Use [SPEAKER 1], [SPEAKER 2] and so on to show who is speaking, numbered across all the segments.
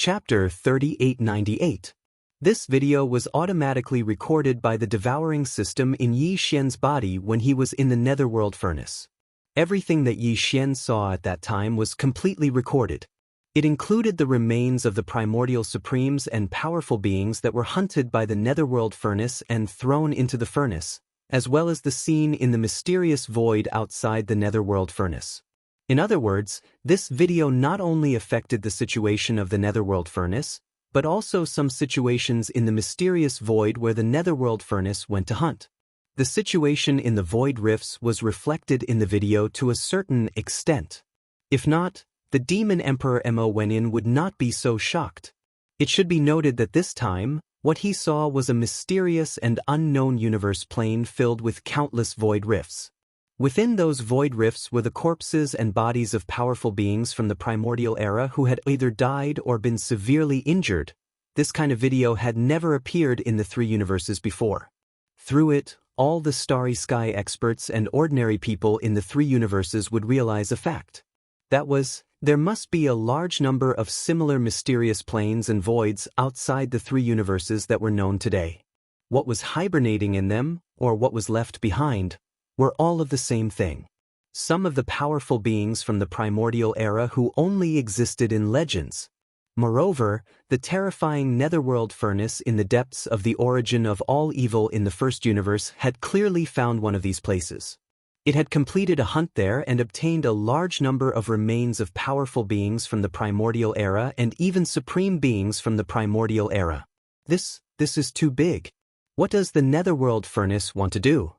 [SPEAKER 1] Chapter 3898. This video was automatically recorded by the devouring system in Yi Xian's body when he was in the netherworld furnace. Everything that Yi Xian saw at that time was completely recorded. It included the remains of the primordial supremes and powerful beings that were hunted by the netherworld furnace and thrown into the furnace, as well as the scene in the mysterious void outside the netherworld furnace. In other words, this video not only affected the situation of the netherworld furnace, but also some situations in the mysterious void where the netherworld furnace went to hunt. The situation in the void rifts was reflected in the video to a certain extent. If not, the demon emperor Wang Lin would not be so shocked. It should be noted that this time, what he saw was a mysterious and unknown universe plane filled with countless void rifts. Within those void rifts were the corpses and bodies of powerful beings from the primordial era who had either died or been severely injured. This kind of video had never appeared in the three universes before. Through it, all the starry sky experts and ordinary people in the three universes would realize a fact. That was, there must be a large number of similar mysterious planes and voids outside the three universes that were known today. What was hibernating in them, or what was left behind, were all of the same thing. Some of the powerful beings from the primordial era who only existed in legends. Moreover, the terrifying netherworld furnace in the depths of the origin of all evil in the first universe had clearly found one of these places. It had completed a hunt there and obtained a large number of remains of powerful beings from the primordial era and even supreme beings from the primordial era. This is too big. What does the netherworld furnace want to do?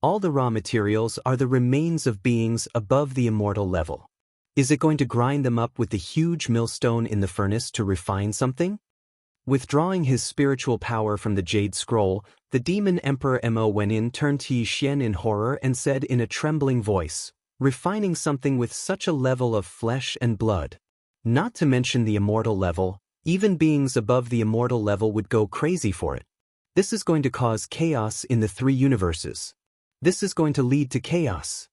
[SPEAKER 1] All the raw materials are the remains of beings above the immortal level. Is it going to grind them up with the huge millstone in the furnace to refine something? Withdrawing his spiritual power from the Jade Scroll, the demon emperor Wang Lin turned to Yi Xian in horror and said in a trembling voice, "Refining something with such a level of flesh and blood. Not to mention the immortal level, even beings above the immortal level would go crazy for it. This is going to cause chaos in the three universes. This is going to lead to chaos.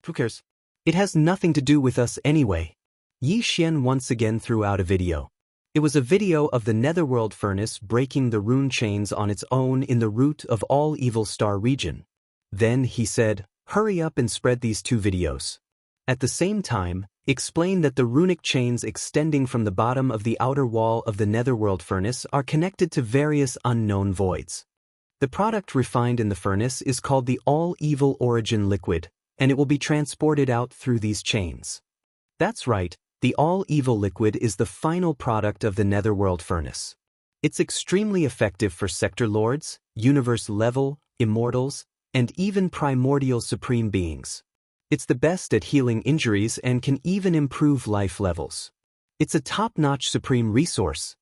[SPEAKER 1] Who cares? It has nothing to do with us anyway." Yi Xian once again threw out a video. It was a video of the netherworld furnace breaking the rune chains on its own in the root of all evil star region. Then he said, "Hurry up and spread these two videos. At the same time, explain that the runic chains extending from the bottom of the outer wall of the netherworld furnace are connected to various unknown voids. The product refined in the furnace is called the all-evil origin liquid, and it will be transported out through these chains." That's right, the all-evil liquid is the final product of the netherworld furnace. It's extremely effective for sector lords, universe-level, immortals, and even primordial supreme beings. It's the best at healing injuries and can even improve life levels. It's a top-notch supreme resource.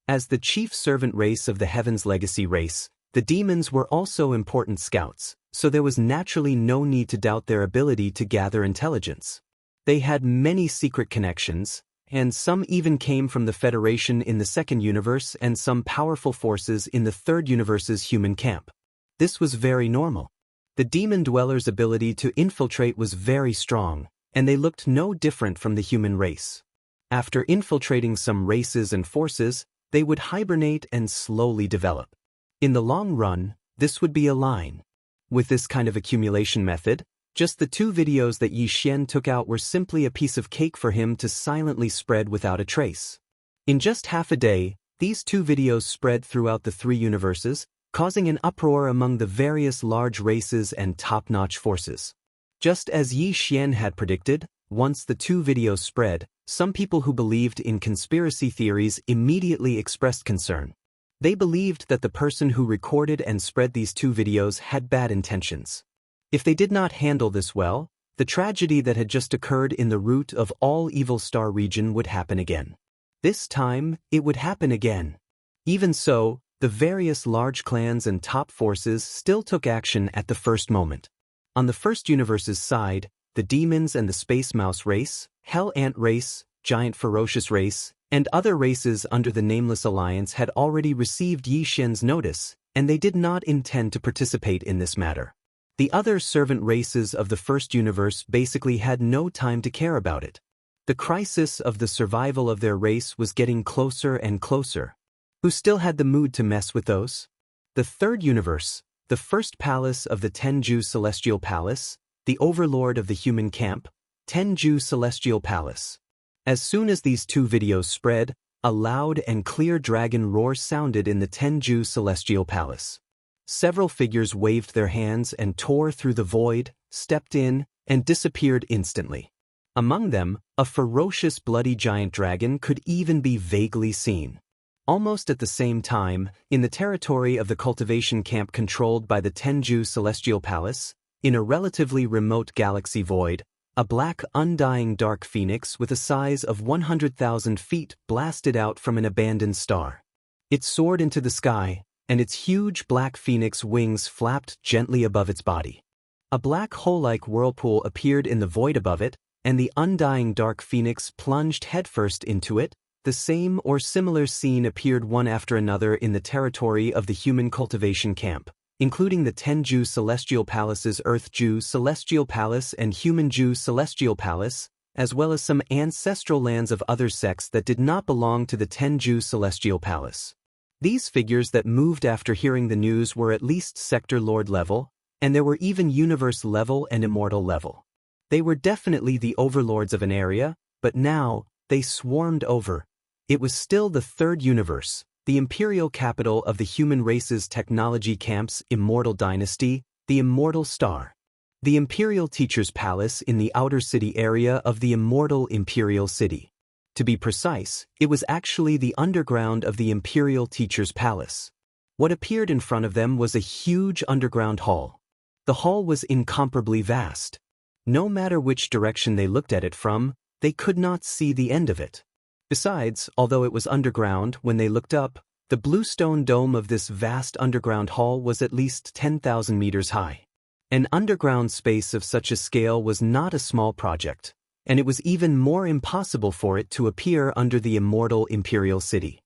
[SPEAKER 1] As the chief servant race of the Heaven's Legacy race, the demons were also important scouts, so there was naturally no need to doubt their ability to gather intelligence. They had many secret connections, and some even came from the Federation in the second universe and some powerful forces in the third universe's human camp. This was very normal. The demon dwellers' ability to infiltrate was very strong, and they looked no different from the human race. After infiltrating some races and forces, they would hibernate and slowly develop. In the long run, this would be a line. With this kind of accumulation method, just the two videos that Yi Xian took out were simply a piece of cake for him to silently spread without a trace. In just half a day, these two videos spread throughout the three universes, causing an uproar among the various large races and top-notch forces. Just as Yi Xian had predicted, once the two videos spread, some people who believed in conspiracy theories immediately expressed concern. They believed that the person who recorded and spread these two videos had bad intentions. If they did not handle this well, the tragedy that had just occurred in the root of all evil star region would happen again. This time, it would happen again. Even so, the various large clans and top forces still took action at the first moment. On the first universe's side, the demons and the space mouse race, hell ant race, giant ferocious race, and other races under the Nameless Alliance had already received Yi Xian's notice, and they did not intend to participate in this matter. The other servant races of the first universe basically had no time to care about it. The crisis of the survival of their race was getting closer and closer. Who still had the mood to mess with those? The third universe, the first palace of the Tenju Celestial Palace, the overlord of the human camp, Tenju Celestial Palace. As soon as these two videos spread, a loud and clear dragon roar sounded in the Tenju Celestial Palace. Several figures waved their hands and tore through the void, stepped in, and disappeared instantly. Among them, a ferocious bloody giant dragon could even be vaguely seen. Almost at the same time, in the territory of the cultivation camp controlled by the Tenju Celestial Palace, in a relatively remote galaxy void, a black undying dark phoenix with a size of 100,000 feet blasted out from an abandoned star. It soared into the sky, and its huge black phoenix wings flapped gently above its body. A black hole-like whirlpool appeared in the void above it, and the undying dark phoenix plunged headfirst into it. The same or similar scene appeared one after another in the territory of the human cultivation camp, including the Tenju Celestial Palace's Earth-Ju Celestial Palace and Human-Ju Celestial Palace, as well as some ancestral lands of other sects that did not belong to the Tenju Celestial Palace. These figures that moved after hearing the news were at least Sector Lord level, and there were even Universe level and Immortal level. They were definitely the overlords of an area, but now, they swarmed over. It was still the third universe, the imperial capital of the human race's technology camp's Immortal dynasty, the Immortal Star. The imperial teacher's palace in the outer city area of the Immortal Imperial City. To be precise, it was actually the underground of the imperial teacher's palace. What appeared in front of them was a huge underground hall. The hall was incomparably vast. No matter which direction they looked at it from, they could not see the end of it. Besides, although it was underground, when they looked up, the bluestone dome of this vast underground hall was at least 10,000 meters high. An underground space of such a scale was not a small project, and it was even more impossible for it to appear under the Immortal Imperial City.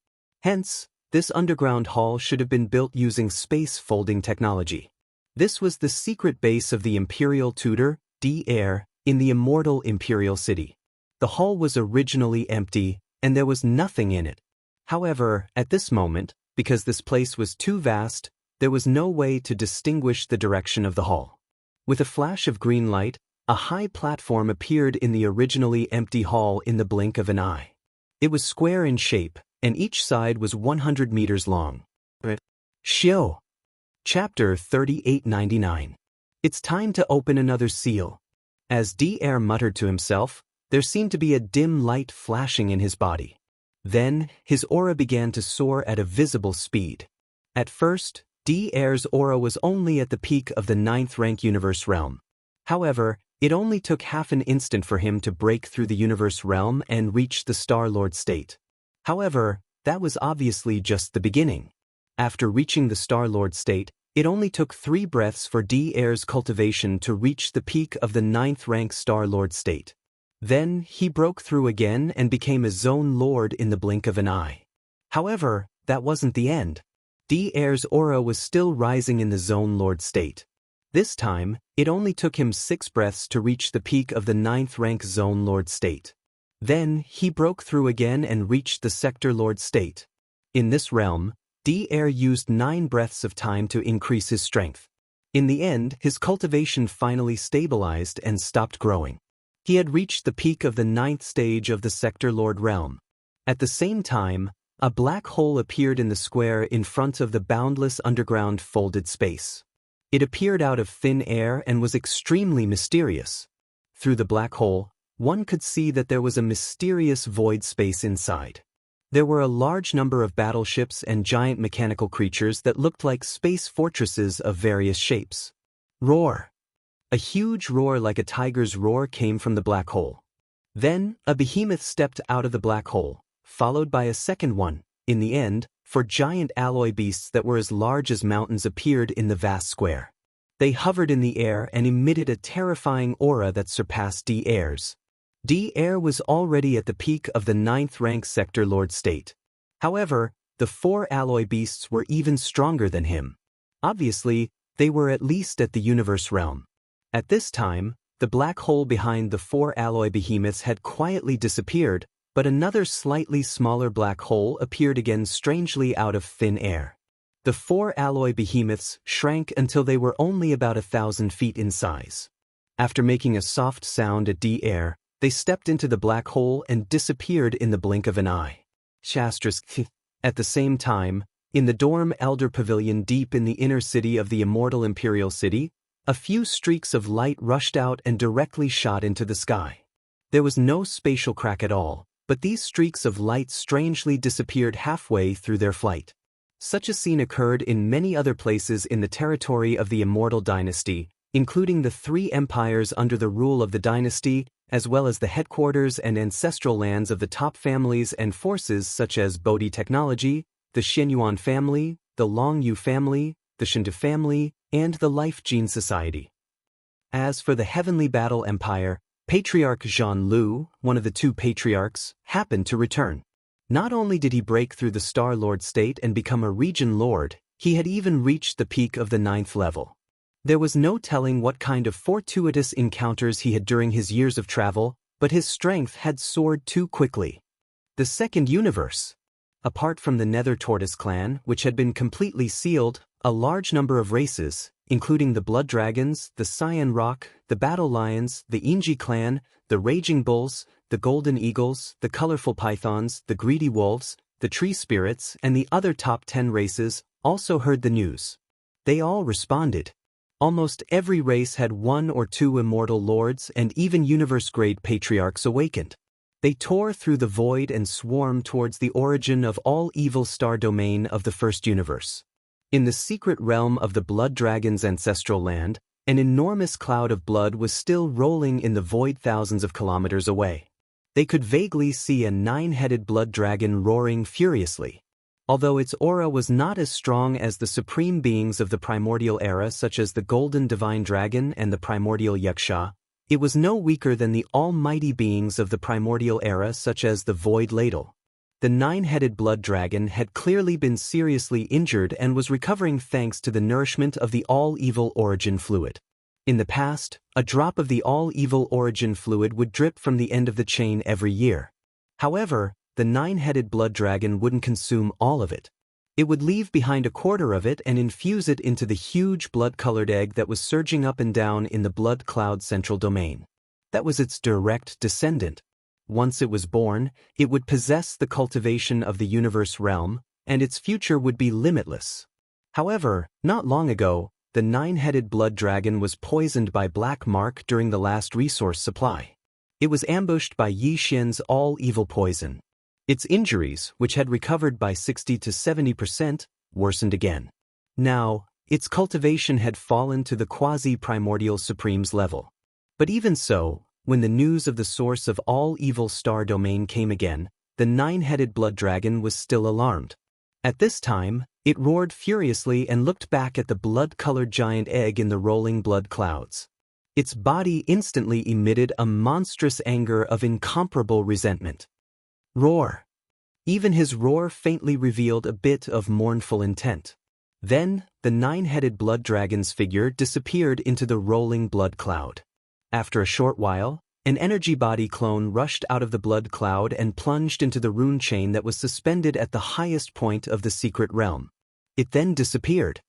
[SPEAKER 1] Hence, this underground hall should have been built using space folding technology. This was the secret base of the Imperial Tutor, D-Air, in the Immortal Imperial City. The hall was originally empty, and there was nothing in it. However, at this moment, because this place was too vast, there was no way to distinguish the direction of the hall. With a flash of green light, a high platform appeared in the originally empty hall in the blink of an eye. It was square in shape, and each side was 100 meters long. Shio. Chapter 3899. It's time to open another seal. As D-Air muttered to himself, there seemed to be a dim light flashing in his body. Then, his aura began to soar at a visible speed. At first, D-Air's aura was only at the peak of the 9th rank universe realm. However, it only took half an instant for him to break through the universe realm and reach the Star-Lord state. However, that was obviously just the beginning. After reaching the Star-Lord state, it only took 3 breaths for D-Air's cultivation to reach the peak of the 9th rank Star-Lord state. Then, he broke through again and became a Zone Lord in the blink of an eye. However, that wasn't the end. D-Air's aura was still rising in the Zone Lord state. This time, it only took him 6 breaths to reach the peak of the 9th rank Zone Lord state. Then, he broke through again and reached the Sector Lord state. In this realm, D-Air used 9 breaths of time to increase his strength. In the end, his cultivation finally stabilized and stopped growing. He had reached the peak of the 9th stage of the Sector Lord realm. At the same time, a black hole appeared in the square in front of the boundless underground folded space. It appeared out of thin air and was extremely mysterious. Through the black hole, one could see that there was a mysterious void space inside. There were a large number of battleships and giant mechanical creatures that looked like space fortresses of various shapes. Roar! A huge roar like a tiger's roar came from the black hole. Then, a behemoth stepped out of the black hole, followed by a second one. In the end, 4 giant alloy beasts that were as large as mountains appeared in the vast square. They hovered in the air and emitted a terrifying aura that surpassed D-Air's. D-Air was already at the peak of the 9th rank Sector Lord state. However, the 4 alloy beasts were even stronger than him. Obviously, they were at least at the universe realm. At this time, the black hole behind the four alloy behemoths had quietly disappeared, but another slightly smaller black hole appeared again strangely out of thin air. The four alloy behemoths shrank until they were only about 1,000 feet in size. After making a soft sound at the air, they stepped into the black hole and disappeared in the blink of an eye. At the same time, in the dorm elder pavilion deep in the inner city of the immortal imperial city, a few streaks of light rushed out and directly shot into the sky. There was no spatial crack at all, but these streaks of light strangely disappeared halfway through their flight. Such a scene occurred in many other places in the territory of the Immortal dynasty, including the three empires under the rule of the dynasty, as well as the headquarters and ancestral lands of the top families and forces such as Bodhi Technology, the Xianyuan family, the Longyu family, the Shindu family, and the Life Gene Society. As for the Heavenly Battle Empire, Patriarch Zhan Lu, one of the two patriarchs, happened to return. Not only did he break through the Star Lord state and become a region lord, he had even reached the peak of the 9th level. There was no telling what kind of fortuitous encounters he had during his years of travel, but his strength had soared too quickly. The second universe. Apart from the Nether Tortoise clan, which had been completely sealed, a large number of races, including the Blood Dragons, the Cyan Rock, the Battle Lions, the Inji clan, the Raging Bulls, the Golden Eagles, the Colorful Pythons, the Greedy Wolves, the Tree Spirits, and the other top 10 races, also heard the news. They all responded. Almost every race had one or two immortal lords and even universe-grade patriarchs awakened. They tore through the void and swarmed towards the origin of all evil star domain of the first universe. In the secret realm of the Blood Dragon's ancestral land, an enormous cloud of blood was still rolling in the void thousands of kilometers away. They could vaguely see a 9-headed blood dragon roaring furiously. Although its aura was not as strong as the supreme beings of the primordial era such as the Golden Divine Dragon and the Primordial Yaksha, it was no weaker than the almighty beings of the primordial era such as the Void Ladle. The 9-headed blood dragon had clearly been seriously injured and was recovering thanks to the nourishment of the all-evil origin fluid. In the past, a drop of the all-evil origin fluid would drip from the end of the chain every year. However, the 9-headed blood dragon wouldn't consume all of it. It would leave behind a quarter of it and infuse it into the huge blood-colored egg that was surging up and down in the blood cloud central domain. That was its direct descendant. Once it was born, it would possess the cultivation of the universe realm, and its future would be limitless. However, not long ago, the 9-headed blood dragon was poisoned by Black Mark during the last resource supply. It was ambushed by Yi Xian's all-evil poison. Its injuries, which had recovered by 60 to 70%, worsened again. Now, its cultivation had fallen to the quasi-primordial supremes level. But even so, when the news of the source of all evil star domain came again, the 9-headed blood dragon was still alarmed. At this time, it roared furiously and looked back at the blood-colored giant egg in the rolling blood clouds. Its body instantly emitted a monstrous anger of incomparable resentment. Roar! Even his roar faintly revealed a bit of mournful intent. Then, the 9-headed blood dragon's figure disappeared into the rolling blood cloud. After a short while, an energy body clone rushed out of the blood cloud and plunged into the rune chain that was suspended at the highest point of the secret realm. It then disappeared.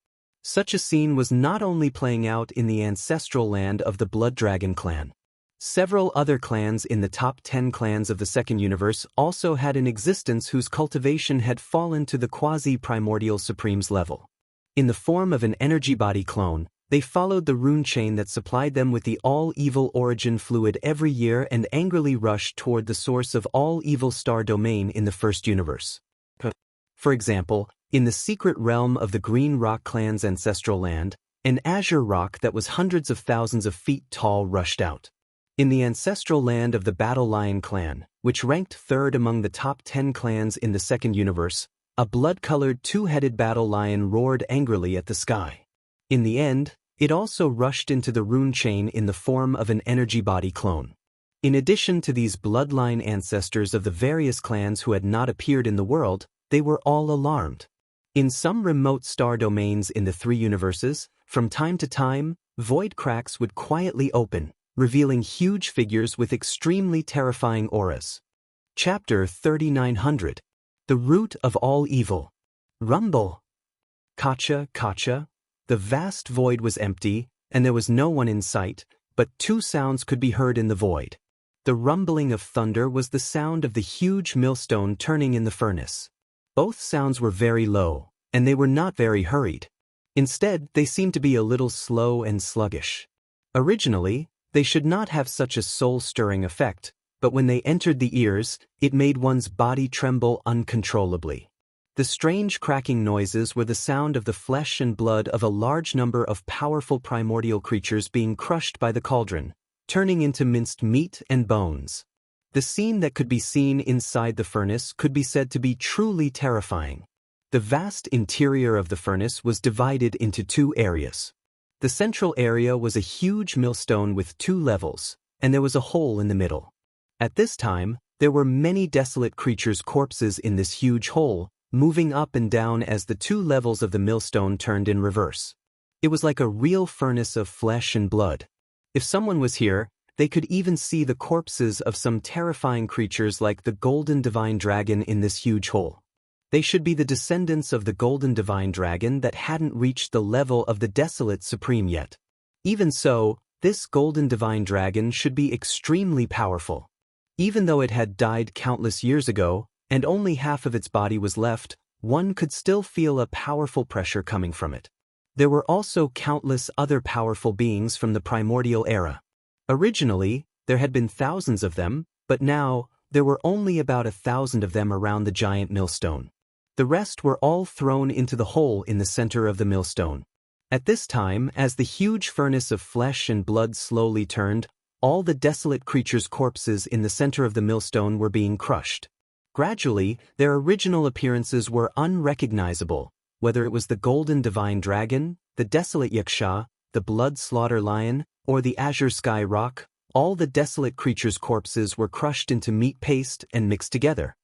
[SPEAKER 1] Such a scene was not only playing out in the ancestral land of the Blood Dragon clan. Several other clans in the top 10 clans of the second universe also had an existence whose cultivation had fallen to the quasi-primordial supremes level. In the form of an energy body clone, they followed the rune chain that supplied them with the all-evil origin fluid every year and angrily rushed toward the source of all-evil star domain in the first universe. For example, in the secret realm of the Green Rock clan's ancestral land, an azure rock that was hundreds of thousands of feet tall rushed out. In the ancestral land of the Battle Lion clan, which ranked third among the top 10 clans in the second universe, a blood-colored two-headed battle lion roared angrily at the sky. In the end, it also rushed into the rune chain in the form of an energy body clone. In addition to these bloodline ancestors of the various clans who had not appeared in the world, they were all alarmed. In some remote star domains in the three universes, from time to time, void cracks would quietly open, revealing huge figures with extremely terrifying auras. Chapter 3900. The Root of All Evil. Rumble. Kacha, kacha. The vast void was empty, and there was no one in sight, but two sounds could be heard in the void. The rumbling of thunder was the sound of the huge millstone turning in the furnace. Both sounds were very low, and they were not very hurried. Instead, they seemed to be a little slow and sluggish. Originally, they should not have such a soul-stirring effect, but when they entered the ears, it made one's body tremble uncontrollably. The strange cracking noises were the sound of the flesh and blood of a large number of powerful primordial creatures being crushed by the cauldron, turning into minced meat and bones. The scene that could be seen inside the furnace could be said to be truly terrifying. The vast interior of the furnace was divided into two areas. The central area was a huge millstone with two levels, and there was a hole in the middle. At this time, there were many desolate creatures' corpses in this huge hole, moving up and down as the two levels of the millstone turned in reverse. It was like a real furnace of flesh and blood. If someone was here, they could even see the corpses of some terrifying creatures like the golden divine dragon in this huge hole. They should be the descendants of the golden divine dragon that hadn't reached the level of the desolate supreme yet. Even so, this golden divine dragon should be extremely powerful. Even though it had died countless years ago, and only half of its body was left, one could still feel a powerful pressure coming from it. There were also countless other powerful beings from the primordial era. Originally, there had been thousands of them, but now, there were only about 1,000 of them around the giant millstone. The rest were all thrown into the hole in the center of the millstone. At this time, as the huge furnace of flesh and blood slowly turned, all the desolate creatures' corpses in the center of the millstone were being crushed. Gradually, their original appearances were unrecognizable, whether it was the golden divine dragon, the desolate yaksha, the blood slaughter lion, or the azure sky rock. All the desolate creatures' corpses were crushed into meat paste and mixed together.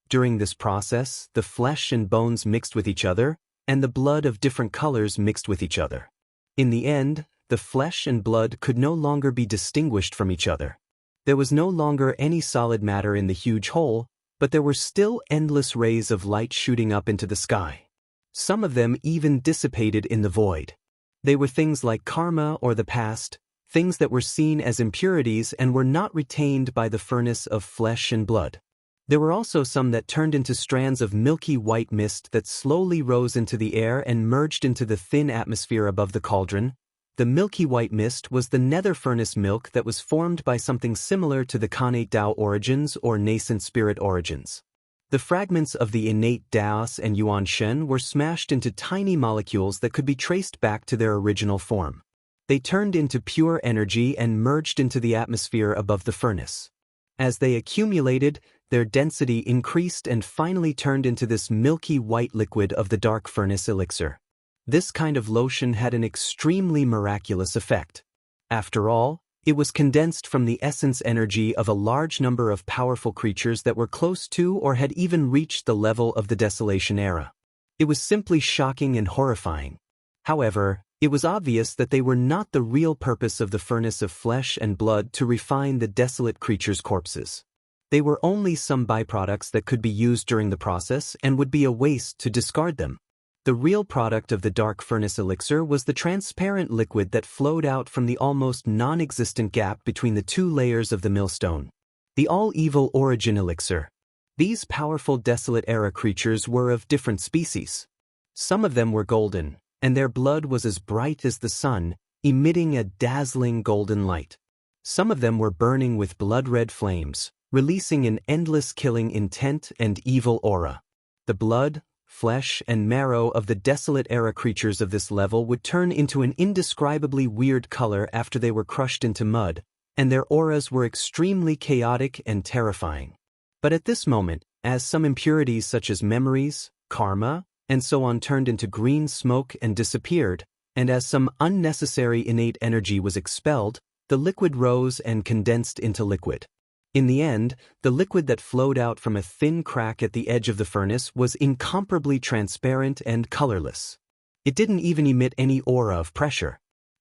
[SPEAKER 1] During this process, the flesh and bones mixed with each other, and the blood of different colors mixed with each other. In the end, the flesh and blood could no longer be distinguished from each other. There was no longer any solid matter in the huge hole, but there were still endless rays of light shooting up into the sky. Some of them even dissipated in the void. They were things like karma or the past, things that were seen as impurities and were not retained by the furnace of flesh and blood. There were also some that turned into strands of milky white mist that slowly rose into the air and merged into the thin atmosphere above the cauldron. The milky white mist was the nether furnace milk that was formed by something similar to the connate Dao origins or nascent spirit origins. The fragments of the innate Daoist and Yuan Shen were smashed into tiny molecules that could be traced back to their original form. They turned into pure energy and merged into the atmosphere above the furnace. As they accumulated, their density increased and finally turned into this milky white liquid of the dark furnace elixir. This kind of lotion had an extremely miraculous effect. After all, it was condensed from the essence energy of a large number of powerful creatures that were close to or had even reached the level of the Desolation era. It was simply shocking and horrifying. However, it was obvious that they were not the real purpose of the furnace of flesh and blood to refine the desolate creatures' corpses. They were only some byproducts that could be used during the process and would be a waste to discard them. The real product of the dark furnace elixir was the transparent liquid that flowed out from the almost non-existent gap between the two layers of the millstone. The all-evil origin elixir. These powerful desolate era creatures were of different species. Some of them were golden, and their blood was as bright as the sun, emitting a dazzling golden light. Some of them were burning with blood-red flames, releasing an endless killing intent and evil aura. The blood, flesh, and marrow of the desolate era creatures of this level would turn into an indescribably weird color after they were crushed into mud, and their auras were extremely chaotic and terrifying. But at this moment, as some impurities such as memories, karma, and so on turned into green smoke and disappeared, and as some unnecessary innate energy was expelled, the liquid rose and condensed into liquid. In the end, the liquid that flowed out from a thin crack at the edge of the furnace was incomparably transparent and colorless. It didn't even emit any aura of pressure.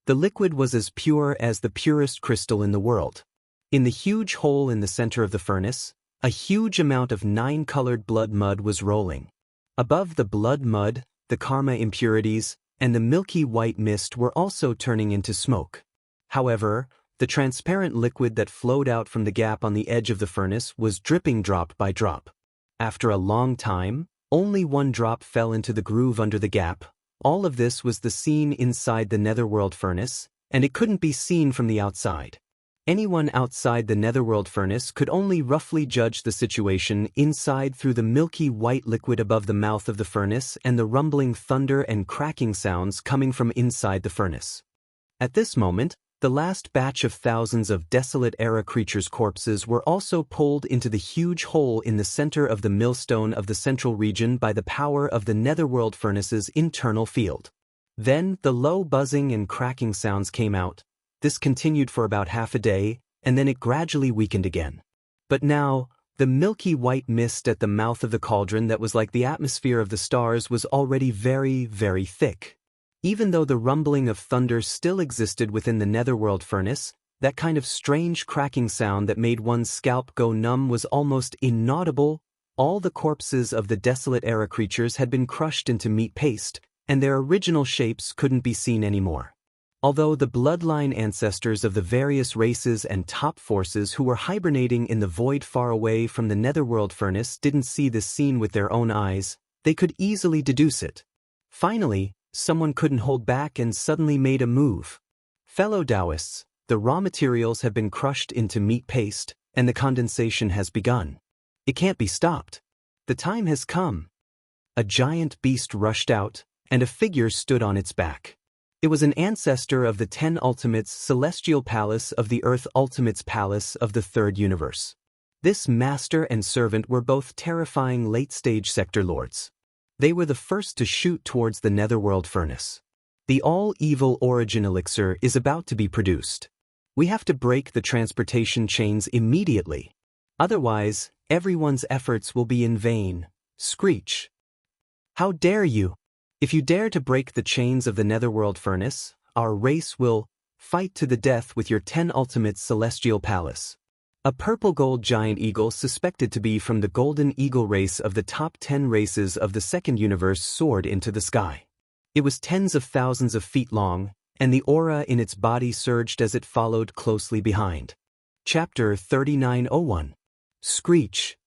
[SPEAKER 1] The liquid was as pure as the purest crystal in the world. In the huge hole in the center of the furnace, a huge amount of 9-colored blood mud was rolling. Above the blood mud, the karma impurities and the milky white mist were also turning into smoke. However, the transparent liquid that flowed out from the gap on the edge of the furnace was dripping drop by drop. After a long time, only one drop fell into the groove under the gap. All of this was the scene inside the netherworld furnace, and it couldn't be seen from the outside. Anyone outside the netherworld furnace could only roughly judge the situation inside through the milky white liquid above the mouth of the furnace and the rumbling thunder and cracking sounds coming from inside the furnace. At this moment, the last batch of thousands of desolate-era creatures' corpses were also pulled into the huge hole in the center of the millstone of the central region by the power of the netherworld furnace's internal field. Then the low buzzing and cracking sounds came out. This continued for about half a day, and then it gradually weakened again. But now, the milky white mist at the mouth of the cauldron that was like the atmosphere of the stars was already very, very thick. Even though the rumbling of thunder still existed within the netherworld furnace, that kind of strange cracking sound that made one's scalp go numb was almost inaudible. All the corpses of the desolate-era creatures had been crushed into meat paste, and their original shapes couldn't be seen anymore. Although the bloodline ancestors of the various races and top forces who were hibernating in the void far away from the netherworld furnace didn't see this scene with their own eyes, they could easily deduce it. Finally, someone couldn't hold back and suddenly made a move. Fellow Daoists, the raw materials have been crushed into meat paste, and the condensation has begun. It can't be stopped. The time has come. A giant beast rushed out, and a figure stood on its back. It was an ancestor of the 10 Ultimates' celestial palace of the Earth Ultimates Palace of the Third Universe. This master and servant were both terrifying late-stage sector lords. They were the first to shoot towards the netherworld furnace. The all-evil origin elixir is about to be produced. We have to break the transportation chains immediately. Otherwise, everyone's efforts will be in vain. Screech. How dare you! If you dare to break the chains of the netherworld furnace, our race will fight to the death with your 10 Ultimates Celestial Palace. A purple-gold giant eagle suspected to be from the golden eagle race of the top 10 races of the second universe soared into the sky. It was tens of thousands of feet long, and the aura in its body surged as it followed closely behind. Chapter 3901. Screech.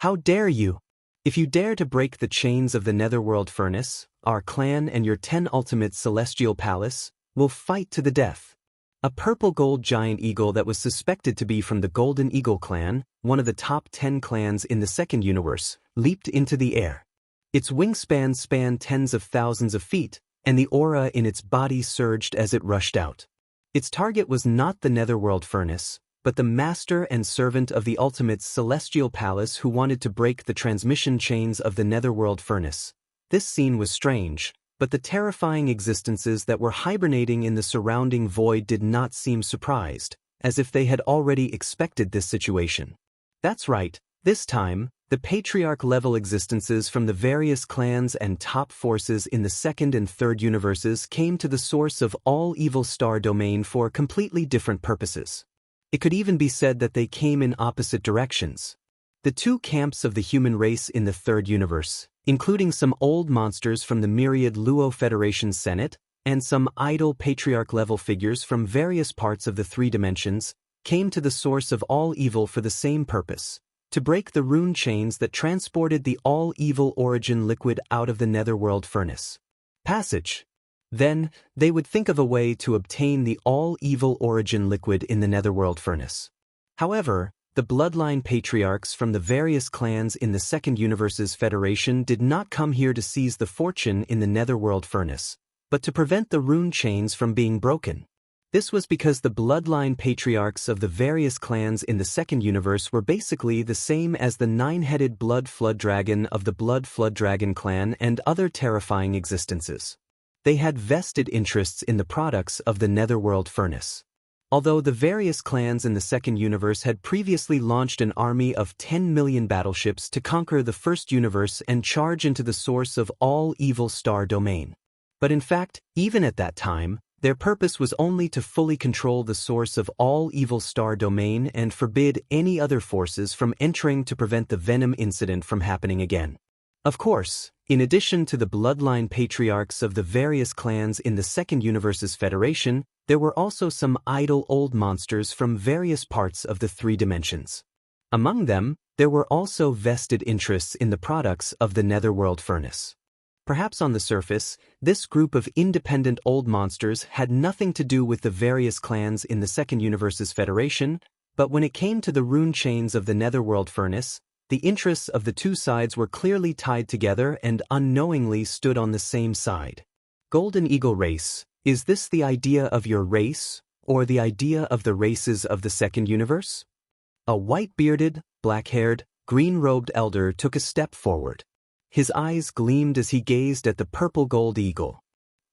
[SPEAKER 1] How dare you! If you dare to break the chains of the netherworld furnace, our clan and your 10 Ultimate Celestial Palace will fight to the death. A purple-gold giant eagle that was suspected to be from the Golden Eagle clan, one of the top 10 clans in the second universe, leaped into the air. Its wingspan spanned tens of thousands of feet, and the aura in its body surged as it rushed out. Its target was not the netherworld furnace, but the master and servant of the Ultimate's Celestial Palace who wanted to break the transmission chains of the netherworld furnace. This scene was strange, but the terrifying existences that were hibernating in the surrounding void did not seem surprised, as if they had already expected this situation. That's right, this time, the patriarch-level existences from the various clans and top forces in the second and third universes came to the source of all evil star domain for completely different purposes. It could even be said that they came in opposite directions. The two camps of the human race in the third universe, including some old monsters from the myriad Luo Federation Senate, and some idle patriarch-level figures from various parts of the three dimensions, came to the source of all evil for the same purpose, to break the rune chains that transported the all-evil origin liquid out of the netherworld furnace. Passage. Then, they would think of a way to obtain the all-evil origin liquid in the netherworld furnace. However, the bloodline patriarchs from the various clans in the second universe's federation did not come here to seize the fortune in the netherworld furnace, but to prevent the rune chains from being broken. This was because the bloodline patriarchs of the various clans in the second universe were basically the same as the 9-headed blood flood dragon of the blood flood dragon clan and other terrifying existences. They had vested interests in the products of the netherworld furnace. Although the various clans in the second universe had previously launched an army of 10 million battleships to conquer the first universe and charge into the source of all evil star domain. But in fact, even at that time, Their purpose was only to fully control the source of all evil star domain and forbid any other forces from entering to prevent the Venom incident from happening again. Of course, in addition to the bloodline patriarchs of the various clans in the Second Universe's Federation, there were also some idle old monsters from various parts of the three dimensions. Among them, there were also vested interests in the products of the Netherworld Furnace. Perhaps on the surface, this group of independent old monsters had nothing to do with the various clans in the Second Universe's Federation, but when it came to the rune chains of the Netherworld Furnace, the interests of the two sides were clearly tied together and unknowingly stood on the same side. Golden Eagle Race, is this the idea of your race, or the idea of the races of the Second Universe? A white-bearded, black-haired, green-robed elder took a step forward. His eyes gleamed as he gazed at the purple gold eagle.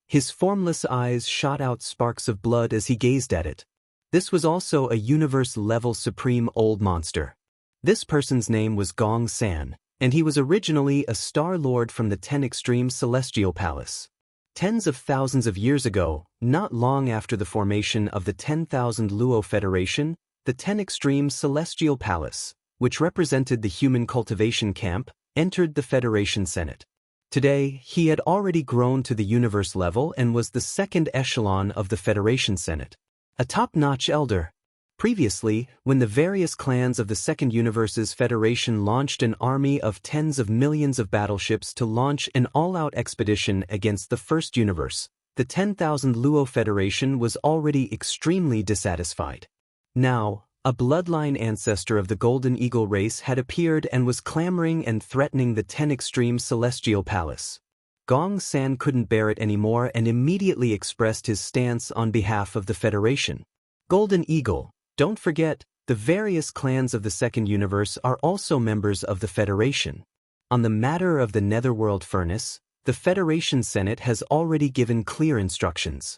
[SPEAKER 1] His formless eyes shot out sparks of blood as he gazed at it. This was also a universe-level supreme old monster. This person's name was Gong San, and he was originally a Star Lord from the 10 Extreme Celestial Palace. Tens of thousands of years ago, not long after the formation of the 10,000 Luo Federation, the 10 Extreme Celestial Palace, which represented the human cultivation camp, entered the Federation Senate. Today, he had already grown to the universe level and was the second echelon of the Federation Senate. A top-notch elder. Previously, when the various clans of the Second Universe's Federation launched an army of tens of millions of battleships to launch an all-out expedition against the First Universe, the 10,000 Luo Federation was already extremely dissatisfied. Now, a bloodline ancestor of the Golden Eagle race had appeared and was clamoring and threatening the 10 Extreme Celestial Palace. Gong San couldn't bear it anymore and immediately expressed his stance on behalf of the Federation. Golden Eagle, don't forget, the various clans of the Second Universe are also members of the Federation. On the matter of the Netherworld Furnace, the Federation Senate has already given clear instructions.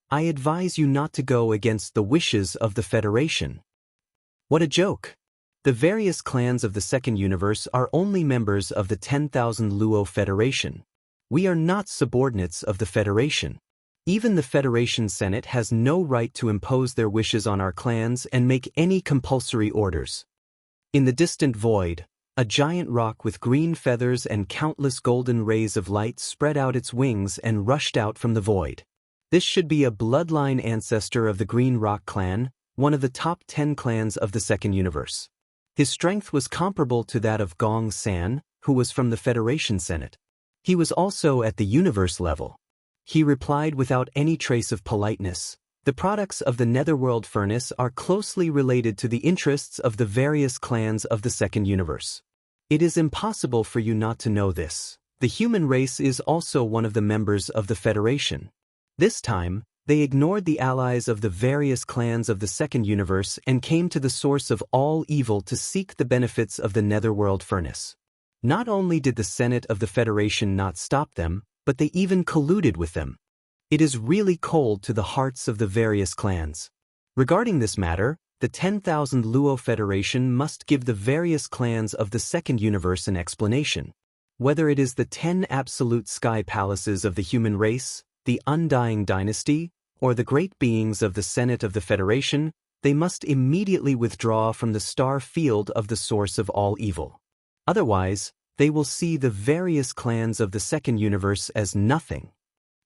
[SPEAKER 1] I advise you not to go against the wishes of the Federation. What a joke! The various clans of the Second Universe are only members of the 10,000 Luo Federation. We are not subordinates of the Federation. Even the Federation Senate has no right to impose their wishes on our clans and make any compulsory orders. In the distant void, a giant rock with green feathers and countless golden rays of light spread out its wings and rushed out from the void. This should be a bloodline ancestor of the Green Rock clan, one of the top 10 clans of the Second Universe. His strength was comparable to that of Gong San, who was from the Federation Senate. He was also at the universe level. He replied without any trace of politeness, "The products of the Netherworld Furnace are closely related to the interests of the various clans of the Second Universe. It is impossible for you not to know this. The human race is also one of the members of the Federation." This time, they ignored the allies of the various clans of the Second Universe and came to the source of all evil to seek the benefits of the Netherworld Furnace. Not only did the Senate of the Federation not stop them, but they even colluded with them. It is really cold to the hearts of the various clans. Regarding this matter, the 10,000 Luo Federation must give the various clans of the Second Universe an explanation. Whether it is the 10 absolute sky palaces of the human race, the Undying Dynasty, or the great beings of the Senate of the Federation, they must immediately withdraw from the star field of the source of all evil. Otherwise, they will see the various clans of the Second Universe as nothing.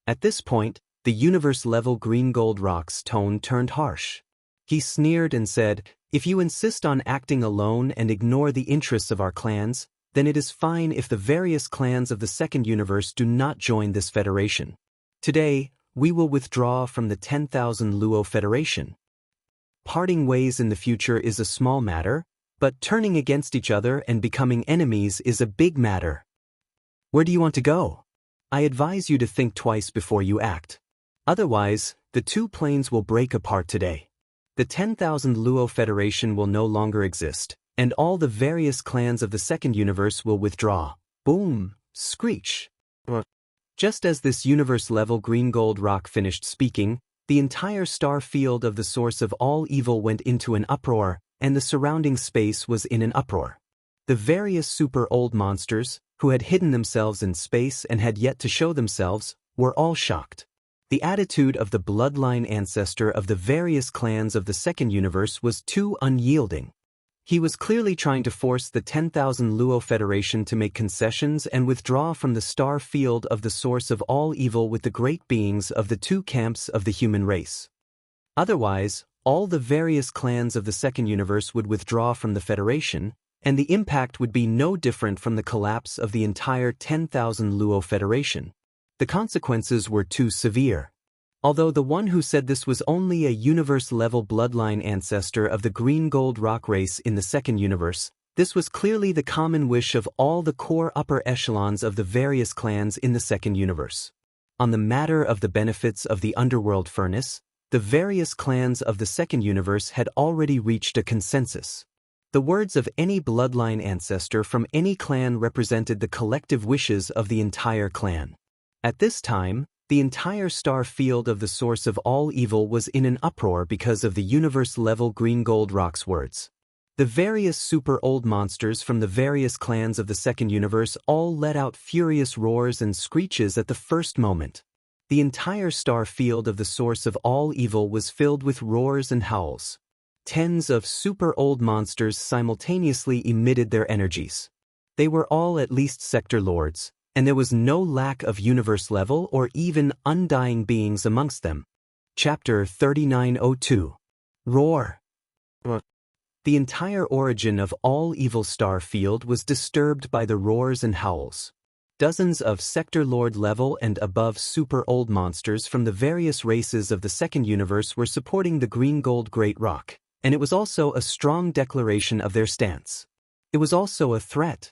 [SPEAKER 1] At this point, the universe-level Green Gold Rock's tone turned harsh. He sneered and said, "If you insist on acting alone and ignore the interests of our clans, then it is fine if the various clans of the Second Universe do not join this federation. Today, we will withdraw from the 10,000 Luo Federation. Parting ways in the future is a small matter, but turning against each other and becoming enemies is a big matter. Where do you want to go? I advise you to think twice before you act. Otherwise, the two planes will break apart today. The 10,000 Luo Federation will no longer exist, and all the various clans of the Second Universe will withdraw." Boom! Screech! Just as this universe-level Green Gold Rock finished speaking, the entire star field of the source of all evil went into an uproar, and the surrounding space was in an uproar. The various super-old monsters, who had hidden themselves in space and had yet to show themselves, were all shocked. The attitude of the bloodline ancestor of the various clans of the second universe was too unyielding. He was clearly trying to force the 10,000 Luo Federation to make concessions and withdraw from the star field of the source of all evil with the great beings of the two camps of the human race. Otherwise, all the various clans of the second universe would withdraw from the Federation, and the impact would be no different from the collapse of the entire 10,000 Luo Federation. The consequences were too severe. Although the one who said this was only a universe-level bloodline ancestor of the green gold rock race in the second universe, this was clearly the common wish of all the core upper echelons of the various clans in the second universe. On the matter of the benefits of the underworld furnace, the various clans of the second universe had already reached a consensus. The words of any bloodline ancestor from any clan represented the collective wishes of the entire clan. At this time, the entire star field of the source of all evil was in an uproar because of the universe-level green gold rock's words. The various super-old monsters from the various clans of the second universe all let out furious roars and screeches at the first moment. The entire star field of the source of all evil was filled with roars and howls. Tens of super-old monsters simultaneously emitted their energies. They were all at least sector lords, and there was no lack of universe-level or even undying beings amongst them. Chapter 3902. Roar. The entire origin of all evil star field was disturbed by the roars and howls. Dozens of sector lord level and above super-old monsters from the various races of the second universe were supporting the green gold great rock, and it was also a strong declaration of their stance. It was also a threat.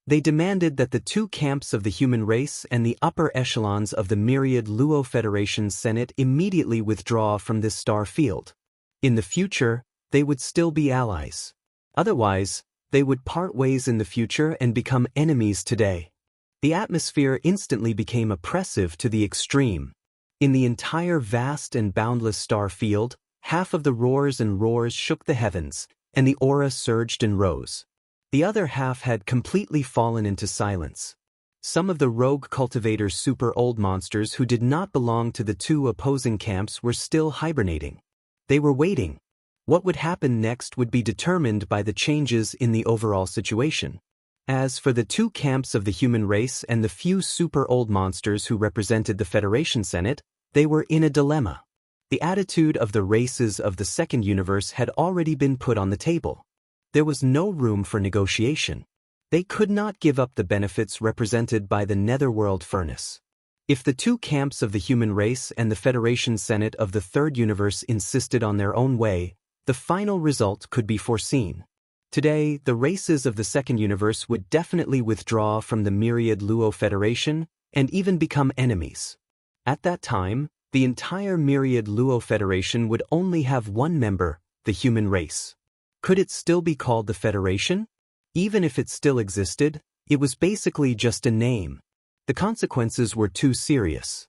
[SPEAKER 1] They demanded that the two camps of the human race and the upper echelons of the myriad Luo Federation Senate immediately withdraw from this star field. In the future, they would still be allies. Otherwise, they would part ways in the future and become enemies today. The atmosphere instantly became oppressive to the extreme. In the entire vast and boundless star field, half of the roars and roars shook the heavens, and the aura surged and rose. The other half had completely fallen into silence. Some of the rogue cultivators' super-old monsters who did not belong to the two opposing camps were still hibernating. They were waiting. What would happen next would be determined by the changes in the overall situation. As for the two camps of the human race and the few super-old monsters who represented the Federation Senate, they were in a dilemma. The attitude of the races of the second universe had already been put on the table. There was no room for negotiation. They could not give up the benefits represented by the netherworld furnace. If the two camps of the human race and the Federation Senate of the third universe insisted on their own way, the final result could be foreseen. Today, the races of the second universe would definitely withdraw from the myriad Luo Federation and even become enemies. At that time, the entire myriad Luo Federation would only have one member, the human race. Could it still be called the Federation? Even if it still existed, it was basically just a name. The consequences were too serious.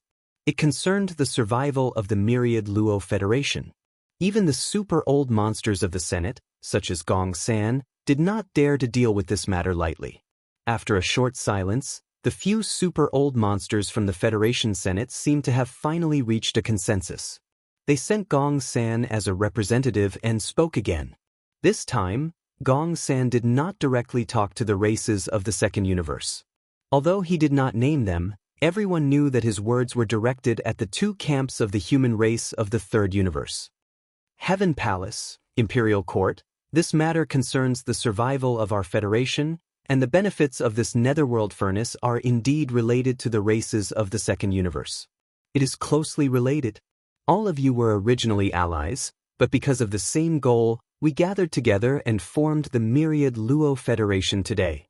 [SPEAKER 1] It concerned the survival of the myriad Luo Federation. Even the super-old monsters of the Senate, such as Gong San, did not dare to deal with this matter lightly. After a short silence, the few super-old monsters from the Federation Senate seemed to have finally reached a consensus. They sent Gong San as a representative and spoke again. This time, Gong San did not directly talk to the races of the second universe. Although he did not name them, everyone knew that his words were directed at the two camps of the human race of the third universe. Heaven Palace, Imperial Court, this matter concerns the survival of our Federation, and the benefits of this netherworld furnace are indeed related to the races of the second universe. It is closely related. All of you were originally allies, but because of the same goal, we gathered together and formed the myriad Luo Federation today.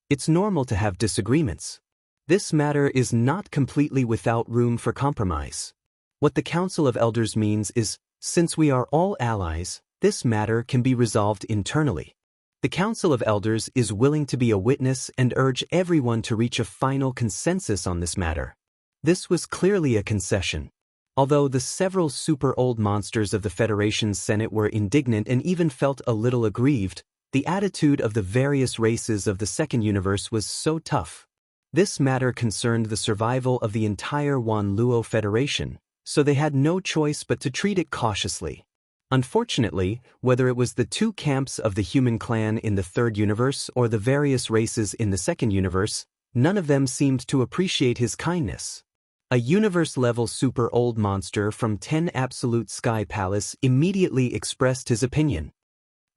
[SPEAKER 1] It's normal to have disagreements. This matter is not completely without room for compromise. What the Council of Elders means is, since we are all allies, this matter can be resolved internally. The Council of Elders is willing to be a witness and urge everyone to reach a final consensus on this matter. This was clearly a concession. Although the several super-old monsters of the Federation's Senate were indignant and even felt a little aggrieved, the attitude of the various races of the second universe was so tough. This matter concerned the survival of the entire Wan Luo Federation, so they had no choice but to treat it cautiously. Unfortunately, whether it was the two camps of the human clan in the third universe or the various races in the second universe, none of them seemed to appreciate his kindness. A universe-level super old monster from 10 Absolute Sky Palace immediately expressed his opinion.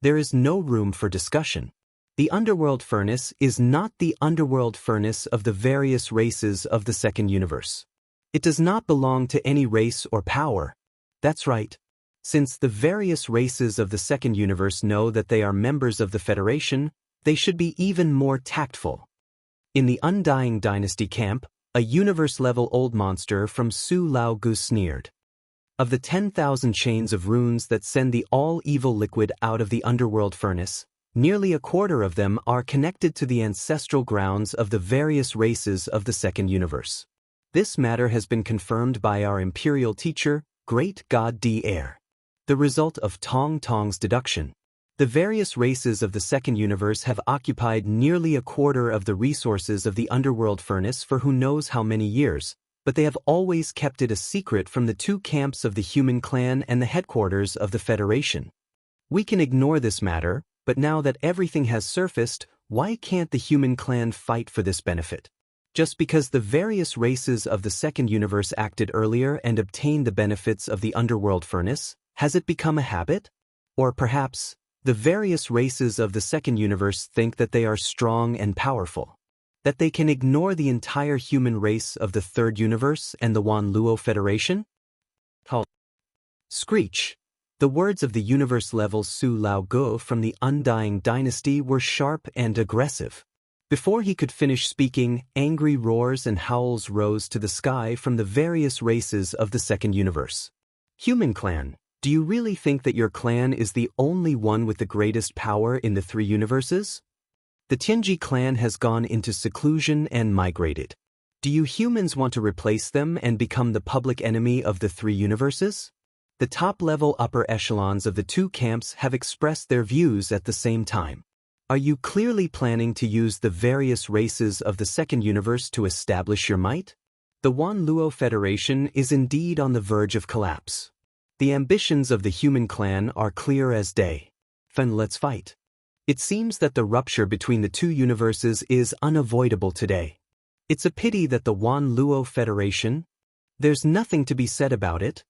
[SPEAKER 1] There is no room for discussion. The underworld furnace is not the underworld furnace of the various races of the second universe. It does not belong to any race or power. That's right. Since the various races of the second universe know that they are members of the Federation, they should be even more tactful. In the Undying Dynasty camp, a universe-level old monster from Su Lao Gu sneered. Of the 10,000 chains of runes that send the all-evil liquid out of the underworld furnace, nearly a quarter of them are connected to the ancestral grounds of the various races of the second universe. This matter has been confirmed by our imperial teacher, Great God Dr. The result of Tong Tong's deduction. The various races of the second universe have occupied nearly a quarter of the resources of the underworld furnace for who knows how many years, but they have always kept it a secret from the two camps of the human clan and the headquarters of the Federation. We can ignore this matter, but now that everything has surfaced, why can't the human clan fight for this benefit? Just because the various races of the second universe acted earlier and obtained the benefits of the underworld furnace, has it become a habit? Or perhaps, the various races of the second universe think that they are strong and powerful, that they can ignore the entire human race of the third universe and the Wan Luo Federation? Screech. The words of the universe-level Su Lao Gu from the Undying Dynasty were sharp and aggressive. Before he could finish speaking, angry roars and howls rose to the sky from the various races of the second universe. Human clan, do you really think that your clan is the only one with the greatest power in the three universes? The Tianji clan has gone into seclusion and migrated. Do you humans want to replace them and become the public enemy of the three universes? The top-level upper echelons of the two camps have expressed their views at the same time. Are you clearly planning to use the various races of the second universe to establish your might? The Wan Luo Federation is indeed on the verge of collapse. The ambitions of the human clan are clear as day. Then let's fight. It seems that the rupture between the two universes is unavoidable today. It's a pity that the Wan Luo Federation... There's nothing to be said about it.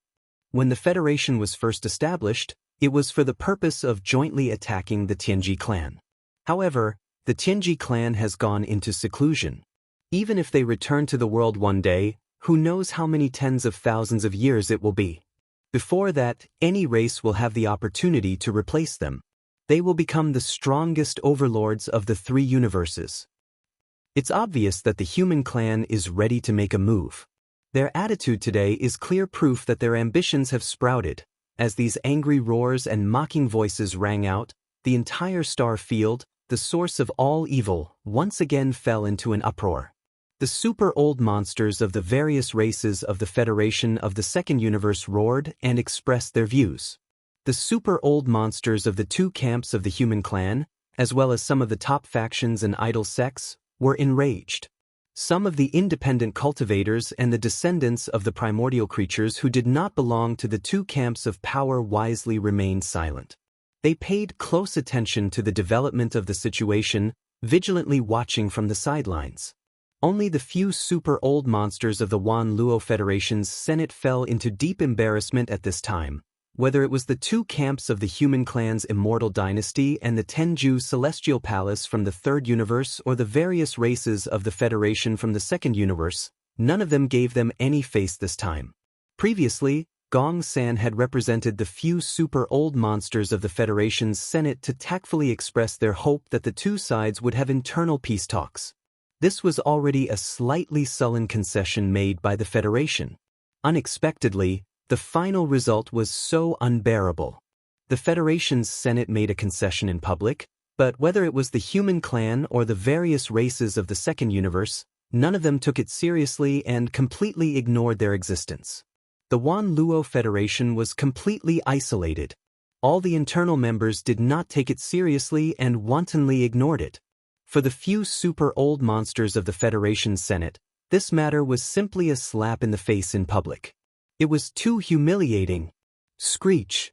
[SPEAKER 1] When the Federation was first established, it was for the purpose of jointly attacking the Tianji clan. However, the Tianji clan has gone into seclusion. Even if they return to the world one day, who knows how many tens of thousands of years it will be. Before that, any race will have the opportunity to replace them. They will become the strongest overlords of the three universes. It's obvious that the human clan is ready to make a move. Their attitude today is clear proof that their ambitions have sprouted. As these angry roars and mocking voices rang out, the entire star field, the source of all evil, once again fell into an uproar. The super-old monsters of the various races of the Federation of the Second Universe roared and expressed their views. The super-old monsters of the two camps of the human clan, as well as some of the top factions and idol sects, were enraged. Some of the independent cultivators and the descendants of the primordial creatures who did not belong to the two camps of power wisely remained silent. They paid close attention to the development of the situation, vigilantly watching from the sidelines. Only the few super-old monsters of the Wan Luo Federation's Senate fell into deep embarrassment at this time, whether it was the two camps of the human clan's Immortal dynasty and the Tenju Celestial Palace from the third universe or the various races of the Federation from the second universe, none of them gave them any face this time. Previously, Gong San had represented the few super-old monsters of the Federation's Senate to tactfully express their hope that the two sides would have internal peace talks. This was already a slightly sullen concession made by the Federation. Unexpectedly, the final result was so unbearable. The Federation's Senate made a concession in public, but whether it was the human clan or the various races of the second universe, none of them took it seriously and completely ignored their existence. The Wan Luo Federation was completely isolated. All the internal members did not take it seriously and wantonly ignored it. For the few super-old monsters of the Federation's Senate, this matter was simply a slap in the face in public. It was too humiliating. Screech.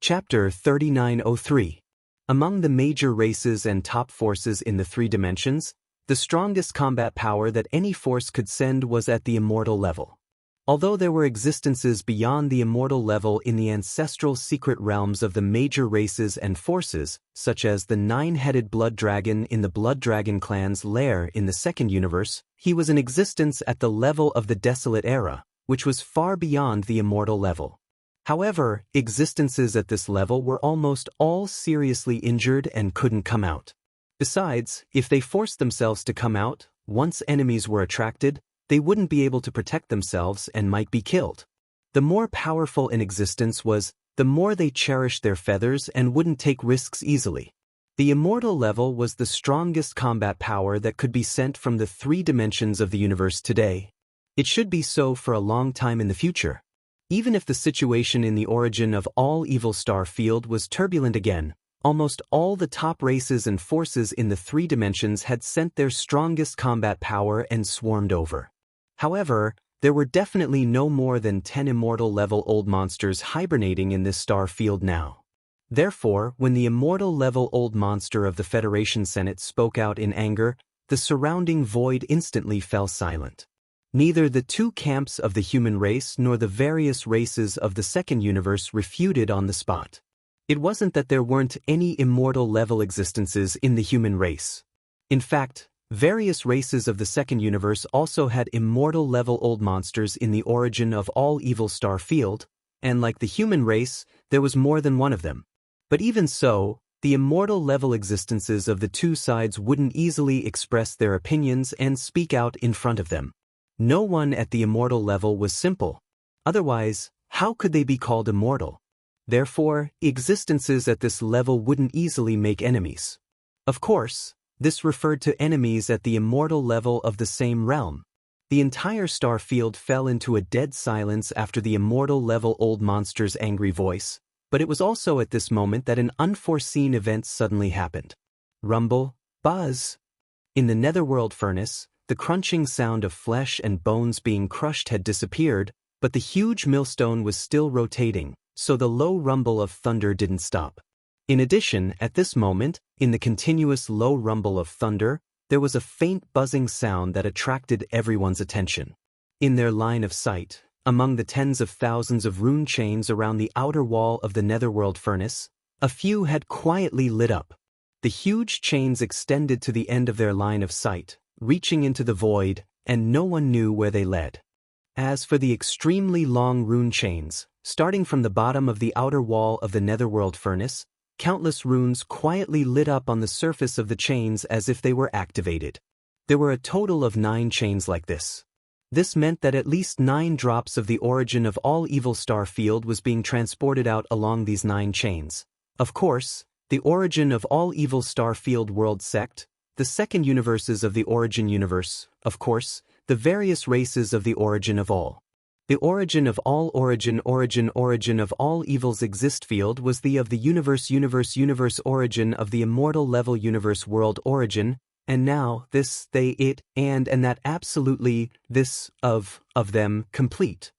[SPEAKER 1] Chapter 3903. Among the major races and top forces in the three dimensions, the strongest combat power that any force could send was at the immortal level. Although there were existences beyond the immortal level in the ancestral secret realms of the major races and forces, such as the nine-headed blood dragon in the blood dragon clan's lair in the second universe, he was in existence at the level of the desolate era, which was far beyond the immortal level. However, existences at this level were almost all seriously injured and couldn't come out. Besides, if they forced themselves to come out, once enemies were attracted, they wouldn't be able to protect themselves and might be killed. The more powerful an existence was, the more they cherished their feathers and wouldn't take risks easily. The immortal level was the strongest combat power that could be sent from the three dimensions of the universe today. It should be so for a long time in the future. Even if the situation in the origin of all evil star field was turbulent again, almost all the top races and forces in the three dimensions had sent their strongest combat power and swarmed over. However, there were definitely no more than 10 immortal-level old monsters hibernating in this star field now. Therefore, when the immortal-level old monster of the Federation Senate spoke out in anger, the surrounding void instantly fell silent. Neither the two camps of the human race nor the various races of the second universe refuted on the spot. It wasn't that there weren't any immortal-level existences in the human race. In fact, various races of the second universe also had immortal-level old monsters in the origin of all evil star field, and like the human race, there was more than one of them. But even so, the immortal-level existences of the two sides wouldn't easily express their opinions and speak out in front of them. No one at the immortal level was simple. Otherwise, how could they be called immortal? Therefore, existences at this level wouldn't easily make enemies. Of course, this referred to enemies at the immortal level of the same realm. The entire star field fell into a dead silence after the immortal level old monster's angry voice, but it was also at this moment that an unforeseen event suddenly happened. Rumble, buzz. In the netherworld furnace, the crunching sound of flesh and bones being crushed had disappeared, but the huge millstone was still rotating, so the low rumble of thunder didn't stop. In addition, at this moment, in the continuous low rumble of thunder, there was a faint buzzing sound that attracted everyone's attention. In their line of sight, among the tens of thousands of rune chains around the outer wall of the netherworld furnace, a few had quietly lit up. The huge chains extended to the end of their line of sight, reaching into the void, and no one knew where they led. As for the extremely long rune chains, starting from the bottom of the outer wall of the netherworld furnace, countless runes quietly lit up on the surface of the chains as if they were activated. There were a total of 9 chains like this. This meant that at least 9 drops of the origin of all evil star field was being transported out along these 9 chains. Of course, the origin of all evil star field world sect, the second universes of the origin universe, of course, the various races of the origin of all. The origin of all origin of all evils exist field was the of the universe origin of the immortal level universe world origin, and now this, they, it, and that absolutely, this, of them, complete.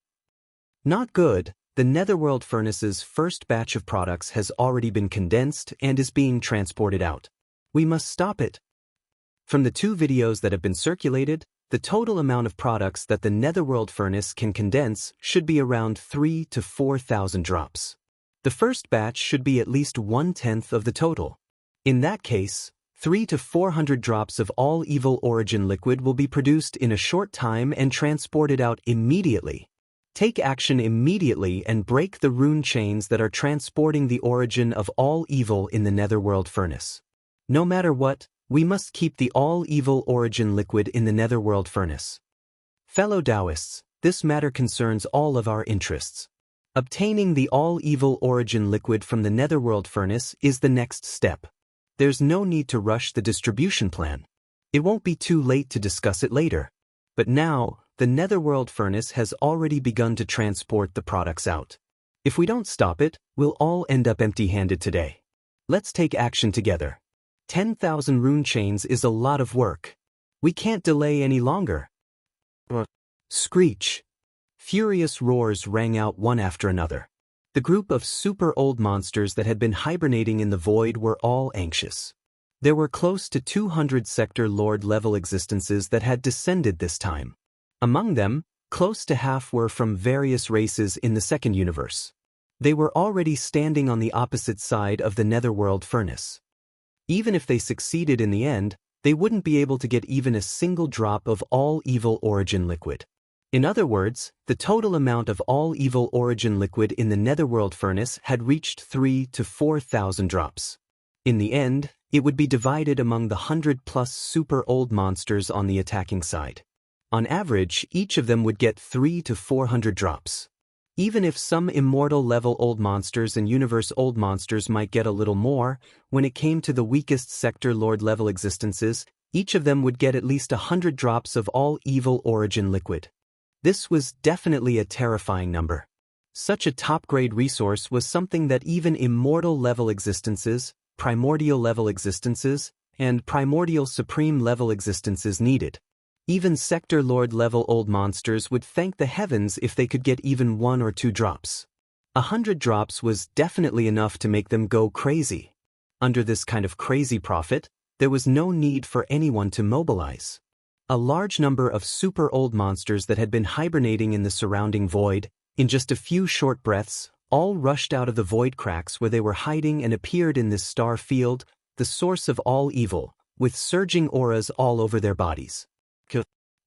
[SPEAKER 1] Not good. The netherworld furnace's first batch of products has already been condensed and is being transported out. We must stop it. From the 2 videos that have been circulated, the total amount of products that the netherworld furnace can condense should be around 3,000 to 4,000 drops. The first batch should be at least 1/10 of the total. In that case, 300 to 400 drops of all evil origin liquid will be produced in a short time and transported out immediately. Take action immediately and break the rune chains that are transporting the origin of all evil in the netherworld furnace. No matter what, we must keep the all-evil origin liquid in the netherworld furnace. Fellow Daoists, this matter concerns all of our interests. Obtaining the all-evil origin liquid from the netherworld furnace is the next step. There's no need to rush the distribution plan. It won't be too late to discuss it later. But now, the netherworld furnace has already begun to transport the products out. If we don't stop it, we'll all end up empty-handed today. Let's take action together. 10,000 rune chains is a lot of work. We can't delay any longer. Screech. Furious roars rang out one after another. The group of super old monsters that had been hibernating in the void were all anxious. There were close to 200 sector lord level existences that had descended this time. Among them, close to half were from various races in the second universe. They were already standing on the opposite side of the netherworld furnace. Even if they succeeded in the end, they wouldn't be able to get even a single drop of all evil origin liquid. In other words, the total amount of all evil origin liquid in the netherworld furnace had reached 3,000 to 4,000 drops. In the end, it would be divided among the 100+ super old monsters on the attacking side. On average, each of them would get 300 to 400 drops. Even if some immortal level old monsters and universe old monsters might get a little more, when it came to the weakest sector lord level existences, each of them would get at least 100 drops of all evil origin liquid. This was definitely a terrifying number. Such a top-grade resource was something that even immortal level existences, primordial level existences, and primordial supreme level existences needed. Even sector lord level old monsters would thank the heavens if they could get even 1 or 2 drops. 100 drops was definitely enough to make them go crazy. Under this kind of crazy profit, there was no need for anyone to mobilize. A large number of super old monsters that had been hibernating in the surrounding void, in just a few short breaths, all rushed out of the void cracks where they were hiding and appeared in this star field, the source of all evil, with surging auras all over their bodies.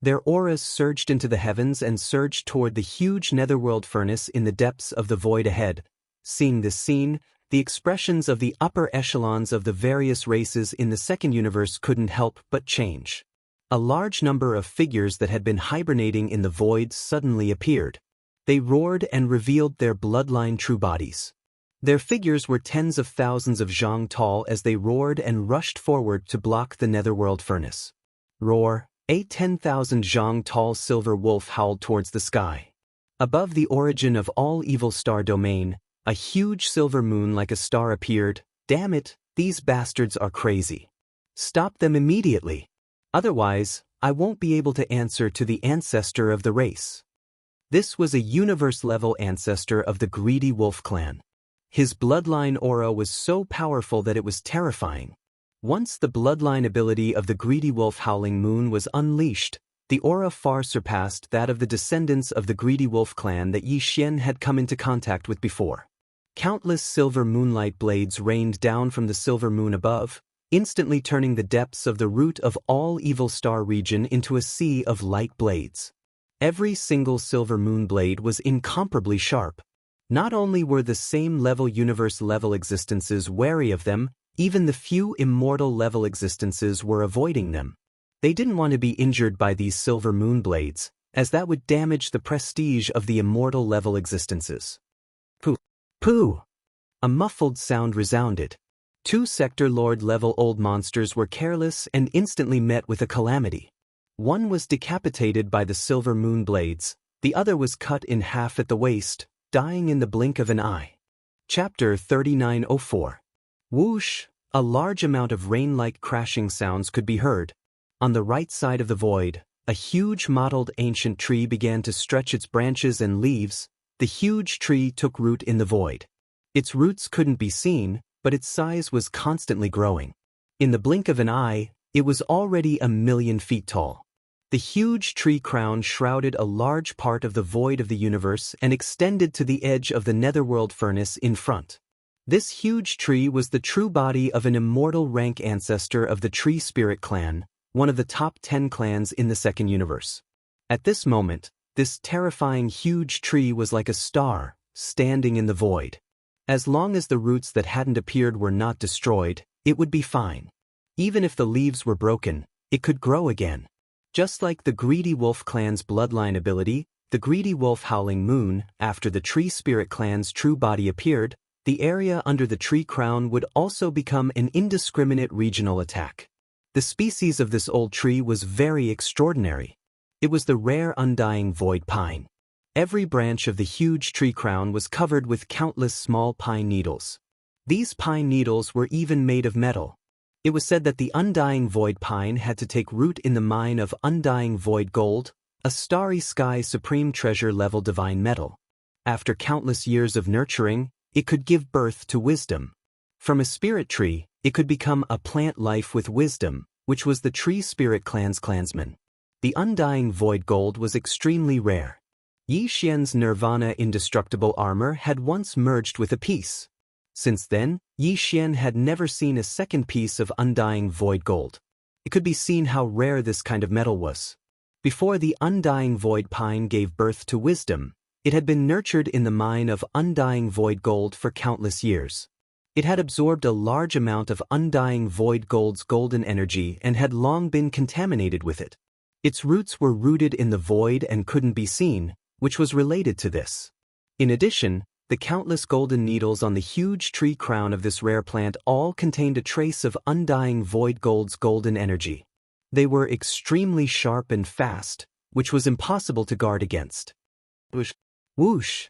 [SPEAKER 1] Their auras surged into the heavens and surged toward the huge netherworld furnace in the depths of the void ahead. Seeing this scene, the expressions of the upper echelons of the various races in the second universe couldn't help but change. A large number of figures that had been hibernating in the void suddenly appeared. They roared and revealed their bloodline true bodies. Their figures were tens of thousands of zhang tall as they roared and rushed forward to block the netherworld furnace. Roar! A 10,000 zhang tall silver wolf howled towards the sky. Above the origin of all evil star domain, a huge silver moon like a star appeared. Damn it, these bastards are crazy. Stop them immediately. Otherwise, I won't be able to answer to the ancestor of the race. This was a universe-level ancestor of the greedy wolf clan. His bloodline aura was so powerful that it was terrifying. Once the bloodline ability of the greedy wolf howling moon was unleashed, the aura far surpassed that of the descendants of the greedy wolf clan that Yi Xian had come into contact with before. Countless silver moonlight blades rained down from the silver moon above, instantly turning the depths of the root of all evil star region into a sea of light blades. Every single silver moon blade was incomparably sharp. Not only were the same level universe level existences wary of them, even the few immortal level existences were avoiding them. They didn't want to be injured by these silver moon blades, as that would damage the prestige of the immortal level existences. Pooh! Pooh! A muffled sound resounded. 2 sector lord level old monsters were careless and instantly met with a calamity. One was decapitated by the silver moon blades, the other was cut in half at the waist, dying in the blink of an eye. Chapter 3904. Whoosh! A large amount of rain-like crashing sounds could be heard. On the right side of the void, a huge mottled ancient tree began to stretch its branches and leaves. The huge tree took root in the void. Its roots couldn't be seen, but its size was constantly growing. In the blink of an eye, it was already 1,000,000 feet tall. The huge tree crown shrouded a large part of the void of the universe and extended to the edge of the netherworld furnace in front. This huge tree was the true body of an immortal rank ancestor of the Tree Spirit clan, one of the top 10 clans in the second universe. At this moment, this terrifying huge tree was like a star, standing in the void. As long as the roots that hadn't appeared were not destroyed, it would be fine. Even if the leaves were broken, it could grow again. Just like the Greedy Wolf clan's bloodline ability, the Greedy Wolf Howling Moon, after the Tree Spirit clan's true body appeared, the area under the tree crown would also become an indiscriminate regional attack. The species of this old tree was very extraordinary. It was the rare undying void pine. Every branch of the huge tree crown was covered with countless small pine needles. These pine needles were even made of metal. It was said that the undying void pine had to take root in the mine of undying void gold, a starry sky supreme treasure level divine metal. After countless years of nurturing, it could give birth to wisdom. From a spirit tree, it could become a plant life with wisdom, which was the tree spirit clan's clansman. The undying void gold was extremely rare. Yi Xian's nirvana indestructible armor had once merged with a piece. Since then, Yi Xian had never seen a second piece of undying void gold. It could be seen how rare this kind of metal was. Before the undying void pine gave birth to wisdom, it had been nurtured in the mine of undying void gold for countless years. It had absorbed a large amount of undying void gold's golden energy and had long been contaminated with it. Its roots were rooted in the void and couldn't be seen, which was related to this. In addition, the countless golden needles on the huge tree crown of this rare plant all contained a trace of undying void gold's golden energy. They were extremely sharp and fast, which was impossible to guard against. Whoosh, whoosh,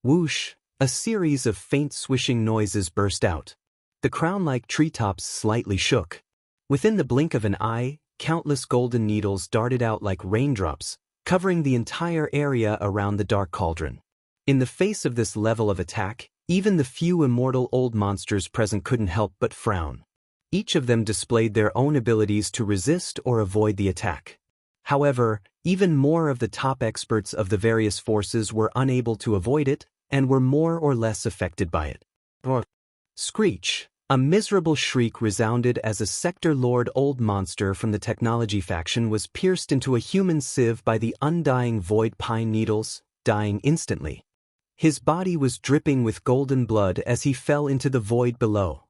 [SPEAKER 1] whoosh, a series of faint swishing noises burst out. The crown-like treetops slightly shook. Within the blink of an eye, countless golden needles darted out like raindrops, covering the entire area around the dark cauldron. In the face of this level of attack, even the few immortal old monsters present couldn't help but frown. Each of them displayed their own abilities to resist or avoid the attack. However, even more of the top experts of the various forces were unable to avoid it and were more or less affected by it. Screech! A miserable shriek resounded as a Sector Lord old monster from the technology faction was pierced into a human sieve by the undying void pine needles, dying instantly. His body was dripping with golden blood as he fell into the void below.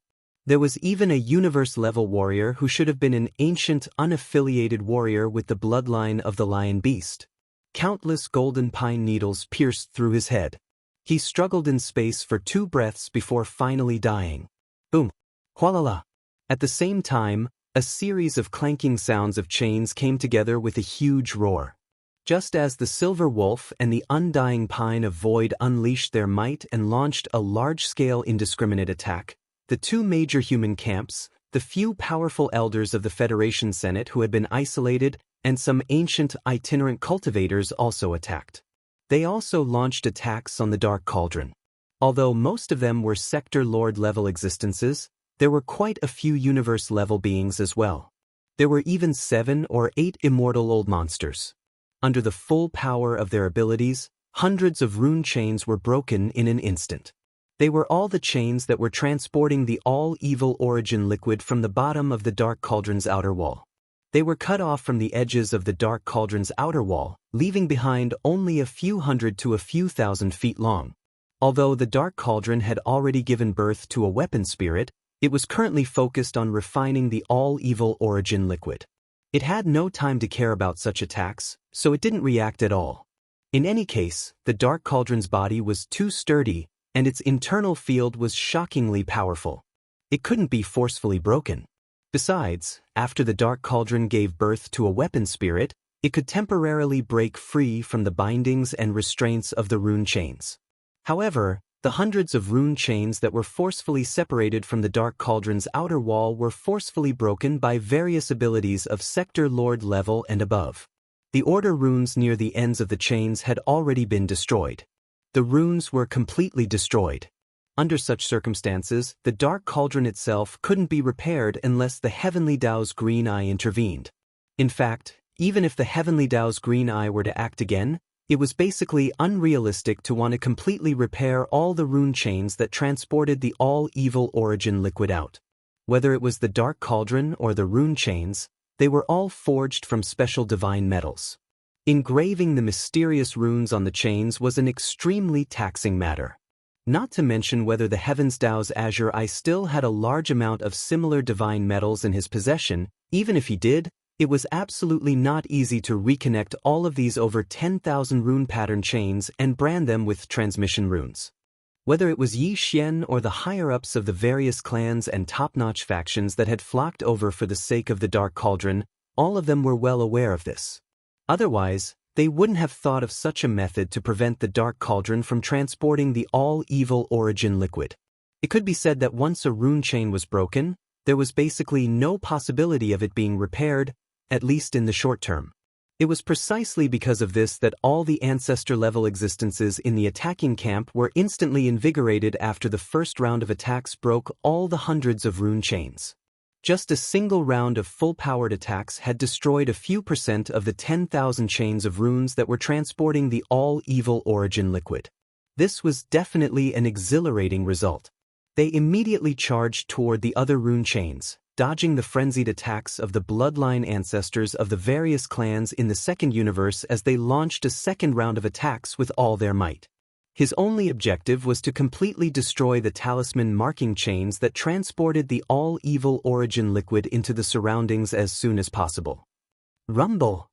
[SPEAKER 1] There was even a universe-level warrior who should have been an ancient, unaffiliated warrior with the bloodline of the lion beast. Countless golden pine needles pierced through his head. He struggled in space for 2 breaths before finally dying. Boom! Hualala! At the same time, a series of clanking sounds of chains came together with a huge roar. Just as the silver wolf and the undying pine of void unleashed their might and launched a large-scale indiscriminate attack, the 2 major human camps, the few powerful elders of the Federation Senate who had been isolated, and some ancient itinerant cultivators also attacked. They also launched attacks on the Dark Cauldron. Although most of them were Sector Lord-level existences, there were quite a few universe-level beings as well. There were even 7 or 8 immortal old monsters. Under the full power of their abilities, hundreds of rune chains were broken in an instant. They were all the chains that were transporting the all-evil origin liquid from the bottom of the Dark Cauldron's outer wall. They were cut off from the edges of the Dark Cauldron's outer wall, leaving behind only a few hundred to a few thousand feet long. Although the Dark Cauldron had already given birth to a weapon spirit, it was currently focused on refining the all-evil origin liquid. It had no time to care about such attacks, so it didn't react at all. In any case, the Dark Cauldron's body was too sturdy, and its internal field was shockingly powerful. It couldn't be forcefully broken. Besides, after the Dark Cauldron gave birth to a weapon spirit, it could temporarily break free from the bindings and restraints of the rune chains. However, the hundreds of rune chains that were forcefully separated from the Dark Cauldron's outer wall were forcefully broken by various abilities of Sector Lord level and above. The order runes near the ends of the chains had already been destroyed. The runes were completely destroyed. Under such circumstances, the Dark Cauldron itself couldn't be repaired unless the Heavenly Dao's Green Eye intervened. In fact, even if the Heavenly Dao's Green Eye were to act again, it was basically unrealistic to want to completely repair all the rune chains that transported the all-evil origin liquid out. Whether it was the Dark Cauldron or the rune chains, they were all forged from special divine metals. Engraving the mysterious runes on the chains was an extremely taxing matter. Not to mention whether the Heavens Dao's Azure Eye still had a large amount of similar divine metals in his possession. Even if he did, it was absolutely not easy to reconnect all of these over 10,000 rune pattern chains and brand them with transmission runes. Whether it was Yi Xian or the higher-ups of the various clans and top-notch factions that had flocked over for the sake of the Dark Cauldron, all of them were well aware of this. Otherwise, they wouldn't have thought of such a method to prevent the Dark Cauldron from transporting the all-evil origin liquid. It could be said that once a rune chain was broken, there was basically no possibility of it being repaired, at least in the short term. It was precisely because of this that all the ancestor-level existences in the attacking camp were instantly invigorated after the first round of attacks broke all the hundreds of rune chains. Just a single round of full-powered attacks had destroyed a few % of the 10,000 chains of runes that were transporting the all-evil origin liquid. This was definitely an exhilarating result. They immediately charged toward the other rune chains, dodging the frenzied attacks of the bloodline ancestors of the various clans in the second universe as they launched a second round of attacks with all their might. His only objective was to completely destroy the talisman marking chains that transported the all-evil origin liquid into the surroundings as soon as possible. Rumble!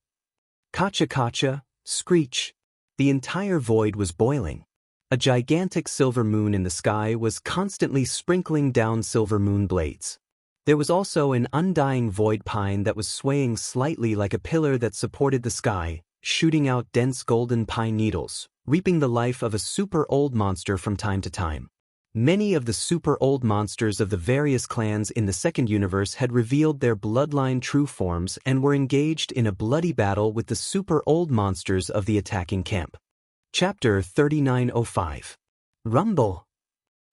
[SPEAKER 1] Kacha-kacha, screech. The entire void was boiling. A gigantic silver moon in the sky was constantly sprinkling down silver moon blades. There was also an undying void pine that was swaying slightly like a pillar that supported the sky, shooting out dense golden pine needles, reaping the life of a super-old monster from time to time. Many of the super-old monsters of the various clans in the second universe had revealed their bloodline true forms and were engaged in a bloody battle with the super-old monsters of the attacking camp. Chapter 3905. Rumble!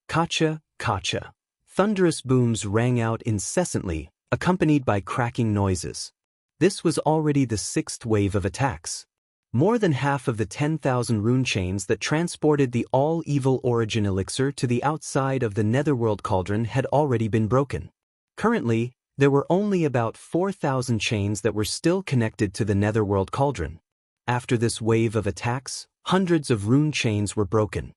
[SPEAKER 1] Kacha, kacha. Thunderous booms rang out incessantly, accompanied by cracking noises. This was already the sixth wave of attacks. More than half of the 10,000 rune chains that transported the all-evil origin elixir to the outside of the netherworld cauldron had already been broken. Currently, there were only about 4,000 chains that were still connected to the netherworld cauldron. After this wave of attacks, hundreds of rune chains were broken.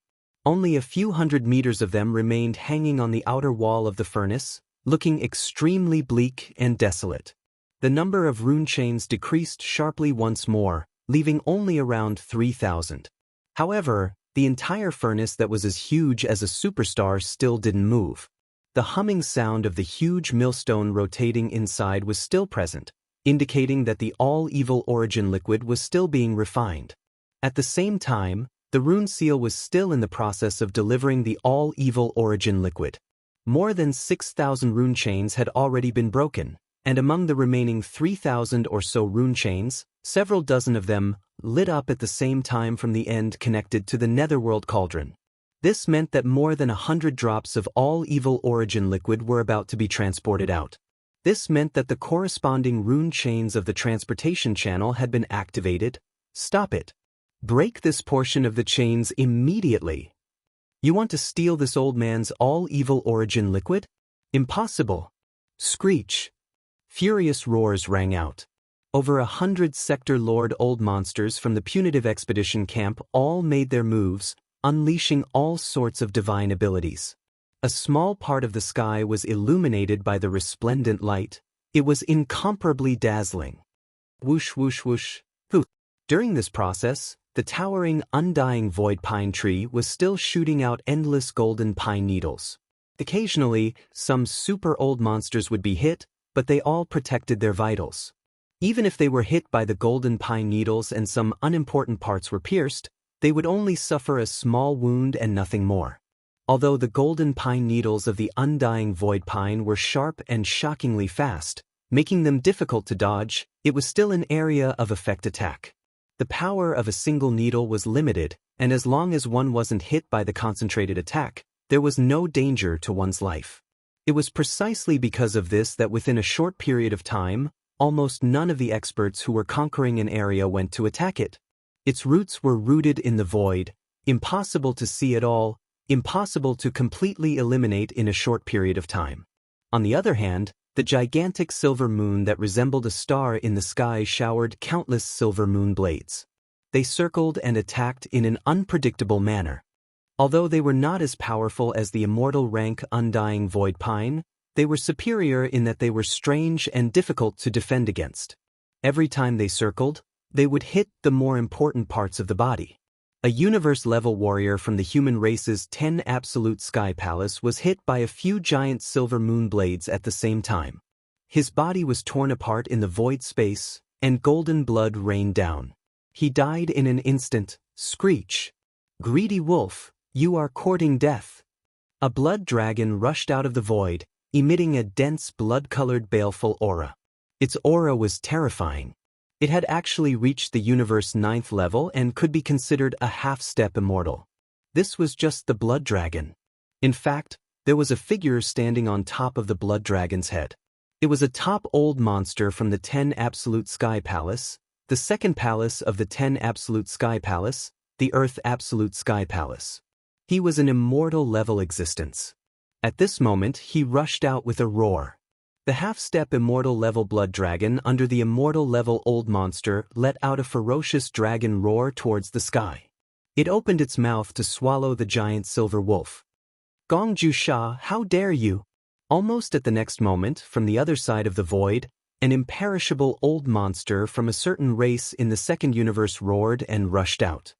[SPEAKER 1] Only a few hundred meters of them remained hanging on the outer wall of the furnace, looking extremely bleak and desolate. The number of rune chains decreased sharply once more, leaving only around 3,000. However, the entire furnace that was as huge as a superstar still didn't move. The humming sound of the huge millstone rotating inside was still present, indicating that the all-evil origin liquid was still being refined. At the same time, the rune seal was still in the process of delivering the all-evil origin liquid. More than 6,000 rune chains had already been broken, and among the remaining 3,000 or so rune chains, several dozen of them lit up at the same time from the end connected to the netherworld cauldron. This meant that more than 100 drops of all-evil origin liquid were about to be transported out. This meant that the corresponding rune chains of the transportation channel had been activated. Stop it. Break this portion of the chains immediately. You want to steal this old man's all-evil origin liquid? Impossible. Screech. Furious roars rang out. Over 100 Sector Lord old monsters from the punitive expedition camp all made their moves, unleashing all sorts of divine abilities. A small part of the sky was illuminated by the resplendent light. It was incomparably dazzling. Whoosh whoosh whoosh. Poof. During this process, the towering, undying void pine tree was still shooting out endless golden pine needles. Occasionally, some super-old monsters would be hit, but they all protected their vitals. Even if they were hit by the golden pine needles and some unimportant parts were pierced, they would only suffer a small wound and nothing more. Although the golden pine needles of the undying void pine were sharp and shockingly fast, making them difficult to dodge, it was still an area of effect attack. The power of a single needle was limited, and as long as one wasn't hit by the concentrated attack, there was no danger to one's life. It was precisely because of this that within a short period of time, almost none of the experts who were conquering an area went to attack it. Its roots were rooted in the void, impossible to see at all, impossible to completely eliminate in a short period of time. On the other hand, the gigantic silver moon that resembled a star in the sky showered countless silver moon blades. They circled and attacked in an unpredictable manner. Although they were not as powerful as the immortal rank undying void pine, they were superior in that they were strange and difficult to defend against. Every time they circled, they would hit the more important parts of the body. A universe-level warrior from the human race's 10 absolute sky palace was hit by a few giant silver moon blades at the same time. His body was torn apart in the void space, and golden blood rained down. He died in an instant. Screech. Greedy wolf, you are courting death. A blood dragon rushed out of the void, emitting a dense blood-colored baleful aura. Its aura was terrifying. It had actually reached the universe 9th level and could be considered a half-step immortal. This was just the blood dragon. In fact, there was a figure standing on top of the blood dragon's head. It was a top old monster from the 10 Absolute Sky Palace, the second palace of the 10 Absolute Sky Palace, the Earth Absolute Sky Palace. He was an immortal level existence. At this moment, he rushed out with a roar. The half-step immortal level blood dragon under the immortal level old monster let out a ferocious dragon roar towards the sky. It opened its mouth to swallow the giant silver wolf. Gongju Sha, how dare you! Almost at the next moment, from the other side of the void, an imperishable old monster from a certain race in the second universe roared and rushed out.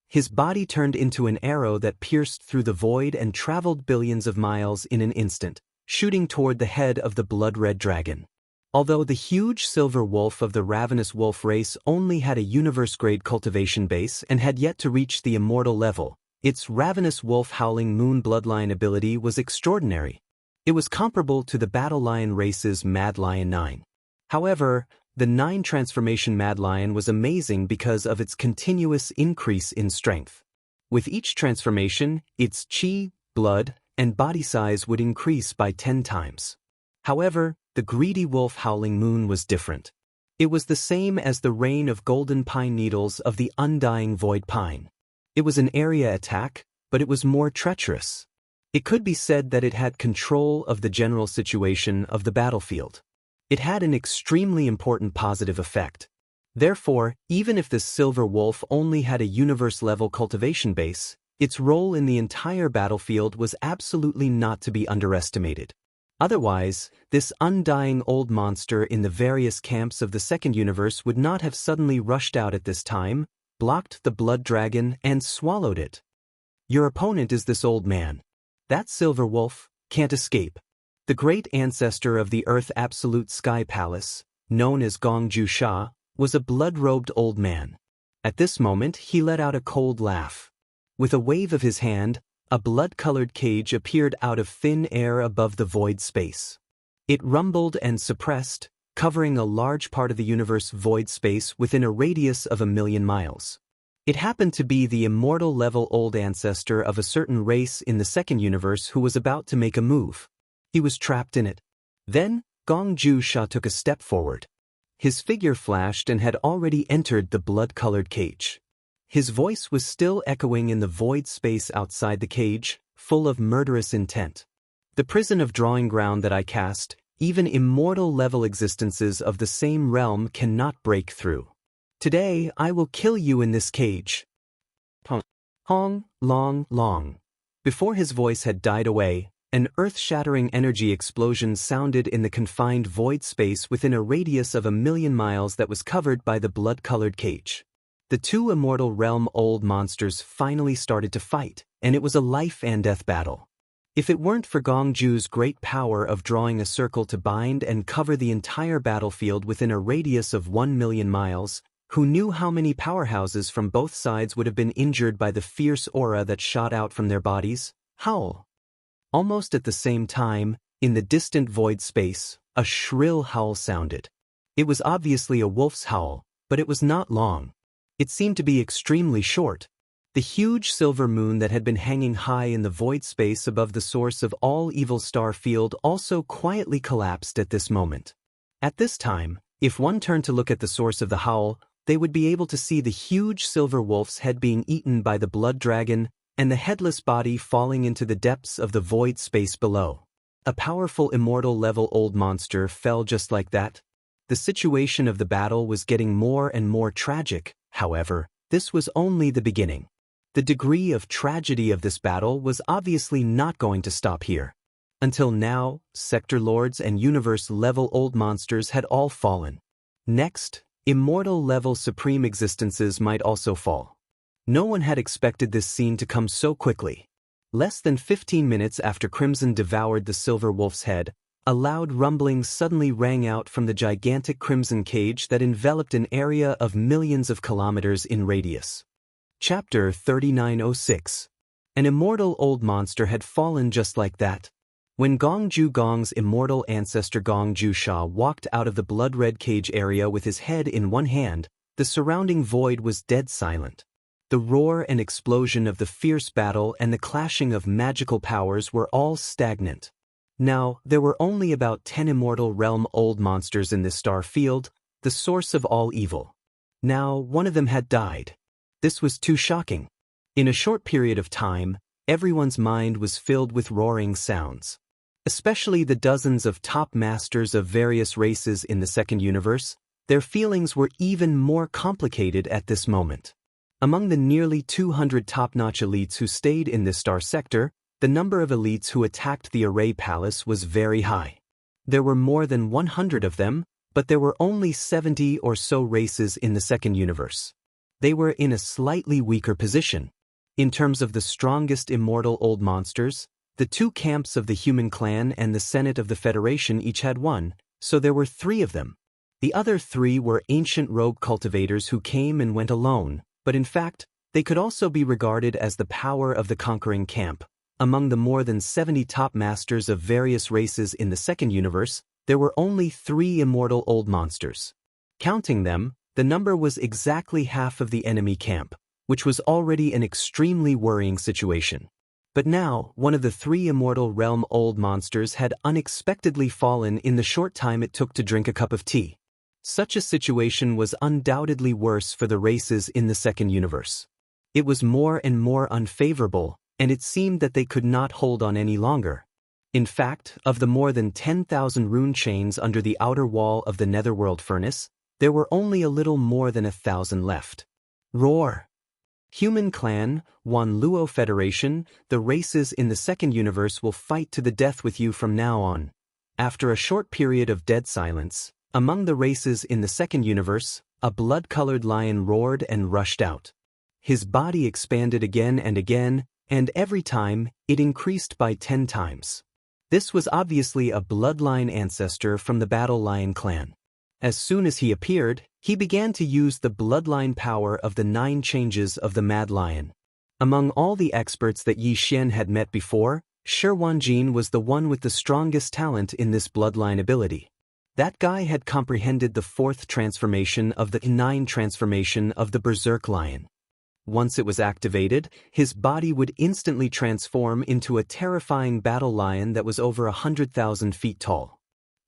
[SPEAKER 1] His body turned into an arrow that pierced through the void and traveled billions of miles in an instant, shooting toward the head of the blood-red dragon. Although the huge silver wolf of the ravenous wolf race only had a universe-grade cultivation base and had yet to reach the immortal level, its ravenous wolf howling moon bloodline ability was extraordinary. It was comparable to the battle lion race's Mad Lion 9. However, the 9 transformation Mad Lion was amazing because of its continuous increase in strength. With each transformation, its chi, blood, and body size would increase by 10 times. However, the greedy wolf howling moon was different. It was the same as the rain of golden pine needles of the undying void pine. It was an area attack, but it was more treacherous. It could be said that it had control of the general situation of the battlefield. It had an extremely important positive effect. Therefore, even if this silver wolf only had a universe-level cultivation base, its role in the entire battlefield was absolutely not to be underestimated. Otherwise, this undying old monster in the various camps of the second universe would not have suddenly rushed out at this time, blocked the blood dragon, and swallowed it. Your opponent is this old man. That silver wolf can't escape. The great ancestor of the Earth Absolute Sky Palace, known as Gongju Sha, was a blood-robed old man. At this moment, he let out a cold laugh. With a wave of his hand, a blood-colored cage appeared out of thin air above the void space. It rumbled and suppressed, covering a large part of the universe void space within a radius of 1,000,000 miles. It happened to be the immortal-level old ancestor of a certain race in the second universe who was about to make a move. He was trapped in it. Then, Gongju Sha took a step forward. His figure flashed and had already entered the blood-colored cage. His voice was still echoing in the void space outside the cage, full of murderous intent. The prison of drawing ground that I cast, even immortal-level existences of the same realm cannot break through. Today, I will kill you in this cage. Hong, long, long. Before his voice had died away, an earth-shattering energy explosion sounded in the confined void space within a radius of 1,000,000 miles that was covered by the blood-colored cage. The two immortal realm old monsters finally started to fight, and it was a life-and-death battle. If it weren't for Gongju's great power of drawing a circle to bind and cover the entire battlefield within a radius of 1,000,000 miles, who knew how many powerhouses from both sides would have been injured by the fierce aura that shot out from their bodies? Howl. Almost at the same time, in the distant void space, a shrill howl sounded. It was obviously a wolf's howl, but it was not long. It seemed to be extremely short. The huge silver moon that had been hanging high in the void space above the source of all evil star field also quietly collapsed at this moment. At this time, if one turned to look at the source of the howl, they would be able to see the huge silver wolf's head being eaten by the blood dragon and the headless body falling into the depths of the void space below. A powerful immortal-level old monster fell just like that. The situation of the battle was getting more and more tragic. However, this was only the beginning. The degree of tragedy of this battle was obviously not going to stop here. Until now, sector lords and universe-level old monsters had all fallen. Next, immortal-level supreme existences might also fall. No one had expected this scene to come so quickly. Less than 15 minutes after Crimson devoured the silver wolf's head, a loud rumbling suddenly rang out from the gigantic crimson cage that enveloped an area of millions of kilometers in radius. Chapter 3906. An immortal old monster had fallen just like that. When Gongju Gong's immortal ancestor Gongju Sha walked out of the blood-red cage area with his head in one hand, the surrounding void was dead silent. The roar and explosion of the fierce battle and the clashing of magical powers were all stagnant. Now, there were only about 10 immortal realm-old monsters in this star field, the source of all evil. Now, one of them had died. This was too shocking. In a short period of time, everyone's mind was filled with roaring sounds. Especially the dozens of top masters of various races in the second universe, their feelings were even more complicated at this moment. Among the nearly 200 top-notch elites who stayed in this star sector, the number of elites who attacked the Array Palace was very high. There were more than 100 of them, but there were only 70 or so races in the second universe. They were in a slightly weaker position. In terms of the strongest immortal old monsters, the two camps of the human clan and the Senate of the Federation each had one, so there were 3 of them. The other 3 were ancient rogue cultivators who came and went alone, but in fact, they could also be regarded as the power of the conquering camp. Among the more than 70 top masters of various races in the second universe, there were only 3 immortal old monsters. Counting them, the number was exactly half of the enemy camp, which was already an extremely worrying situation. But now, one of the 3 immortal realm-old monsters had unexpectedly fallen in the short time it took to drink a cup of tea. Such a situation was undoubtedly worse for the races in the second universe. It was more and more unfavorable, and it seemed that they could not hold on any longer. In fact, of the more than 10,000 rune chains under the outer wall of the netherworld furnace, there were only a little more than 1,000 left. Roar! Human Clan, Wan Luo Federation, the races in the second universe will fight to the death with you from now on. After a short period of dead silence, among the races in the second universe, a blood-colored lion roared and rushed out. His body expanded again, and every time, it increased by 10 times. This was obviously a bloodline ancestor from the Battle Lion clan. As soon as he appeared, he began to use the bloodline power of the 9 changes of the Mad Lion. Among all the experts that Yi Xian had met before, Shi Wanjin was the one with the strongest talent in this bloodline ability. That guy had comprehended the 4th transformation of the 9 transformation of the Berserk Lion. Once it was activated, his body would instantly transform into a terrifying battle lion that was over 100,000 feet tall.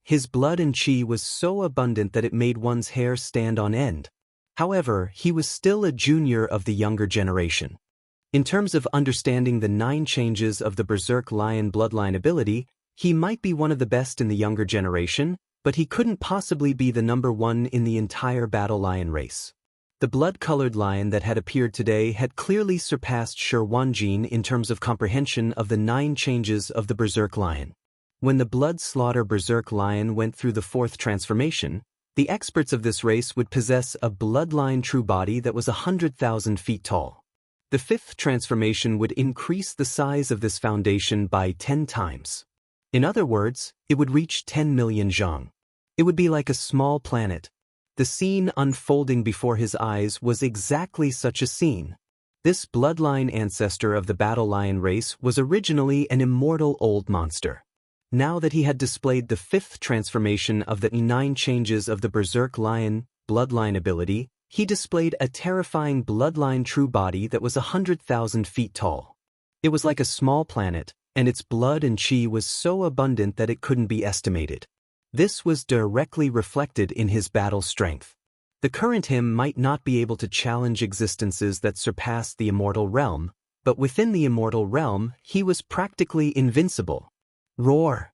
[SPEAKER 1] His blood and chi was so abundant that it made one's hair stand on end. However, he was still a junior of the younger generation. In terms of understanding the 9 changes of the Berserk Lion bloodline ability, he might be one of the best in the younger generation, but he couldn't possibly be the number 1 in the entire Battle Lion race. The blood-colored lion that had appeared today had clearly surpassed Shi Wanjin in terms of comprehension of the 9 changes of the Berserk Lion. When the Blood Slaughter Berserk Lion went through the 4th transformation, the experts of this race would possess a bloodline true body that was 100,000 feet tall. The 5th transformation would increase the size of this foundation by 10 times. In other words, it would reach 10 million zhang. It would be like a small planet. The scene unfolding before his eyes was exactly such a scene. This bloodline ancestor of the Battle Lion race was originally an immortal old monster. Now that he had displayed the 5th transformation of the 9 changes of the Berserk Lion bloodline ability, he displayed a terrifying bloodline true body that was 100,000 feet tall. It was like a small planet, and its blood and chi was so abundant that it couldn't be estimated. This was directly reflected in his battle strength. The current him might not be able to challenge existences that surpassed the immortal realm, but within the immortal realm, he was practically invincible. Roar!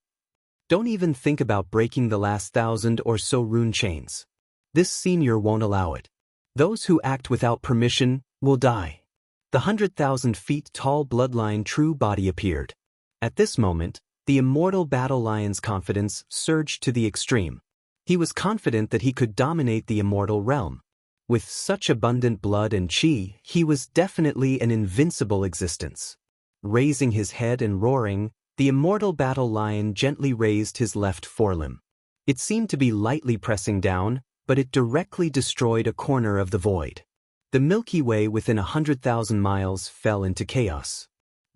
[SPEAKER 1] Don't even think about breaking the last 1,000 or so rune chains. This senior won't allow it. Those who act without permission will die. The 100,000 feet tall bloodline true body appeared. At this moment, the immortal Battle Lion's confidence surged to the extreme. He was confident that he could dominate the immortal realm. With such abundant blood and chi, he was definitely an invincible existence. Raising his head and roaring, the immortal Battle Lion gently raised his left forelimb. It seemed to be lightly pressing down, but it directly destroyed a corner of the void. The Milky Way within 100,000 miles fell into chaos.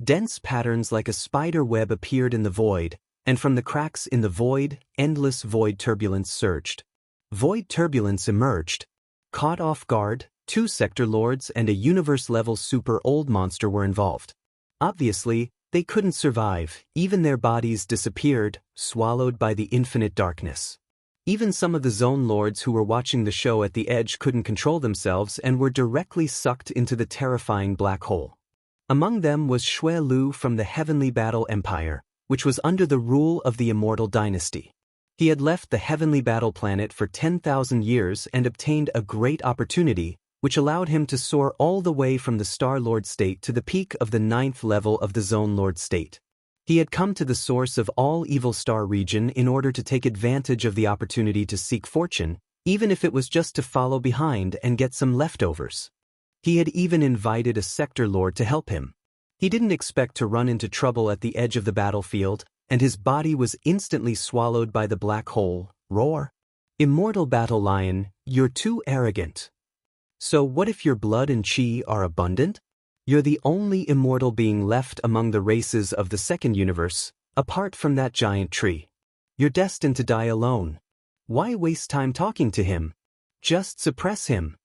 [SPEAKER 1] Dense patterns like a spider web appeared in the void, And from the cracks in the void, endless void turbulence surged. Void turbulence emerged. Caught off guard, 2 sector lords and a universe-level super old monster were involved. Obviously, they couldn't survive, even their bodies disappeared, swallowed by the infinite darkness. Even some of the zone lords who were watching the show at the edge couldn't control themselves and were directly sucked into the terrifying black hole. Among them was Shui Lu from the Heavenly Battle Empire, which was under the rule of the Immortal dynasty. He had left the Heavenly Battle planet for 10,000 years and obtained a great opportunity, which allowed him to soar all the way from the Star Lord state to the peak of the 9th level of the Zone Lord state. He had come to the source of all Evil Star region in order to take advantage of the opportunity to seek fortune, even if it was just to follow behind and get some leftovers. He had even invited a sector lord to help him. He didn't expect to run into trouble at the edge of the battlefield, and his body was instantly swallowed by the black hole. Roar! Immortal Battle Lion, you're too arrogant. So what if your blood and chi are abundant? You're the only immortal being left among the races of the second universe, apart from that giant tree. You're destined to die alone. Why waste time talking to him? Just suppress him.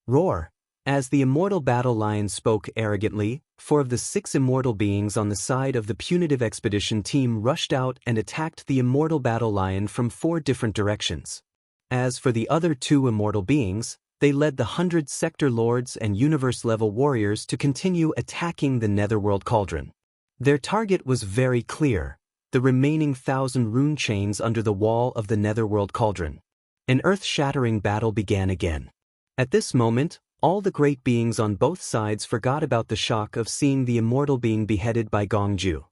[SPEAKER 1] Roar! As the Immortal Battle Lion spoke arrogantly, 4 of the 6 immortal beings on the side of the punitive expedition team rushed out and attacked the Immortal Battle Lion from 4 different directions. As for the other 2 immortal beings, they led the 100 sector lords and universe-level warriors to continue attacking the Netherworld Cauldron. Their target was very clear: the remaining 1,000 rune chains under the wall of the Netherworld Cauldron. An earth-shattering battle began again. At this moment, all the great beings on both sides forgot about the shock of seeing the immortal being beheaded by Gongju.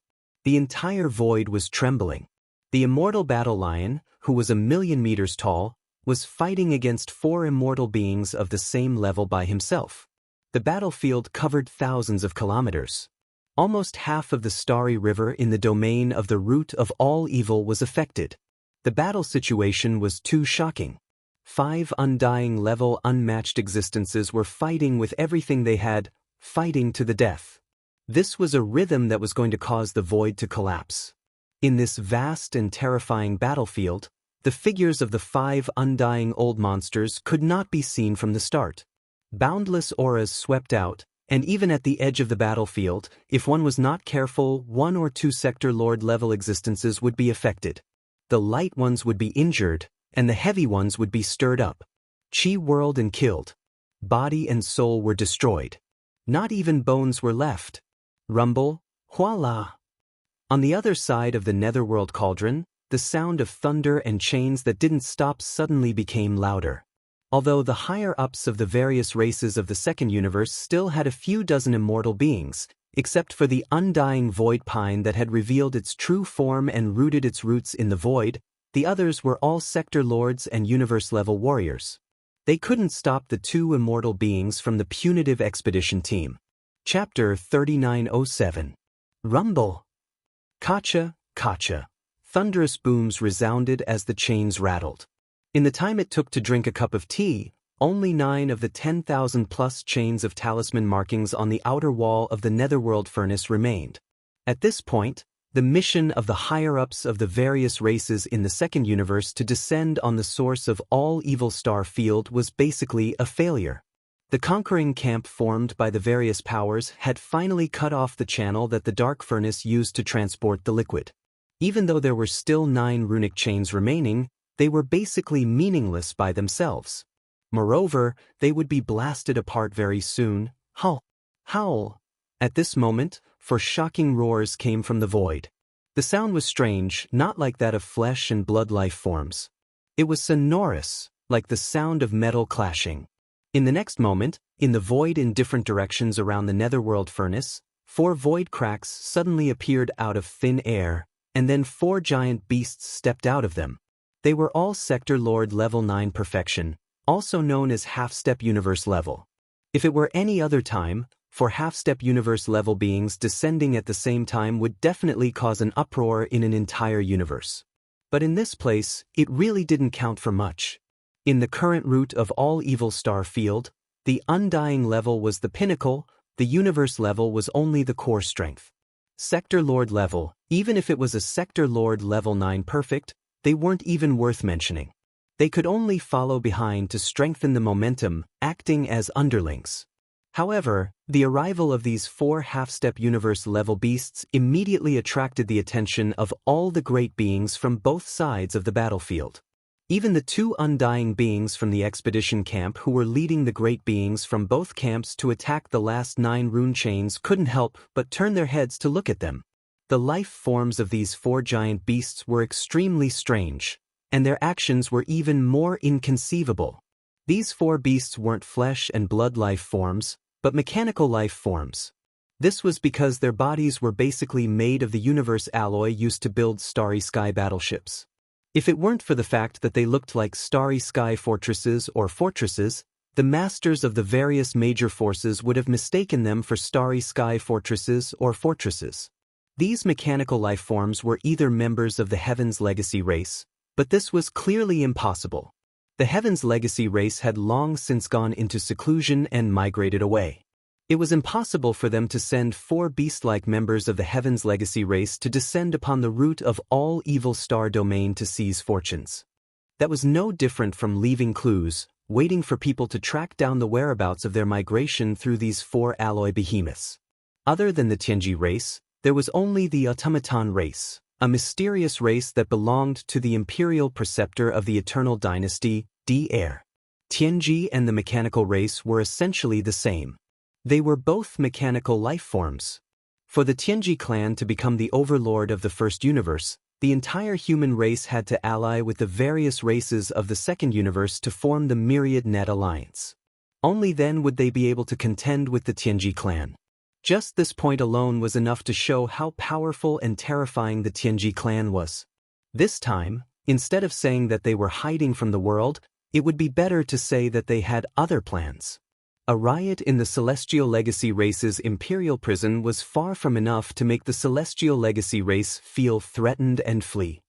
[SPEAKER 1] The entire void was trembling. The Immortal Battle Lion, who was 1,000,000 meters tall, was fighting against 4 immortal beings of the same level by himself. The battlefield covered thousands of kilometers. Almost half of the starry river in the domain of the root of all evil was affected. The battle situation was too shocking. 5 undying level unmatched existences were fighting with everything they had, fighting to the death. This was a rhythm that was going to cause the void to collapse. In this vast and terrifying battlefield, the figures of the 5 undying old monsters could not be seen from the start. Boundless auras swept out, and even at the edge of the battlefield, if one was not careful, 1 or 2 sector lord level existences would be affected. The light ones would be injured, and the heavy ones would be stirred up. Chi whirled and killed. Body and soul were destroyed. Not even bones were left. Rumble, voila! On the other side of the Netherworld Cauldron, the sound of thunder and chains that didn't stop suddenly became louder. Although the higher-ups of the various races of the second universe still had a few dozen immortal beings, except for the undying void pine that had revealed its true form and rooted its roots in the void, the others were all sector lords and universe-level warriors. They couldn't stop the 2 immortal beings from the punitive expedition team. Chapter 3907. Rumble. Kacha, kacha. Thunderous booms resounded as the chains rattled. In the time it took to drink a cup of tea, only 9 of the 10,000-plus chains of talisman markings on the outer wall of the Netherworld furnace remained. At this point, the mission of the higher-ups of the various races in the second universe to descend on the source of all Evil Star Field was basically a failure. The conquering camp formed by the various powers had finally cut off the channel that the dark furnace used to transport the liquid. Even though there were still 9 runic chains remaining, they were basically meaningless by themselves. Moreover, they would be blasted apart very soon. Howl! Howl! At this moment, 4 shocking roars came from the void. The sound was strange, not like that of flesh and blood life forms. It was sonorous, like the sound of metal clashing. In the next moment, in the void in different directions around the Netherworld furnace, 4 void cracks suddenly appeared out of thin air, and then 4 giant beasts stepped out of them. They were all Sector Lord Level 9 Perfection, also known as Half-Step Universe Level. If it were any other time, 4 half-step universe level beings descending at the same time would definitely cause an uproar in an entire universe. But in this place, it really didn't count for much. In the current root of all Evil Star Field, the undying level was the pinnacle, the universe level was only the core strength. Sector Lord level, even if it was a Sector Lord level 9 perfect, they weren't even worth mentioning. They could only follow behind to strengthen the momentum, acting as underlings. However, the arrival of these 4 half-step universe-level beasts immediately attracted the attention of all the great beings from both sides of the battlefield. Even the 2 undying beings from the expedition camp who were leading the great beings from both camps to attack the last 9 rune chains couldn't help but turn their heads to look at them. The life forms of these 4 giant beasts were extremely strange, and their actions were even more inconceivable. These 4 beasts weren't flesh and blood life forms, but mechanical life forms. This was because their bodies were basically made of the universe alloy used to build Starry Sky battleships. If it weren't for the fact that they looked like Starry Sky fortresses or fortresses, the masters of the various major forces would have mistaken them for Starry Sky fortresses or fortresses. These mechanical life forms were either members of the Heaven's Legacy race, but this was clearly impossible. The Heaven's Legacy race had long since gone into seclusion and migrated away. It was impossible for them to send 4 beast-like members of the Heaven's Legacy race to descend upon the root of all evil star domain to seize fortunes. That was no different from leaving clues, waiting for people to track down the whereabouts of their migration through these 4 alloy behemoths. Other than the Tianji race, there was only the automaton race, a mysterious race that belonged to the imperial preceptor of the Eternal Dynasty, Heir. Tianji and the mechanical race were essentially the same. They were both mechanical life forms. For the Tianji clan to become the overlord of the first universe, the entire human race had to ally with the various races of the second universe to form the Myriad Net Alliance. Only then would they be able to contend with the Tianji clan. Just this point alone was enough to show how powerful and terrifying the Tianji clan was. This time, instead of saying that they were hiding from the world, it would be better to say that they had other plans. A riot in the Celestial Legacy race's imperial prison was far from enough to make the Celestial Legacy race feel threatened and flee.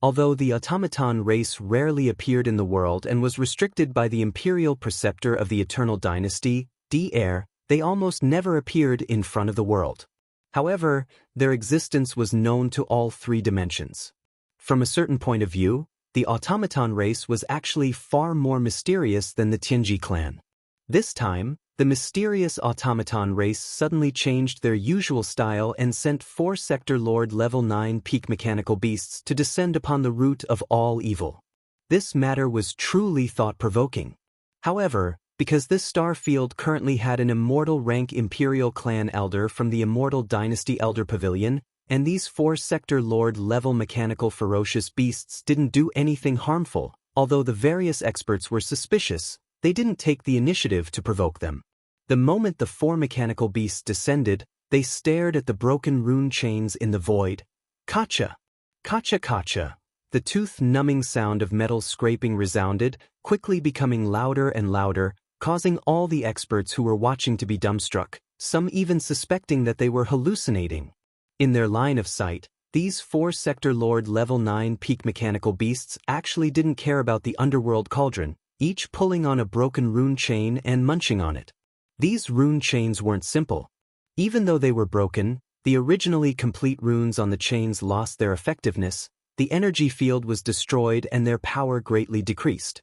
[SPEAKER 1] Although the automaton race rarely appeared in the world and was restricted by the imperial preceptor of the Eternal Dynasty, Heir, they almost never appeared in front of the world. However, their existence was known to all 3 dimensions. From a certain point of view, the automaton race was actually far more mysterious than the Tianji clan. This time, the mysterious automaton race suddenly changed their usual style and sent 4 Sector Lord level 9 peak mechanical beasts to descend upon the root of all evil. This matter was truly thought-provoking. However, because this star field currently had an immortal rank Imperial Clan Elder from the Immortal Dynasty Elder Pavilion, and these 4 Sector Lord level mechanical ferocious beasts didn't do anything harmful, although the various experts were suspicious, they didn't take the initiative to provoke them. The moment the 4 mechanical beasts descended, they stared at the broken rune chains in the void. Kacha! Kacha kacha! The tooth-numbing sound of metal scraping resounded, quickly becoming louder and louder, causing all the experts who were watching to be dumbstruck, some even suspecting that they were hallucinating. In their line of sight, these 4 Sector Lord level 9 peak mechanical beasts actually didn't care about the underworld cauldron, each pulling on a broken rune chain and munching on it. These rune chains weren't simple. Even though they were broken, the originally complete runes on the chains lost their effectiveness, the energy field was destroyed and their power greatly decreased.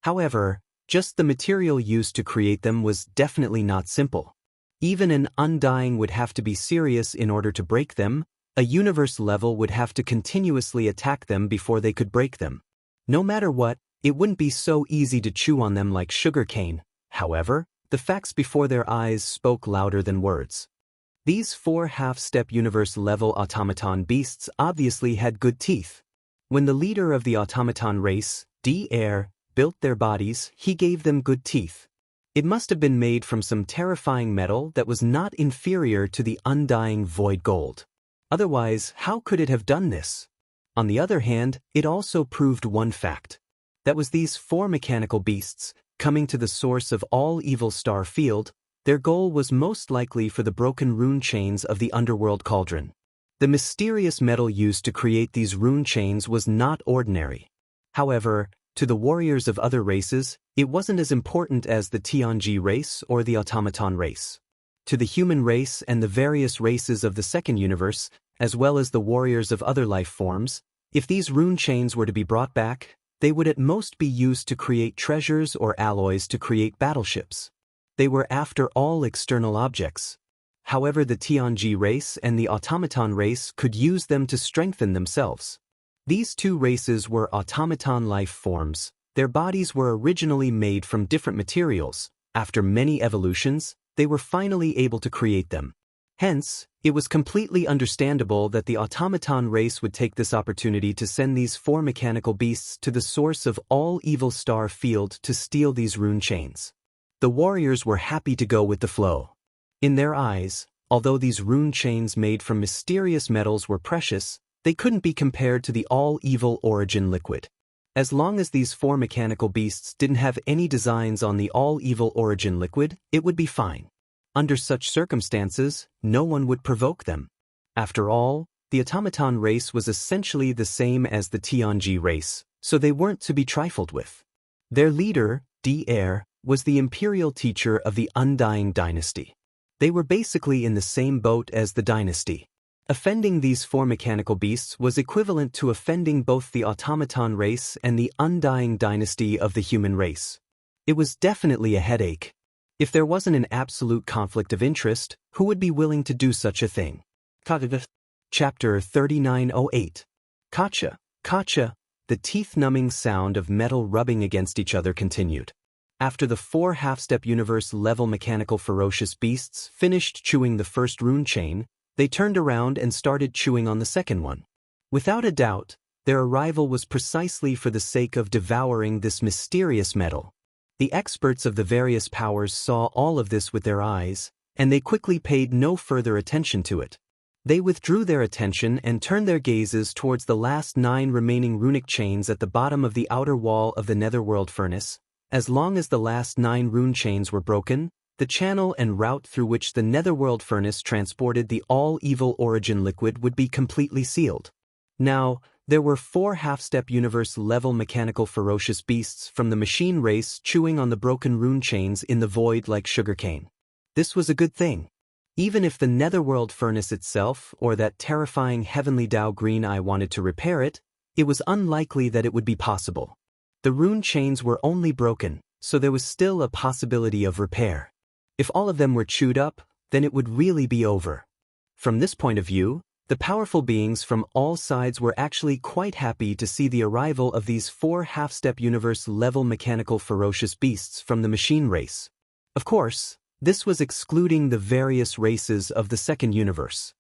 [SPEAKER 1] However, just the material used to create them was definitely not simple. Even an undying would have to be serious in order to break them, a universe level would have to continuously attack them before they could break them. No matter what, it wouldn't be so easy to chew on them like sugarcane. However, the facts before their eyes spoke louder than words. These 4 half-step universe-level automaton beasts obviously had good teeth. When the leader of the automaton race, Heir, built their bodies, he gave them good teeth. It must have been made from some terrifying metal that was not inferior to the undying void gold. Otherwise, how could it have done this? On the other hand, it also proved one fact. That was these 4 mechanical beasts, coming to the source of all evil star field, their goal was most likely for the broken rune chains of the underworld cauldron. The mysterious metal used to create these rune chains was not ordinary. However, to the warriors of other races, it wasn't as important as the Tianji race or the automaton race. to the human race and the various races of the second universe, as well as the warriors of other life forms, if these rune chains were to be brought back, they would at most be used to create treasures or alloys to create battleships. They were after all external objects. However, the Tianji race and the automaton race could use them to strengthen themselves. These two races were automaton life forms. Their bodies were originally made from different materials. After many evolutions, they were finally able to create them. Hence, it was completely understandable that the automaton race would take this opportunity to send these four mechanical beasts to the source of all evil star field to steal these rune chains. The warriors were happy to go with the flow. In their eyes, although these rune chains made from mysterious metals were precious, they couldn't be compared to the all-evil origin liquid. As long as these four mechanical beasts didn't have any designs on the all-evil origin liquid, it would be fine. Under such circumstances, no one would provoke them. After all, the automaton race was essentially the same as the Tianji race, so they weren't to be trifled with. Their leader, Di was the imperial teacher of the Undying dynasty. They were basically in the same boat as the dynasty. Offending these four mechanical beasts was equivalent to offending both the automaton race and the Undying dynasty of the human race. It was definitely a headache. If there wasn't an absolute conflict of interest, who would be willing to do such a thing? Chapter 3908. Kacha, kacha, the teeth-numbing sound of metal rubbing against each other continued. After the four half-step universe-level mechanical ferocious beasts finished chewing the first rune chain, they turned around and started chewing on the second one. Without a doubt, their arrival was precisely for the sake of devouring this mysterious metal. The experts of the various powers saw all of this with their eyes, and they quickly paid no further attention to it. They withdrew their attention and turned their gazes towards the last 9 remaining runic chains at the bottom of the outer wall of the netherworld furnace. As long as the last 9 rune chains were broken, the channel and route through which the netherworld furnace transported the all-evil origin liquid would be completely sealed. Now, there were 4 half-step universe-level mechanical ferocious beasts from the machine race chewing on the broken rune chains in the void like sugarcane. This was a good thing. Even if the netherworld furnace itself or that terrifying heavenly Dao Green Eye wanted to repair it, it was unlikely that it would be possible. The rune chains were only broken, so there was still a possibility of repair. If all of them were chewed up, then it would really be over. From this point of view, the powerful beings from all sides were actually quite happy to see the arrival of these 4 half-step universe-level mechanical ferocious beasts from the machine race. Of course, this was excluding the various races of the second universe.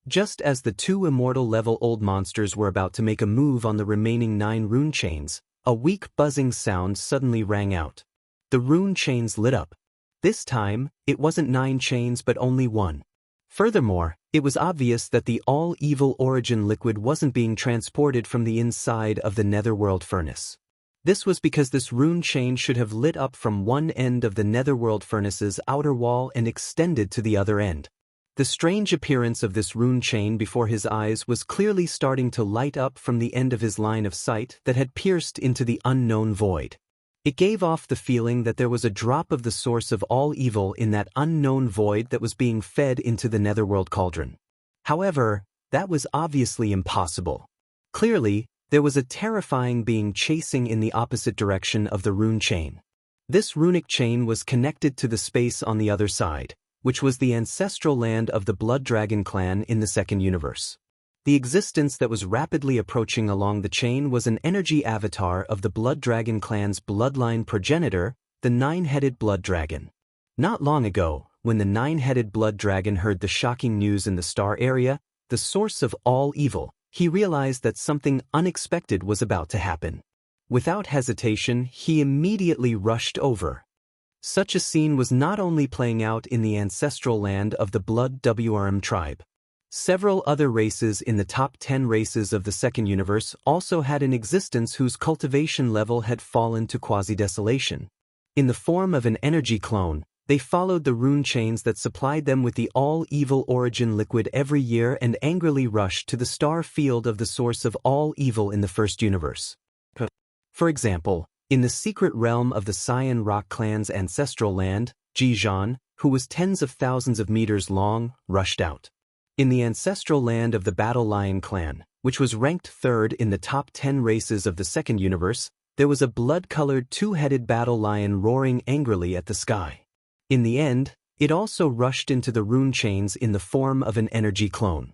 [SPEAKER 1] Just as the 2 immortal-level old monsters were about to make a move on the remaining 9 rune chains, a weak buzzing sound suddenly rang out. The rune chains lit up. This time, it wasn't 9 chains but only 1. Furthermore, it was obvious that the all-evil origin liquid wasn't being transported from the inside of the netherworld furnace. This was because this rune chain should have lit up from one end of the netherworld furnace's outer wall and extended to the other end. The strange appearance of this rune chain before his eyes was clearly starting to light up from the end of his line of sight that had pierced into the unknown void. It gave off the feeling that there was a drop of the source of all evil in that unknown void that was being fed into the netherworld cauldron. However, that was obviously impossible. Clearly, there was a terrifying being chasing in the opposite direction of the rune chain. This runic chain was connected to the space on the other side, which was the ancestral land of the Blood Dragon clan in the second universe. The existence that was rapidly approaching along the chain was an energy avatar of the Blood Dragon clan's bloodline progenitor, the 9-headed Blood Dragon. Not long ago, when the 9-headed Blood Dragon heard the shocking news in the star area, the source of all evil, he realized that something unexpected was about to happen. Without hesitation, he immediately rushed over. Such a scene was not only playing out in the ancestral land of the Blood WRM tribe. Several other races in the top 10 races of the second universe also had an existence whose cultivation level had fallen to quasi-desolation. In the form of an energy clone, they followed the rune chains that supplied them with the all-evil origin liquid every year and angrily rushed to the star field of the source of all evil in the first universe. For example, in the secret realm of the Cyan Rock clan's ancestral land, Zhizhan, who was tens of thousands of meters long, rushed out. In the ancestral land of the Battle Lion clan, which was ranked third in the top 10 races of the second universe, there was a blood-colored two-headed battle lion roaring angrily at the sky. In the end, it also rushed into the rune chains in the form of an energy clone.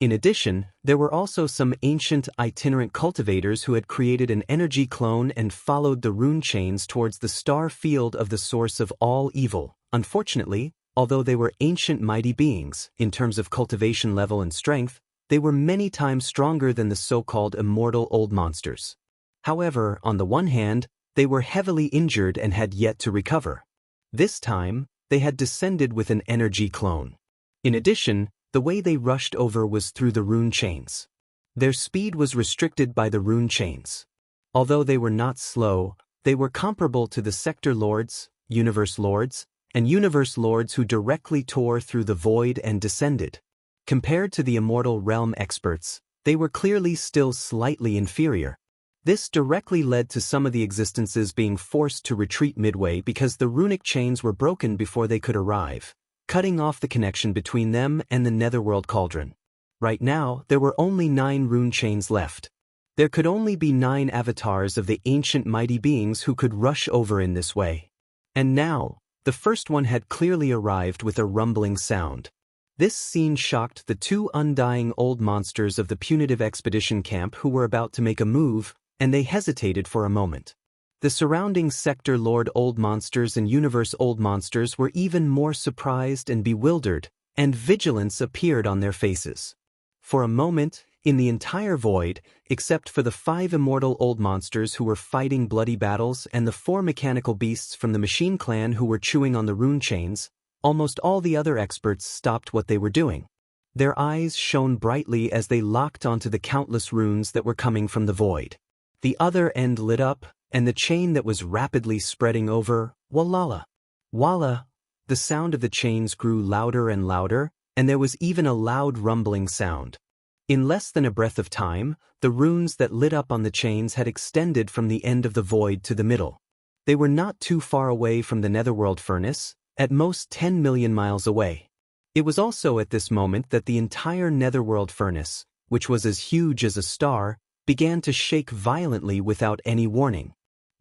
[SPEAKER 1] In addition, there were also some ancient itinerant cultivators who had created an energy clone and followed the rune chains towards the star field of the source of all evil. Unfortunately, although they were ancient mighty beings, in terms of cultivation level and strength, they were many times stronger than the so-called immortal old monsters. However, on the one hand, they were heavily injured and had yet to recover. This time, they had descended with an energy clone. In addition, the way they rushed over was through the rune chains. Their speed was restricted by the rune chains. Although they were not slow, they were comparable to the Sector Lords, Universe Lords, and Universe Lords who directly tore through the void and descended. Compared to the Immortal Realm experts, they were clearly still slightly inferior. This directly led to some of the existences being forced to retreat midway because the runic chains were broken before they could arrive, cutting off the connection between them and the Netherworld Cauldron. Right now, there were only 9 rune chains left. There could only be 9 avatars of the ancient mighty beings who could rush over in this way. And now, the first one had clearly arrived with a rumbling sound. This scene shocked the 2 undying old monsters of the punitive expedition camp who were about to make a move, and they hesitated for a moment. The surrounding Sector Lord old monsters and Universe old monsters were even more surprised and bewildered, and vigilance appeared on their faces. For a moment, in the entire void, except for the 5 immortal old monsters who were fighting bloody battles and the 4 mechanical beasts from the Machine Clan who were chewing on the rune chains, almost all the other experts stopped what they were doing. Their eyes shone brightly as they locked onto the countless runes that were coming from the void. The other end lit up, and the chain that was rapidly spreading over, Walla. Walla. The sound of the chains grew louder and louder, and there was even a loud rumbling sound. In less than a breath of time, the runes that lit up on the chains had extended from the end of the void to the middle. They were not too far away from the Netherworld furnace, at most 10 million miles away. It was also at this moment that the entire Netherworld furnace, which was as huge as a star, began to shake violently without any warning.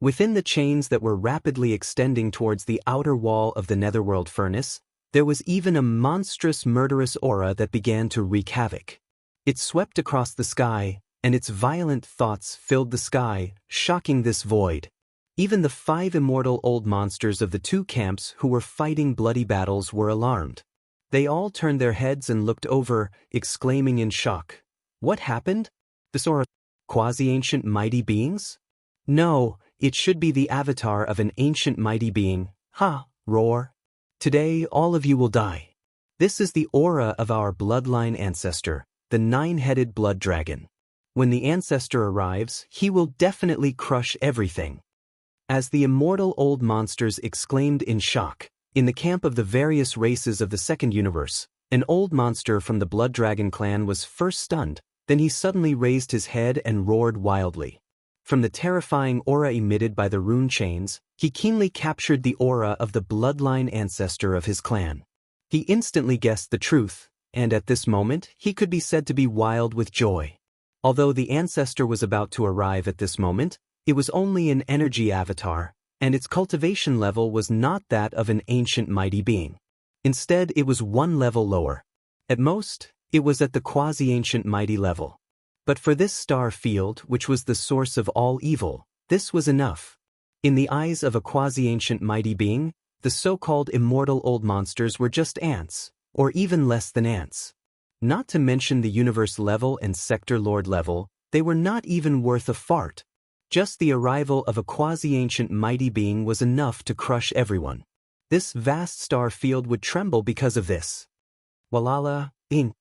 [SPEAKER 1] Within the chains that were rapidly extending towards the outer wall of the Netherworld furnace, there was even a monstrous murderous aura that began to wreak havoc. It swept across the sky, and its violent thoughts filled the sky, shocking this void. Even the 5 immortal old monsters of the 2 camps who were fighting bloody battles were alarmed. They all turned their heads and looked over, exclaiming in shock. What happened? This aura? Quasi-ancient mighty beings? No, it should be the avatar of an ancient mighty being. Ha, roar. Today all of you will die. This is the aura of our bloodline ancestor, the 9-headed blood dragon. When the ancestor arrives, he will definitely crush everything. As the immortal old monsters exclaimed in shock, in the camp of the various races of the second universe, an old monster from the blood dragon clan was first stunned. Then he suddenly raised his head and roared wildly. From the terrifying aura emitted by the rune chains, he keenly captured the aura of the bloodline ancestor of his clan. He instantly guessed the truth, and at this moment, he could be said to be wild with joy. Although the ancestor was about to arrive at this moment, it was only an energy avatar, and its cultivation level was not that of an ancient mighty being. Instead, it was 1 level lower. At most, it was at the quasi-ancient mighty level. But for this star field, which was the source of all evil, this was enough. In the eyes of a quasi-ancient mighty being, the so-called immortal old monsters were just ants, or even less than ants. Not to mention the universe level and sector lord level, they were not even worth a fart. Just the arrival of a quasi-ancient mighty being was enough to crush everyone. This vast star field would tremble because of this. Walala, Inc.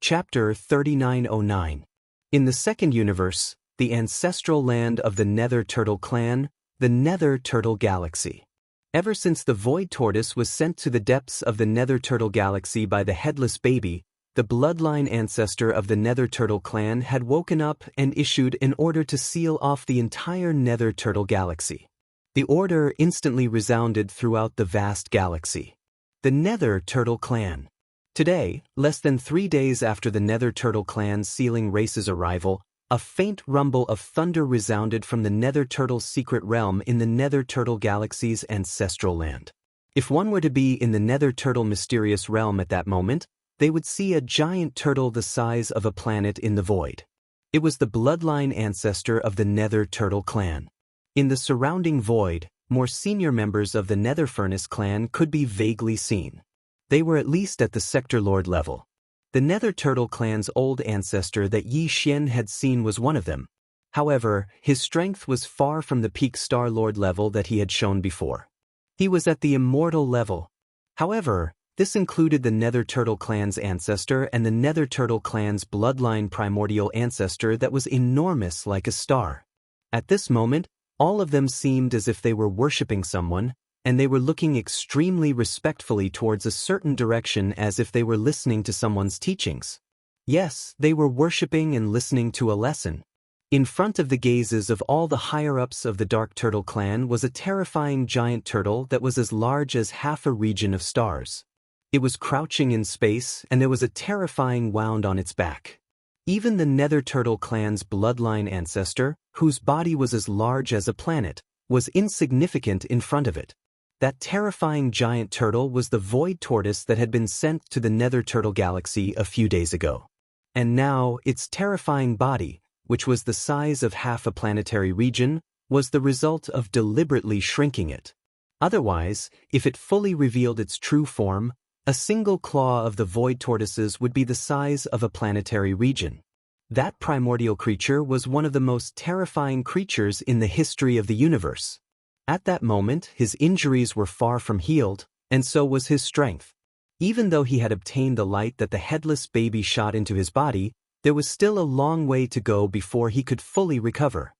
[SPEAKER 1] Chapter 3909. In the second universe, the ancestral land of the Nether Turtle clan, the Nether Turtle Galaxy. Ever since the Void Tortoise was sent to the depths of the Nether Turtle Galaxy by the Headless Baby, the bloodline ancestor of the Nether Turtle clan had woken up and issued an order to seal off the entire Nether Turtle Galaxy. The order instantly resounded throughout the vast galaxy. The Nether Turtle Clan. Today, less than 3 days after the Nether Turtle Clan's sealing race's arrival, a faint rumble of thunder resounded from the Nether Turtle's secret realm in the Nether Turtle Galaxy's ancestral land. If one were to be in the Nether Turtle mysterious realm at that moment, they would see a giant turtle the size of a planet in the void. It was the bloodline ancestor of the Nether Turtle Clan. In the surrounding void, more senior members of the Nether Furnace clan could be vaguely seen. They were at least at the Sector Lord level. The Nether Turtle clan's old ancestor that Yi Xian had seen was one of them. However, his strength was far from the peak Star Lord level that he had shown before. He was at the Immortal level. However, this included the Nether Turtle clan's ancestor and the Nether Turtle clan's bloodline primordial ancestor that was enormous like a star. At this moment, all of them seemed as if they were worshipping someone, and they were looking extremely respectfully towards a certain direction as if they were listening to someone's teachings. Yes, they were worshipping and listening to a lesson. In front of the gazes of all the higher-ups of the Dark Turtle clan was a terrifying giant turtle that was as large as half a region of stars. It was crouching in space, and there was a terrifying wound on its back. Even the Nether Turtle clan's bloodline ancestor, whose body was as large as a planet, was insignificant in front of it. That terrifying giant turtle was the void tortoise that had been sent to the Nether Turtle Galaxy a few days ago. And now, its terrifying body, which was the size of half a planetary region, was the result of deliberately shrinking it. Otherwise, if it fully revealed its true form, a single claw of the void tortoises would be the size of a planetary region. That primordial creature was one of the most terrifying creatures in the history of the universe. At that moment, his injuries were far from healed, and so was his strength. Even though he had obtained the light that the headless baby shot into his body, there was still a long way to go before he could fully recover.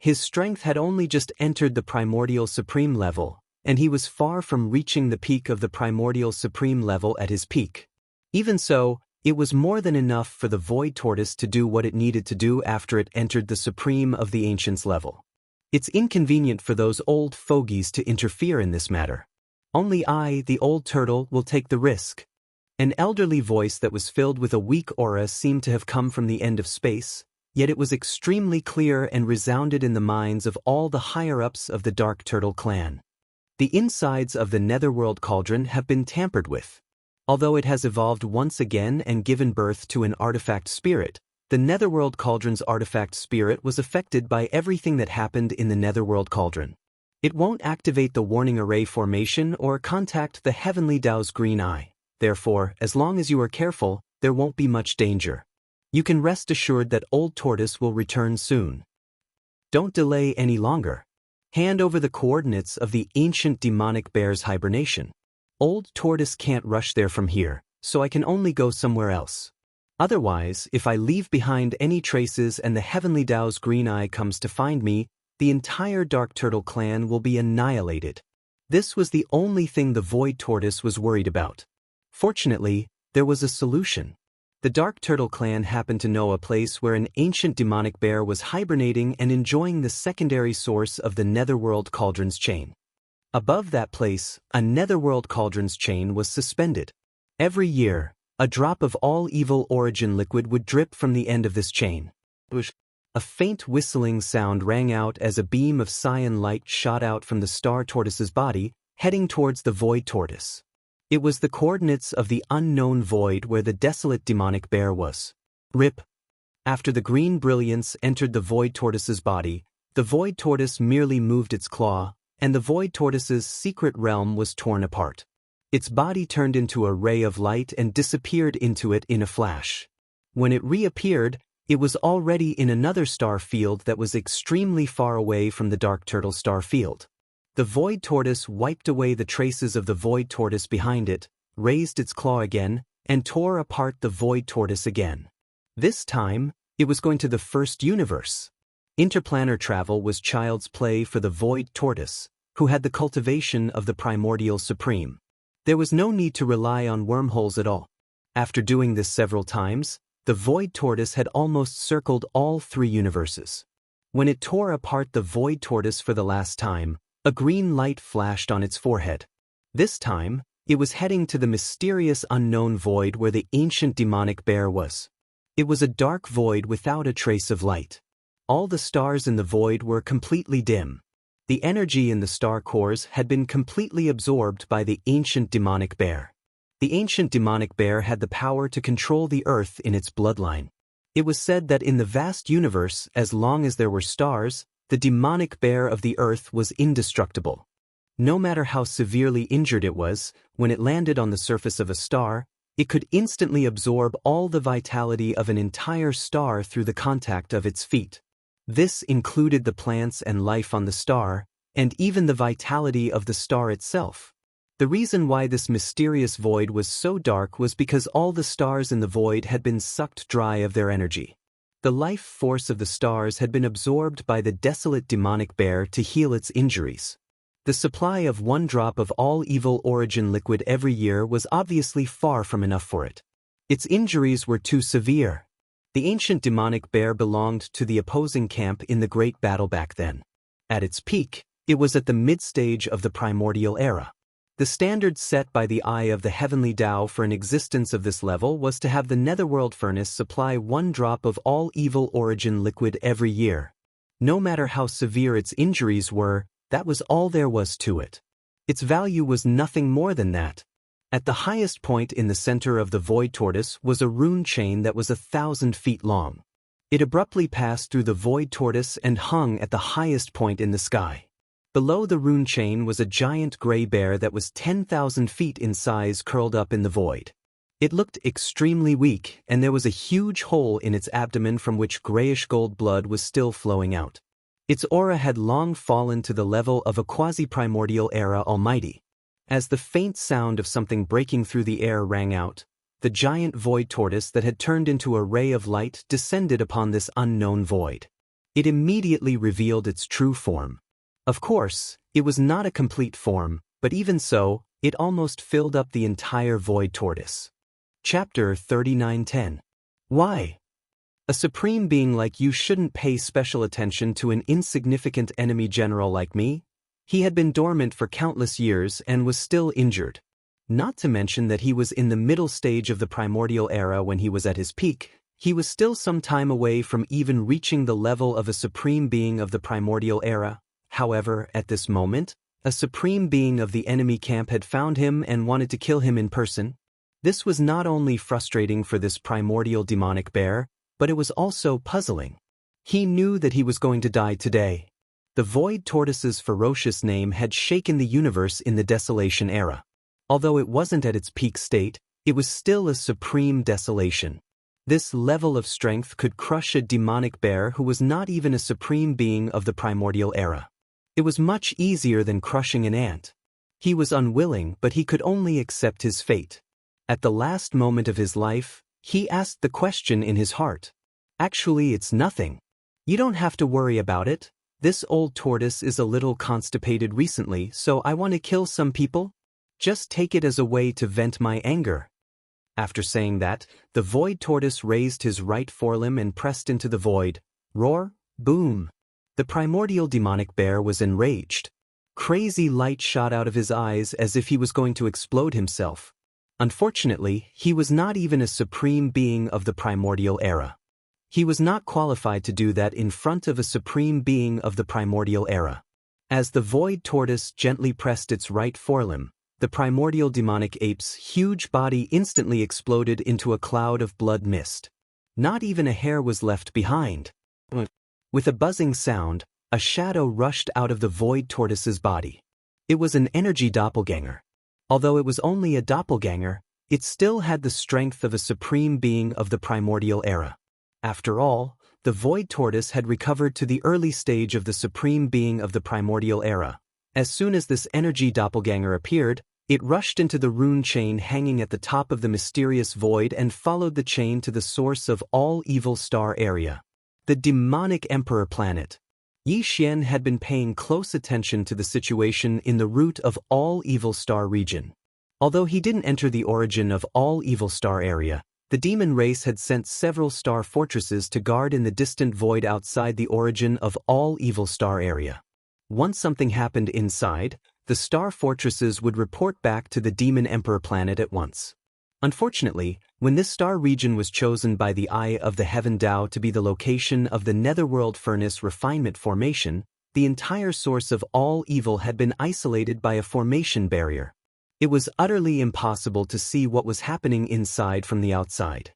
[SPEAKER 1] His strength had only just entered the primordial supreme level, and he was far from reaching the peak of the primordial supreme level at his peak. Even so, it was more than enough for the void tortoise to do what it needed to do after it entered the supreme of the ancients level. It's inconvenient for those old fogies to interfere in this matter. Only I, the old turtle, will take the risk. An elderly voice that was filled with a weak aura seemed to have come from the end of space, yet it was extremely clear and resounded in the minds of all the higher-ups of the Dark Turtle clan. The insides of the Netherworld Cauldron have been tampered with. Although it has evolved once again and given birth to an artifact spirit, the Netherworld Cauldron's artifact spirit was affected by everything that happened in the Netherworld Cauldron. It won't activate the warning array formation or contact the Heavenly Dao's green eye. Therefore, as long as you are careful, there won't be much danger. You can rest assured that Old Tortoise will return soon. Don't delay any longer. Hand over the coordinates of the ancient demonic bear's hibernation. Old Tortoise can't rush there from here, so I can only go somewhere else. Otherwise, if I leave behind any traces and the Heavenly Dao's green eye comes to find me, the entire Dark Turtle clan will be annihilated. This was the only thing the Void Tortoise was worried about. Fortunately, there was a solution. The Dark Turtle clan happened to know a place where an ancient demonic bear was hibernating and enjoying the secondary source of the Netherworld Cauldron's chain. Above that place, a Netherworld Cauldron's chain was suspended. Every year, a drop of all evil origin liquid would drip from the end of this chain. A faint whistling sound rang out as a beam of cyan light shot out from the Star Tortoise's body, heading towards the Void Tortoise. It was the coordinates of the unknown void where the desolate demonic bear was. Rip. After the green brilliance entered the Void Tortoise's body, the Void Tortoise merely moved its claw, and the Void Tortoise's secret realm was torn apart. Its body turned into a ray of light and disappeared into it in a flash. When it reappeared, it was already in another star field that was extremely far away from the Dark Turtle star field. The Void Tortoise wiped away the traces of the Void Tortoise behind it, raised its claw again, and tore apart the Void Tortoise again. This time, it was going to the first universe. Interplanar travel was child's play for the Void Tortoise, who had the cultivation of the Primordial Supreme. There was no need to rely on wormholes at all. After doing this several times, the Void Tortoise had almost circled all 3 universes. When it tore apart the Void Tortoise for the last time, A green light flashed on its forehead. This time, it was heading to the mysterious unknown void where the ancient demonic bear was. It was a dark void without a trace of light. All the stars in the void were completely dim. The energy in the star cores had been completely absorbed by the ancient demonic bear. The ancient demonic bear had the power to control the earth in its bloodline. It was said that in the vast universe, as long as there were stars, the demonic bear of the earth was indestructible. No matter how severely injured it was, when it landed on the surface of a star, it could instantly absorb all the vitality of an entire star through the contact of its feet. This included the plants and life on the star, and even the vitality of the star itself. The reason why this mysterious void was so dark was because all the stars in the void had been sucked dry of their energy. The life force of the stars had been absorbed by the desolate demonic bear to heal its injuries. The supply of 1 drop of all evil origin liquid every year was obviously far from enough for it. Its injuries were too severe. The ancient demonic bear belonged to the opposing camp in the great battle back then. At its peak, it was at the mid-stage of the primordial era. The standard set by the eye of the heavenly Tao for an existence of this level was to have the netherworld furnace supply 1 drop of all evil origin liquid every year. No matter how severe its injuries were, that was all there was to it. Its value was nothing more than that. At the highest point in the center of the void tortoise was a rune chain that was 1,000 feet long. It abruptly passed through the void tortoise and hung at the highest point in the sky. Below the rune chain was a giant gray bear that was 10,000 feet in size curled up in the void. It looked extremely weak, and there was a huge hole in its abdomen from which grayish-gold blood was still flowing out. Its aura had long fallen to the level of a quasi-primordial era almighty. As the faint sound of something breaking through the air rang out, the giant void tortoise that had turned into a ray of light descended upon this unknown void. It immediately revealed its true form. Of course, it was not a complete form, but even so, it almost filled up the entire void tortoise. Chapter 39:10. Why? A supreme being like you shouldn't pay special attention to an insignificant enemy general like me. He had been dormant for countless years and was still injured. Not to mention that he was in the middle stage of the primordial era when he was at his peak. He was still some time away from even reaching the level of a supreme being of the primordial era. However, at this moment, a supreme being of the enemy camp had found him and wanted to kill him in person. This was not only frustrating for this primordial demonic bear, but it was also puzzling. He knew that he was going to die today. The void tortoise's ferocious name had shaken the universe in the desolation era. Although it wasn't at its peak state, it was still a supreme desolation. This level of strength could crush a demonic bear who was not even a supreme being of the primordial era. It was much easier than crushing an ant. He was unwilling, but he could only accept his fate. At the last moment of his life, he asked the question in his heart. Actually, it's nothing. You don't have to worry about it. This old tortoise is a little constipated recently, so I want to kill some people. Just take it as a way to vent my anger. After saying that, the void tortoise raised his right forelimb and pressed into the void. Roar, boom. The primordial demonic bear was enraged. Crazy light shot out of his eyes as if he was going to explode himself. Unfortunately, he was not even a supreme being of the primordial era. He was not qualified to do that in front of a supreme being of the primordial era. As the void tortoise gently pressed its right forelimb, the primordial demonic ape's huge body instantly exploded into a cloud of blood mist. Not even a hair was left behind. With a buzzing sound, a shadow rushed out of the void tortoise's body. It was an energy doppelganger. Although it was only a doppelganger, it still had the strength of a supreme being of the primordial era. After all, the void tortoise had recovered to the early stage of the supreme being of the primordial era. As soon as this energy doppelganger appeared, it rushed into the rune chain hanging at the top of the mysterious void and followed the chain to the source of all evil star area. The demonic emperor planet. Yi Xian had been paying close attention to the situation in the root of all evil star region. Although he didn't enter the origin of all evil star area, the demon race had sent several star fortresses to guard in the distant void outside the origin of all evil star area. Once something happened inside, the star fortresses would report back to the Demon Emperor planet at once. Unfortunately, when this star region was chosen by the Eye of the Heaven Dao to be the location of the Netherworld Furnace Refinement Formation, the entire source of all evil had been isolated by a formation barrier. It was utterly impossible to see what was happening inside from the outside.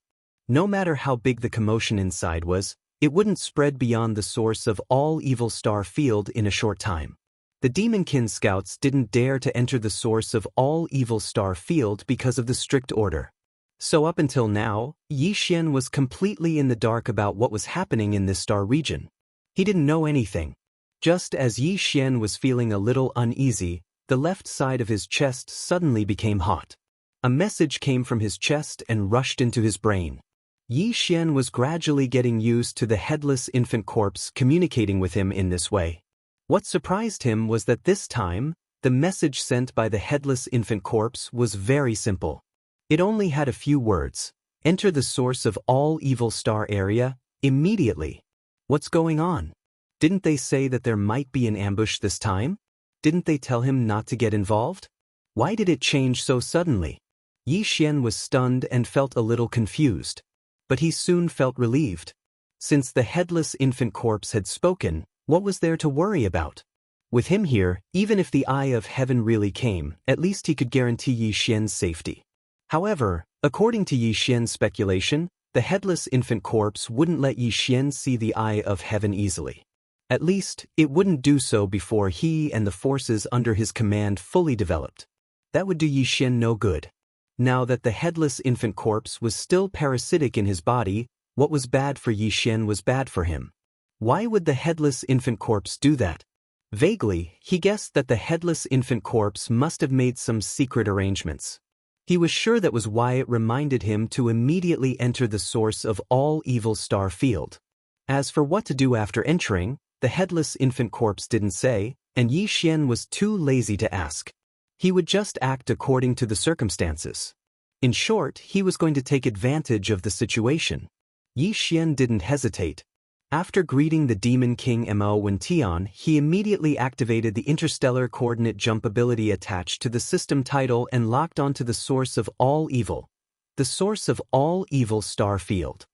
[SPEAKER 1] No matter how big the commotion inside was, it wouldn't spread beyond the source of all evil star field in a short time. The Demonkin scouts didn't dare to enter the source of all evil star field because of the strict order. So up until now, Yi Xian was completely in the dark about what was happening in this star region. He didn't know anything. Just as Yi Xian was feeling a little uneasy, the left side of his chest suddenly became hot. A message came from his chest and rushed into his brain. Yi Xian was gradually getting used to the headless infant corpse communicating with him in this way. What surprised him was that this time, the message sent by the headless infant corpse was very simple. It only had a few words. Enter the source of all evil star area, immediately. What's going on? Didn't they say that there might be an ambush this time? Didn't they tell him not to get involved? Why did it change so suddenly? Yi Xian was stunned and felt a little confused. But he soon felt relieved. Since the headless infant corpse had spoken, what was there to worry about? With him here, even if the Eye of Heaven really came, at least he could guarantee Yi Xian's safety. However, according to Yi Xian's speculation, the headless infant corpse wouldn't let Yi Xian see the Eye of Heaven easily. At least, it wouldn't do so before he and the forces under his command fully developed. That would do Yi Xian no good. Now that the headless infant corpse was still parasitic in his body, what was bad for Yi Xian was bad for him. Why would the headless infant corpse do that? Vaguely, he guessed that the headless infant corpse must have made some secret arrangements. He was sure that was why it reminded him to immediately enter the source of all evil star field. As for what to do after entering, the headless infant corpse didn't say, and Yi Xian was too lazy to ask. He would just act according to the circumstances. In short, he was going to take advantage of the situation. Yi Xian didn't hesitate. After greeting the Demon King Mo Wentian, he immediately activated the interstellar coordinate jump ability attached to the system title and locked onto the source of all evil. The source of all evil star field.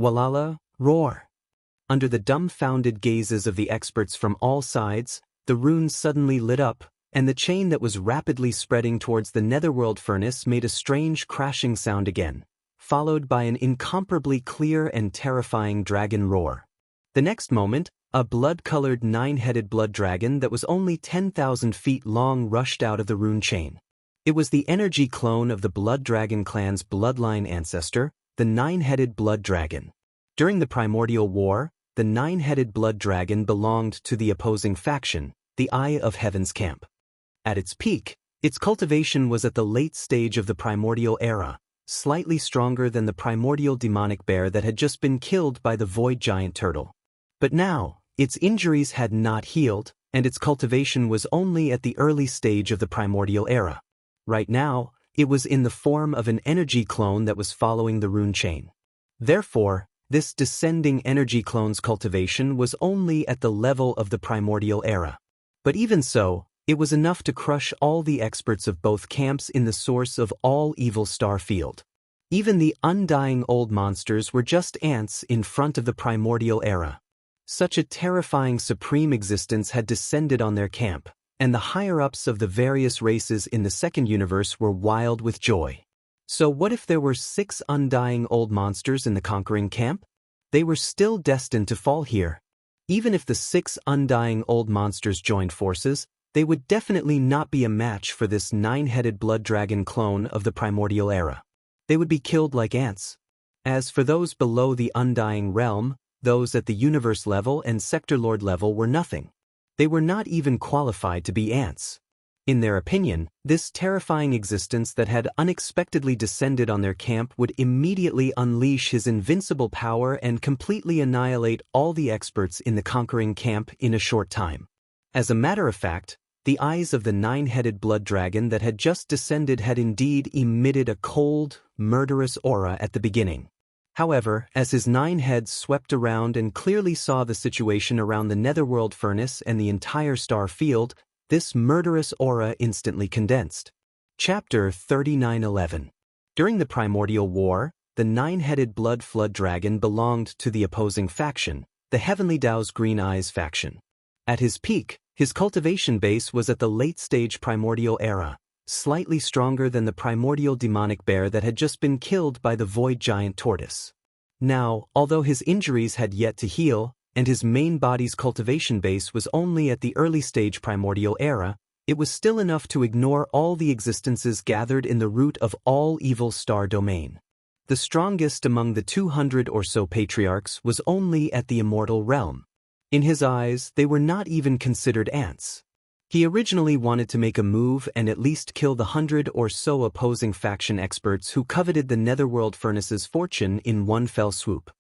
[SPEAKER 1] Walala, roar. Under the dumbfounded gazes of the experts from all sides, the runes suddenly lit up, and the chain that was rapidly spreading towards the netherworld furnace made a strange crashing sound again, followed by an incomparably clear and terrifying dragon roar. The next moment, a blood-colored nine-headed blood dragon that was only 10,000 feet long rushed out of the rune chain. It was the energy clone of the Blood Dragon clan's bloodline ancestor, the nine-headed blood dragon. During the primordial war, the nine-headed blood dragon belonged to the opposing faction, the Eye of Heaven's camp. At its peak, its cultivation was at the late stage of the primordial era, slightly stronger than the primordial demonic bear that had just been killed by the void giant turtle. But now, its injuries had not healed, and its cultivation was only at the early stage of the primordial era. Right now, it was in the form of an energy clone that was following the rune chain. Therefore, this descending energy clone's cultivation was only at the level of the primordial era. But even so, it was enough to crush all the experts of both camps in the source of all evil star field. Even the undying old monsters were just ants in front of the primordial era. Such a terrifying supreme existence had descended on their camp, and the higher-ups of the various races in the second universe were wild with joy. So what if there were 6 undying old monsters in the conquering camp? They were still destined to fall here. Even if the 6 undying old monsters joined forces, they would definitely not be a match for this 9-headed blood dragon clone of the primordial era. They would be killed like ants. As for those below the undying realm, those at the universe level and sector lord level were nothing. They were not even qualified to be ants. In their opinion, this terrifying existence that had unexpectedly descended on their camp would immediately unleash his invincible power and completely annihilate all the experts in the conquering camp in a short time. As a matter of fact, the eyes of the 9-headed blood dragon that had just descended had indeed emitted a cold, murderous aura at the beginning. However, as his 9 heads swept around and clearly saw the situation around the netherworld furnace and the entire star field, this murderous aura instantly condensed. Chapter 39:11. During the Primordial War, the 9-headed blood flood dragon belonged to the opposing faction, the Heavenly Dao's Green Eyes faction. At his peak, his cultivation base was at the late-stage primordial era, slightly stronger than the primordial demonic bear that had just been killed by the void giant tortoise. Now, although his injuries had yet to heal, and his main body's cultivation base was only at the early-stage primordial era, it was still enough to ignore all the existences gathered in the root of all evil star domain. The strongest among the 200 or so patriarchs was only at the immortal realm. In his eyes, they were not even considered ants. He originally wanted to make a move and at least kill the 100 or so opposing faction experts who coveted the netherworld furnace's fortune in one fell swoop.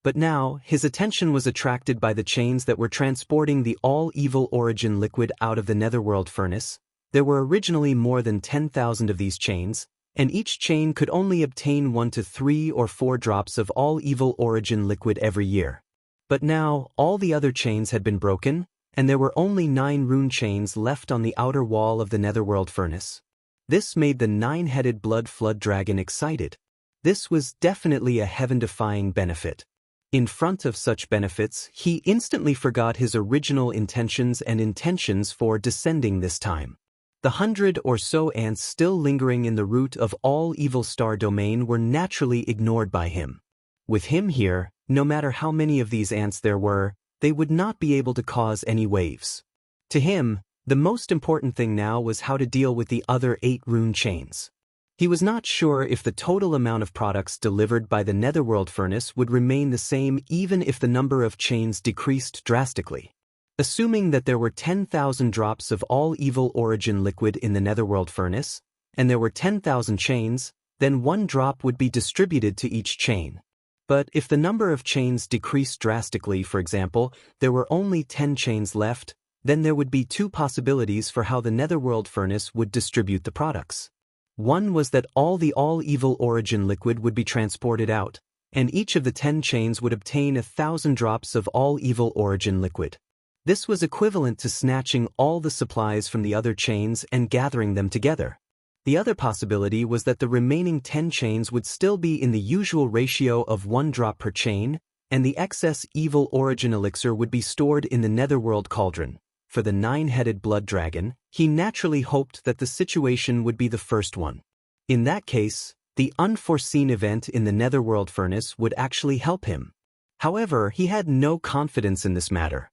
[SPEAKER 1] But now, his attention was attracted by the chains that were transporting the all-evil origin liquid out of the netherworld furnace. There were originally more than 10,000 of these chains, and each chain could only obtain 1 to 3 or 4 drops of all-evil origin liquid every year. But now, all the other chains had been broken, and there were only 9 rune chains left on the outer wall of the netherworld furnace. This made the 9-headed blood flood dragon excited. This was definitely a heaven-defying benefit. In front of such benefits, he instantly forgot his original intentions for descending this time. The 100 or so ants still lingering in the root of all evil star domain were naturally ignored by him. With him here, no matter how many of these ants there were, they would not be able to cause any waves. To him, the most important thing now was how to deal with the other 8 rune chains. He was not sure if the total amount of products delivered by the netherworld furnace would remain the same even if the number of chains decreased drastically. Assuming that there were 10,000 drops of all evil origin liquid in the netherworld furnace, and there were 10,000 chains, then 1 drop would be distributed to each chain. But if the number of chains decreased drastically, for example, there were only 10 chains left, then there would be 2 possibilities for how the netherworld furnace would distribute the products. One was that all the all-evil origin liquid would be transported out, and each of the 10 chains would obtain 1,000 drops of all-evil origin liquid. This was equivalent to snatching all the supplies from the other chains and gathering them together. The other possibility was that the remaining 10 chains would still be in the usual ratio of 1 drop per chain, and the excess evil origin elixir would be stored in the netherworld cauldron. For the 9-headed blood dragon, he naturally hoped that the situation would be the first one. In that case, the unforeseen event in the netherworld furnace would actually help him. However, he had no confidence in this matter.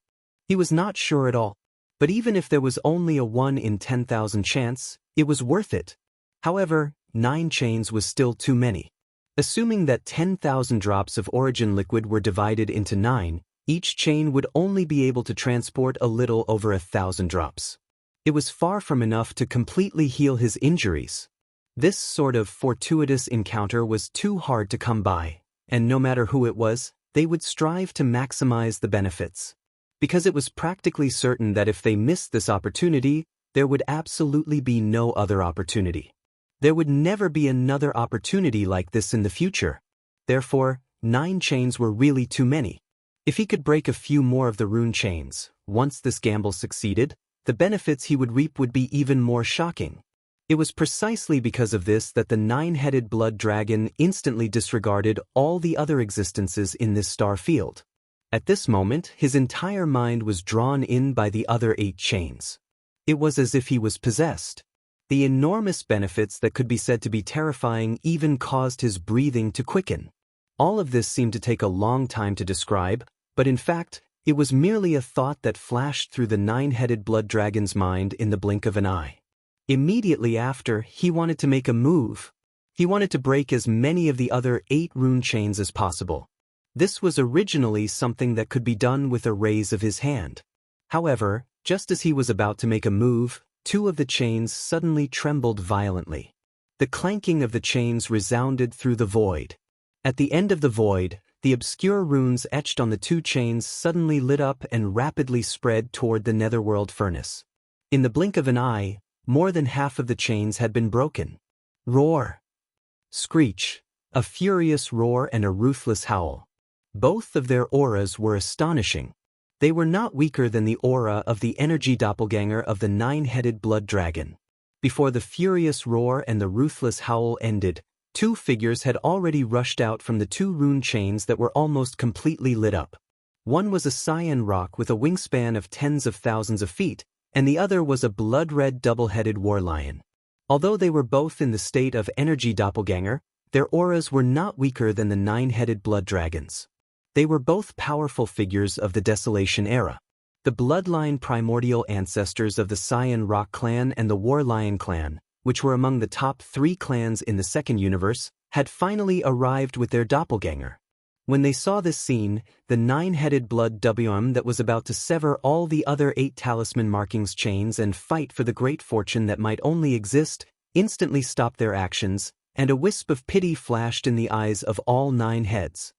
[SPEAKER 1] He was not sure at all. But even if there was only a 1 in 10,000 chance, it was worth it. However, 9 chains was still too many. Assuming that 10,000 drops of origin liquid were divided into 9, each chain would only be able to transport a little over 1,000 drops. It was far from enough to completely heal his injuries. This sort of fortuitous encounter was too hard to come by, and no matter who it was, they would strive to maximize the benefits. Because it was practically certain that if they missed this opportunity, there would absolutely be no other opportunity. There would never be another opportunity like this in the future. Therefore, 9 chains were really too many. If he could break a few more of the rune chains, once this gamble succeeded, the benefits he would reap would be even more shocking. It was precisely because of this that the 9-headed blood dragon instantly disregarded all the other existences in this star field. At this moment, his entire mind was drawn in by the other 8 chains. It was as if he was possessed. The enormous benefits that could be said to be terrifying even caused his breathing to quicken. All of this seemed to take a long time to describe, but in fact, it was merely a thought that flashed through the 9-headed blood dragon's mind in the blink of an eye. Immediately after, he wanted to make a move. He wanted to break as many of the other 8 rune chains as possible. This was originally something that could be done with a raise of his hand. However, just as he was about to make a move, 2 of the chains suddenly trembled violently. The clanking of the chains resounded through the void. At the end of the void, the obscure runes etched on the 2 chains suddenly lit up and rapidly spread toward the netherworld furnace. In the blink of an eye, more than half of the chains had been broken. Roar! Screech! a furious roar and a ruthless howl. Both of their auras were astonishing. They were not weaker than the aura of the energy doppelganger of the nine-headed blood dragon. Before the furious roar and the ruthless howl ended, two figures had already rushed out from the two rune chains that were almost completely lit up. One was a cyan rock with a wingspan of tens of thousands of feet, and the other was a blood-red double-headed war lion. Although they were both in the state of energy doppelganger, their auras were not weaker than the nine-headed blood dragons. They were both powerful figures of the Desolation era. The bloodline primordial ancestors of the Cyan Rock clan and the War Lion clan, which were among the top 3 clans in the second universe, had finally arrived with their doppelganger. When they saw this scene, the nine-headed blood WM that was about to sever all the other 8 talisman markings chains and fight for the great fortune that might only exist, instantly stopped their actions, and a wisp of pity flashed in the eyes of all 9 heads.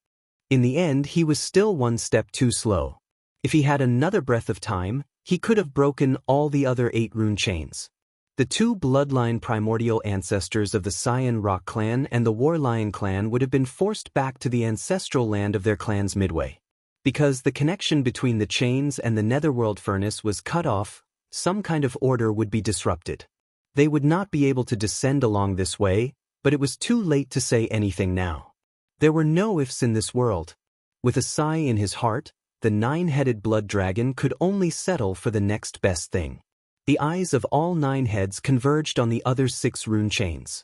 [SPEAKER 1] In the end, he was still one step too slow. If he had another breath of time, he could have broken all the other 8 rune chains. The 2 bloodline primordial ancestors of the Cyan Rock clan and the War Lion clan would have been forced back to the ancestral land of their clans midway. Because the connection between the chains and the netherworld furnace was cut off, some kind of order would be disrupted. They would not be able to descend along this way, but it was too late to say anything now. There were no ifs in this world. With a sigh in his heart, the nine-headed blood dragon could only settle for the next best thing. The eyes of all 9 heads converged on the other 6 rune chains.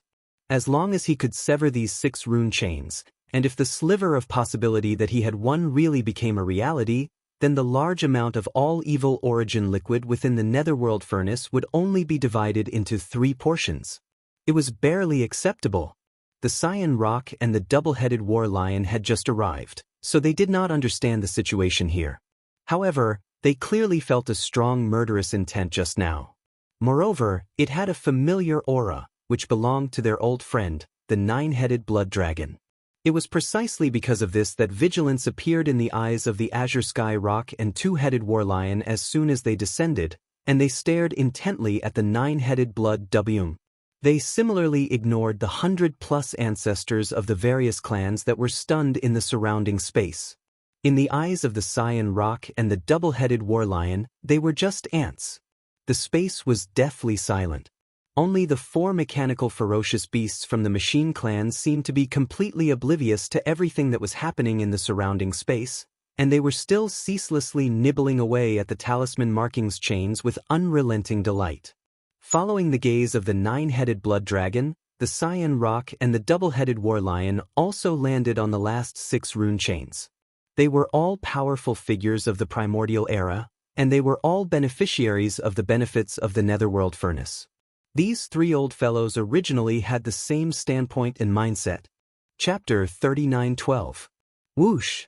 [SPEAKER 1] As long as he could sever these 6 rune chains, and if the sliver of possibility that he had won really became a reality, then the large amount of all evil origin liquid within the netherworld furnace would only be divided into 3 portions. It was barely acceptable. The Cyan Rock and the double-headed war lion had just arrived, so they did not understand the situation here. However, they clearly felt a strong murderous intent just now. Moreover, it had a familiar aura, which belonged to their old friend, the nine-headed blood dragon. It was precisely because of this that vigilance appeared in the eyes of the Azure Sky Rock and two-headed war lion as soon as they descended, and they stared intently at the nine-headed blood WM. They similarly ignored the 100+ ancestors of the various clans that were stunned in the surrounding space. In the eyes of the Cyan Rock and the double-headed war lion, they were just ants. The space was deathly silent. Only the 4 mechanical ferocious beasts from the machine clans seemed to be completely oblivious to everything that was happening in the surrounding space, and they were still ceaselessly nibbling away at the talisman markings chains with unrelenting delight. Following the gaze of the nine-headed blood dragon, the Cyan Rock and the double-headed war lion also landed on the last 6 rune chains. They were all powerful figures of the primordial era, and they were all beneficiaries of the benefits of the netherworld furnace. These 3 old fellows originally had the same standpoint and mindset. Chapter 39:12. Whoosh!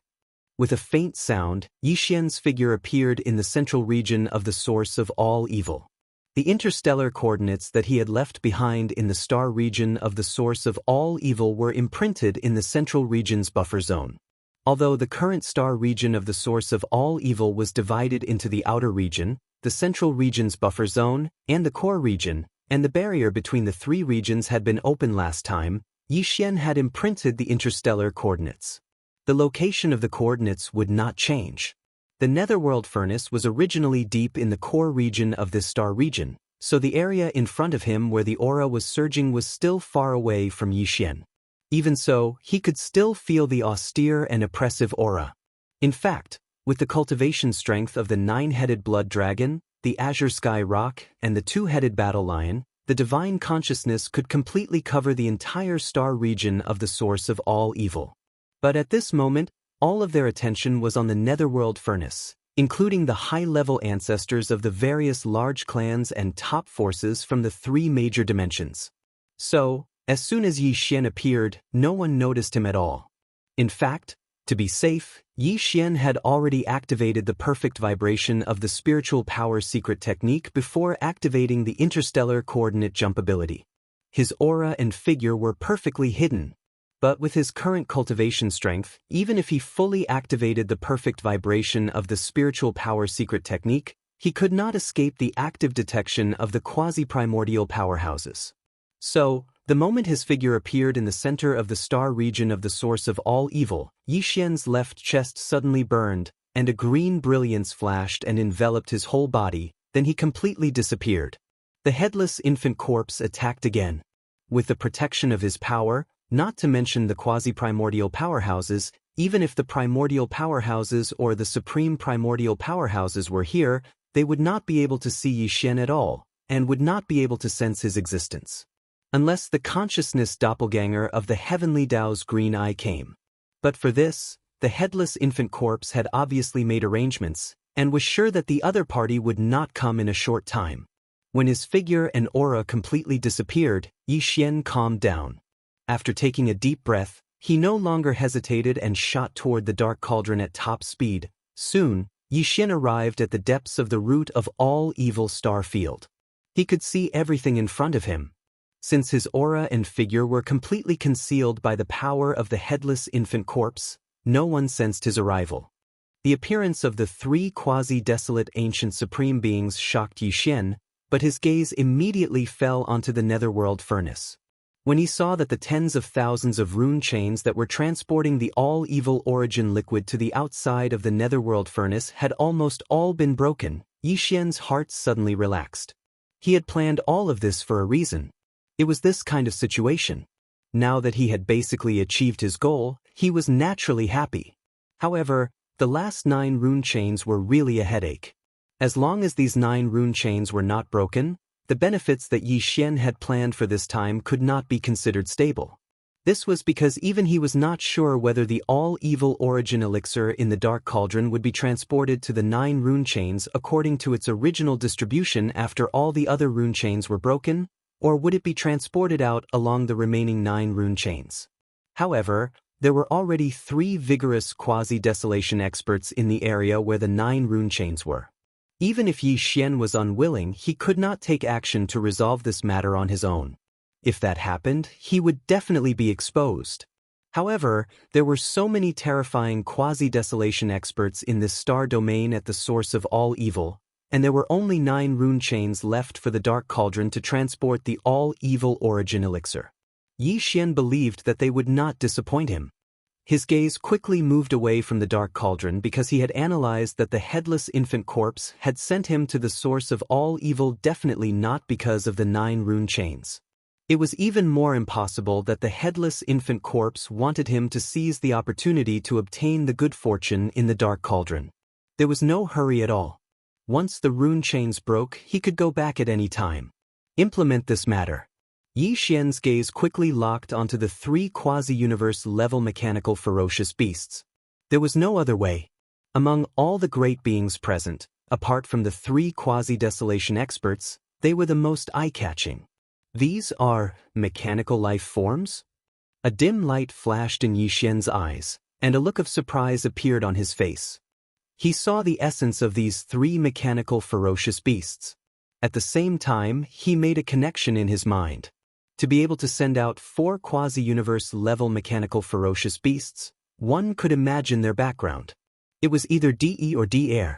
[SPEAKER 1] With a faint sound, Yixian's figure appeared in the central region of the source of all evil. The interstellar coordinates that he had left behind in the star region of the source of all evil were imprinted in the central region's buffer zone. Although the current star region of the source of all evil was divided into the outer region, the central region's buffer zone, and the core region, and the barrier between the 3 regions had been open last time, Yixian had imprinted the interstellar coordinates. The location of the coordinates would not change. The netherworld furnace was originally deep in the core region of this star region, so the area in front of him where the aura was surging was still far away from Yixian. Even so, he could still feel the austere and oppressive aura. In fact, with the cultivation strength of the 9-headed blood dragon, the Azure Sky Rock, and the 2-headed battle lion, the divine consciousness could completely cover the entire star region of the source of all evil. But at this moment, all of their attention was on the netherworld furnace, including the high-level ancestors of the various large clans and top forces from the 3 major dimensions. So, as soon as Yixian appeared, no one noticed him at all. In fact, to be safe, Yixian had already activated the perfect vibration of the spiritual power secret technique before activating the interstellar coordinate jump ability. His aura and figure were perfectly hidden. But with his current cultivation strength, even if he fully activated the perfect vibration of the spiritual power secret technique, he could not escape the active detection of the quasi-primordial powerhouses. So, The moment his figure appeared in the center of the star region of the source of all evil, Yi Xian's left chest suddenly burned, and a green brilliance flashed and enveloped his whole body, then he completely disappeared. The headless infant corpse attacked again. With the protection of his power, not to mention the quasi-primordial powerhouses, even if the primordial powerhouses or the supreme primordial powerhouses were here, they would not be able to see Yi Xian at all, and would not be able to sense his existence. Unless the consciousness doppelganger of the heavenly Dao's green eye came. But for this, the headless infant corpse had obviously made arrangements, and was sure that the other party would not come in a short time. When his figure and aura completely disappeared, Yi Xian calmed down. After taking a deep breath, he no longer hesitated and shot toward the dark cauldron at top speed. Soon, Yi Xian arrived at the depths of the root of all evil star field. He could see everything in front of him. Since his aura and figure were completely concealed by the power of the headless infant corpse, no one sensed his arrival. The appearance of the three quasi-desolate ancient supreme beings shocked Yi Xian, but his gaze immediately fell onto the netherworld furnace. When he saw that the tens of thousands of rune chains that were transporting the all-evil origin liquid to the outside of the netherworld furnace had almost all been broken, Yi Xian's heart suddenly relaxed. He had planned all of this for a reason. It was this kind of situation. Now that he had basically achieved his goal, he was naturally happy. However, the last 9 rune chains were really a headache. As long as these 9 rune chains were not broken, the benefits that Yi Xian had planned for this time could not be considered stable. This was because even he was not sure whether the all-evil origin elixir in the Dark Cauldron would be transported to the 9 rune chains according to its original distribution after all the other rune chains were broken, or would it be transported out along the remaining 9 rune chains. However, there were already 3 vigorous quasi-desolation experts in the area where the 9 rune chains were. Even if Yi Xian was unwilling, he could not take action to resolve this matter on his own. If that happened, he would definitely be exposed. However, there were so many terrifying quasi-desolation experts in this star domain at the source of all evil, and there were only 9 rune chains left for the Dark Cauldron to transport the all-evil origin elixir. Yi Xian believed that they would not disappoint him. His gaze quickly moved away from the Dark Cauldron because he had analyzed that the headless infant corpse had sent him to the source of all evil, definitely not because of the 9 rune chains. It was even more impossible that the headless infant corpse wanted him to seize the opportunity to obtain the good fortune in the Dark Cauldron. There was no hurry at all. Once the rune chains broke, he could go back at any time. Implement this matter. Yi Xian's gaze quickly locked onto the 3 quasi-universe level mechanical ferocious beasts. There was no other way. Among all the great beings present, apart from the 3 quasi-desolation experts, they were the most eye-catching. These are mechanical life forms? A dim light flashed in Yi Xian's eyes, and a look of surprise appeared on his face. He saw the essence of these 3 mechanical ferocious beasts. At the same time, he made a connection in his mind. To be able to send out 4 quasi-universe level mechanical ferocious beasts, one could imagine their background. It was either De or De.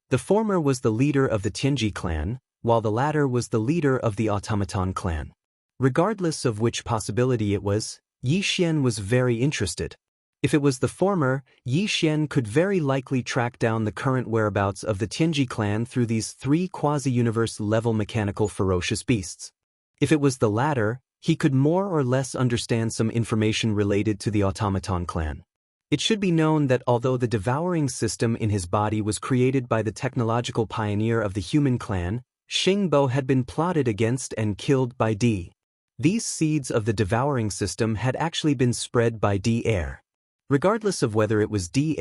[SPEAKER 1] The former was the leader of the Tianji clan, while the latter was the leader of the automaton clan. Regardless of which possibility it was, Yi Xian was very interested. If it was the former, Yi Xian could very likely track down the current whereabouts of the Tianji clan through these 3 quasi-universe level mechanical ferocious beasts. If it was the latter, he could more or less understand some information related to the automaton clan. It should be known that although the devouring system in his body was created by the technological pioneer of the human clan, Xingbo had been plotted against and killed by De. These seeds of the devouring system had actually been spread by De. Regardless of whether it was De,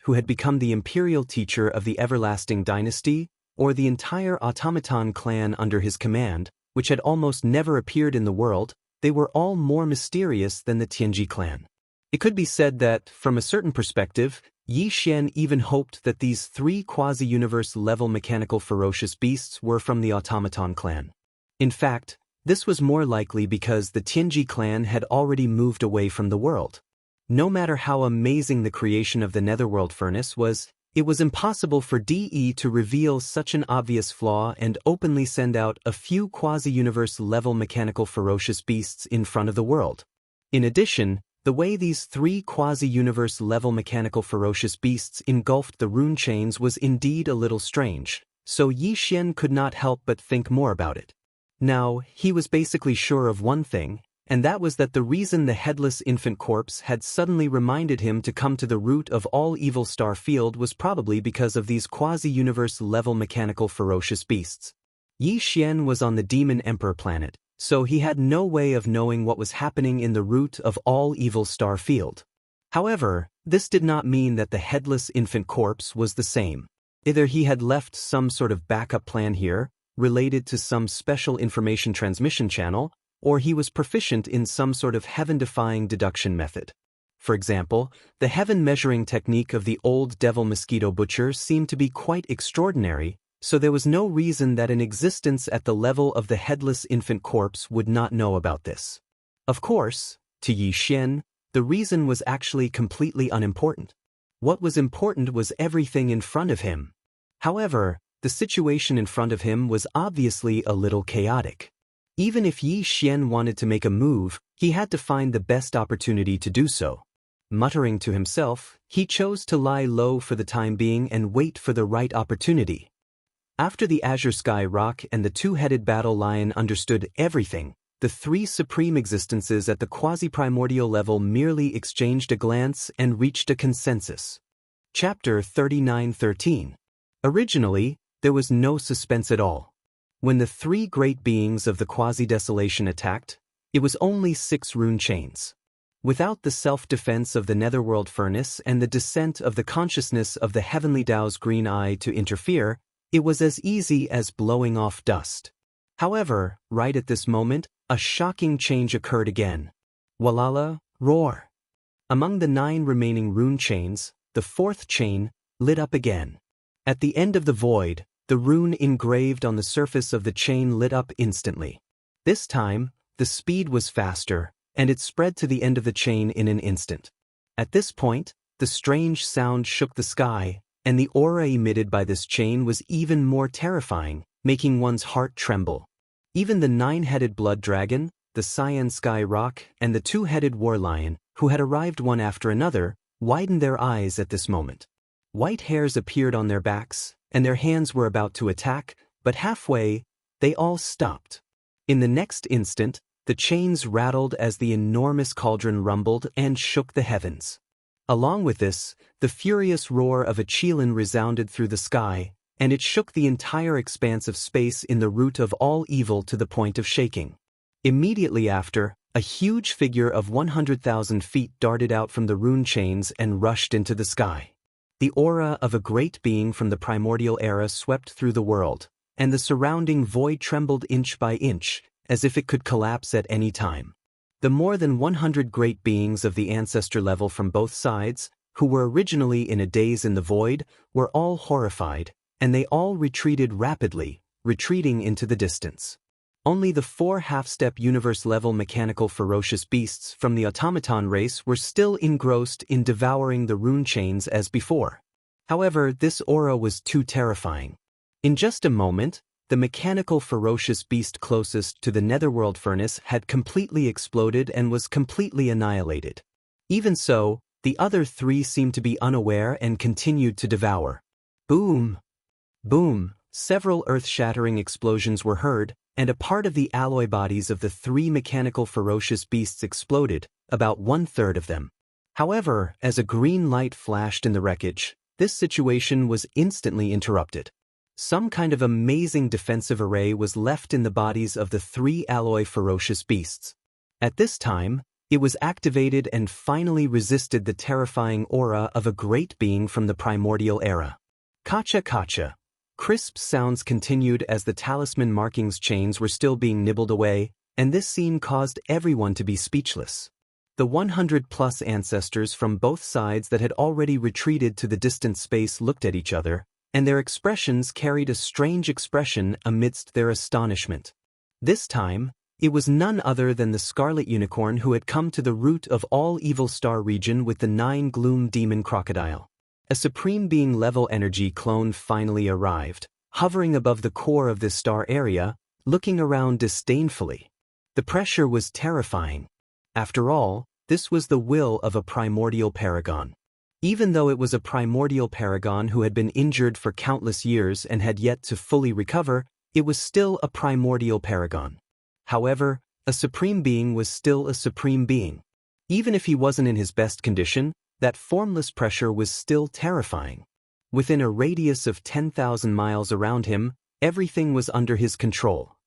[SPEAKER 1] who had become the imperial teacher of the everlasting dynasty, or the entire automaton clan under his command, which had almost never appeared in the world, they were all more mysterious than the Tianji clan. It could be said that, from a certain perspective, Yi Xian even hoped that these 3 quasi-universe level mechanical ferocious beasts were from the automaton clan. In fact, this was more likely because the Tianji clan had already moved away from the world. No matter how amazing the creation of the netherworld furnace was, It was impossible for DE to reveal such an obvious flaw and openly send out a few quasi-universe level mechanical ferocious beasts in front of the world. In addition, the way these three quasi-universe level mechanical ferocious beasts engulfed the rune chains was indeed a little strange, so Yi Xian could not help but think more about it. Now, he was basically sure of one thing, and that was that the reason the headless infant corpse had suddenly reminded him to come to the root of all evil star field was probably because of these quasi-universe level mechanical ferocious beasts. Yi Xian was on the Demon Emperor planet, so he had no way of knowing what was happening in the root of all evil star field. However, this did not mean that the headless infant corpse was the same. Either he had left some sort of backup plan here, related to some special information transmission channel, or he was proficient in some sort of heaven-defying deduction method. For example, the heaven measuring technique of the old devil mosquito butcher seemed to be quite extraordinary, so there was no reason that an existence at the level of the headless infant corpse would not know about this. Of course, to Yi Xian, the reason was actually completely unimportant. What was important was everything in front of him. However, the situation in front of him was obviously a little chaotic. Even if Yi Xian wanted to make a move, he had to find the best opportunity to do so. Muttering to himself, he chose to lie low for the time being and wait for the right opportunity. After the Azure Sky Rock and the two-headed battle lion understood everything, the three supreme existences at the quasi-primordial level merely exchanged a glance and reached a consensus. Chapter 39:13. Originally, there was no suspense at all. When the three great beings of the quasi-desolation attacked, it was only 6 rune chains. Without the self-defense of the netherworld furnace and the descent of the consciousness of the heavenly Tao's green eye to interfere, it was as easy as blowing off dust. However, right at this moment, a shocking change occurred again. Walala, roar! Among the 9 remaining rune chains, the 4th chain lit up again. At the end of the void, the rune engraved on the surface of the chain lit up instantly. This time, the speed was faster, and it spread to the end of the chain in an instant. At this point, the strange sound shook the sky, and the aura emitted by this chain was even more terrifying, making one's heart tremble. Even the 9-headed blood dragon, the cyan sky rock, and the 2-headed war lion, who had arrived one after another, widened their eyes at this moment. White hairs appeared on their backs, and their hands were about to attack, but halfway, they all stopped. In the next instant, the chains rattled as the enormous cauldron rumbled and shook the heavens. Along with this, the furious roar of a Qilin resounded through the sky, and it shook the entire expanse of space in the root of all evil to the point of shaking. Immediately after, a huge figure of 100,000 feet darted out from the rune chains and rushed into the sky. The aura of a great being from the primordial era swept through the world, and the surrounding void trembled inch by inch, as if it could collapse at any time. The more than 100 great beings of the ancestor level from both sides, who were originally in a daze in the void, were all horrified, and they all retreated rapidly, retreating into the distance. Only the 4 half-step universe-level mechanical ferocious beasts from the automaton race were still engrossed in devouring the rune chains as before. However, this aura was too terrifying. In just a moment, the mechanical ferocious beast closest to the netherworld furnace had completely exploded and was completely annihilated. Even so, the other 3 seemed to be unaware and continued to devour. Boom! Boom! Several earth-shattering explosions were heard, and a part of the alloy bodies of the 3 mechanical ferocious beasts exploded, about 1/3 of them. However, as a green light flashed in the wreckage, this situation was instantly interrupted. Some kind of amazing defensive array was left in the bodies of the 3 alloy ferocious beasts. At this time, it was activated and finally resisted the terrifying aura of a great being from the primordial era. Kacha kacha. Crisp sounds continued as the talisman markings chains were still being nibbled away, and this scene caused everyone to be speechless. The 100-plus ancestors from both sides that had already retreated to the distant space looked at each other, and their expressions carried a strange expression amidst their astonishment. This time, it was none other than the Scarlet Unicorn who had come to the root of all Evil Star region with the 9 Gloom Demon Crocodile. A Supreme Being level energy clone finally arrived, hovering above the core of this star area, looking around disdainfully. The pressure was terrifying. After all, this was the will of a primordial paragon. Even though it was a primordial paragon who had been injured for countless years and had yet to fully recover, it was still a primordial paragon. However, a Supreme Being was still a Supreme Being. Even if he wasn't in his best condition, that formless pressure was still terrifying. Within a radius of 10,000 miles around him, everything was under his control.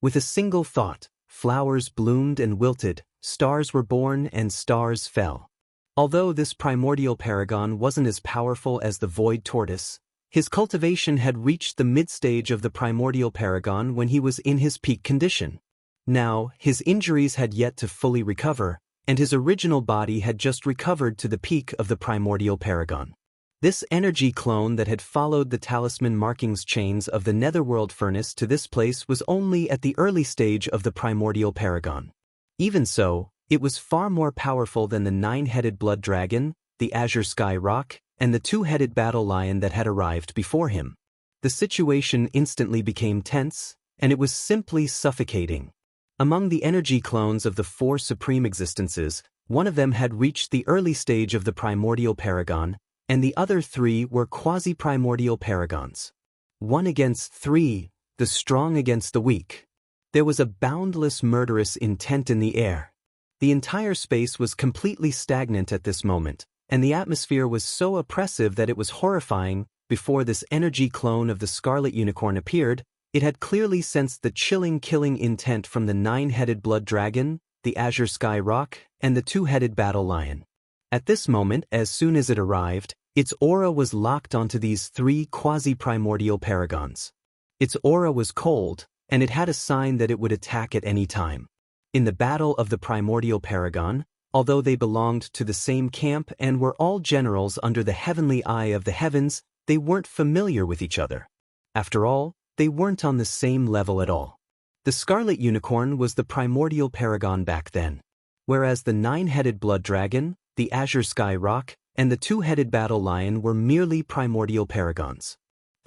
[SPEAKER 1] With a single thought, flowers bloomed and wilted, stars were born and stars fell. Although this primordial paragon wasn't as powerful as the void tortoise, his cultivation had reached the mid-stage of the primordial paragon when he was in his peak condition. Now, his injuries had yet to fully recover, and his original body had just recovered to the peak of the primordial paragon. This energy clone that had followed the talisman markings chains of the netherworld furnace to this place was only at the early stage of the primordial paragon. Even so, it was far more powerful than the 9-headed blood dragon, the azure sky rock, and the 2-headed battle lion that had arrived before him. The situation instantly became tense, and it was simply suffocating. Among the energy clones of the 4 supreme existences, one of them had reached the early stage of the primordial paragon, and the other 3 were quasi-primordial paragons. 1 against 3, the strong against the weak. There was a boundless murderous intent in the air. The entire space was completely stagnant at this moment, and the atmosphere was so oppressive that it was horrifying. Before this energy clone of the scarlet unicorn appeared, it had clearly sensed the chilling killing intent from the 9-headed blood dragon, the azure sky rock, and the 2-headed battle lion. At this moment, as soon as it arrived, its aura was locked onto these 3 quasi-primordial paragons. Its aura was cold, and it had a sign that it would attack at any time. In the battle of the primordial paragon, although they belonged to the same camp and were all generals under the heavenly eye of the heavens, they weren't familiar with each other. After all, they weren't on the same level at all. The scarlet unicorn was the primordial paragon back then, whereas the 9-headed blood dragon, the azure sky rock, and the 2-headed battle lion were merely primordial paragons.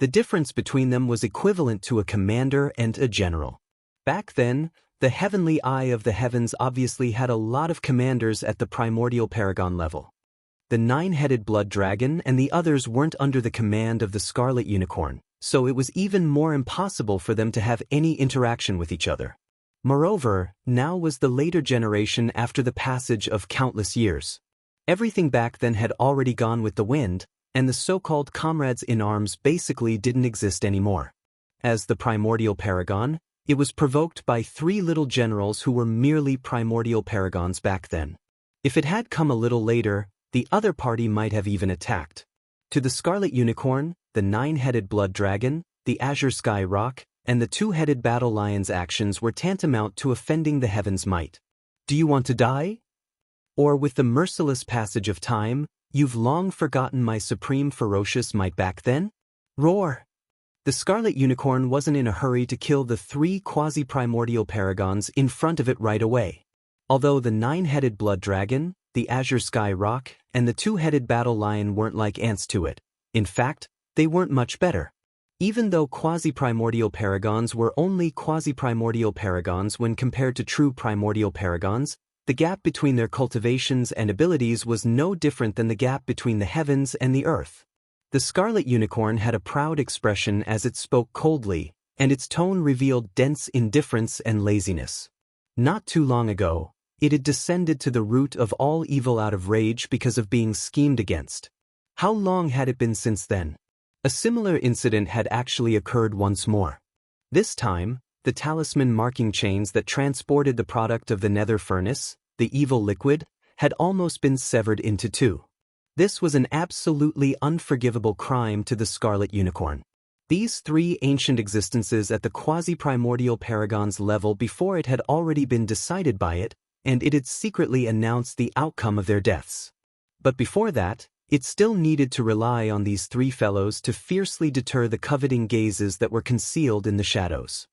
[SPEAKER 1] The difference between them was equivalent to a commander and a general. Back then, the heavenly eye of the heavens obviously had a lot of commanders at the primordial paragon level. The 9-headed blood dragon and the others weren't under the command of the scarlet unicorn, so it was even more impossible for them to have any interaction with each other. Moreover, now was the later generation after the passage of countless years. Everything back then had already gone with the wind, and the so-called comrades in arms basically didn't exist anymore. As the primordial paragon, it was provoked by 3 little generals who were merely primordial paragons back then. If it had come a little later, the other party might have even attacked. To the scarlet unicorn, the 9-headed blood dragon, the azure sky rock, and the 2-headed battle lion's actions were tantamount to offending the heavens' might. Do you want to die? Or with the merciless passage of time, you've long forgotten my supreme ferocious might back then? Roar! The scarlet unicorn wasn't in a hurry to kill the 3 quasi-primordial paragons in front of it right away. Although the 9-headed blood dragon, the azure sky rock, and the 2-headed battle lion weren't like ants to it. In fact, they weren't much better. Even though quasi-primordial paragons were only quasi-primordial paragons when compared to true primordial paragons, the gap between their cultivations and abilities was no different than the gap between the heavens and the earth. The scarlet unicorn had a proud expression as it spoke coldly, and its tone revealed dense indifference and laziness. Not too long ago, it had descended to the root of all evil out of rage because of being schemed against. How long had it been since then? A similar incident had actually occurred once more. This time, the talisman marking chains that transported the product of the nether furnace, the evil liquid, had almost been severed into 2. This was an absolutely unforgivable crime to the scarlet unicorn. These 3 ancient existences at the quasi-primordial paragon's level before it had already been decided by it, and it had secretly announced the outcome of their deaths. But before that, it still needed to rely on these 3 fellows to fiercely deter the coveting gazes that were concealed in the shadows.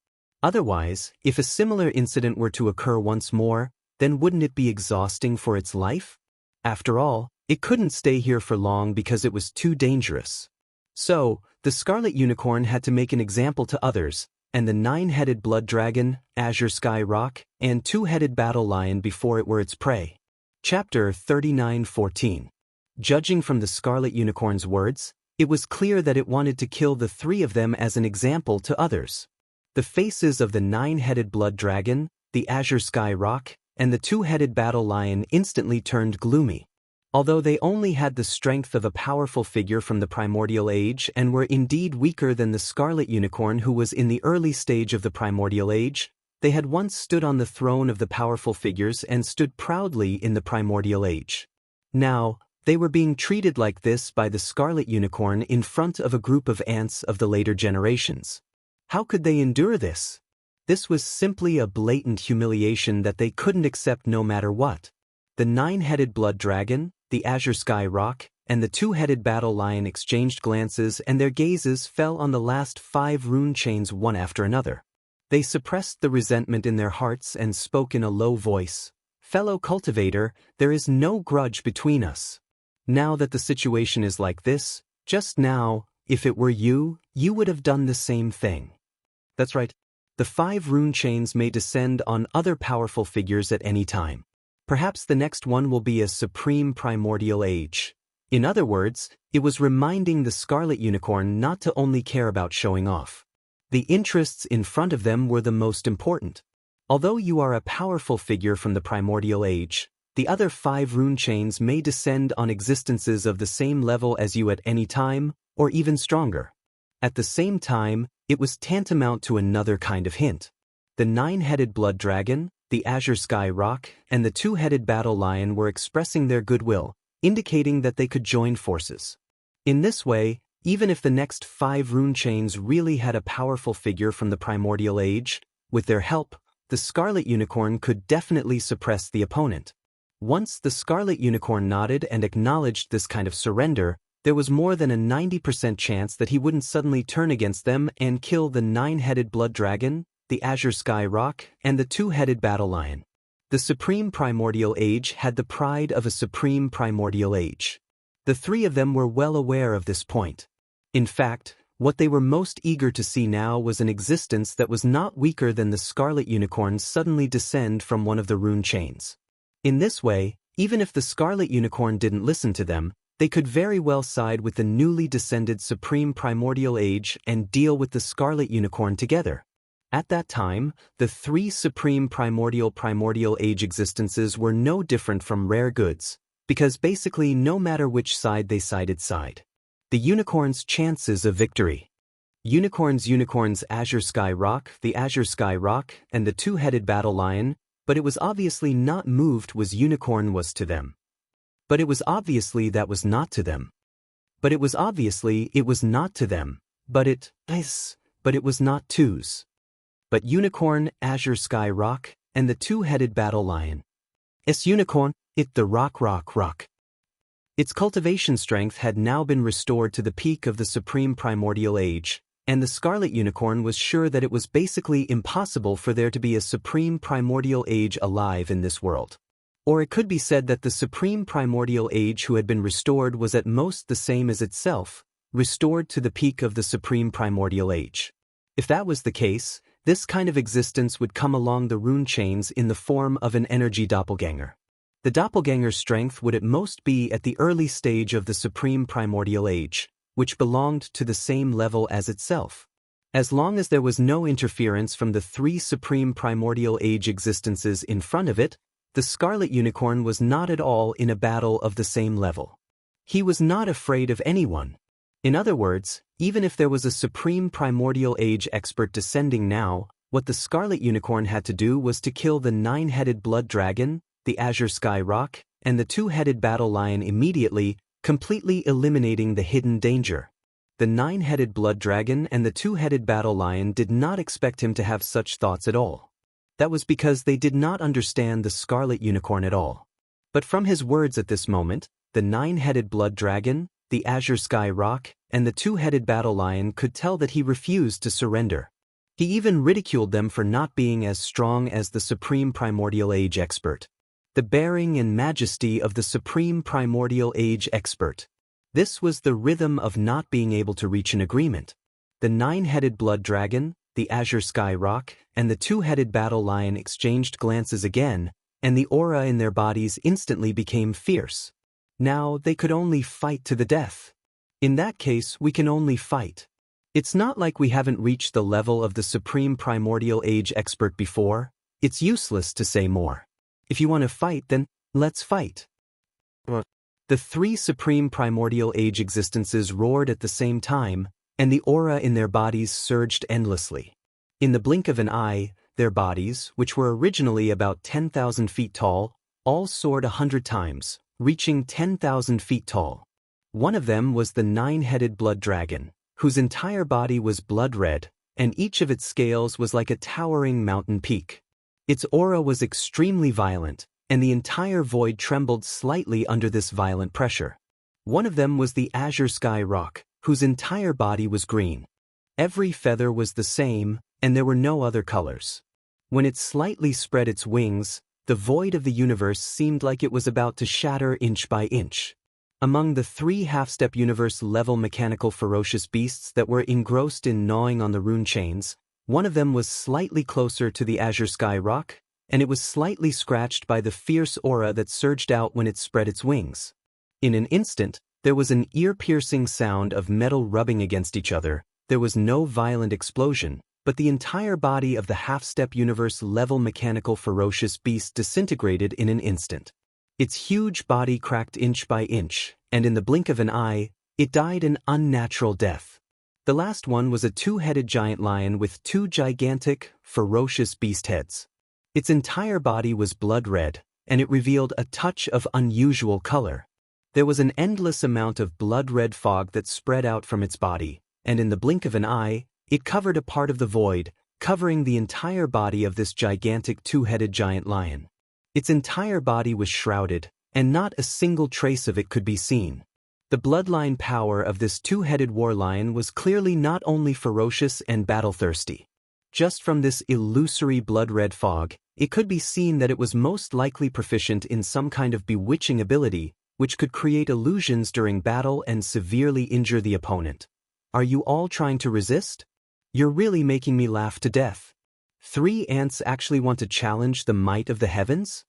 [SPEAKER 1] Otherwise, if a similar incident were to occur once more, then wouldn't it be exhausting for its life? After all, It couldn't stay here for long because it was too dangerous. So, the Scarlet Unicorn had to make an example to others, and the 9-headed blood dragon, azure sky rock, and 2-headed battle lion before it were its prey. Chapter 39:14. Judging from the Scarlet Unicorn's words, it was clear that it wanted to kill the 3 of them as an example to others. The faces of the 9-headed blood dragon, the azure sky rock, and the 2-headed battle lion instantly turned gloomy. Although they only had the strength of a powerful figure from the primordial age and were indeed weaker than the Scarlet Unicorn who was in the early stage of the primordial age, they had once stood on the throne of the powerful figures and stood proudly in the primordial age. Now, they were being treated like this by the Scarlet Unicorn in front of a group of ants of the later generations. How could they endure this? This was simply a blatant humiliation that they couldn't accept no matter what. The 9-headed blood dragon, the azure sky rock, and the 2-headed battle lion exchanged glances, and their gazes fell on the last 5 rune chains one after another. They suppressed the resentment in their hearts and spoke in a low voice. "Fellow cultivator, there is no grudge between us. Now that the situation is like this, just now, if it were you, you would have done the same thing." That's right. The 5 rune chains may descend on other powerful figures at any time. Perhaps the next one will be a supreme primordial age. In other words, it was reminding the Scarlet Unicorn not to only care about showing off. The interests in front of them were the most important. Although you are a powerful figure from the primordial age, the other 5 rune chains may descend on existences of the same level as you at any time, or even stronger. At the same time, it was tantamount to another kind of hint. The 9-headed blood dragon, the azure sky rock, and the 2-headed battle lion were expressing their goodwill, indicating that they could join forces. In this way, even if the next 5 rune chains really had a powerful figure from the primordial age, with their help, the Scarlet Unicorn could definitely suppress the opponent. Once the Scarlet Unicorn nodded and acknowledged this kind of surrender, there was more than a 90% chance that he wouldn't suddenly turn against them and kill the 9-headed blood dragon, the azure sky rock, and the 2-headed battle lion. The supreme primordial age had the pride of a supreme primordial age. The 3 of them were well aware of this point. In fact, what they were most eager to see now was an existence that was not weaker than the Scarlet Unicorn suddenly descend from one of the rune chains. In this way, even if the Scarlet Unicorn didn't listen to them, they could very well side with the newly descended supreme primordial age and deal with the Scarlet Unicorn together. At that time, the 3 supreme primordial age existences were no different from rare goods, because basically no matter which side they sided. The unicorn's chances of victory. Unicorns azure sky rock, the azure sky rock, and the 2-headed battle lion, but it was obviously not moved was unicorn was to them. But it was obviously that was not to them. But it was obviously it was not to them. But it was not twos. But unicorn, azure sky rock, and the 2-headed battle lion. Es unicorn, it the rock. Its cultivation strength had now been restored to the peak of the supreme primordial age, and the Scarlet Unicorn was sure that it was basically impossible for there to be a supreme primordial age alive in this world. Or it could be said that the supreme primordial age who had been restored was at most the same as itself, restored to the peak of the supreme primordial age. If that was the case, this kind of existence would come along the rune chains in the form of an energy doppelganger. The doppelganger's strength would at most be at the early stage of the supreme primordial age, which belonged to the same level as itself. As long as there was no interference from the 3 supreme primordial age existences in front of it, the Scarlet Unicorn was not at all in a battle of the same level. He was not afraid of anyone. In other words, even if there was a supreme primordial age expert descending now, what the Scarlet Unicorn had to do was to kill the 9-headed blood dragon, the azure sky rock, and the 2-headed battle lion immediately, completely eliminating the hidden danger. The 9-headed blood dragon and the 2-headed battle lion did not expect him to have such thoughts at all. That was because they did not understand the Scarlet Unicorn at all. But from his words at this moment, the 9-headed blood dragon, the azure sky rock, and the 2-headed battle lion could tell that he refused to surrender. He even ridiculed them for not being as strong as the supreme primordial age expert. the bearing and majesty of the supreme primordial age expert. This was the rhythm of not being able to reach an agreement. The nine-headed blood dragon, the azure sky rock, and the two-headed battle lion exchanged glances again, and the aura in their bodies instantly became fierce. Now they could only fight to the death. In that case, we can only fight. It's not like we haven't reached the level of the supreme primordial age expert before. It's useless to say more. If you want to fight, then let's fight.
[SPEAKER 2] What?
[SPEAKER 1] The three supreme primordial age existences roared at the same time, and the aura in their bodies surged endlessly. In the blink of an eye, their bodies, which were originally about 10,000 feet tall, all soared 100 times, reaching 10,000 feet tall. One of them was the nine-headed blood dragon, whose entire body was blood red, and each of its scales was like a towering mountain peak. Its aura was extremely violent, and the entire void trembled slightly under this violent pressure. One of them was the azure sky rock, whose entire body was green. Every feather was the same, and there were no other colors. When it slightly spread its wings, the void of the universe seemed like it was about to shatter inch by inch. Among the three half-step universe-level mechanical ferocious beasts that were engrossed in gnawing on the rune chains, one of them was slightly closer to the azure sky rock, and it was slightly scratched by the fierce aura that surged out when it spread its wings. In an instant, there was an ear-piercing sound of metal rubbing against each other. There was no violent explosion, but the entire body of the half-step universe-level mechanical ferocious beast disintegrated in an instant. Its huge body cracked inch by inch, and in the blink of an eye, it died an unnatural death. The last one was a two-headed giant lion with two gigantic, ferocious beast heads. Its entire body was blood red, and it revealed a touch of unusual color. There was an endless amount of blood-red fog that spread out from its body, and in the blink of an eye, it covered a part of the void, covering the entire body of this gigantic two-headed giant lion. Its entire body was shrouded, and not a single trace of it could be seen. The bloodline power of this two-headed war lion was clearly not only ferocious and battle-thirsty. Just from this illusory blood-red fog, it could be seen that it was most likely proficient in some kind of bewitching ability, which could create illusions during battle and severely injure the opponent. Are you all trying to resist? You're really making me laugh to death. 3 ants actually want to challenge the might of the heavens?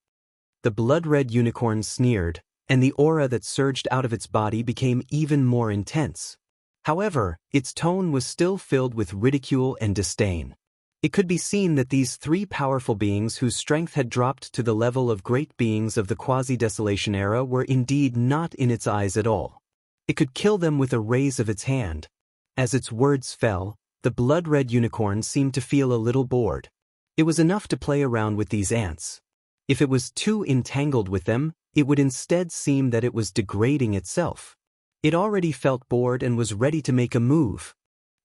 [SPEAKER 1] The blood-red unicorn sneered, and the aura that surged out of its body became even more intense. However, its tone was still filled with ridicule and disdain. It could be seen that these 3 powerful beings whose strength had dropped to the level of great beings of the quasi-desolation era were indeed not in its eyes at all. It could kill them with a raise of its hand. As its words fell, the blood-red unicorn seemed to feel a little bored. It was enough to play around with these ants. If it was too entangled with them, it would instead seem that it was degrading itself. It already felt bored and was ready to make a move.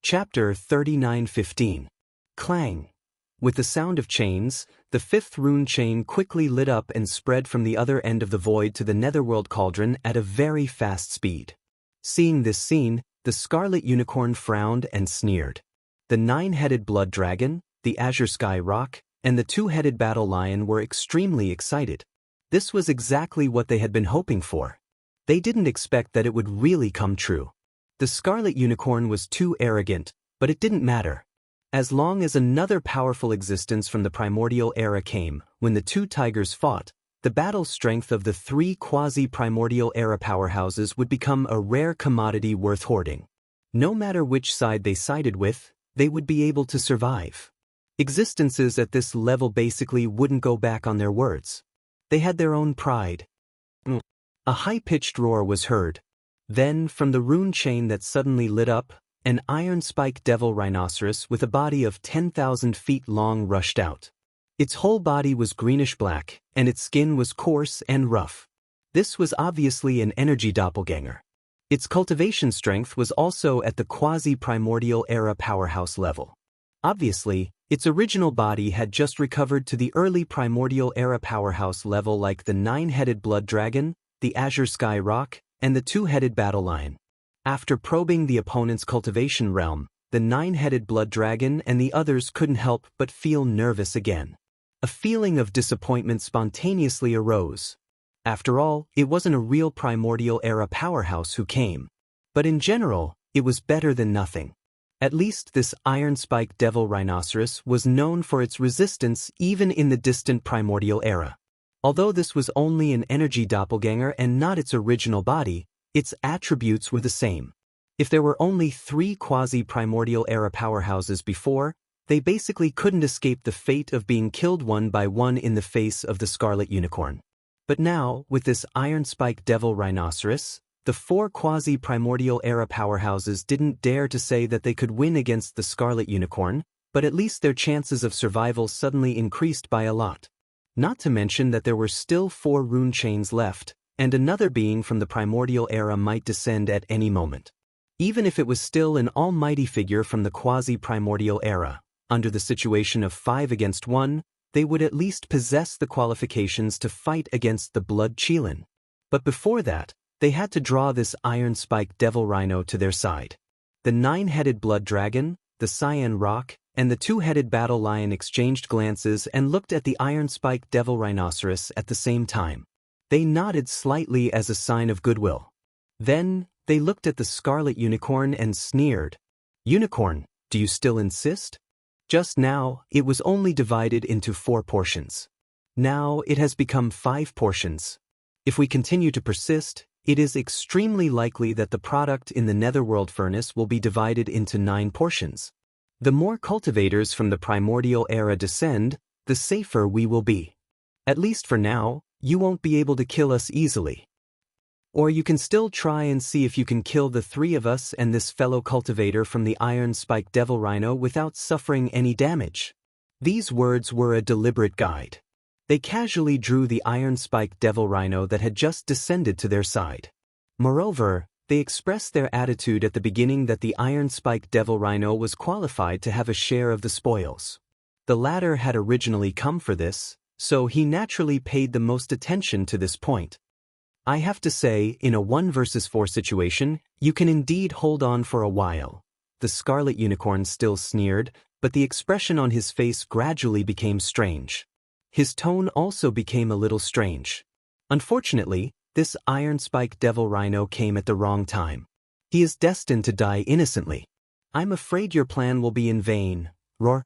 [SPEAKER 1] Chapter 39:15. Clang. With the sound of chains, the 5th rune chain quickly lit up and spread from the other end of the void to the netherworld cauldron at a very fast speed. Seeing this scene, the scarlet unicorn frowned and sneered. The 9-headed blood dragon, the azure sky rock, and the 2-headed battle lion were extremely excited. This was exactly what they had been hoping for. They didn't expect that it would really come true. The scarlet unicorn was too arrogant, but it didn't matter. As long as another powerful existence from the primordial era came, when the 2 tigers fought, the battle strength of the 3 quasi-primordial era powerhouses would become a rare commodity worth hoarding. No matter which side they sided with, they would be able to survive. Existences at this level basically wouldn't go back on their words. They had their own pride. A high-pitched roar was heard. Then, from the rune chain that suddenly lit up, an iron-spiked devil rhinoceros with a body of 10,000 feet long rushed out. Its whole body was greenish-black, and its skin was coarse and rough. This was obviously an energy doppelganger. Its cultivation strength was also at the quasi-primordial era powerhouse level. Obviously, its original body had just recovered to the early primordial era powerhouse level like the 9-headed blood dragon, the azure sky rock, and the 2-headed battle lion. After probing the opponent's cultivation realm, the 9-headed blood dragon and the others couldn't help but feel nervous again. A feeling of disappointment spontaneously arose. After all, it wasn't a real primordial era powerhouse who came. But in general, it was better than nothing. At least this iron-spiked devil rhinoceros was known for its resistance even in the distant primordial era. Although this was only an energy doppelganger and not its original body, its attributes were the same. If there were only 3 quasi-primordial era powerhouses before, they basically couldn't escape the fate of being killed one by one in the face of the scarlet unicorn. But now, with this iron-spiked devil rhinoceros, the 4 quasi-primordial era powerhouses didn't dare to say that they could win against the scarlet unicorn, but at least their chances of survival suddenly increased by a lot. Not to mention that there were still 4 rune chains left, and another being from the primordial era might descend at any moment. Even if it was still an almighty figure from the quasi-primordial era, under the situation of 5 against 1, they would at least possess the qualifications to fight against the blood Qilin. But before that, they had to draw this iron-spiked devil rhino to their side. The 9-headed blood dragon, the cyan roc, and the 2-headed battle lion exchanged glances and looked at the iron-spiked devil rhinoceros at the same time. They nodded slightly as a sign of goodwill. Then, they looked at the scarlet unicorn and sneered. "Unicorn, do you still insist?" Just now, it was only divided into 4 portions. Now, it has become 5 portions. If we continue to persist, it is extremely likely that the product in the netherworld furnace will be divided into 9 portions. The more cultivators from the primordial era descend, the safer we will be. At least for now, you won't be able to kill us easily. Or you can still try and see if you can kill the 3 of us and this fellow cultivator from the iron-spiked devil rhino without suffering any damage. These words were a deliberate guide. They casually drew the iron-spiked devil rhino that had just descended to their side. Moreover, they expressed their attitude at the beginning that the iron-spiked devil rhino was qualified to have a share of the spoils. The latter had originally come for this, so he naturally paid the most attention to this point. I have to say, in a 1 versus 4 situation, you can indeed hold on for a while. The scarlet unicorn still sneered, but the expression on his face gradually became strange. His tone also became a little strange. Unfortunately, this iron-spiked devil rhino came at the wrong time. He is destined to die innocently. I'm afraid your plan will be in vain, roar.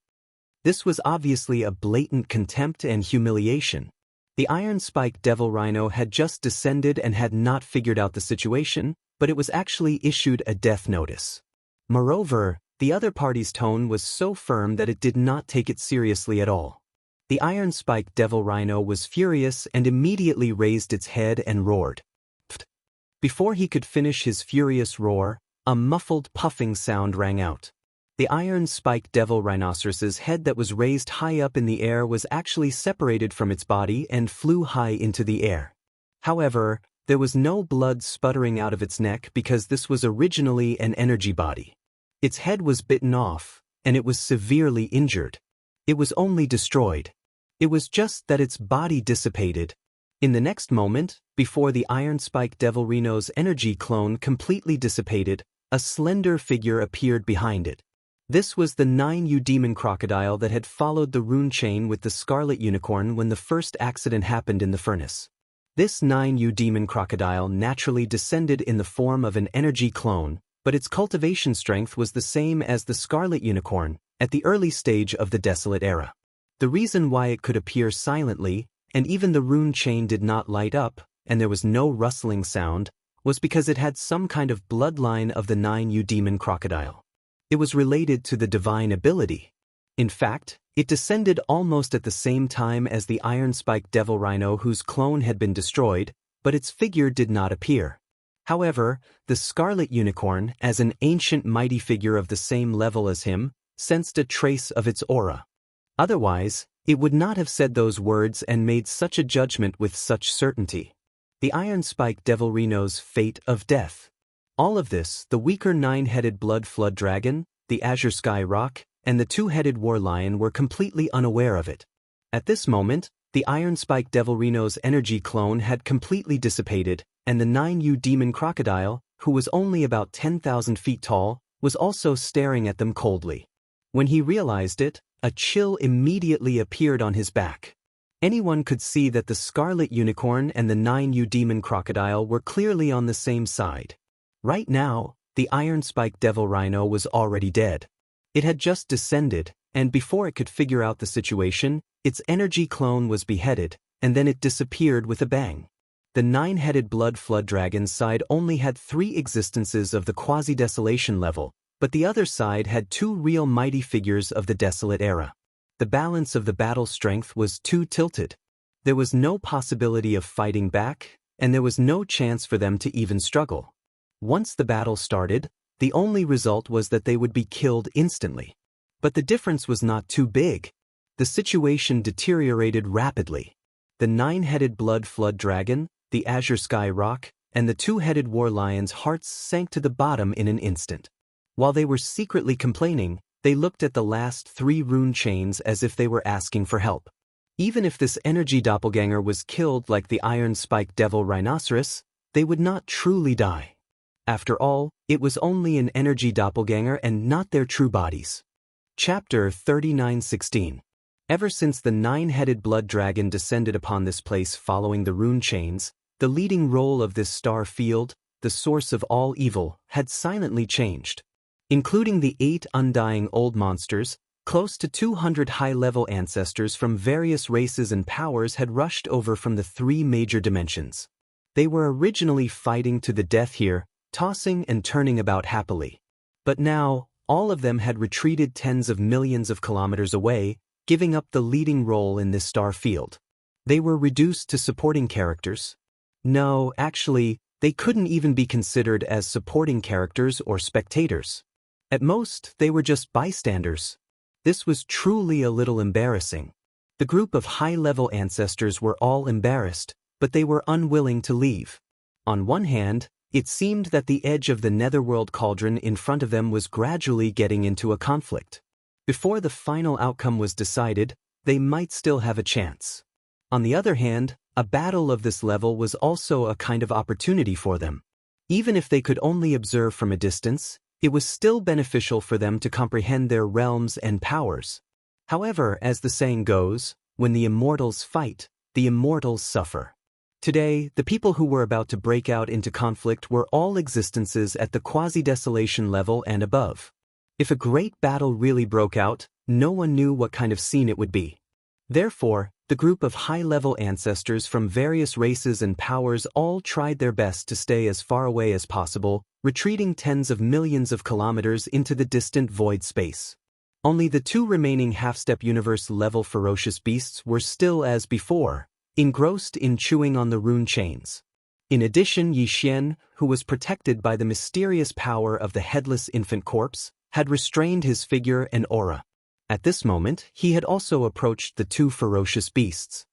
[SPEAKER 1] This was obviously a blatant contempt and humiliation. The iron-spiked devil rhino had just descended and had not figured out the situation, but it was actually issued a death notice. Moreover, the other party's tone was so firm that it did not take it seriously at all. The iron-spiked devil rhino was furious and immediately raised its head and roared. Pfft. Before he could finish his furious roar, a muffled puffing sound rang out. The iron-spiked devil rhinoceros's head that was raised high up in the air was actually separated from its body and flew high into the air. However, there was no blood sputtering out of its neck because this was originally an energy body. Its head was bitten off, and it was severely injured. It was only destroyed. It was just that its body dissipated. In the next moment, before the iron-spiked devil rhino's energy clone completely dissipated, a slender figure appeared behind it. This was the 9U demon crocodile that had followed the rune chain with the scarlet unicorn when the first accident happened in the furnace. This 9U demon crocodile naturally descended in the form of an energy clone, but its cultivation strength was the same as the scarlet unicorn at the early stage of the desolate era. The reason why it could appear silently, and even the rune chain did not light up, and there was no rustling sound, was because it had some kind of bloodline of the 9U demon crocodile. It was related to the divine ability. In fact, it descended almost at the same time as the iron-spiked devil rhino whose clone had been destroyed, but its figure did not appear. However, the scarlet unicorn, as an ancient mighty figure of the same level as him, sensed a trace of its aura. Otherwise, it would not have said those words and made such a judgment with such certainty. The iron-spiked devil rhino's fate of death. All of this, the weaker 9-headed blood flood dragon, the azure sky roc, and the 2-headed war lion were completely unaware of it. At this moment, the iron-spiked devil rhino's energy clone had completely dissipated, and the 9U demon crocodile, who was only about 10,000 feet tall, was also staring at them coldly. When he realized it, a chill immediately appeared on his back. Anyone could see that the scarlet unicorn and the 9U demon crocodile were clearly on the same side. Right now, the iron-spiked devil rhino was already dead. It had just descended, and before it could figure out the situation, its energy clone was beheaded, and then it disappeared with a bang. The 9-headed blood flood dragon side only had 3 existences of the quasi-desolation level, but the other side had 2 real mighty figures of the desolate era. The balance of the battle strength was too tilted. There was no possibility of fighting back, and there was no chance for them to even struggle. Once the battle started, the only result was that they would be killed instantly. But the difference was not too big. The situation deteriorated rapidly. The 9-headed blood flood dragon, the azure sky rock, and the 2-headed war lion's hearts sank to the bottom in an instant. While they were secretly complaining, they looked at the last 3 rune chains as if they were asking for help. Even if this energy doppelganger was killed like the iron-spiked devil rhinoceros, they would not truly die. After all, it was only an energy doppelganger and not their true bodies. Chapter 39:16. Ever since the 9-headed blood dragon descended upon this place following the rune chains, the leading role of this star field, the source of all evil, had silently changed. Including the 8 undying old monsters, close to 200 high-level ancestors from various races and powers had rushed over from the 3 major dimensions. They were originally fighting to the death here, tossing and turning about happily. But now, all of them had retreated tens of millions of kilometers away, giving up the leading role in this star field. They were reduced to supporting characters. No, actually, they couldn't even be considered as supporting characters or spectators. At most, they were just bystanders. This was truly a little embarrassing. The group of high-level ancestors were all embarrassed, but they were unwilling to leave. On one hand, it seemed that the edge of the netherworld cauldron in front of them was gradually getting into a conflict. Before the final outcome was decided, they might still have a chance. On the other hand, a battle of this level was also a kind of opportunity for them. Even if they could only observe from a distance, it was still beneficial for them to comprehend their realms and powers. However, as the saying goes, when the immortals fight, the immortals suffer. Today, the people who were about to break out into conflict were all existences at the quasi-desolation level and above. If a great battle really broke out, no one knew what kind of scene it would be. Therefore, the group of high-level ancestors from various races and powers all tried their best to stay as far away as possible, retreating tens of millions of kilometers into the distant void space. Only the 2 remaining half-step universe-level ferocious beasts were still as before, engrossed in chewing on the rune chains. In addition, Yi Xian, who was protected by the mysterious power of the headless infant corpse, had restrained his figure and aura. At this moment, he had also approached the 2 ferocious beasts.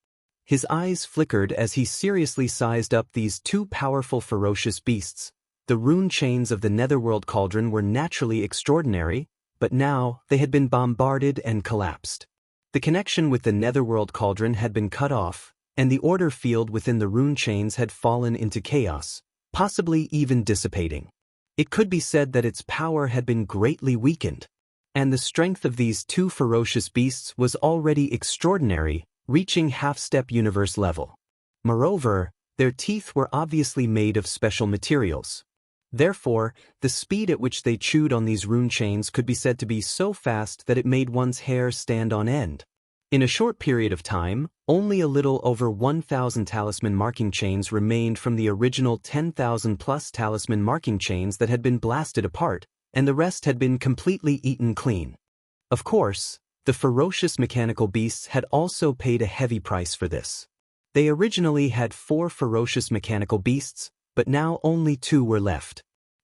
[SPEAKER 1] His eyes flickered as he seriously sized up these 2 powerful ferocious beasts. The rune chains of the netherworld cauldron were naturally extraordinary, but now they had been bombarded and collapsed. The connection with the netherworld cauldron had been cut off, and the order field within the rune chains had fallen into chaos, possibly even dissipating. It could be said that its power had been greatly weakened. And the strength of these 2 ferocious beasts was already extraordinary, reaching half-step universe level. Moreover, their teeth were obviously made of special materials. Therefore, the speed at which they chewed on these rune chains could be said to be so fast that it made one's hair stand on end. In a short period of time, only a little over 1,000 talisman marking chains remained from the original 10,000-plus talisman marking chains that had been blasted apart, and the rest had been completely eaten clean. Of course, the ferocious mechanical beasts had also paid a heavy price for this. They originally had 4 ferocious mechanical beasts, but now only 2 were left.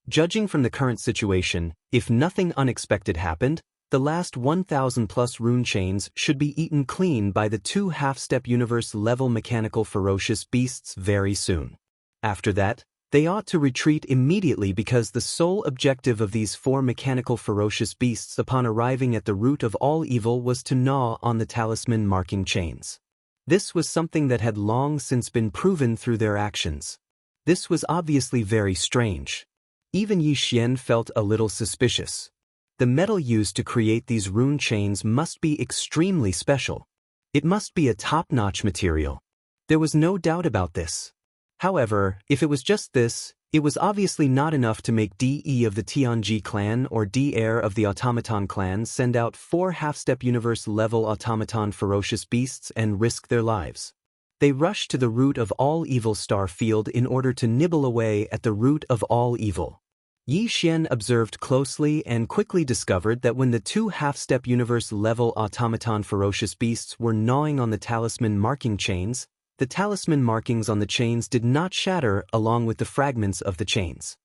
[SPEAKER 1] Judging from the current situation, if nothing unexpected happened, the last 1,000-plus rune chains should be eaten clean by the 2 half-step universe-level mechanical ferocious beasts very soon. After that, they ought to retreat immediately because the sole objective of these 4 mechanical ferocious beasts upon arriving at the root of all evil was to gnaw on the talisman marking chains. This was something that had long since been proven through their actions. This was obviously very strange. Even Yi Xian felt a little suspicious. The metal used to create these rune chains must be extremely special. It must be a top-notch material. There was no doubt about this. However, if it was just this, it was obviously not enough to make DE of the Tianji clan or D heir of the automaton clan send out 4 half-step universe-level automaton ferocious beasts and risk their lives. They rushed to the root of all evil star field in order to nibble away at the root of all evil. Yi Xian observed closely and quickly discovered that when the 2 half-step universe-level automaton ferocious beasts were gnawing on the talisman marking chains, the talisman markings on the chains did not shatter along with the fragments of the chains.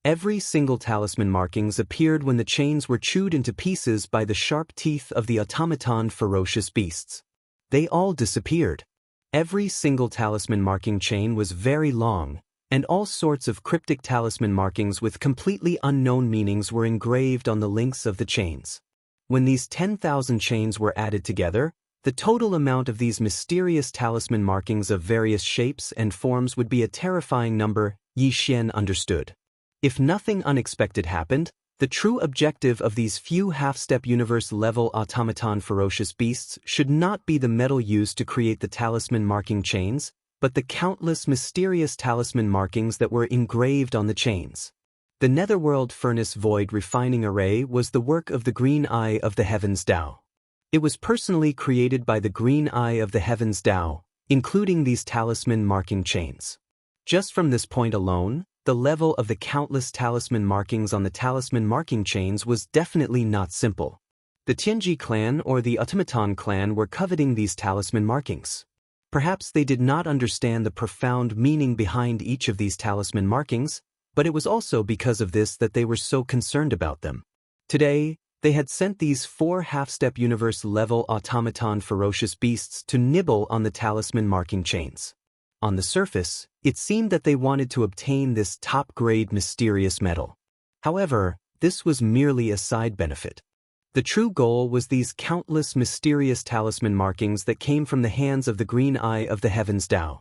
[SPEAKER 1] Every single talisman markings appeared when the chains were chewed into pieces by the sharp teeth of the automaton ferocious beasts. They all disappeared. Every single talisman marking chain was very long, and all sorts of cryptic talisman markings with completely unknown meanings were engraved on the links of the chains. When these 10,000 chains were added together, the total amount of these mysterious talisman markings of various shapes and forms would be a terrifying number, Yi Xian understood. If nothing unexpected happened, the true objective of these few half-step universe-level automaton ferocious beasts should not be the metal used to create the talisman marking chains, but the countless mysterious talisman markings that were engraved on the chains. The Netherworld Furnace Void Refining Array was the work of the Green Eye of the Heavens Dao. It was personally created by the Green Eye of the Heavens Dao, including these talisman marking chains. Just from this point alone, the level of the countless talisman markings on the talisman marking chains was definitely not simple. The Tianji clan or the automaton clan were coveting these talisman markings. Perhaps they did not understand the profound meaning behind each of these talisman markings, but it was also because of this that they were so concerned about them. Today, they had sent these 4 half-step universe-level automaton ferocious beasts to nibble on the talisman marking chains. On the surface, it seemed that they wanted to obtain this top-grade mysterious metal. However, this was merely a side benefit. The true goal was these countless mysterious talisman markings that came from the hands of the Green Eye of the Heavens Dao.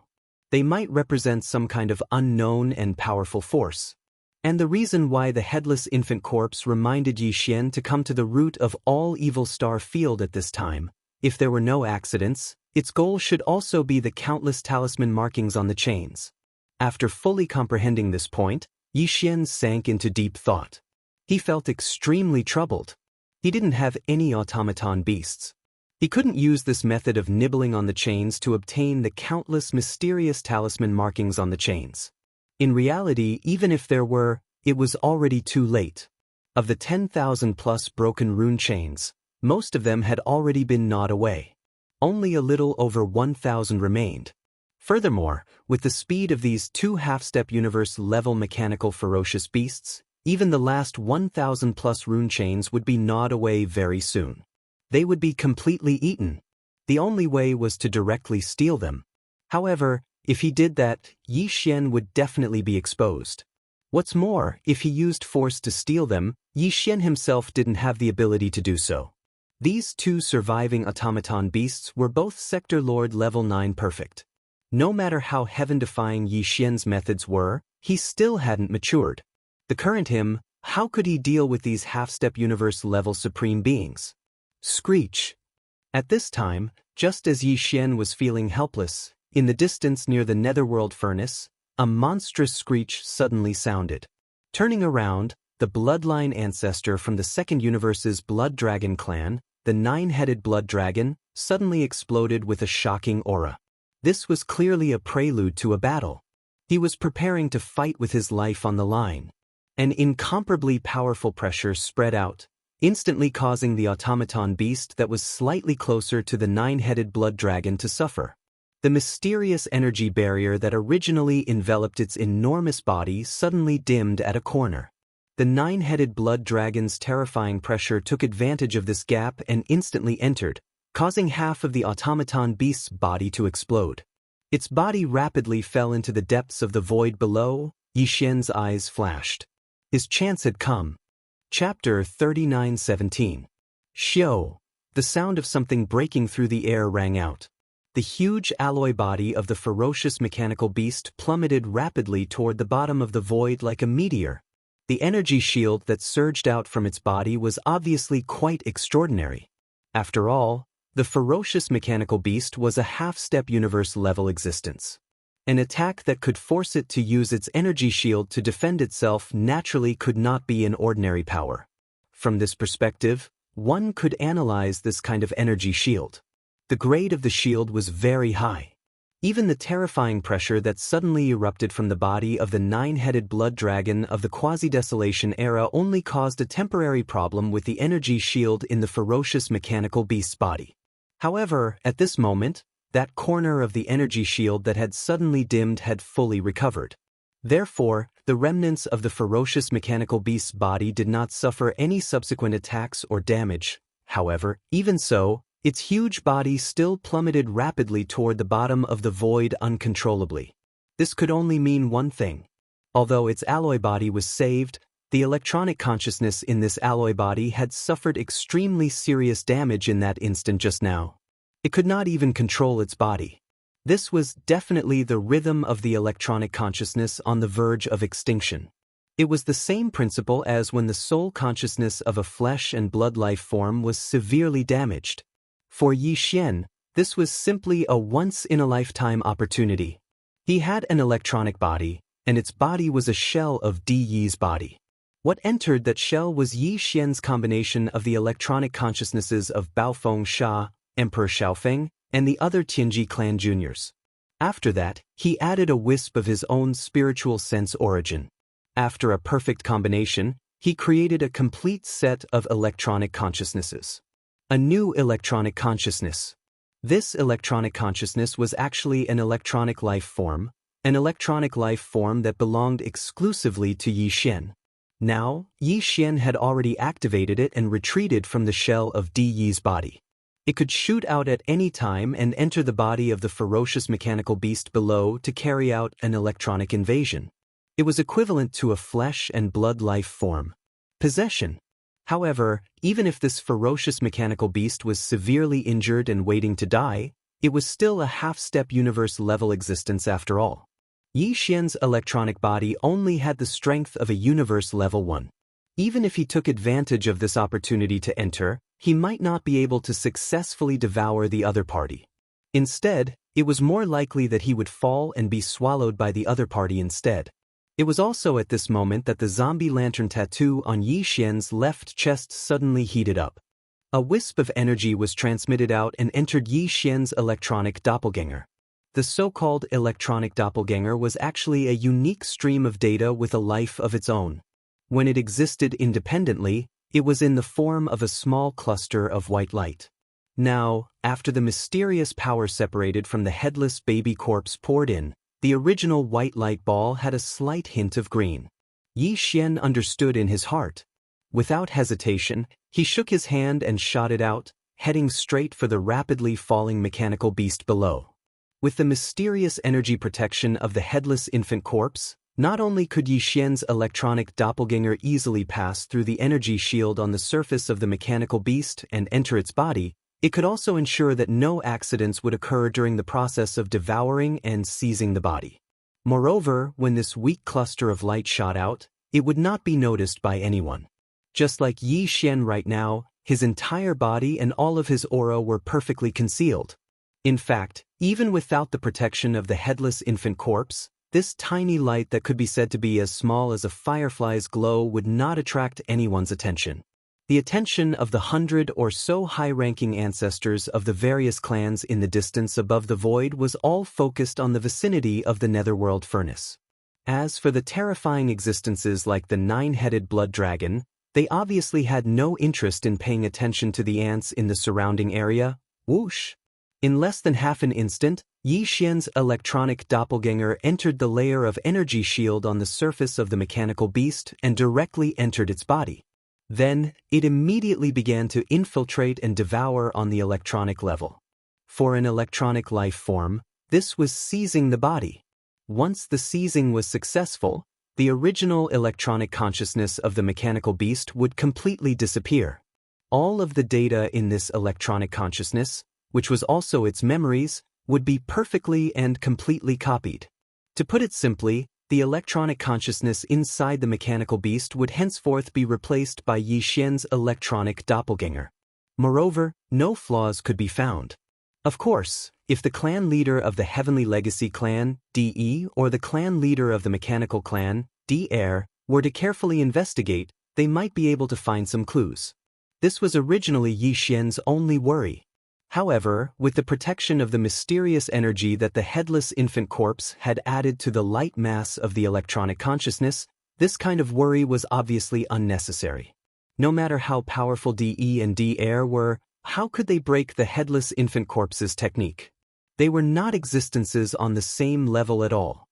[SPEAKER 1] They might represent some kind of unknown and powerful force. And the reason why the headless infant corpse reminded Yi Xian to come to the root of all evil star field at this time, if there were no accidents, its goal should also be the countless talisman markings on the chains. After fully comprehending this point, Yi Xian sank into deep thought. He felt extremely troubled. He didn't have any automaton beasts. He couldn't use this method of nibbling on the chains to obtain the countless mysterious talisman markings on the chains. In reality, even if there were, it was already too late. Of the 10,000 plus broken rune chains, most of them had already been gnawed away. Only a little over 1,000 remained. Furthermore, with the speed of these 2 half-step universe-level mechanical ferocious beasts, even the last 1,000 plus rune chains would be gnawed away very soon. They would be completely eaten. The only way was to directly steal them. However, if he did that, Yi Xian would definitely be exposed. What's more, if he used force to steal them, Yi Xian himself didn't have the ability to do so. These 2 surviving automaton beasts were both Sector Lord level 9 perfect. No matter how heaven-defying Yi Xian's methods were, he still hadn't matured. The current him, how could he deal with these half-step universe-level supreme beings? Screech. At this time, just as Yi Xian was feeling helpless, in the distance near the Netherworld furnace, a monstrous screech suddenly sounded. Turning around, the bloodline ancestor from the second universe's Blood Dragon clan, the 9-headed Blood Dragon, suddenly exploded with a shocking aura. This was clearly a prelude to a battle. He was preparing to fight with his life on the line. An incomparably powerful pressure spread out, instantly causing the automaton beast that was slightly closer to the 9-headed Blood Dragon to suffer. The mysterious energy barrier that originally enveloped its enormous body suddenly dimmed at a corner. The 9-headed Blood Dragon's terrifying pressure took advantage of this gap and instantly entered, causing half of the automaton beast's body to explode. Its body rapidly fell into the depths of the void below. Yi Xian's eyes flashed. His chance had come. Chapter 39:17. Xiao. The sound of something breaking through the air rang out. The huge alloy body of the ferocious mechanical beast plummeted rapidly toward the bottom of the void like a meteor. The energy shield that surged out from its body was obviously quite extraordinary. After all, the ferocious mechanical beast was a half-step universe-level existence. An attack that could force it to use its energy shield to defend itself naturally could not be an ordinary power. From this perspective, one could analyze this kind of energy shield. The grade of the shield was very high. Even the terrifying pressure that suddenly erupted from the body of the nine-headed blood dragon of the quasi-desolation era only caused a temporary problem with the energy shield in the ferocious mechanical beast's body. However, at this moment, that corner of the energy shield that had suddenly dimmed had fully recovered. Therefore, the remnants of the ferocious mechanical beast's body did not suffer any subsequent attacks or damage. However, even so, its huge body still plummeted rapidly toward the bottom of the void uncontrollably. This could only mean one thing. Although its alloy body was saved, the electronic consciousness in this alloy body had suffered extremely serious damage in that instant just now. It could not even control its body. This was definitely the rhythm of the electronic consciousness on the verge of extinction. It was the same principle as when the soul consciousness of a flesh and blood life form was severely damaged. For Yi Xian, this was simply a once-in-a-lifetime opportunity. He had an electronic body, and its body was a shell of Di Yi's body. What entered that shell was Yi Xian's combination of the electronic consciousnesses of Baofeng Sha, Emperor Xiaofeng, and the other Tianji clan juniors. After that, he added a wisp of his own spiritual sense origin. After a perfect combination, he created a complete set of electronic consciousnesses. A new electronic consciousness. This electronic consciousness was actually an electronic life form that belonged exclusively to Yi Xian. Now, Yi Xian had already activated it and retreated from the shell of Di Yi's body. It could shoot out at any time and enter the body of the ferocious mechanical beast below to carry out an electronic invasion. It was equivalent to a flesh and blood life form. Possession. However, even if this ferocious mechanical beast was severely injured and waiting to die, it was still a half-step universe-level existence after all. Yi Xian's electronic body only had the strength of a universe level 1. Even if he took advantage of this opportunity to enter, he might not be able to successfully devour the other party. Instead, it was more likely that he would fall and be swallowed by the other party instead. It was also at this moment that the zombie lantern tattoo on Yi Xian's left chest suddenly heated up. A wisp of energy was transmitted out and entered Yi Xian's electronic doppelganger. The so-called electronic doppelganger was actually a unique stream of data with a life of its own. When it existed independently, it was in the form of a small cluster of white light. Now, after the mysterious power separated from the headless baby corpse poured in, the original white light ball had a slight hint of green. Yi Xian understood in his heart. Without hesitation, he shook his hand and shot it out, heading straight for the rapidly falling mechanical beast below. With the mysterious energy protection of the headless infant corpse, not only could Yi Xian's electronic doppelganger easily pass through the energy shield on the surface of the mechanical beast and enter its body, it could also ensure that no accidents would occur during the process of devouring and seizing the body. Moreover, when this weak cluster of light shot out, it would not be noticed by anyone. Just like Yi Xian right now, his entire body and all of his aura were perfectly concealed. In fact, even without the protection of the headless infant corpse, this tiny light that could be said to be as small as a firefly's glow would not attract anyone's attention. The attention of the 100 or so high-ranking ancestors of the various clans in the distance above the void was all focused on the vicinity of the netherworld furnace. As for the terrifying existences like the nine-headed blood dragon, they obviously had no interest in paying attention to the ants in the surrounding area. Whoosh! In less than half an instant, Yi Xian's electronic doppelganger entered the layer of energy shield on the surface of the mechanical beast and directly entered its body. Then, it immediately began to infiltrate and devour on the electronic level. For an electronic life form, this was seizing the body. Once the seizing was successful, the original electronic consciousness of the mechanical beast would completely disappear. All of the data in this electronic consciousness, which was also its memories, would be perfectly and completely copied. To put it simply, The electronic consciousness inside the mechanical beast would henceforth be replaced by Yi Xian's electronic doppelganger. Moreover, no flaws could be found. Of course, if the clan leader of the Heavenly Legacy clan, DE, or the clan leader of the mechanical clan, DR, were to carefully investigate, they might be able to find some clues. This was originally Yi Xian's only worry. However, with the protection of the mysterious energy that the headless infant corpse had added to the light mass of the electronic consciousness, this kind of worry was obviously unnecessary. No matter how powerful DE and DR were, how could they break the headless infant corpse's technique? They were not existences on the same level at all.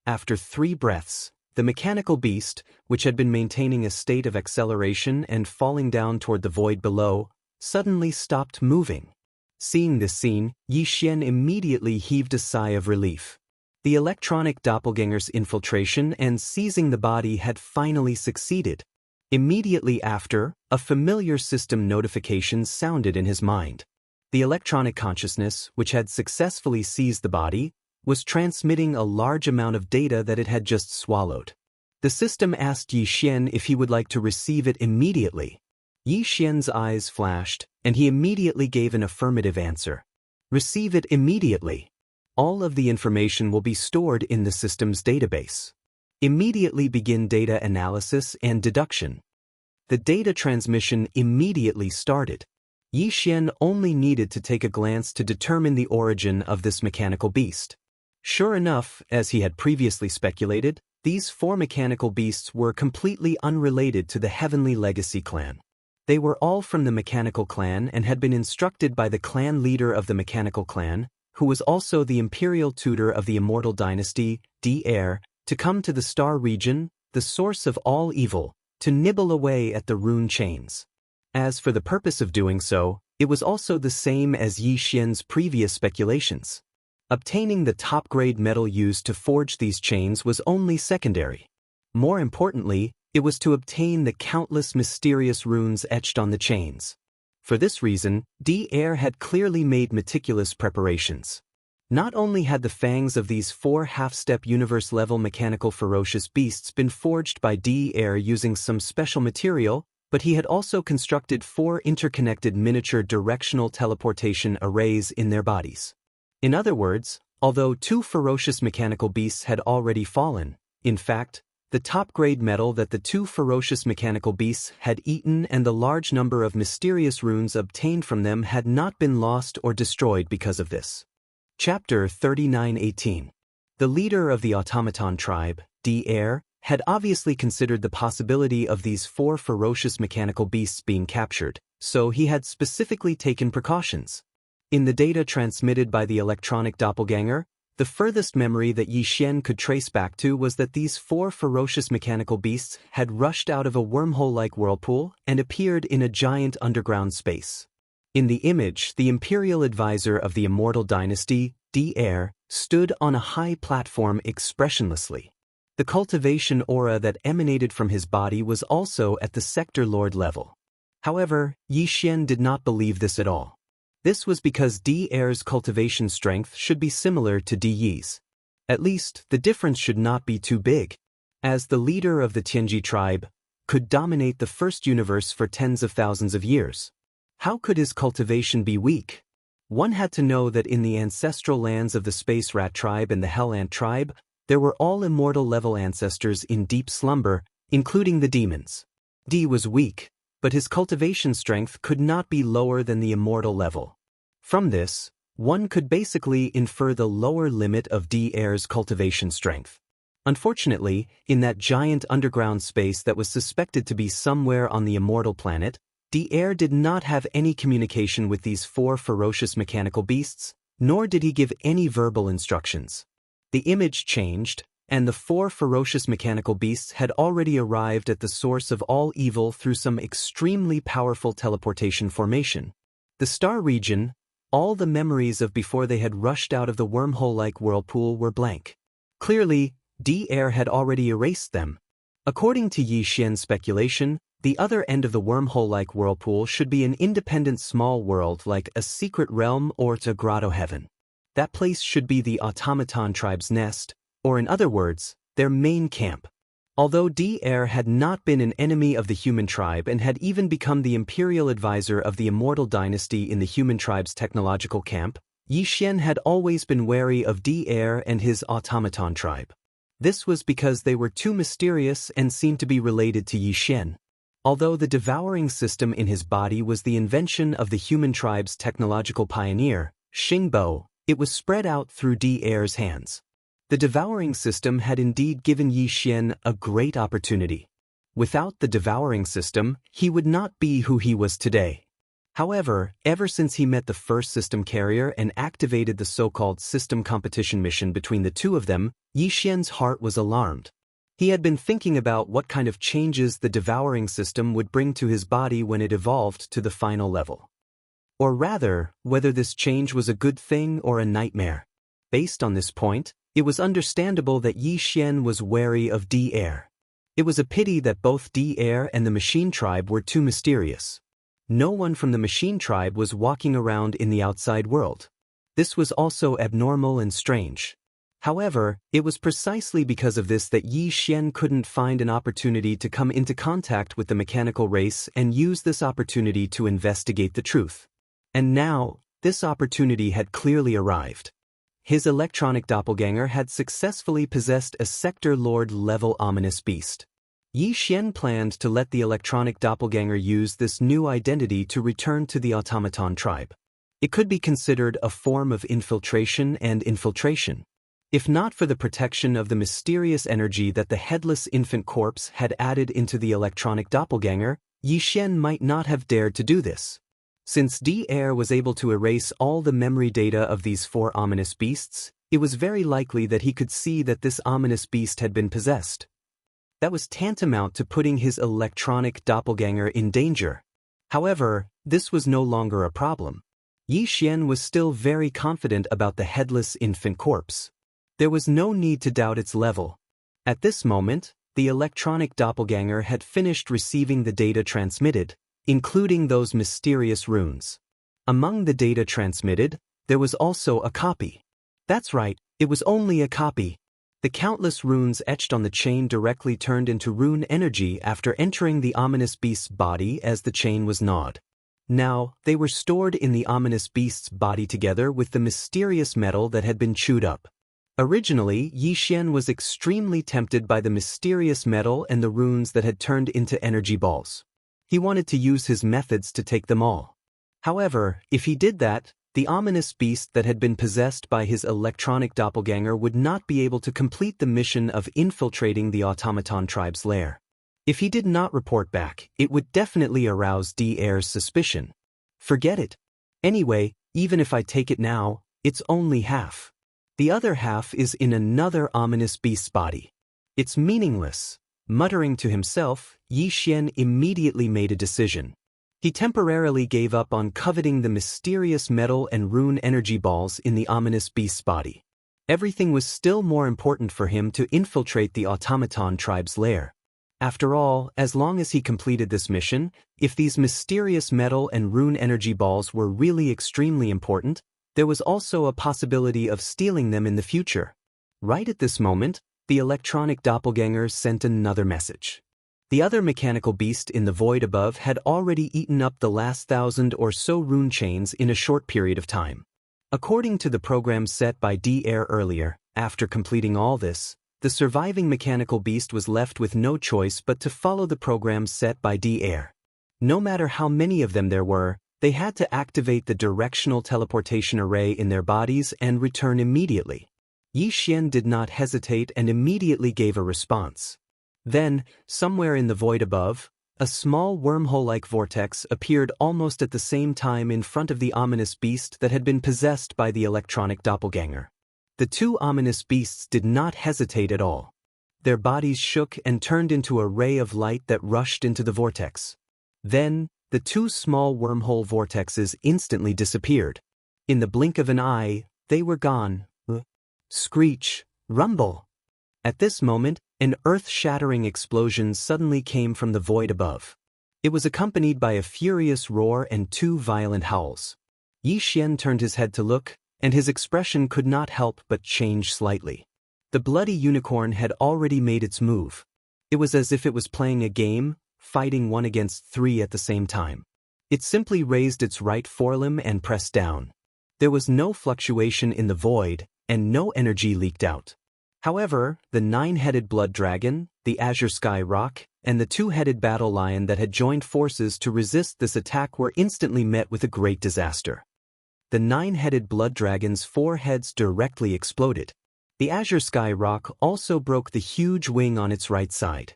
[SPEAKER 1] After 3 breaths, the mechanical beast, which had been maintaining a state of acceleration and falling down toward the void below, suddenly stopped moving. Seeing this scene, Yi Xian immediately heaved a sigh of relief. The electronic doppelganger's infiltration and seizing the body had finally succeeded. Immediately after, a familiar system notification sounded in his mind. The electronic consciousness, which had successfully seized the body, was transmitting a large amount of data that it had just swallowed. The system asked Yi Xian if he would like to receive it immediately. Yi Xian's eyes flashed, and he immediately gave an affirmative answer. Receive it immediately. All of the information will be stored in the system's database. Immediately begin data analysis and deduction. The data transmission immediately started. Yi Xian only needed to take a glance to determine the origin of this mechanical beast. Sure enough, as he had previously speculated, these 4 mechanical beasts were completely unrelated to the Heavenly Legacy clan. They were all from the mechanical clan and had been instructed by the clan leader of the mechanical clan, who was also the imperial tutor of the Immortal dynasty, DR, to come to the star region, the source of all evil, to nibble away at the rune chains. As for the purpose of doing so, it was also the same as Yi Xian's previous speculations. Obtaining the top-grade metal used to forge these chains was only secondary. More importantly, it was to obtain the countless mysterious runes etched on the chains. For this reason, DR had clearly made meticulous preparations. Not only had the fangs of these 4 half-step universe-level mechanical ferocious beasts been forged by DR using some special material, but he had also constructed 4 interconnected miniature directional teleportation arrays in their bodies. In other words, although 2 ferocious mechanical beasts had already fallen, in fact, the top-grade metal that the 2 ferocious mechanical beasts had eaten and the large number of mysterious runes obtained from them had not been lost or destroyed because of this. Chapter 39:18. The leader of the automaton tribe, DR, had obviously considered the possibility of these 4 ferocious mechanical beasts being captured, so he had specifically taken precautions. In the data transmitted by the electronic doppelganger, the furthest memory that Yi Xian could trace back to was that these 4 ferocious mechanical beasts had rushed out of a wormhole-like whirlpool and appeared in a giant underground space. In the image, the imperial advisor of the Immortal dynasty, DR, stood on a high platform expressionlessly. The cultivation aura that emanated from his body was also at the sector lord level. However, Yi Xian did not believe this at all. This was because DR's cultivation strength should be similar to DE's. At least, the difference should not be too big. As the leader of the Tianji tribe, could dominate the first universe for tens of thousands of years. How could his cultivation be weak? One had to know that in the ancestral lands of the Space Rat tribe and the Hell Ant tribe, there were all immortal-level ancestors in deep slumber, including the demons. D was weak, but his cultivation strength could not be lower than the immortal level. From this, one could basically infer the lower limit of DR's cultivation strength. Unfortunately, in that giant underground space that was suspected to be somewhere on the immortal planet, DR did not have any communication with these 4 ferocious mechanical beasts, nor did he give any verbal instructions. The image changed, and the 4 ferocious mechanical beasts had already arrived at the source of all evil through some extremely powerful teleportation formation. The star region, all the memories of before they had rushed out of the wormhole-like whirlpool were blank. Clearly, DR had already erased them. According to Yi Xian's speculation, the other end of the wormhole-like whirlpool should be an independent small world like a secret realm or a grotto heaven. That place should be the automaton tribe's nest, or in other words, their main camp. Although Daoist had not been an enemy of the human tribe and had even become the imperial advisor of the Immortal dynasty in the human tribe's technological camp, Yixian had always been wary of Daoist and his automaton tribe. This was because they were too mysterious and seemed to be related to Yixian. Although the devouring system in his body was the invention of the human tribe's technological pioneer, Xingbo, it was spread out through Daoist's hands. The devouring system had indeed given Yixian a great opportunity. Without the devouring system, he would not be who he was today. However, ever since he met the first system carrier and activated the so-called system competition mission between the two of them, Yixian's heart was alarmed. He had been thinking about what kind of changes the devouring system would bring to his body when it evolved to the final level. Or rather, whether this change was a good thing or a nightmare. Based on this point, it was understandable that Yixian was wary of Daoist. It was a pity that both Daoist and the machine tribe were too mysterious. No one from the machine tribe was walking around in the outside world. This was also abnormal and strange. However, it was precisely because of this that Yixian couldn't find an opportunity to come into contact with the mechanical race and use this opportunity to investigate the truth. And now, this opportunity had clearly arrived. His electronic doppelganger had successfully possessed a Sector Lord-level ominous beast. Yixian planned to let the electronic doppelganger use this new identity to return to the automaton tribe. It could be considered a form of infiltration and infiltration. If not for the protection of the mysterious energy that the headless infant corpse had added into the electronic doppelganger, Yixian might not have dared to do this. Since Daoist was able to erase all the memory data of these four ominous beasts, it was very likely that he could see that this ominous beast had been possessed. That was tantamount to putting his electronic doppelganger in danger. However, this was no longer a problem. Yixian was still very confident about the headless infant corpse. There was no need to doubt its level. At this moment, the electronic doppelganger had finished receiving the data transmitted, including those mysterious runes. Among the data transmitted, there was also a copy. That's right, it was only a copy. The countless runes etched on the chain directly turned into rune energy after entering the ominous beast's body as the chain was gnawed. Now, they were stored in the ominous beast's body together with the mysterious metal that had been chewed up. Originally, Yixian was extremely tempted by the mysterious metal and the runes that had turned into energy balls. He wanted to use his methods to take them all. However, if he did that, the ominous beast that had been possessed by his electronic doppelganger would not be able to complete the mission of infiltrating the automaton tribe's lair. If he did not report back, it would definitely arouse Daoist's suspicion. Forget it. Anyway, even if I take it now, it's only half. The other half is in another ominous beast's body. It's meaningless. Muttering to himself, Yixian immediately made a decision. He temporarily gave up on coveting the mysterious metal and rune energy balls in the ominous beast's body. Everything was still more important for him to infiltrate the automaton tribe's lair. After all, as long as he completed this mission, if these mysterious metal and rune energy balls were really extremely important, there was also a possibility of stealing them in the future. Right at this moment, the electronic doppelganger sent another message. The other mechanical beast in the void above had already eaten up the last 1,000 or so rune chains in a short period of time. According to the program set by Daoist earlier, after completing all this, the surviving mechanical beast was left with no choice but to follow the program set by Daoist. No matter how many of them there were, they had to activate the directional teleportation array in their bodies and return immediately. Yixian did not hesitate and immediately gave a response. Then, somewhere in the void above, a small wormhole-like vortex appeared almost at the same time in front of the ominous beast that had been possessed by the electronic doppelganger. The two ominous beasts did not hesitate at all. Their bodies shook and turned into a ray of light that rushed into the vortex. Then, the two small wormhole vortexes instantly disappeared. In the blink of an eye, they were gone. Screech, rumble. At this moment, an earth-shattering explosion suddenly came from the void above. It was accompanied by a furious roar and two violent howls. Yixian turned his head to look, and his expression could not help but change slightly. The bloody unicorn had already made its move. It was as if it was playing a game, fighting 1 against 3 at the same time. It simply raised its right forelimb and pressed down. There was no fluctuation in the void, and no energy leaked out. However, the 9-headed blood dragon, the azure sky rock, and the 2-headed battle lion that had joined forces to resist this attack were instantly met with a great disaster. The 9-headed blood dragon's 4 heads directly exploded. The azure sky rock also broke the huge wing on its right side.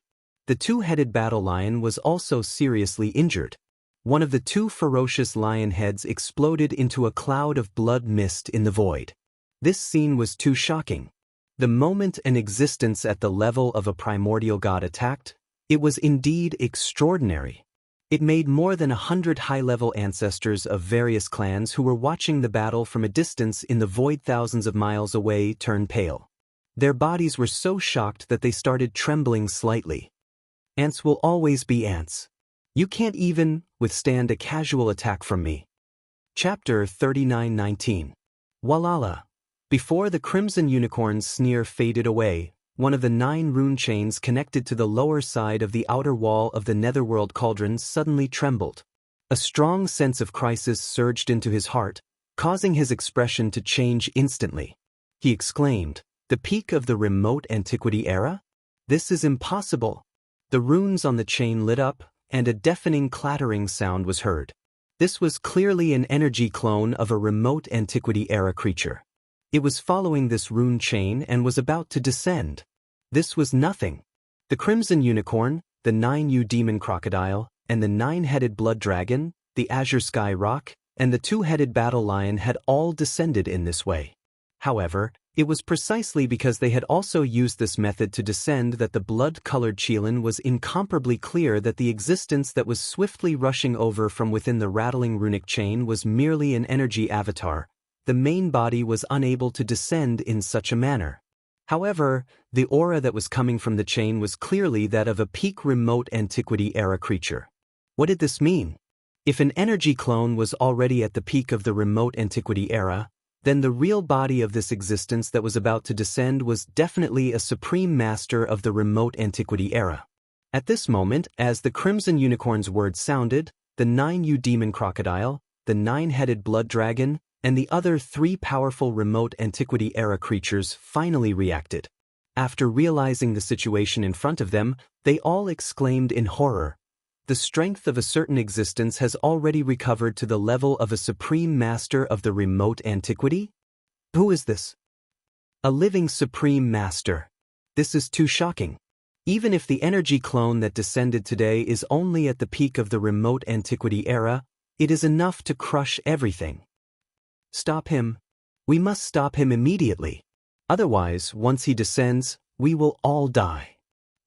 [SPEAKER 1] The 2-headed battle lion was also seriously injured. One of the 2 ferocious lion heads exploded into a cloud of blood mist in the void. This scene was too shocking. The moment an existence at the level of a primordial god attacked, it was indeed extraordinary. It made more than 100 high-level ancestors of various clans who were watching the battle from a distance in the void thousands of miles away turn pale. Their bodies were so shocked that they started trembling slightly. Ants will always be ants. You can't even withstand a casual attack from me. Chapter 39:19. Walala. Before the crimson unicorn's sneer faded away, one of the 9 rune chains connected to the lower side of the outer wall of the netherworld cauldron suddenly trembled. A strong sense of crisis surged into his heart, causing his expression to change instantly. He exclaimed, "The peak of the remote antiquity era? This is impossible." The runes on the chain lit up, and a deafening clattering sound was heard. This was clearly an energy clone of a remote antiquity era creature. It was following this rune chain and was about to descend. This was nothing. The crimson unicorn, the 9U demon crocodile, and the 9-headed blood dragon, the azure sky rock, and the 2-headed battle lion had all descended in this way. However, it was precisely because they had also used this method to descend that the blood-colored Qilin was incomparably clear that the existence that was swiftly rushing over from within the rattling runic chain was merely an energy avatar. The main body was unable to descend in such a manner. However, the aura that was coming from the chain was clearly that of a peak remote antiquity era creature. What did this mean? If an energy clone was already at the peak of the remote antiquity era, then the real body of this existence that was about to descend was definitely a supreme master of the remote antiquity era. At this moment, as the crimson unicorn's words sounded, the 9U demon crocodile, the 9-headed blood dragon, and the other 3 powerful remote antiquity era creatures finally reacted. After realizing the situation in front of them, they all exclaimed in horror, "The strength of a certain existence has already recovered to the level of a supreme master of the remote antiquity? Who is this? A living supreme master. This is too shocking. Even if the energy clone that descended today is only at the peak of the remote antiquity era, it is enough to crush everything. Stop him. We must stop him immediately. Otherwise, once he descends, we will all die.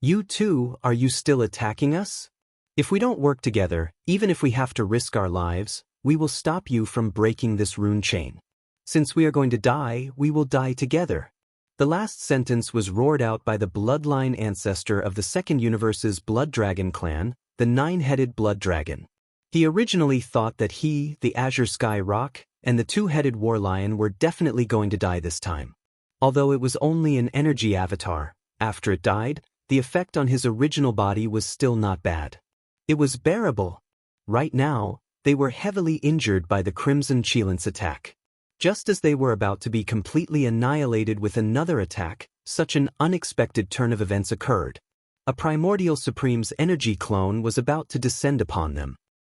[SPEAKER 1] You too, are you still attacking us? If we don't work together, even if we have to risk our lives, we will stop you from breaking this rune chain. Since we are going to die, we will die together." The last sentence was roared out by the bloodline ancestor of the second universe's blood dragon clan, the 9-headed blood dragon. He originally thought that he, the azure sky rock, and the 2-headed war lion were definitely going to die this time. Although it was only an energy avatar, after it died, the effect on his original body was still not bad. It was bearable. Right now, they were heavily injured by the Crimson Qilin's attack. Just as they were about to be completely annihilated with another attack, such an unexpected turn of events occurred. A primordial supreme's energy clone was about to descend upon them.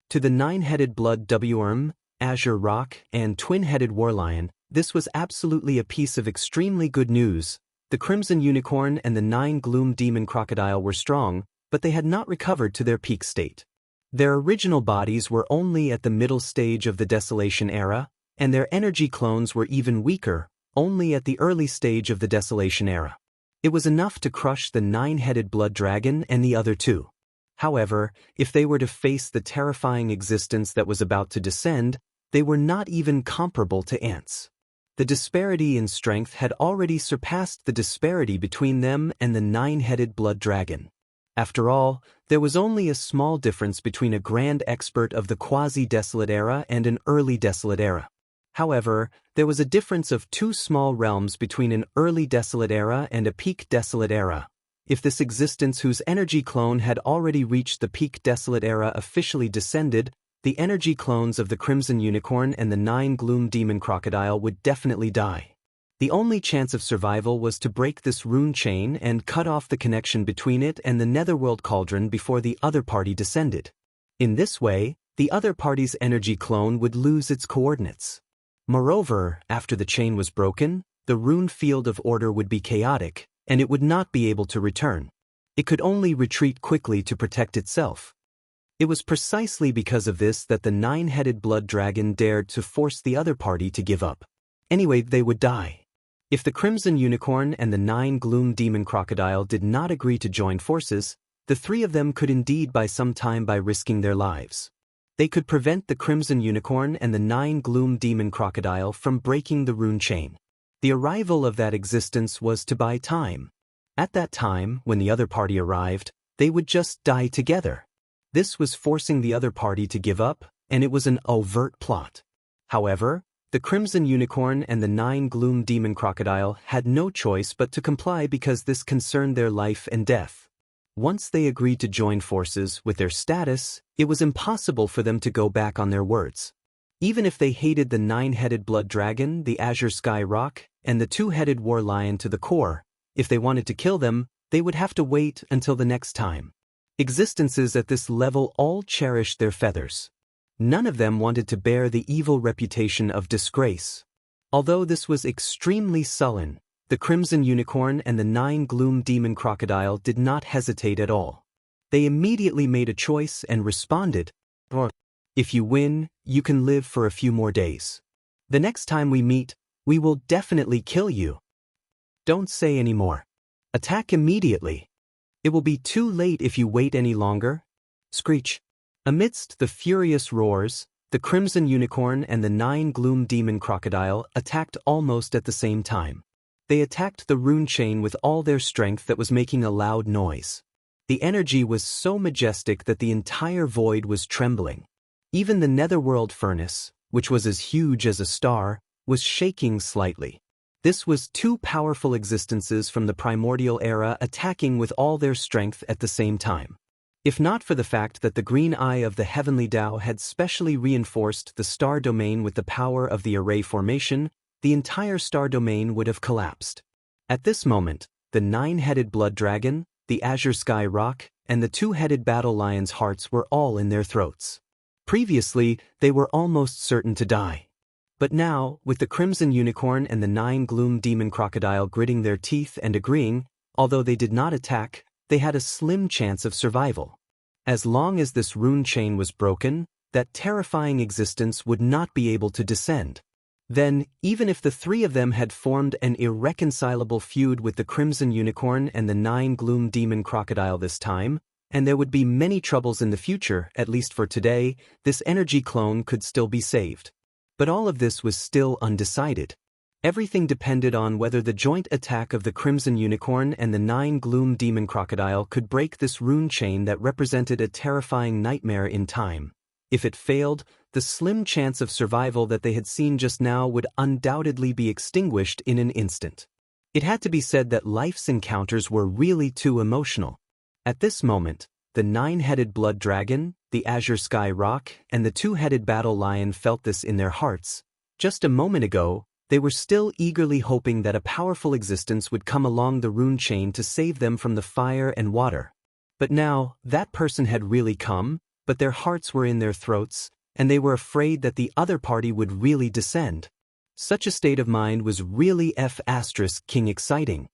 [SPEAKER 1] To the 9-headed blood Wurm, azure rock, and twin-headed warlion, this was absolutely a piece of extremely good news. The crimson unicorn and the 9 gloom demon crocodile were strong, but they had not recovered to their peak state. Their original bodies were only at the middle stage of the Desolation era, and their energy clones were even weaker, only at the early stage of the Desolation era. It was enough to crush the 9-headed blood dragon and the other 2. However, if they were to face the terrifying existence that was about to descend, they were not even comparable to ants. The disparity in strength had already surpassed the disparity between them and the 9-headed blood dragon. After all, there was only a small difference between a grand expert of the quasi-desolate era and an early desolate era. However, there was a difference of two small realms between an early desolate era and a peak desolate era. If this existence whose energy clone had already reached the peak desolate era officially descended, the energy clones of the Crimson Unicorn and the 9 Gloom Demon Crocodile would definitely die. The only chance of survival was to break this rune chain and cut off the connection between it and the Netherworld Cauldron before the other party descended. In this way, the other party's energy clone would lose its coordinates. Moreover, after the chain was broken, the rune field of order would be chaotic, and it would not be able to return. It could only retreat quickly to protect itself. It was precisely because of this that the 9-headed blood dragon dared to force the other party to give up. Anyway, they would die. If the Crimson Unicorn and the 9 Gloom Demon Crocodile did not agree to join forces, the three of them could indeed buy some time by risking their lives. They could prevent the Crimson Unicorn and the 9 Gloom Demon Crocodile from breaking the rune chain. The arrival of that existence was to buy time. At that time, when the other party arrived, they would just die together. This was forcing the other party to give up, and it was an overt plot. However, the Crimson Unicorn and the 9 Gloom Demon Crocodile had no choice but to comply because this concerned their life and death. Once they agreed to join forces with their status, it was impossible for them to go back on their words. Even if they hated the 9-headed blood dragon, the azure sky rock, and the 2-headed war lion to the core, if they wanted to kill them, they would have to wait until the next time. Existences at this level all cherished their feathers. None of them wanted to bear the evil reputation of disgrace. Although this was extremely sullen, the Crimson Unicorn and the 9 Gloom Demon Crocodile did not hesitate at all. They immediately made a choice and responded, "If you win, you can live for a few more days. The next time we meet, we will definitely kill you. Don't say any more. Attack immediately. It will be too late if you wait any longer." Screech. Amidst the furious roars, the Crimson Unicorn and the 9 Gloom Demon Crocodile attacked almost at the same time. They attacked the rune chain with all their strength that was making a loud noise. The energy was so majestic that the entire void was trembling. Even the netherworld furnace, which was as huge as a star, was shaking slightly. This was two powerful existences from the primordial era attacking with all their strength at the same time. If not for the fact that the green eye of the heavenly Tao had specially reinforced the star domain with the power of the array formation, the entire star domain would have collapsed. At this moment, the 9-headed blood dragon, the azure sky rock, and the 2-headed battle lion's hearts were all in their throats. Previously, they were almost certain to die. But now, with the Crimson Unicorn and the 9 Gloom Demon Crocodile gritting their teeth and agreeing, although they did not attack, they had a slim chance of survival. As long as this rune chain was broken, that terrifying existence would not be able to descend. Then, even if the three of them had formed an irreconcilable feud with the Crimson Unicorn and the 9 Gloom Demon Crocodile this time, and there would be many troubles in the future, at least for today, this energy clone could still be saved. But all of this was still undecided. Everything depended on whether the joint attack of the Crimson Unicorn and the 9 Gloom Demon Crocodile could break this rune chain that represented a terrifying nightmare in time. If it failed, the slim chance of survival that they had seen just now would undoubtedly be extinguished in an instant. It had to be said that life's encounters were really too emotional. At this moment, the 9-headed blood dragon, the azure sky rock, and the 2-headed battle lion felt this in their hearts. Just a moment ago, they were still eagerly hoping that a powerful existence would come along the rune chain to save them from the fire and water. But now, that person had really come, but their hearts were in their throats, and they were afraid that the other party would really descend. Such a state of mind was really King exciting.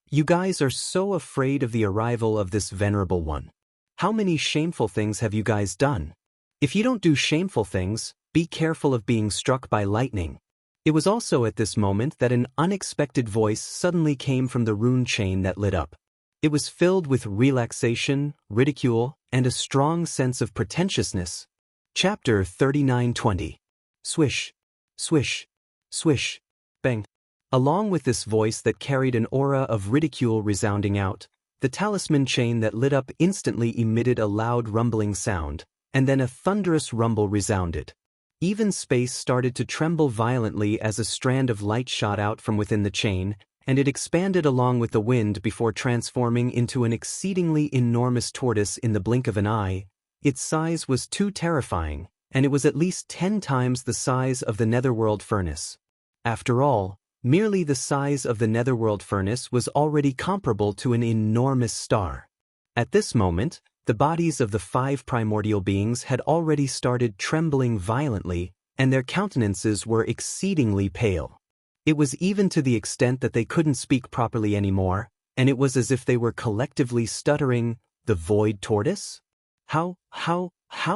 [SPEAKER 1] You guys are so afraid of the arrival of this venerable one. How many shameful things have you guys done? If you don't do shameful things, be careful of being struck by lightning. It was also at this moment that an unexpected voice suddenly came from the rune chain that lit up. It was filled with relaxation, ridicule, and a strong sense of pretentiousness. Chapter 39:20. Swish, swish, swish, bang. Along with this voice that carried an aura of ridicule resounding out, the talisman chain that lit up instantly emitted a loud rumbling sound, and then a thunderous rumble resounded. Even space started to tremble violently as a strand of light shot out from within the chain, and it expanded along with the wind before transforming into an exceedingly enormous tortoise in the blink of an eye. Its size was too terrifying, and it was at least 10 times the size of the netherworld furnace. After all, merely the size of the netherworld furnace was already comparable to an enormous star. At this moment, the bodies of the 5 primordial beings had already started trembling violently, and their countenances were exceedingly pale. It was even to the extent that they couldn't speak properly anymore, and it was as if they were collectively stuttering, "The void tortoise? How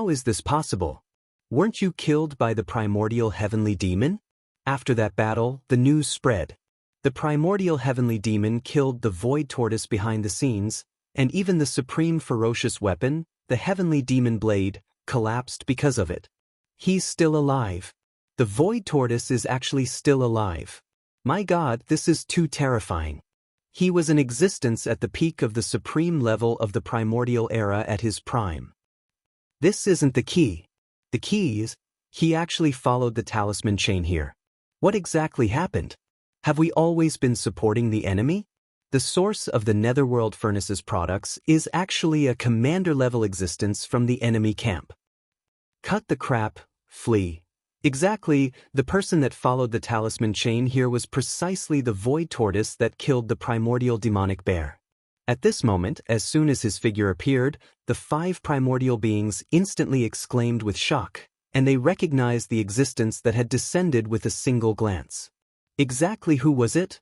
[SPEAKER 1] is this possible? Weren't you killed by the primordial heavenly demon?" After that battle, the news spread. The primordial heavenly demon killed the void tortoise behind the scenes, and even the supreme ferocious weapon, the heavenly demon blade, collapsed because of it. He's still alive. The void tortoise is actually still alive. My God, this is too terrifying. He was in existence at the peak of the supreme level of the primordial era at his prime. This isn't the key. The key is, he actually followed the talisman chain here. What exactly happened? Have we always been supporting the enemy? The source of the netherworld furnace's products is actually a commander-level existence from the enemy camp. Cut the crap, flee. Exactly, the person that followed the talisman chain here was precisely the void tortoise that killed the primordial demonic bear. At this moment, as soon as his figure appeared, the 5 primordial beings instantly exclaimed with shock, and they recognized the existence that had descended with a single glance. Exactly who was it?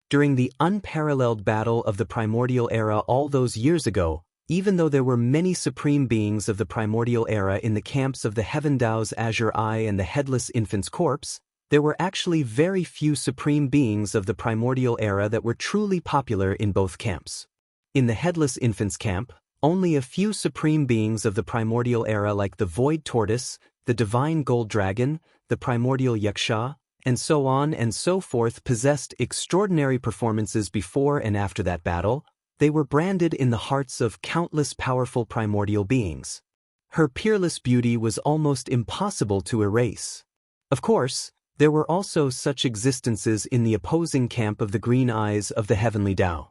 [SPEAKER 1] During the unparalleled battle of the primordial era all those years ago, even though there were many supreme beings of the primordial era in the camps of the Heaven Dao's Azure Eye and the Headless Infant's Corpse, there were actually very few supreme beings of the primordial era that were truly popular in both camps. In the Headless Infant's camp, only a few supreme beings of the primordial era like the Void Tortoise, the Divine Gold Dragon, the Primordial Yaksha, and so on and so forth possessed extraordinary performances before and after that battle. They were branded in the hearts of countless powerful primordial beings. Her peerless beauty was almost impossible to erase. Of course, there were also such existences in the opposing camp of the Green Eyes of the Heavenly Dao.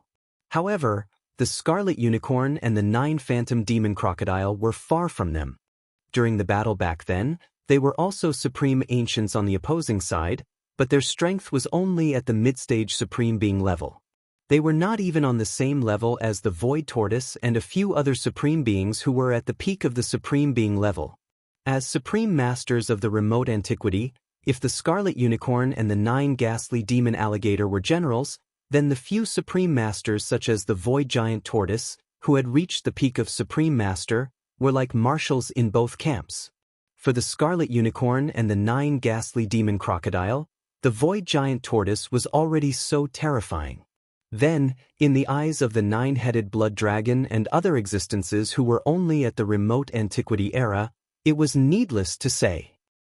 [SPEAKER 1] However, the Scarlet Unicorn and the 9 Phantom Demon Crocodile were far from them. During the battle back then, they were also supreme ancients on the opposing side, but their strength was only at the mid-stage supreme being level. They were not even on the same level as the Void Tortoise and a few other supreme beings who were at the peak of the supreme being level. As supreme masters of the remote antiquity, if the Scarlet Unicorn and the 9 ghastly demon alligator were generals, then the few supreme masters such as the Void Giant Tortoise, who had reached the peak of supreme master, were like marshals in both camps. For the Scarlet Unicorn and the 9 ghastly demon crocodile, the Void Giant Tortoise was already so terrifying. Then, in the eyes of the 9-headed blood dragon and other existences who were only at the remote antiquity era, it was needless to say.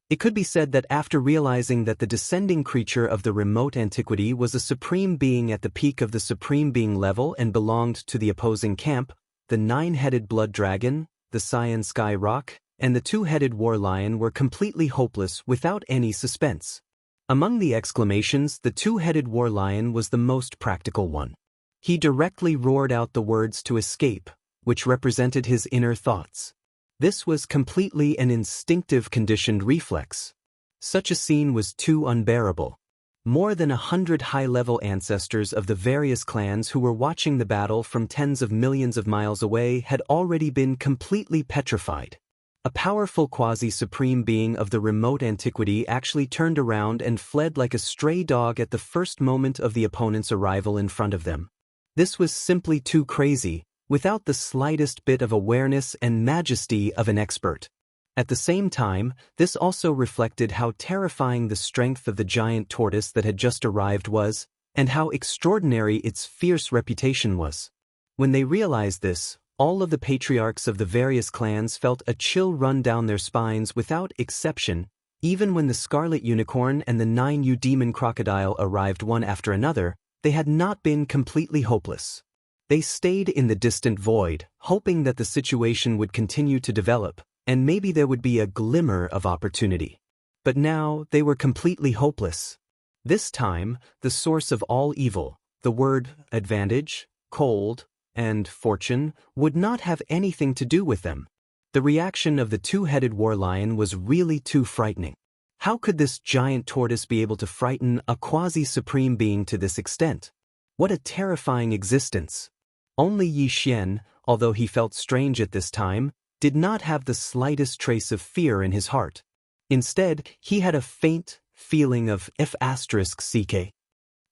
[SPEAKER 1] It could be said that after realizing that the descending creature of the remote antiquity was a supreme being at the peak of the supreme being level and belonged to the opposing camp, the 9-headed blood dragon, the Cyan Sky Rock, and the 2-headed war lion were completely hopeless without any suspense. Among the exclamations, the 2-headed war lion was the most practical one. He directly roared out the words to escape, which represented his inner thoughts. This was completely an instinctive conditioned reflex. Such a scene was too unbearable. More than 100 high-level ancestors of the various clans who were watching the battle from tens of millions of miles away had already been completely petrified. A powerful quasi-supreme being of the remote antiquity actually turned around and fled like a stray dog at the first moment of the opponent's arrival in front of them. This was simply too crazy, without the slightest bit of awareness and majesty of an expert. At the same time, this also reflected how terrifying the strength of the giant tortoise that had just arrived was, and how extraordinary its fierce reputation was. When they realized this, all of the patriarchs of the various clans felt a chill run down their spines without exception, even when the Scarlet Unicorn and the 9 demon crocodile arrived one after another. They had not been completely hopeless. They stayed in the distant void, hoping that the situation would continue to develop, and maybe there would be a glimmer of opportunity. But now they were completely hopeless. This time, the source of all evil, the word advantage, cold, and fortune, would not have anything to do with them. The reaction of the two-headed war lion was really too frightening. How could this giant tortoise be able to frighten a quasi-supreme being to this extent? What a terrifying existence! Only Yi Xian, although he felt strange at this time, did not have the slightest trace of fear in his heart. Instead, he had a faint feeling of f*ck.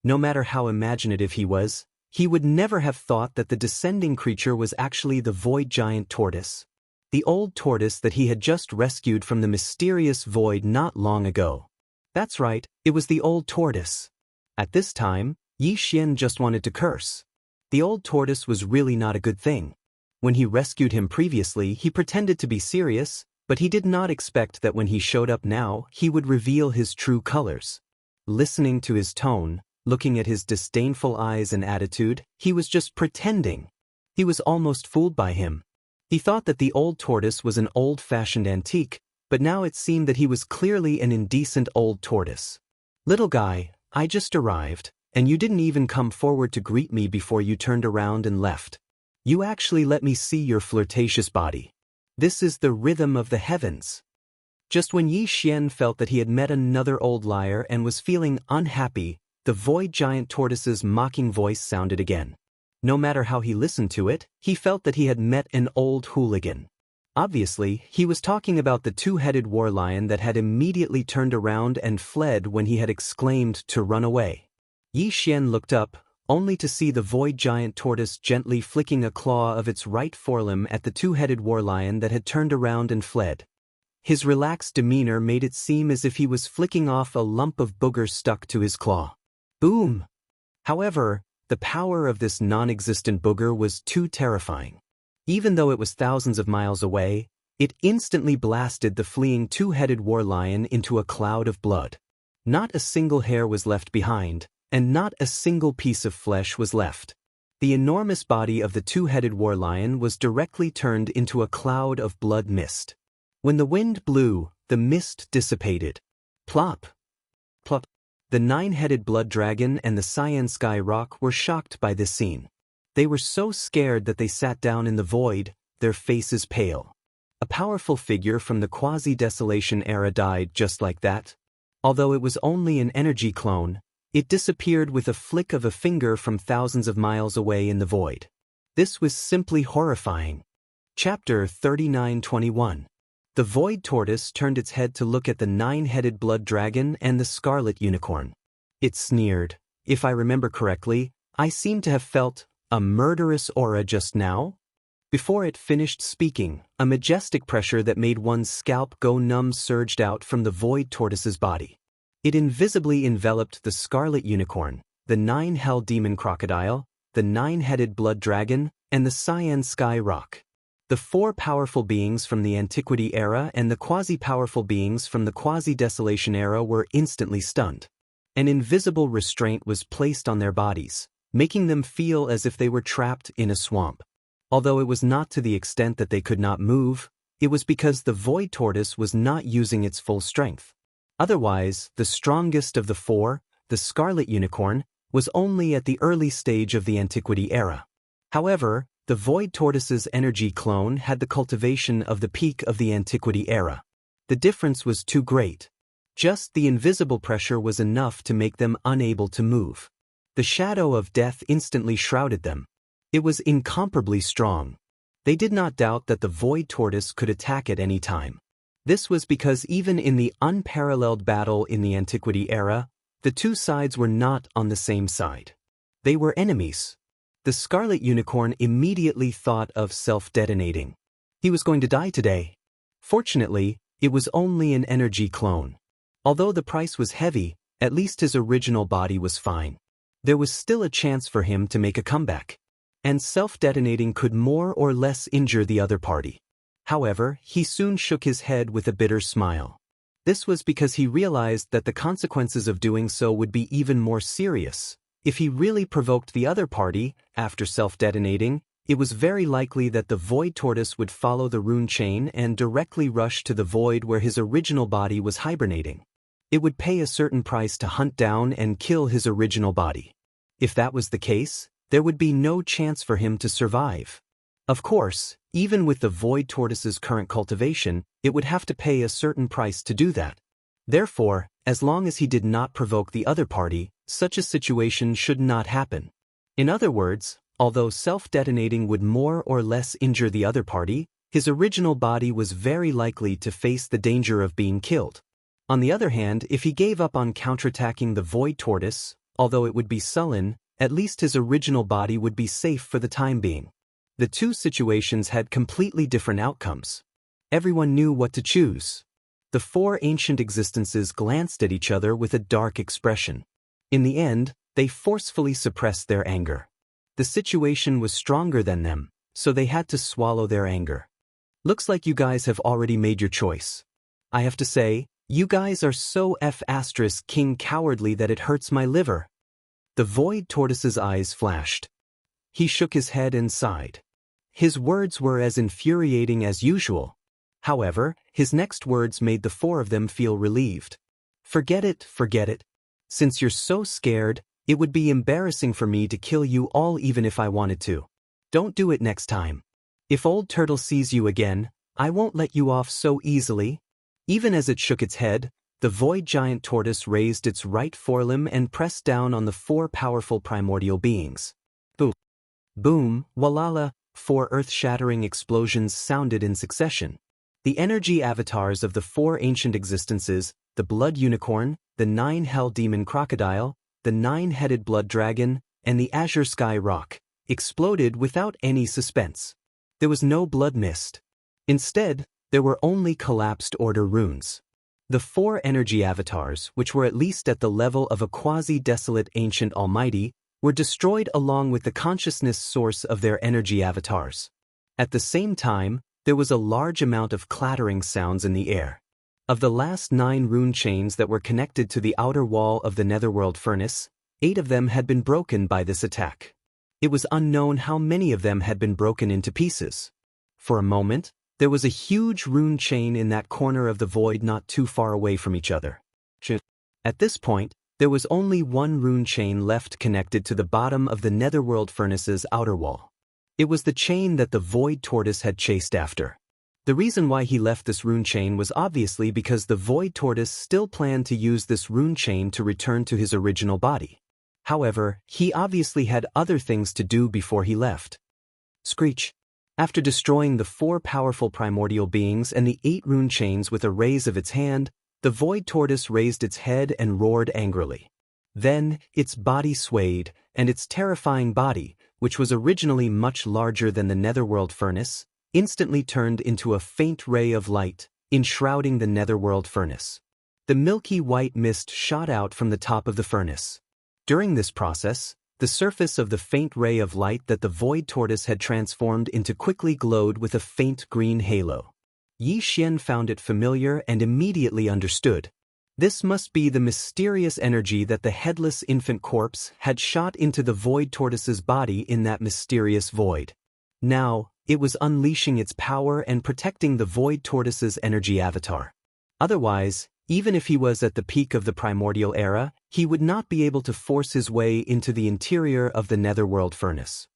[SPEAKER 1] No matter how imaginative he was, he would never have thought that the descending creature was actually the void giant tortoise. The old tortoise that he had just rescued from the mysterious void not long ago. That's right, it was the old tortoise. At this time, Yi Xian just wanted to curse. The old tortoise was really not a good thing. When he rescued him previously, he pretended to be serious, but he did not expect that when he showed up now, he would reveal his true colors. Listening to his tone, looking at his disdainful eyes and attitude, he was just pretending. He was almost fooled by him. He thought that the old tortoise was an old-fashioned antique, but now it seemed that he was clearly an indecent old tortoise. "Little guy, I just arrived, and you didn't even come forward to greet me before you turned around and left. You actually let me see your flirtatious body. This is the rhythm of the heavens." Just when Yi Xian felt that he had met another old liar and was feeling unhappy, the void giant tortoise's mocking voice sounded again. No matter how he listened to it, he felt that he had met an old hooligan. Obviously, he was talking about the two-headed war lion that had immediately turned around and fled when he had exclaimed to run away. Yi Xian looked up, only to see the void giant tortoise gently flicking a claw of its right forelimb at the two-headed war lion that had turned around and fled. His relaxed demeanor made it seem as if he was flicking off a lump of booger stuck to his claw. Boom! However, the power of this non-existent booger was too terrifying. Even though it was thousands of miles away, it instantly blasted the fleeing two-headed war lion into a cloud of blood. Not a single hair was left behind, and not a single piece of flesh was left. The enormous body of the two-headed war lion was directly turned into a cloud of blood mist. When the wind blew, the mist dissipated. Plop! Plop! The nine-headed blood dragon and the Xianxia rock were shocked by this scene. They were so scared that they sat down in the void, their faces pale. A powerful figure from the quasi-desolation era died just like that. Although it was only an energy clone, it disappeared with a flick of a finger from thousands of miles away in the void. This was simply horrifying. Chapter 39:21. The void tortoise turned its head to look at the nine-headed blood dragon and the scarlet unicorn. It sneered. "If I remember correctly, I seem to have felt a murderous aura just now?" Before it finished speaking, a majestic pressure that made one's scalp go numb surged out from the void tortoise's body. It invisibly enveloped the scarlet unicorn, the nine-hell demon crocodile, the nine-headed blood dragon, and the Xianxia rock. The four powerful beings from the Antiquity era and the quasi-powerful beings from the quasi-desolation era were instantly stunned. An invisible restraint was placed on their bodies, making them feel as if they were trapped in a swamp. Although it was not to the extent that they could not move, it was because the void tortoise was not using its full strength. Otherwise, the strongest of the four, the scarlet unicorn, was only at the early stage of the Antiquity era. However, the void tortoise's energy clone had the cultivation of the peak of the Antiquity era. The difference was too great. Just the invisible pressure was enough to make them unable to move. The shadow of death instantly shrouded them. It was incomparably strong. They did not doubt that the void tortoise could attack at any time. This was because even in the unparalleled battle in the Antiquity era, the two sides were not on the same side. They were enemies. The scarlet unicorn immediately thought of self-detonating. He was going to die today. Fortunately, it was only an energy clone. Although the price was heavy, at least his original body was fine. There was still a chance for him to make a comeback. And self-detonating could more or less injure the other party. However, he soon shook his head with a bitter smile. This was because he realized that the consequences of doing so would be even more serious. If he really provoked the other party, after self-detonating, it was very likely that the void tortoise would follow the rune chain and directly rush to the void where his original body was hibernating. It would pay a certain price to hunt down and kill his original body. If that was the case, there would be no chance for him to survive. Of course, even with the void tortoise's current cultivation, it would have to pay a certain price to do that. Therefore, as long as he did not provoke the other party, such a situation should not happen. In other words, although self-detonating would more or less injure the other party, his original body was very likely to face the danger of being killed. On the other hand, if he gave up on counterattacking the void tortoise, although it would be sullen, at least his original body would be safe for the time being. The two situations had completely different outcomes. Everyone knew what to choose. The four ancient existences glanced at each other with a dark expression. In the end, they forcefully suppressed their anger. The situation was stronger than them, so they had to swallow their anger. Looks like you guys have already made your choice. I have to say, you guys are so king cowardly that it hurts my liver. The void tortoise's eyes flashed. He shook his head and sighed. His words were as infuriating as usual. However, his next words made the four of them feel relieved. Forget it, forget it. Since you're so scared, it would be embarrassing for me to kill you all even if I wanted to. Don't do it next time. If Old Turtle sees you again, I won't let you off so easily. Even as it shook its head, the void giant tortoise raised its right forelimb and pressed down on the four powerful primordial beings. Boom. Boom, walala, four earth-shattering explosions sounded in succession. The energy avatars of the four ancient existences, the blood unicorn, the nine-hell demon crocodile, the nine-headed blood dragon, and the azure sky rock, exploded without any suspense. There was no blood mist. Instead, there were only collapsed order runes. The four energy avatars, which were at least at the level of a quasi-desolate ancient almighty, were destroyed along with the consciousness source of their energy avatars. At the same time, there was a large amount of clattering sounds in the air. Of the last 9 rune chains that were connected to the outer wall of the netherworld furnace, 8 of them had been broken by this attack. It was unknown how many of them had been broken into pieces. For a moment, there was a huge rune chain in that corner of the void not too far away from each other. At this point, there was only one rune chain left connected to the bottom of the netherworld furnace's outer wall. It was the chain that the void tortoise had chased after. The reason why he left this rune chain was obviously because the void tortoise still planned to use this rune chain to return to his original body. However, he obviously had other things to do before he left. Screech. After destroying the 4 powerful primordial beings and the 8 rune chains with a raise of its hand, the void tortoise raised its head and roared angrily. Then, its body swayed, and its terrifying body, which was originally much larger than the netherworld furnace, instantly turned into a faint ray of light, enshrouding the netherworld furnace. The milky white mist shot out from the top of the furnace. During this process, the surface of the faint ray of light that the void tortoise had transformed into quickly glowed with a faint green halo. Yi Xian found it familiar and immediately understood. This must be the mysterious energy that the headless infant corpse had shot into the void tortoise's body in that mysterious void. Now, it was unleashing its power and protecting the void tortoise's energy avatar. Otherwise, even if he was at the peak of the primordial era, he would not be able to force his way into the interior of the netherworld furnace.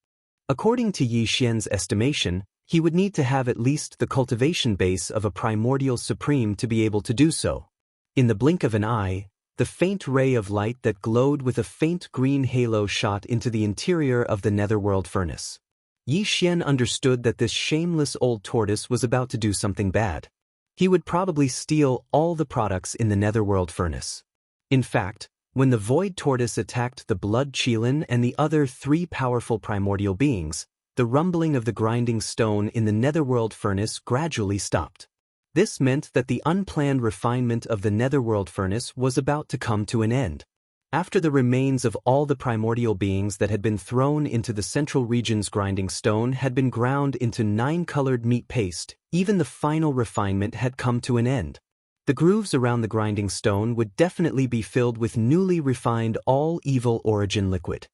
[SPEAKER 1] According to Yi Xian's estimation, he would need to have at least the cultivation base of a primordial supreme to be able to do so. In the blink of an eye, the faint ray of light that glowed with a faint green halo shot into the interior of the netherworld furnace. Yi Xian understood that this shameless old tortoise was about to do something bad. He would probably steal all the products in the netherworld furnace. In fact, when the void tortoise attacked the blood qilin and the other 3 powerful primordial beings, the rumbling of the grinding stone in the netherworld furnace gradually stopped. This meant that the unplanned refinement of the netherworld furnace was about to come to an end. After the remains of all the primordial beings that had been thrown into the central region's grinding stone had been ground into 9-colored meat paste, even the final refinement had come to an end. The grooves around the grinding stone would definitely be filled with newly refined all-evil origin liquid.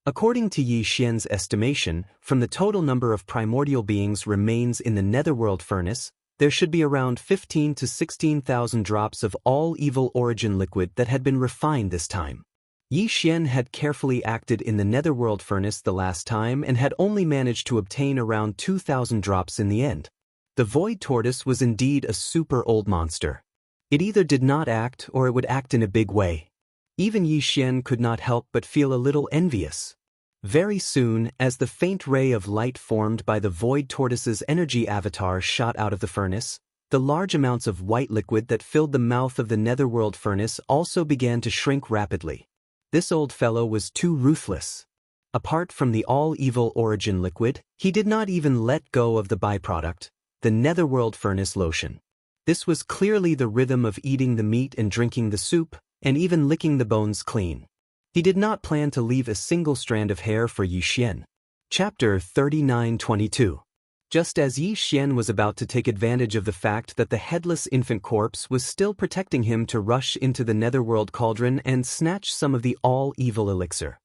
[SPEAKER 1] According to Yi Xian's estimation, from the total number of primordial beings remains in the netherworld furnace, there should be around 15 to 16,000 drops of all evil origin liquid that had been refined this time. Yi Xian had carefully acted in the netherworld furnace the last time and had only managed to obtain around 2,000 drops in the end. The void tortoise was indeed a super old monster. It either did not act or it would act in a big way. Even Yi Xian could not help but feel a little envious. Very soon, as the faint ray of light formed by the void tortoise's energy avatar shot out of the furnace, the large amounts of white liquid that filled the mouth of the netherworld furnace also began to shrink rapidly. This old fellow was too ruthless. Apart from the all-evil origin liquid, he did not even let go of the byproduct, the netherworld furnace lotion. This was clearly the rhythm of eating the meat and drinking the soup, and even licking the bones clean. He did not plan to leave a single strand of hair for Yi Xian. Chapter 39:22. Just as Yi Xian was about to take advantage of the fact that the headless infant corpse was still protecting him to rush into the netherworld cauldron and snatch some of the all-evil elixir.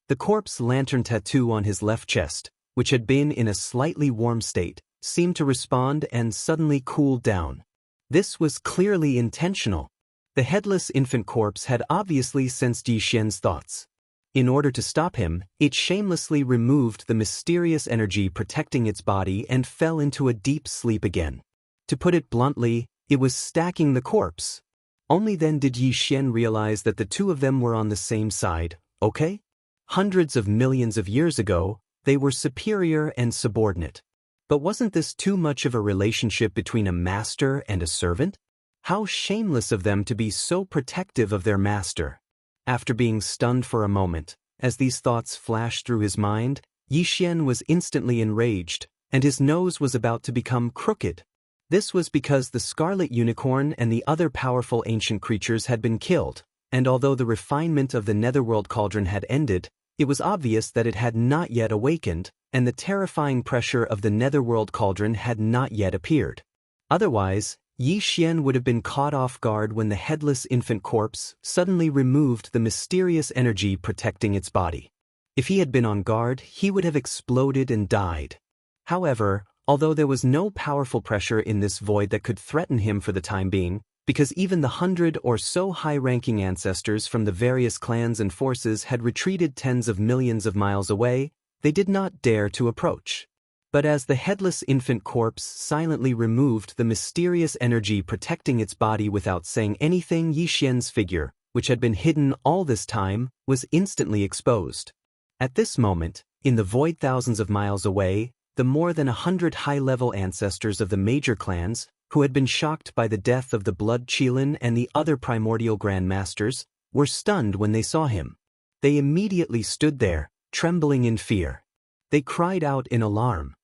[SPEAKER 1] The corpse lantern tattoo on his left chest, which had been in a slightly warm state, seemed to respond and suddenly cooled down. This was clearly intentional. The headless infant corpse had obviously sensed Yi Xian's thoughts. In order to stop him, it shamelessly removed the mysterious energy protecting its body and fell into a deep sleep again. To put it bluntly, it was stacking the corpse. Only then did Yi Xian realize that the two of them were on the same side, okay? Hundreds of millions of years ago, they were superior and subordinate. But wasn't this too much of a relationship between a master and a servant? How shameless of them to be so protective of their master. After being stunned for a moment, as these thoughts flashed through his mind, Yi Xian was instantly enraged, and his nose was about to become crooked. This was because the scarlet unicorn and the other powerful ancient creatures had been killed, and although the refinement of the netherworld cauldron had ended, it was obvious that it had not yet awakened, and the terrifying pressure of the netherworld cauldron had not yet appeared. Otherwise, Yi Xian would have been caught off guard when the headless infant corpse suddenly removed the mysterious energy protecting its body. If he had been on guard, he would have exploded and died. However, although there was no powerful pressure in this void that could threaten him for the time being, because even the 100 or so high-ranking ancestors from the various clans and forces had retreated tens of millions of miles away, they did not dare to approach. But as the headless infant corpse silently removed the mysterious energy protecting its body without saying anything, Yi Xian's figure, which had been hidden all this time, was instantly exposed. At this moment, in the void thousands of miles away, the more than 100 high-level ancestors of the major clans, who had been shocked by the death of the Blood Qilin and the other primordial grandmasters, were stunned when they saw him. They immediately stood there, trembling in fear. They cried out in alarm.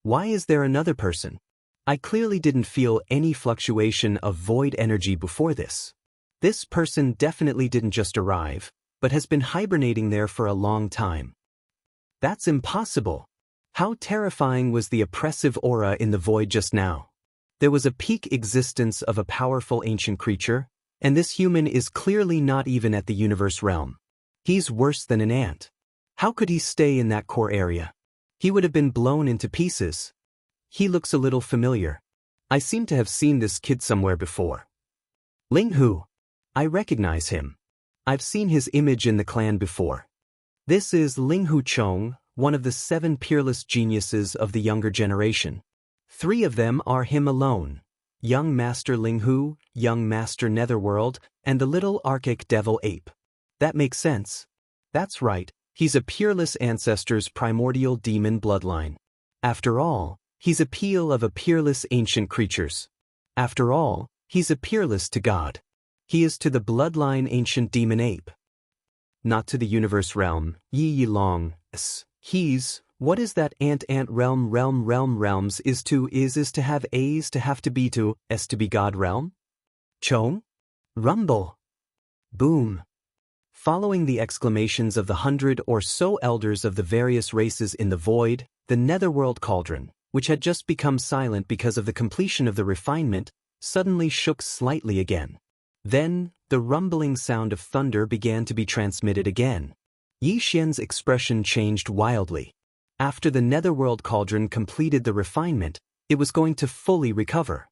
[SPEAKER 1] Why is there another person? I clearly didn't feel any fluctuation of void energy before this. This person definitely didn't just arrive, but has been hibernating there for a long time. That's impossible. How terrifying was the oppressive aura in the void just now? There was a peak existence of a powerful ancient creature, and this human is clearly not even at the universe realm. He's worse than an ant. How could he stay in that core area? He would have been blown into pieces. He looks a little familiar. I seem to have seen this kid somewhere before. Ling Hu. I recognize him. I've seen his image in the clan before. This is Ling Hu Chong, one of the 7 peerless geniuses of the younger generation. 3 of them are him alone. Young Master Ling Hu, Young Master Netherworld, and the little archaic devil ape. That makes sense. That's right. He's a peerless ancestor's primordial demon bloodline. After all, he's a peel of a peerless ancient creatures. After all, he's a peerless to God. He is to the bloodline ancient demon ape. Not to the universe realm, Yi Long, he's, what is that ant realms is to have A's to have to be to, S to be God realm? Chong? Rumble. Boom. Following the exclamations of the 100 or so elders of the various races in the void, the netherworld cauldron, which had just become silent because of the completion of the refinement, suddenly shook slightly again. Then, the rumbling sound of thunder began to be transmitted again. Yi Xian's expression changed wildly. After the netherworld cauldron completed the refinement, it was going to fully recover.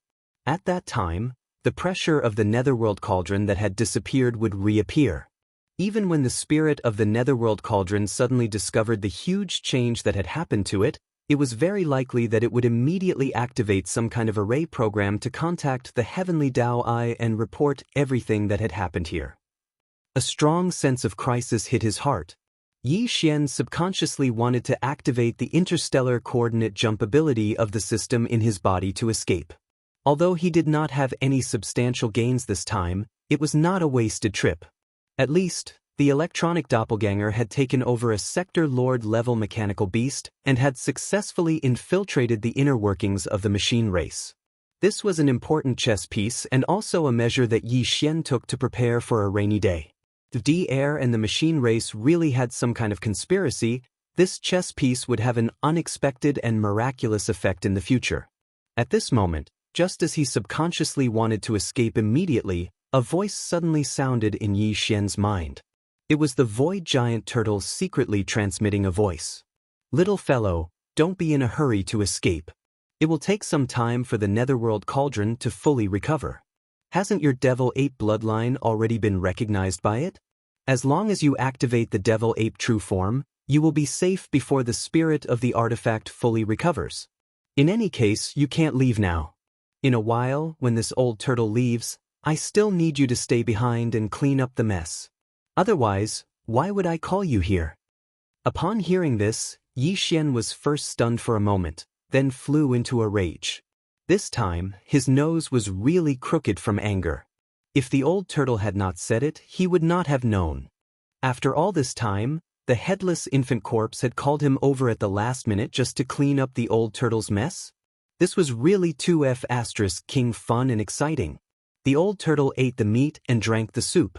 [SPEAKER 1] At that time, the pressure of the netherworld cauldron that had disappeared would reappear. Even when the spirit of the netherworld cauldron suddenly discovered the huge change that had happened to it, it was very likely that it would immediately activate some kind of array program to contact the heavenly Dao Eye and report everything that had happened here. A strong sense of crisis hit his heart. Yi Xian subconsciously wanted to activate the interstellar coordinate jump ability of the system in his body to escape. Although he did not have any substantial gains this time, it was not a wasted trip. At least, the electronic doppelganger had taken over a Sector Lord-level mechanical beast and had successfully infiltrated the inner workings of the machine race. This was an important chess piece and also a measure that Yi Xian took to prepare for a rainy day. If the air and the machine race really had some kind of conspiracy, this chess piece would have an unexpected and miraculous effect in the future. At this moment, just as he subconsciously wanted to escape immediately, a voice suddenly sounded in Yi Xian's mind. It was the void giant turtle secretly transmitting a voice. "Little fellow, don't be in a hurry to escape. It will take some time for the netherworld cauldron to fully recover. Hasn't your devil ape bloodline already been recognized by it? As long as you activate the devil ape true form, you will be safe before the spirit of the artifact fully recovers. In any case, you can't leave now. In a while, when this old turtle leaves, I still need you to stay behind and clean up the mess. Otherwise, why would I call you here?" Upon hearing this, Yi Xian was first stunned for a moment, then flew into a rage. This time, his nose was really crooked from anger. If the old turtle had not said it, he would not have known. After all this time, the headless infant corpse had called him over at the last minute just to clean up the old turtle's mess? This was really 2F** king fun and exciting. The old turtle ate the meat and drank the soup.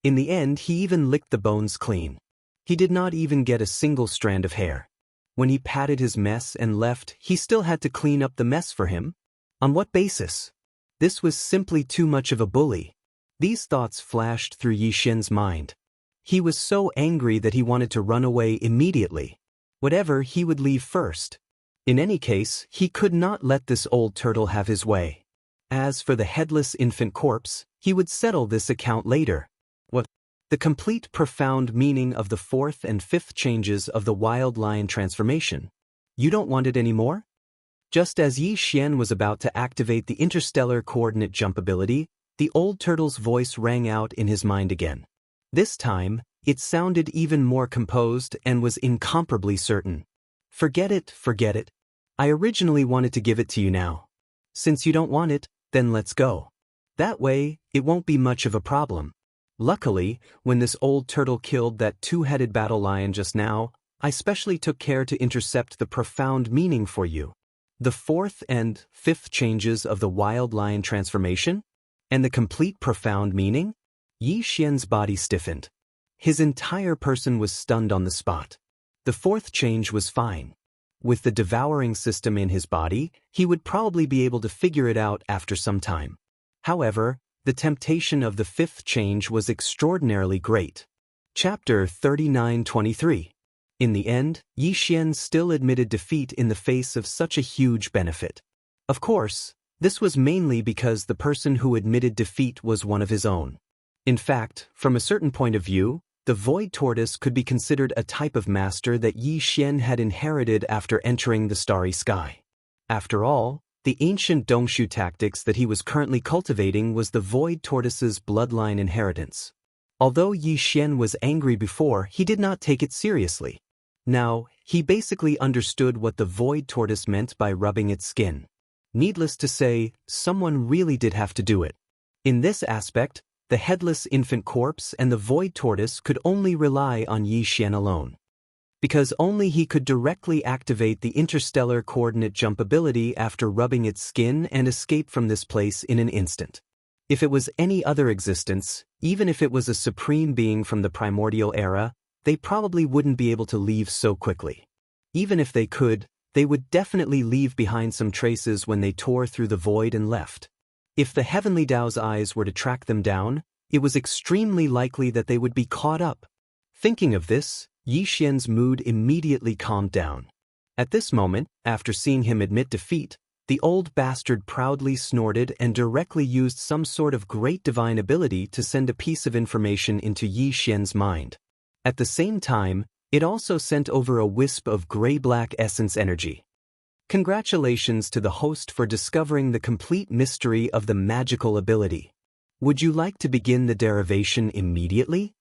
[SPEAKER 1] In the end, he even licked the bones clean. He did not even get a single strand of hair. When he patted his mess and left, he still had to clean up the mess for him? On what basis? This was simply too much of a bully. These thoughts flashed through Yi Xian's mind. He was so angry that he wanted to run away immediately. Whatever, he would leave first. In any case, he could not let this old turtle have his way. As for the headless infant corpse, he would settle this account later. What? The complete profound meaning of the fourth and fifth changes of the wild lion transformation. You don't want it anymore? Just as Yi Xian was about to activate the interstellar coordinate jump ability, the old turtle's voice rang out in his mind again. This time, it sounded even more composed and was incomparably certain. Forget it, forget it. I originally wanted to give it to you now. Since you don't want it, then let's go. That way, it won't be much of a problem. Luckily, when this old turtle killed that two-headed battle lion just now, I specially took care to intercept the profound meaning for you. The fourth and fifth changes of the wild lion transformation? And the complete profound meaning? Yi Xian's body stiffened. His entire person was stunned on the spot. The fourth change was fine. With the devouring system in his body, he would probably be able to figure it out after some time. However, the temptation of the fifth change was extraordinarily great. Chapter 39-23. In the end, Yi Xian still admitted defeat in the face of such a huge benefit. Of course, this was mainly because the person who admitted defeat was one of his own. In fact, from a certain point of view, the Void Tortoise could be considered a type of master that Yi Xian had inherited after entering the Starry Sky. After all, the ancient Dongshu tactics that he was currently cultivating was the Void Tortoise's bloodline inheritance. Although Yi Xian was angry before, he did not take it seriously. Now, he basically understood what the Void Tortoise meant by rubbing its skin. Needless to say, someone really did have to do it. In this aspect, the headless infant corpse and the Void Tortoise could only rely on Yi Xian alone. Because only he could directly activate the interstellar coordinate jump ability after rubbing its skin and escape from this place in an instant. If it was any other existence, even if it was a supreme being from the primordial era, they probably wouldn't be able to leave so quickly. Even if they could, they would definitely leave behind some traces when they tore through the void and left. If the Heavenly Dao's eyes were to track them down, it was extremely likely that they would be caught up. Thinking of this, Yi Xian's mood immediately calmed down. At this moment, after seeing him admit defeat, the old bastard proudly snorted and directly used some sort of great divine ability to send a piece of information into Yi Xian's mind. At the same time, it also sent over a wisp of gray-black essence energy. Congratulations to the host for discovering the complete mystery of the magical ability. Would you like to begin the derivation immediately?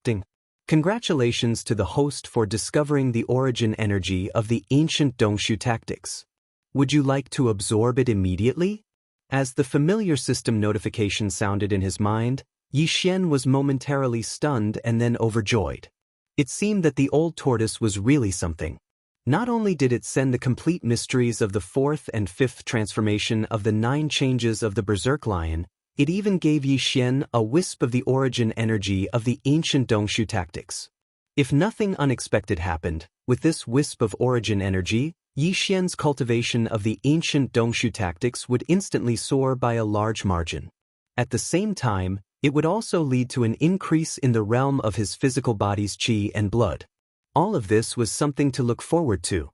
[SPEAKER 1] Ding. Congratulations to the host for discovering the origin energy of the ancient Dongshu tactics. Would you like to absorb it immediately? As the familiar system notification sounded in his mind, Yi Xian was momentarily stunned and then overjoyed. It seemed that the old tortoise was really something. Not only did it send the complete mysteries of the fourth and fifth transformation of the 9 changes of the Berserk Lion, it even gave Yi Xian a wisp of the origin energy of the ancient Dongshu tactics. If nothing unexpected happened, with this wisp of origin energy, Yi Xian's cultivation of the ancient Dongshu tactics would instantly soar by a large margin. At the same time, it would also lead to an increase in the realm of his physical body's qi and blood. All of this was something to look forward to.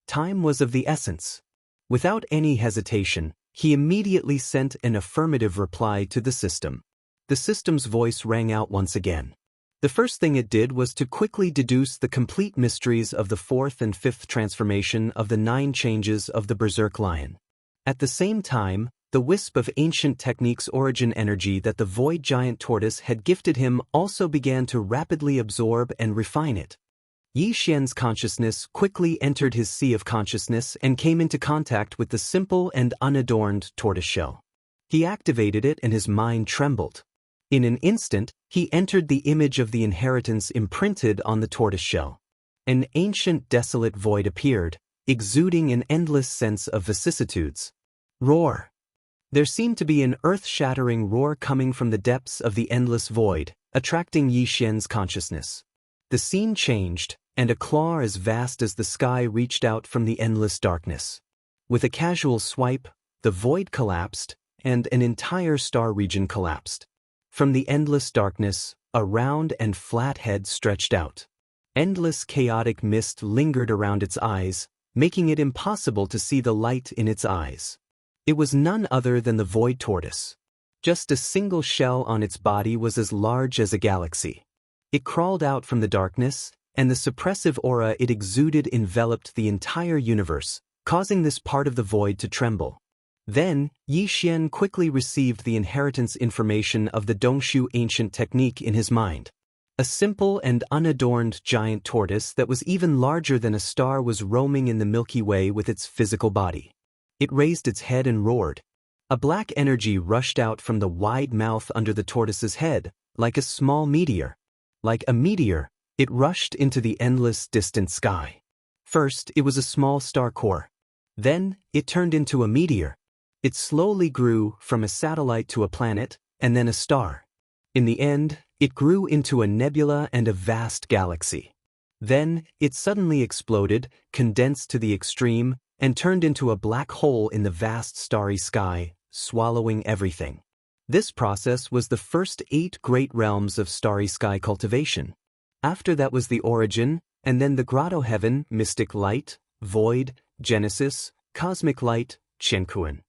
[SPEAKER 1] Time was of the essence. Without any hesitation, he immediately sent an affirmative reply to the system. The system's voice rang out once again. The first thing it did was to quickly deduce the complete mysteries of the fourth and fifth transformation of the 9 changes of the Berserk Lion. At the same time, the wisp of ancient techniques origin energy that the Void Giant Tortoise had gifted him also began to rapidly absorb and refine it. Yi Xian's consciousness quickly entered his sea of consciousness and came into contact with the simple and unadorned tortoiseshell. He activated it and his mind trembled. In an instant, he entered the image of the inheritance imprinted on the tortoiseshell. An ancient desolate void appeared, exuding an endless sense of vicissitudes. Roar! There seemed to be an earth-shattering roar coming from the depths of the endless void, attracting Yi Xian's consciousness. The scene changed, and a claw as vast as the sky reached out from the endless darkness. With a casual swipe, the void collapsed, and an entire star region collapsed. From the endless darkness, a round and flat head stretched out. Endless chaotic mist lingered around its eyes, making it impossible to see the light in its eyes. It was none other than the Void Tortoise. Just a single shell on its body was as large as a galaxy. It crawled out from the darkness, and the suppressive aura it exuded enveloped the entire universe, causing this part of the void to tremble. Then, Yi Xian quickly received the inheritance information of the Dongshu ancient technique in his mind. A simple and unadorned giant tortoise that was even larger than a star was roaming in the Milky Way with its physical body. It raised its head and roared. A black energy rushed out from the wide mouth under the tortoise's head, like a small meteor. Like a meteor, it rushed into the endless distant sky. First, it was a small star core. Then, it turned into a meteor. It slowly grew from a satellite to a planet, and then a star. In the end, it grew into a nebula and a vast galaxy. Then, it suddenly exploded, condensed to the extreme, and turned into a black hole in the vast starry sky, swallowing everything. This process was the first 8 great realms of starry sky cultivation. After that was the origin, and then the grotto heaven, mystic light, void, genesis, cosmic light, Qiankuan.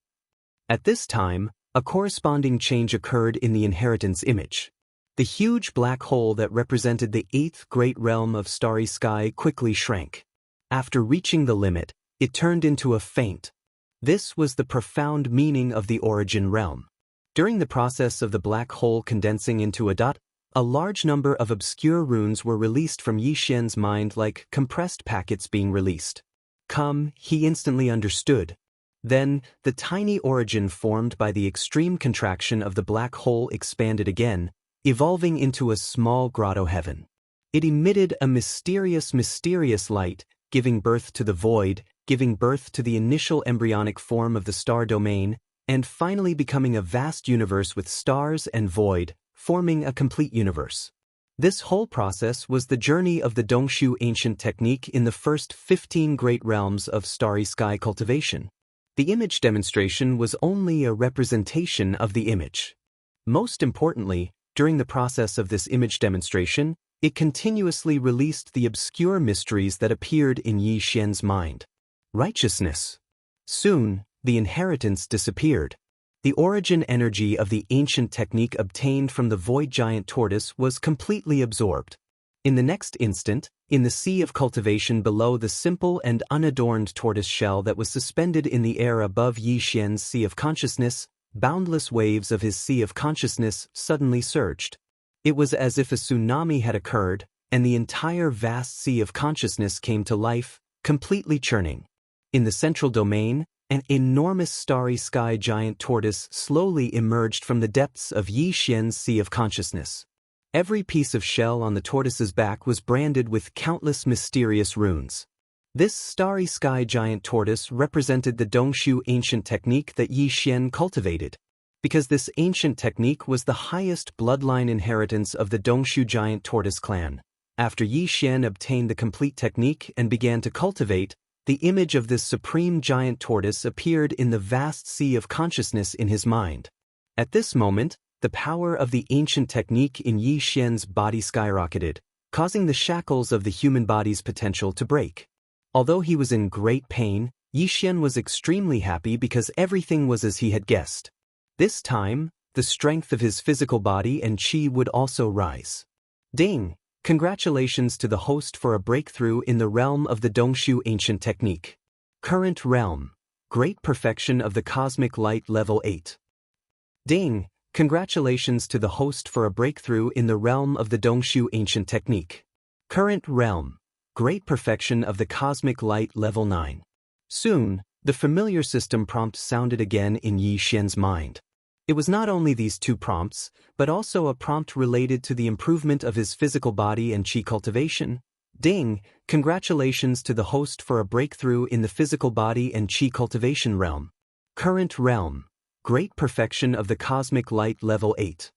[SPEAKER 1] At this time, a corresponding change occurred in the inheritance image. The huge black hole that represented the 8th great realm of starry sky quickly shrank. After reaching the limit, it turned into a faint. This was the profound meaning of the origin realm. During the process of the black hole condensing into a dot, a large number of obscure runes were released from Yi Xian's mind like compressed packets being released. Come, he instantly understood. Then, the tiny origin formed by the extreme contraction of the black hole expanded again, evolving into a small grotto heaven. It emitted a mysterious light, giving birth to the void, giving birth to the initial embryonic form of the star domain, and finally becoming a vast universe with stars and void, forming a complete universe. This whole process was the journey of the Dongshu ancient technique in the first 15 great realms of starry sky cultivation. The image demonstration was only a representation of the image. Most importantly, during the process of this image demonstration, It continuously released the obscure mysteries that appeared in Yi Xian's mind. Righteousness. Soon, the inheritance disappeared. The origin energy of the ancient technique obtained from the void giant tortoise was completely absorbed. In the next instant, in the sea of cultivation below the simple and unadorned tortoise shell that was suspended in the air above Yi Xian's sea of consciousness, boundless waves of his sea of consciousness suddenly surged. It was as if a tsunami had occurred, and the entire vast sea of consciousness came to life, completely churning. In the central domain, an enormous starry sky giant tortoise slowly emerged from the depths of Yi Xian's sea of consciousness. Every piece of shell on the tortoise's back was branded with countless mysterious runes. This starry sky giant tortoise represented the Dongshu ancient technique that Yi Xian cultivated. Because this ancient technique was the highest bloodline inheritance of the Dongshu giant tortoise clan. After Yi Xian obtained the complete technique and began to cultivate, the image of this supreme giant tortoise appeared in the vast sea of consciousness in his mind. At this moment, the power of the ancient technique in Yi Xian's body skyrocketed, causing the shackles of the human body's potential to break. Although he was in great pain, Yi Xian was extremely happy because everything was as he had guessed. This time, the strength of his physical body and qi would also rise. Ding! Congratulations to the host for a breakthrough in the realm of the Dongshu ancient technique. Current realm. Great perfection of the cosmic light level 8. Ding! Congratulations to the host for a breakthrough in the realm of the Dongshu ancient technique. Current realm. Great perfection of the cosmic light level 9. Soon, the familiar system prompt sounded again in Yi Xian's mind. It was not only these two prompts, but also a prompt related to the improvement of his physical body and qi cultivation. Ding! Congratulations to the host for a breakthrough in the physical body and qi cultivation realm. Current realm. Great perfection of the cosmic light level 8.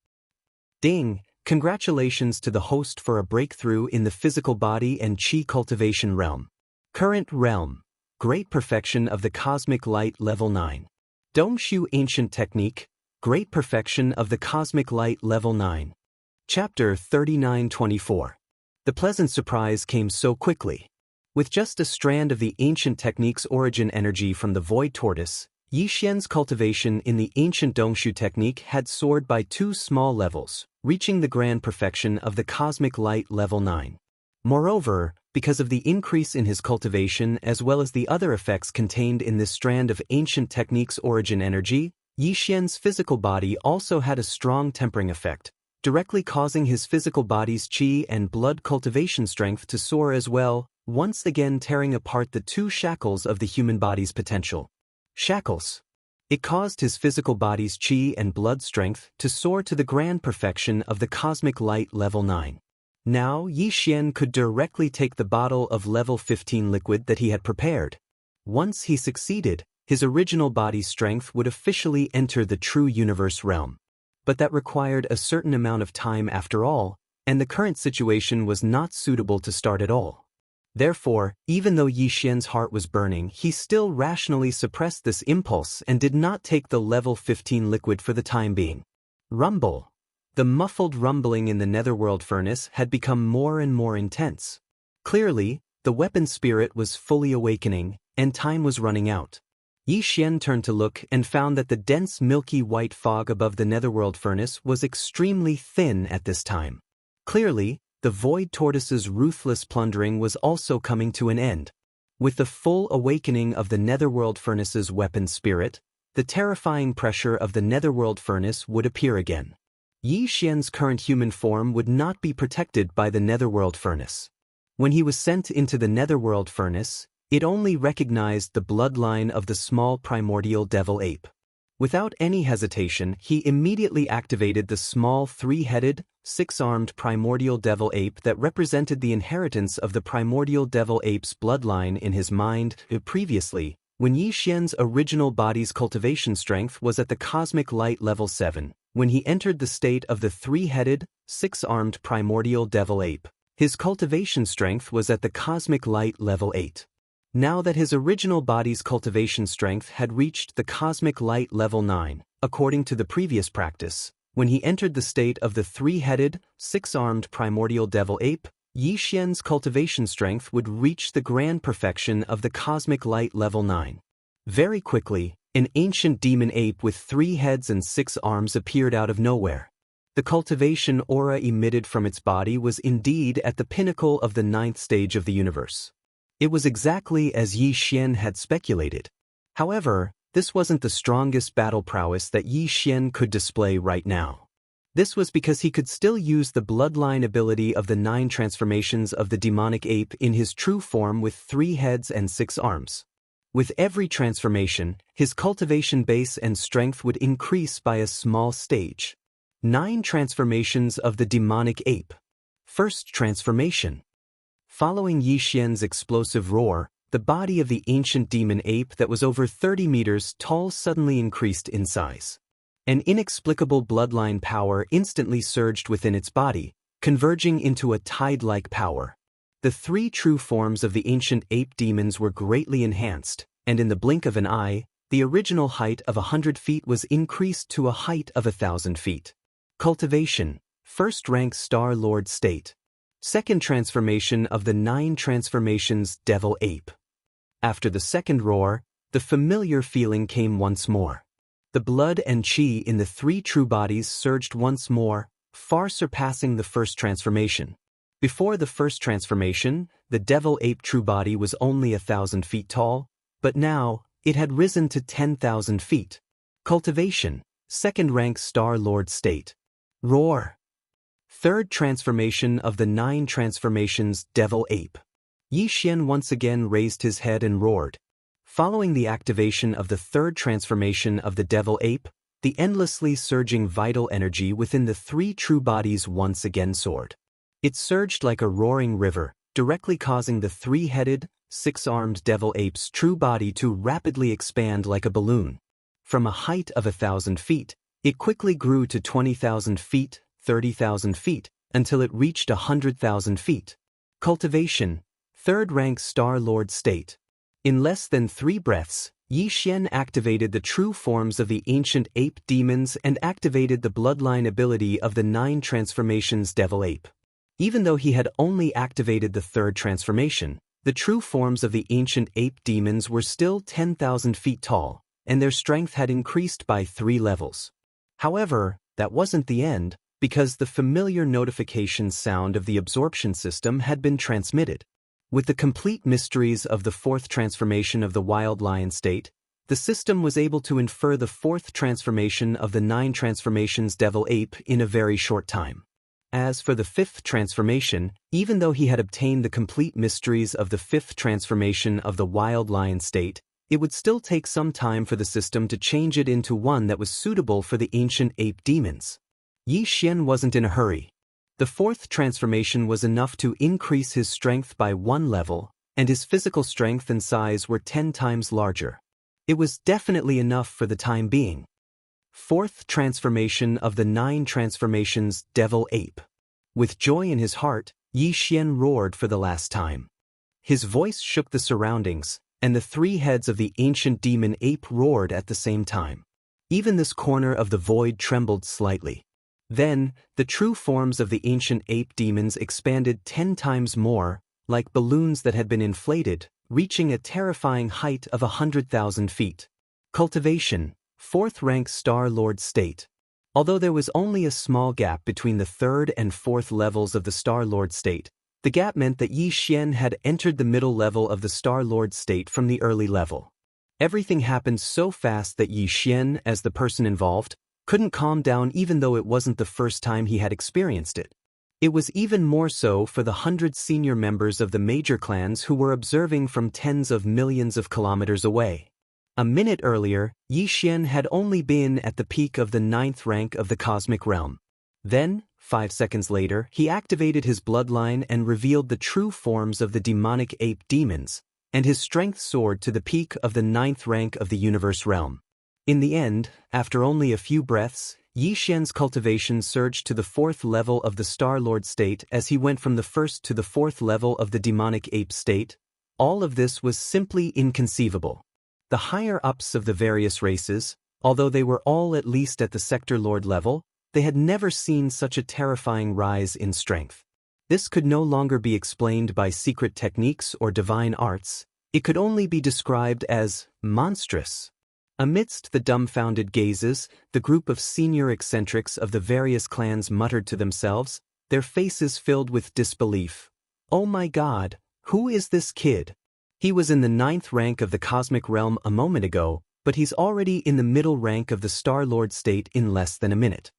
[SPEAKER 1] Ding! Congratulations to the host for a breakthrough in the physical body and qi cultivation realm. Current realm. Great perfection of the cosmic light level 9. Dongshu ancient technique. Great perfection of the cosmic light level 9. Chapter 39-24. The pleasant surprise came so quickly. With just a strand of the ancient technique's origin energy from the void tortoise, Yi Xian's cultivation in the ancient Dongshu technique had soared by 2 small levels, reaching the grand perfection of the cosmic light level 9. Moreover, because of the increase in his cultivation as well as the other effects contained in this strand of ancient technique's origin energy, Yi Xian's physical body also had a strong tempering effect, directly causing his physical body's qi and blood cultivation strength to soar as well, once again tearing apart the 2 shackles of the human body's potential. Shackles. It caused his physical body's qi and blood strength to soar to the grand perfection of the cosmic light level 9. Now Yi Xian could directly take the bottle of level 15 liquid that he had prepared. Once he succeeded, his original body's strength would officially enter the true universe realm. But that required a certain amount of time after all, and the current situation was not suitable to start at all. Therefore, even though Yi Xian's heart was burning, he still rationally suppressed this impulse and did not take the level 15 liquid for the time being. Rumble. The muffled rumbling in the netherworld furnace had become more and more intense. Clearly, the weapon spirit was fully awakening, and time was running out. Yi Xian turned to look and found that the dense milky white fog above the netherworld furnace was extremely thin at this time. Clearly, the void tortoise's ruthless plundering was also coming to an end. With the full awakening of the netherworld furnace's weapon spirit, the terrifying pressure of the netherworld furnace would appear again. Yi Xian's current human form would not be protected by the netherworld furnace. When he was sent into the netherworld furnace, it only recognized the bloodline of the small primordial devil ape. Without any hesitation, he immediately activated the small 3-headed, 6-armed primordial devil ape that represented the inheritance of the primordial devil ape's bloodline in his mind. Previously, when Yi Xian's original body's cultivation strength was at the cosmic light level 7, when he entered the state of the 3-headed, 6-armed primordial devil ape, his cultivation strength was at the cosmic light level 8. Now that his original body's cultivation strength had reached the cosmic light level 9, according to the previous practice, When he entered the state of the three-headed, six-armed primordial devil ape, Yi Xian's cultivation strength would reach the grand perfection of the cosmic light level 9. Very quickly, an ancient demon ape with 3 heads and 6 arms appeared out of nowhere. The cultivation aura emitted from its body was indeed at the pinnacle of the 9th stage of the universe. It was exactly as Yi Xian had speculated. However, this wasn't the strongest battle prowess that Yi Xian could display right now. This was because he could still use the bloodline ability of the 9 transformations of the demonic ape in his true form with 3 heads and 6 arms. With every transformation, his cultivation base and strength would increase by a small stage. 9 transformations of the demonic ape. First transformation. Following Yi Xian's explosive roar, the body of the ancient demon ape that was over 30 meters tall suddenly increased in size. An inexplicable bloodline power instantly surged within its body, converging into a tide-like power. The 3 true forms of the ancient ape demons were greatly enhanced, and in the blink of an eye, the original height of 100 feet was increased to a height of 1,000 feet. Cultivation, first rank Star Lord state. Second transformation of the 9 transformations Devil Ape. After the second roar, the familiar feeling came once more. The blood and chi in the 3 true bodies surged once more, far surpassing the first transformation. Before the first transformation, the Devil Ape true body was only 1,000 feet tall, but now, it had risen to 10,000 feet. Cultivation, second rank Star Lord state. Roar. Third transformation of the 9 transformations Devil Ape. Yi Xian once again raised his head and roared. Following the activation of the third transformation of the Devil Ape, the endlessly surging vital energy within the 3 true bodies once again soared. It surged like a roaring river, directly causing the 3-headed, 6-armed Devil Ape's true body to rapidly expand like a balloon. From a height of 1,000 feet, it quickly grew to 20,000 feet, 30,000 feet, until it reached 100,000 feet. Cultivation, third rank Star Lord state. In less than 3 breaths, Yi Xian activated the true forms of the ancient ape demons and activated the bloodline ability of the 9 transformations Devil Ape. Even though he had only activated the third transformation, the true forms of the ancient ape demons were still 10,000 feet tall, and their strength had increased by 3 levels. However, that wasn't the end, because the familiar notification sound of the absorption system had been transmitted. With the complete mysteries of the 4th transformation of the wild lion state, the system was able to infer the 4th transformation of the 9 transformations Devil Ape in a very short time. As for the 5th transformation, even though he had obtained the complete mysteries of the 5th transformation of the wild lion state, it would still take some time for the system to change it into one that was suitable for the ancient ape demons. Yi Xian wasn't in a hurry. The 4th transformation was enough to increase his strength by 1 level, and his physical strength and size were 10 times larger. It was definitely enough for the time being. 4th transformation of the 9 transformations Devil Ape. With joy in his heart, Yi Xian roared for the last time. His voice shook the surroundings, and the 3 heads of the ancient demon ape roared at the same time. Even this corner of the void trembled slightly. Then, the true forms of the ancient ape demons expanded 10 times more, like balloons that had been inflated, reaching a terrifying height of 100,000 feet. Cultivation, 4th rank Star Lord state. Although there was only a small gap between the 3rd and 4th levels of the Star Lord state, the gap meant that Yi Xian had entered the middle level of the Star Lord state from the early level. Everything happened so fast that Yi Xian, as the person involved, couldn't calm down even though it wasn't the first time he had experienced it. It was even more so for the 100 senior members of the major clans who were observing from tens of millions of kilometers away. A minute earlier, Yi Xian had only been at the peak of the 9th rank of the cosmic realm. Then, 5 seconds later, he activated his bloodline and revealed the true forms of the demonic ape demons, and his strength soared to the peak of the 9th rank of the universe realm. In the end, after only a few breaths, Yi Xian's cultivation surged to the 4th level of the Star Lord state as he went from the 1st to the 4th level of the demonic ape state. All of this was simply inconceivable. The higher-ups of the various races, although they were all at least at the Sector Lord level, They had never seen such a terrifying rise in strength. This could no longer be explained by secret techniques or divine arts. It could only be described as monstrous. Amidst the dumbfounded gazes, the group of senior eccentrics of the various clans muttered to themselves, their faces filled with disbelief. "Oh my God, who is this kid? He was in the 9th rank of the cosmic realm a moment ago, but he's already in the middle rank of the Star Lord state in less than a minute."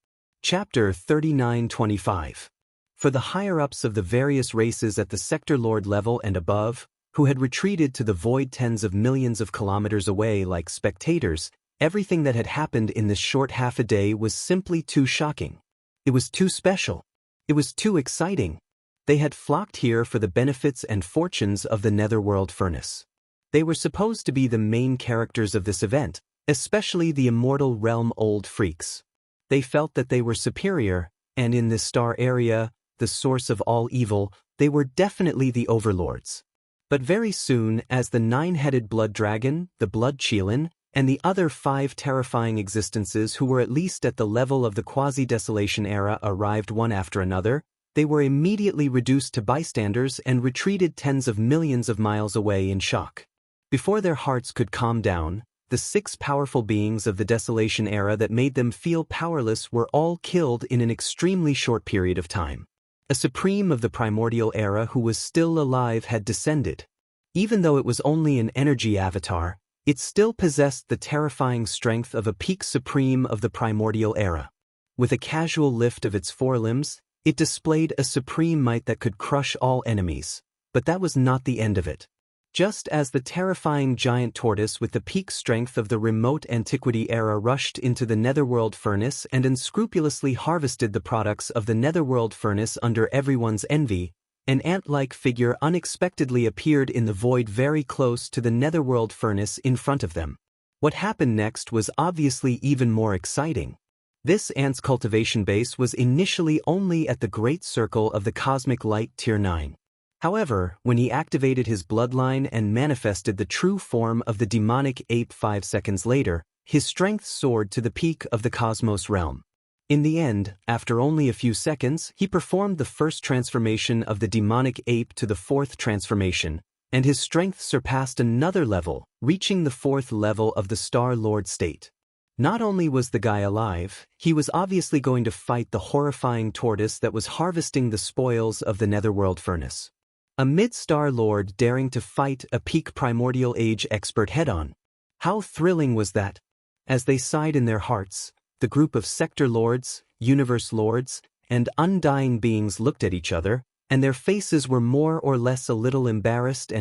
[SPEAKER 1] Chapter 3925. For the higher-ups of the various races at the Sector Lord level and above, who had retreated to the void tens of millions of kilometers away like spectators, everything that had happened in this short half a day was simply too shocking. It was too special. It was too exciting. They had flocked here for the benefits and fortunes of the Netherworld Furnace. They were supposed to be the main characters of this event, especially the Immortal Realm old freaks. They felt that they were superior, and in this star area, the source of all evil, they were definitely the overlords. But very soon, as the 9-headed blood dragon, the blood Qilin, and the other 5 terrifying existences who were at least at the level of the quasi-desolation era arrived one after another, they were immediately reduced to bystanders and retreated tens of millions of miles away in shock. Before their hearts could calm down, the 6 powerful beings of the desolation era that made them feel powerless were all killed in an extremely short period of time. A supreme of the primordial era who was still alive had descended. Even though it was only an energy avatar, it still possessed the terrifying strength of a peak supreme of the primordial era. With a casual lift of its forelimbs, it displayed a supreme might that could crush all enemies. But that was not the end of it. Just as the terrifying giant tortoise with the peak strength of the remote antiquity era rushed into the Netherworld Furnace and unscrupulously harvested the products of the Netherworld Furnace under everyone's envy, an ant-like figure unexpectedly appeared in the void very close to the Netherworld Furnace in front of them. What happened next was obviously even more exciting. This ant's cultivation base was initially only at the Great Circle of the Cosmic Light Tier 9. However, when he activated his bloodline and manifested the true form of the demonic ape 5 seconds later, his strength soared to the peak of the cosmos realm. In the end, after only a few seconds, he performed the first transformation of the demonic ape to the 4th transformation, and his strength surpassed another level, reaching the 4th level of the Star Lord state. Not only was the guy alive, he was obviously going to fight the horrifying tortoise that was harvesting the spoils of the Netherworld Furnace. A mid-Star Lord daring to fight a peak primordial age expert head-on. How thrilling was that? As they sighed in their hearts, the group of Sector Lords, Universe Lords, and undying beings looked at each other, and their faces were more or less a little embarrassed.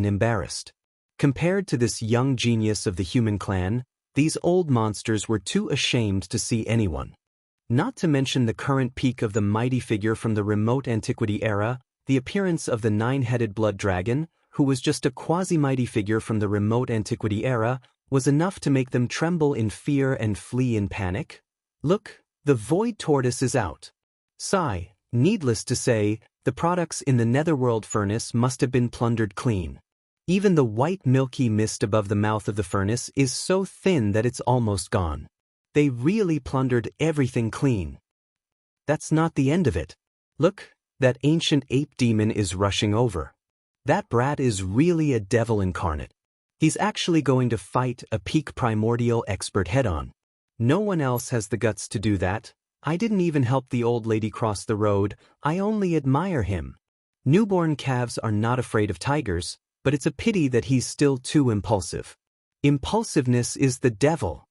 [SPEAKER 1] Compared to this young genius of the human clan, these old monsters were too ashamed to see anyone. Not to mention the current peak of the mighty figure from the remote antiquity era, the appearance of the 9-headed blood dragon, who was just a quasi-mighty figure from the remote antiquity era, was enough to make them tremble in fear and flee in panic. Look, the void tortoise is out. Sigh, needless to say, the products in the Netherworld Furnace must have been plundered clean. Even the white milky mist above the mouth of the furnace is so thin that it's almost gone. They really plundered everything clean. That's not the end of it. Look, that ancient ape demon is rushing over. That brat is really a devil incarnate. He's actually going to fight a peak primordial expert head-on. No one else has the guts to do that. I didn't even help the old lady cross the road, I only admire him. Newborn calves are not afraid of tigers, but it's a pity that he's still too impulsive. Impulsiveness is the devil.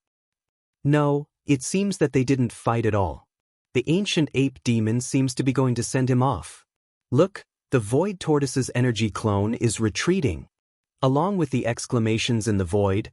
[SPEAKER 1] No, it seems that they didn't fight at all. The ancient ape demon seems to be going to send him off. Look, the void tortoise's energy clone is retreating. Along with the exclamations in the void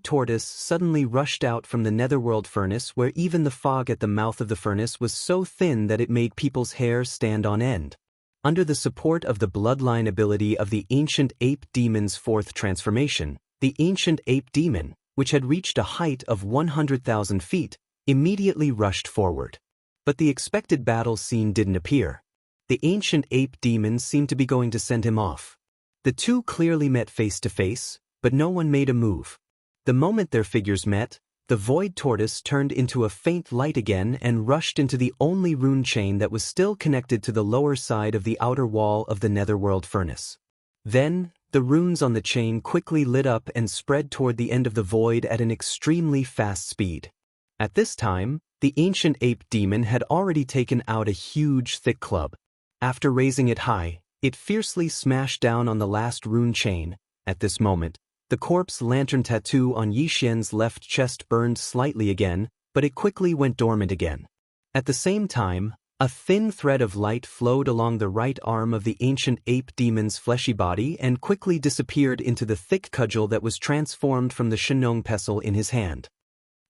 [SPEAKER 1] tortoise suddenly rushed out from the Netherworld Furnace, where even the fog at the mouth of the furnace was so thin that it made people's hair stand on end. Under the support of the bloodline ability of the ancient ape demon's 4th transformation, the ancient ape demon, which had reached a height of 100,000 feet, immediately rushed forward. But the expected battle scene didn't appear. The ancient ape demon seemed to be going to send him off. The two clearly met face to face, but no one made a move. The moment their figures met, the void tortoise turned into a faint light again and rushed into the only rune chain that was still connected to the lower side of the outer wall of the netherworld furnace. Then, the runes on the chain quickly lit up and spread toward the end of the void at an extremely fast speed. At this time, the ancient ape demon had already taken out a huge thick club. After raising it high, it fiercely smashed down on the last rune chain. At this moment, the corpse lantern tattoo on Yixian's left chest burned slightly again, but it quickly went dormant again. At the same time, a thin thread of light flowed along the right arm of the ancient ape demon's fleshy body and quickly disappeared into the thick cudgel that was transformed from the Shenong pestle in his hand.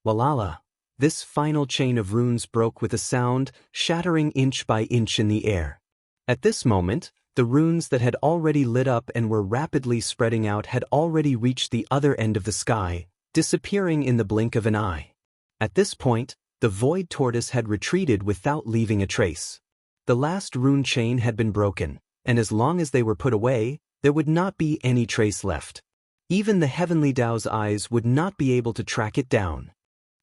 [SPEAKER 1] Walala! This final chain of runes broke with a sound, shattering inch by inch in the air. At this moment, the runes that had already lit up and were rapidly spreading out had already reached the other end of the sky, disappearing in the blink of an eye. At this point, the void tortoise had retreated without leaving a trace. The last rune chain had been broken, and as long as they were put away, there would not be any trace left. Even the heavenly Dao's eyes would not be able to track it down.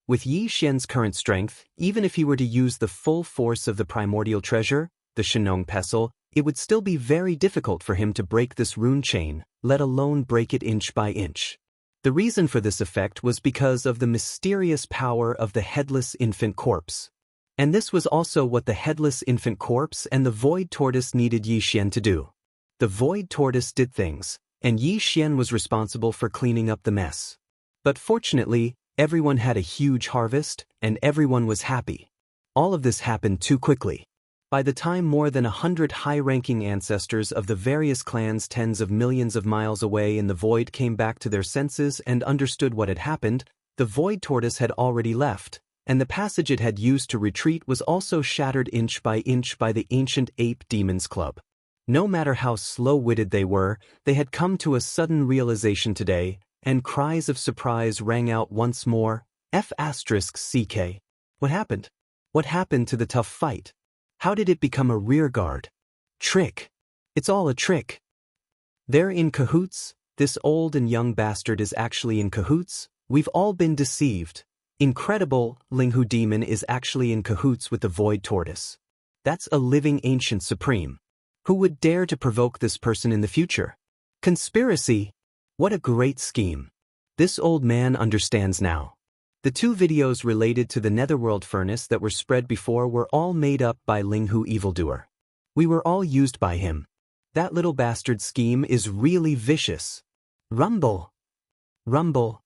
[SPEAKER 1] With Yi Xian's current strength, even if he were to use the full force of the primordial treasure, the Shenong pestle, it would still be very difficult for him to break this rune chain, let alone break it inch by inch. The reason for this effect was because of the mysterious power of the headless infant corpse. And this was also what the headless infant corpse and the void tortoise needed Yi Xian to do. The void tortoise did things, and Yi Xian was responsible for cleaning up the mess. But fortunately, everyone had a huge harvest, and everyone was happy. All of this happened too quickly. By the time more than 100 high-ranking ancestors of the various clans tens of millions of miles away in the void came back to their senses and understood what had happened, the void tortoise had already left, and the passage it had used to retreat was also shattered inch by the ancient ape demon's club. No matter how slow-witted they were, they had come to a sudden realization today, and cries of surprise rang out once more. F***CK. What happened? What happened to the tough fight? How did it become a rearguard? Trick. It's all a trick. They're in cahoots. This old and young bastard is actually in cahoots. We've all been deceived. Incredible, Linghu demon is actually in cahoots with the void tortoise. That's a living ancient supreme. Who would dare to provoke this person in the future? Conspiracy. What a great scheme. This old man understands now. The two videos related to the netherworld furnace that were spread before were all made up by Linghu evildoer. We were all used by him. That little bastard scheme is really vicious. Rumble. Rumble.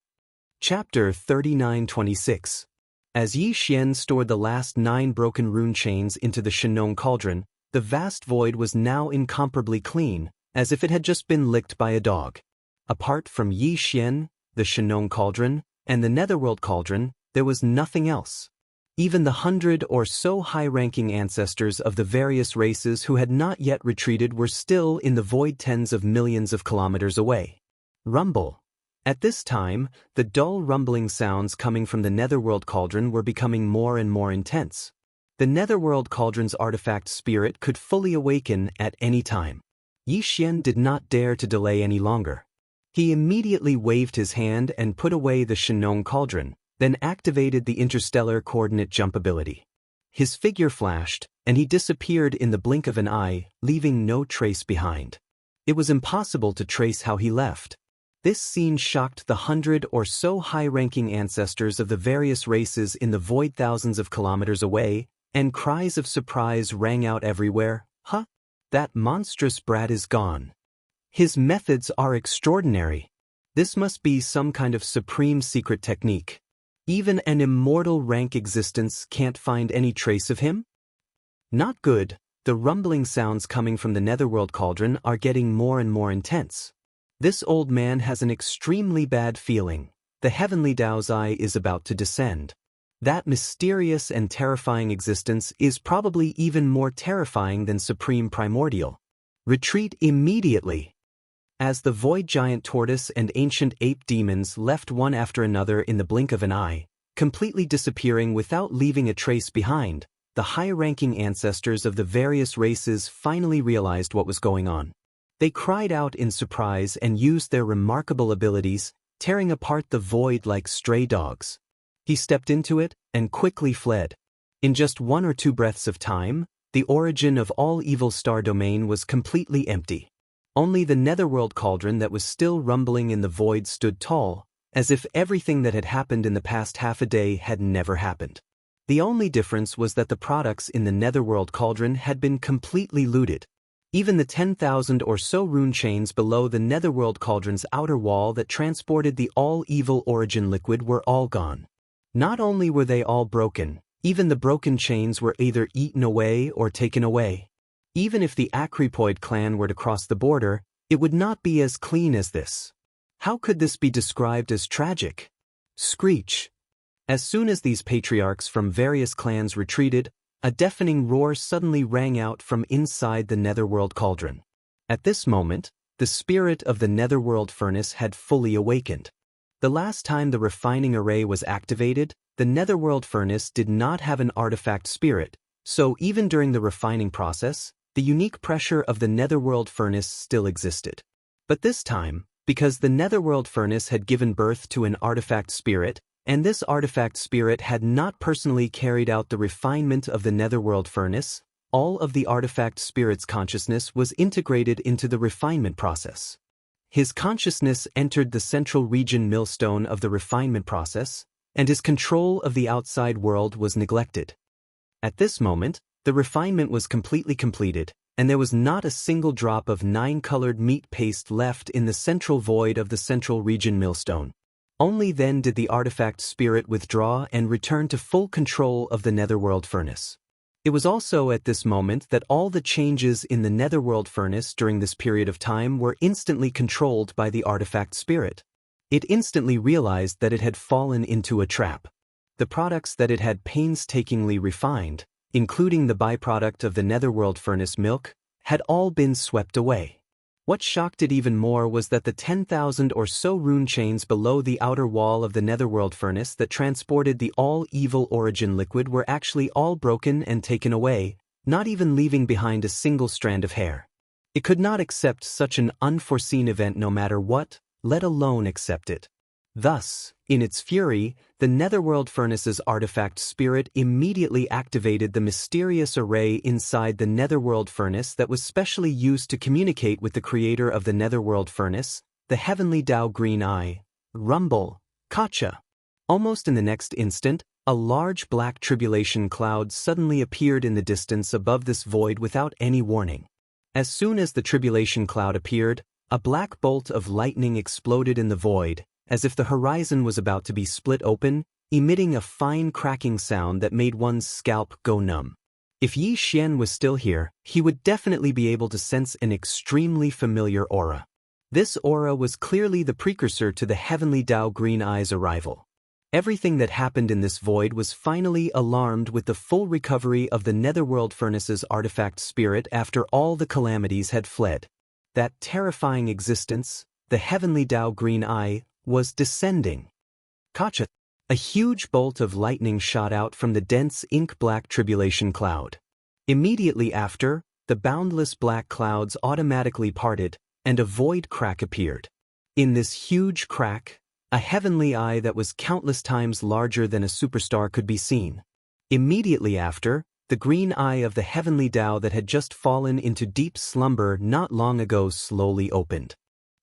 [SPEAKER 1] Chapter 39:26. As Yi Xian stored the last 9 broken rune chains into the Shenong cauldron, the vast void was now incomparably clean, as if it had just been licked by a dog. Apart from Yi Xian, the Shenong cauldron, and the netherworld cauldron, there was nothing else. Even the 100 or so high-ranking ancestors of the various races who had not yet retreated were still in the void tens of millions of kilometers away. Rumble. At this time, the dull rumbling sounds coming from the netherworld cauldron were becoming more and more intense. The netherworld cauldron's artifact spirit could fully awaken at any time. Yi Xian did not dare to delay any longer. He immediately waved his hand and put away the Shenong cauldron, then activated the interstellar coordinate jump ability. His figure flashed, and he disappeared in the blink of an eye, leaving no trace behind. It was impossible to trace how he left. This scene shocked the 100 or so high-ranking ancestors of the various races in the void thousands of kilometers away, and cries of surprise rang out everywhere. Huh? That monstrous brat is gone. His methods are extraordinary. This must be some kind of supreme secret technique. Even an immortal rank existence can't find any trace of him? Not good. The rumbling sounds coming from the netherworld cauldron are getting more and more intense. This old man has an extremely bad feeling. The heavenly Dao's eye is about to descend. That mysterious and terrifying existence is probably even more terrifying than supreme primordial. Retreat immediately. As the void giant tortoise and ancient ape demons left one after another in the blink of an eye, completely disappearing without leaving a trace behind, the high-ranking ancestors of the various races finally realized what was going on. They cried out in surprise and used their remarkable abilities, tearing apart the void like stray dogs. He stepped into it and quickly fled. In just 1 or 2 breaths of time, the origin of all evil star domain was completely empty. Only the netherworld cauldron that was still rumbling in the void stood tall, as if everything that had happened in the past half a day had never happened. The only difference was that the products in the netherworld cauldron had been completely looted. Even the 10,000 or so rune chains below the netherworld cauldron's outer wall that transported the all-evil origin liquid were all gone. Not only were they all broken, even the broken chains were either eaten away or taken away. Even if the Acrypoid clan were to cross the border, it would not be as clean as this. How could this be described as tragic? Screech. As soon as these patriarchs from various clans retreated, a deafening roar suddenly rang out from inside the netherworld cauldron. At this moment, the spirit of the netherworld furnace had fully awakened. The last time the refining array was activated, the netherworld furnace did not have an artifact spirit, so even during the refining process, the unique pressure of the netherworld furnace still existed. But this time, because the netherworld furnace had given birth to an artifact spirit, and this artifact spirit had not personally carried out the refinement of the netherworld furnace, all of the artifact spirit's consciousness was integrated into the refinement process. His consciousness entered the central region millstone of the refinement process, and his control of the outside world was neglected. At this moment, the refinement was completely completed, and there was not a single drop of 9-colored meat paste left in the central void of the central region millstone. Only then did the artifact spirit withdraw and return to full control of the netherworld furnace. It was also at this moment that all the changes in the netherworld furnace during this period of time were instantly controlled by the artifact spirit. It instantly realized that it had fallen into a trap. The products that it had painstakingly refined, including the byproduct of the netherworld furnace milk, had all been swept away. What shocked it even more was that the 10,000 or so rune chains below the outer wall of the netherworld furnace that transported the all-evil origin liquid were actually all broken and taken away, not even leaving behind a single strand of hair. It could not accept such an unforeseen event no matter what, let alone accept it. Thus, in its fury, the netherworld furnace's artifact spirit immediately activated the mysterious array inside the netherworld furnace that was specially used to communicate with the creator of the netherworld furnace, the heavenly Dao Green Eye, Rumble, Kacha. Almost in the next instant, a large black tribulation cloud suddenly appeared in the distance above this void without any warning. As soon as the tribulation cloud appeared, a black bolt of lightning exploded in the void, as if the horizon was about to be split open, emitting a fine cracking sound that made one's scalp go numb. If Yi Xian was still here, he would definitely be able to sense an extremely familiar aura. This aura was clearly the precursor to the heavenly Dao Green Eye's arrival. Everything that happened in this void was finally alarmed with the full recovery of the netherworld furnace's artifact spirit after all the calamities had fled. That terrifying existence, the heavenly Dao Green Eye, was descending. Kacha! A huge bolt of lightning shot out from the dense ink-black tribulation cloud. Immediately after, the boundless black clouds automatically parted, and a void crack appeared. In this huge crack, a heavenly eye that was countless times larger than a superstar could be seen. Immediately after, the green eye of the heavenly Dao that had just fallen into deep slumber not long ago slowly opened.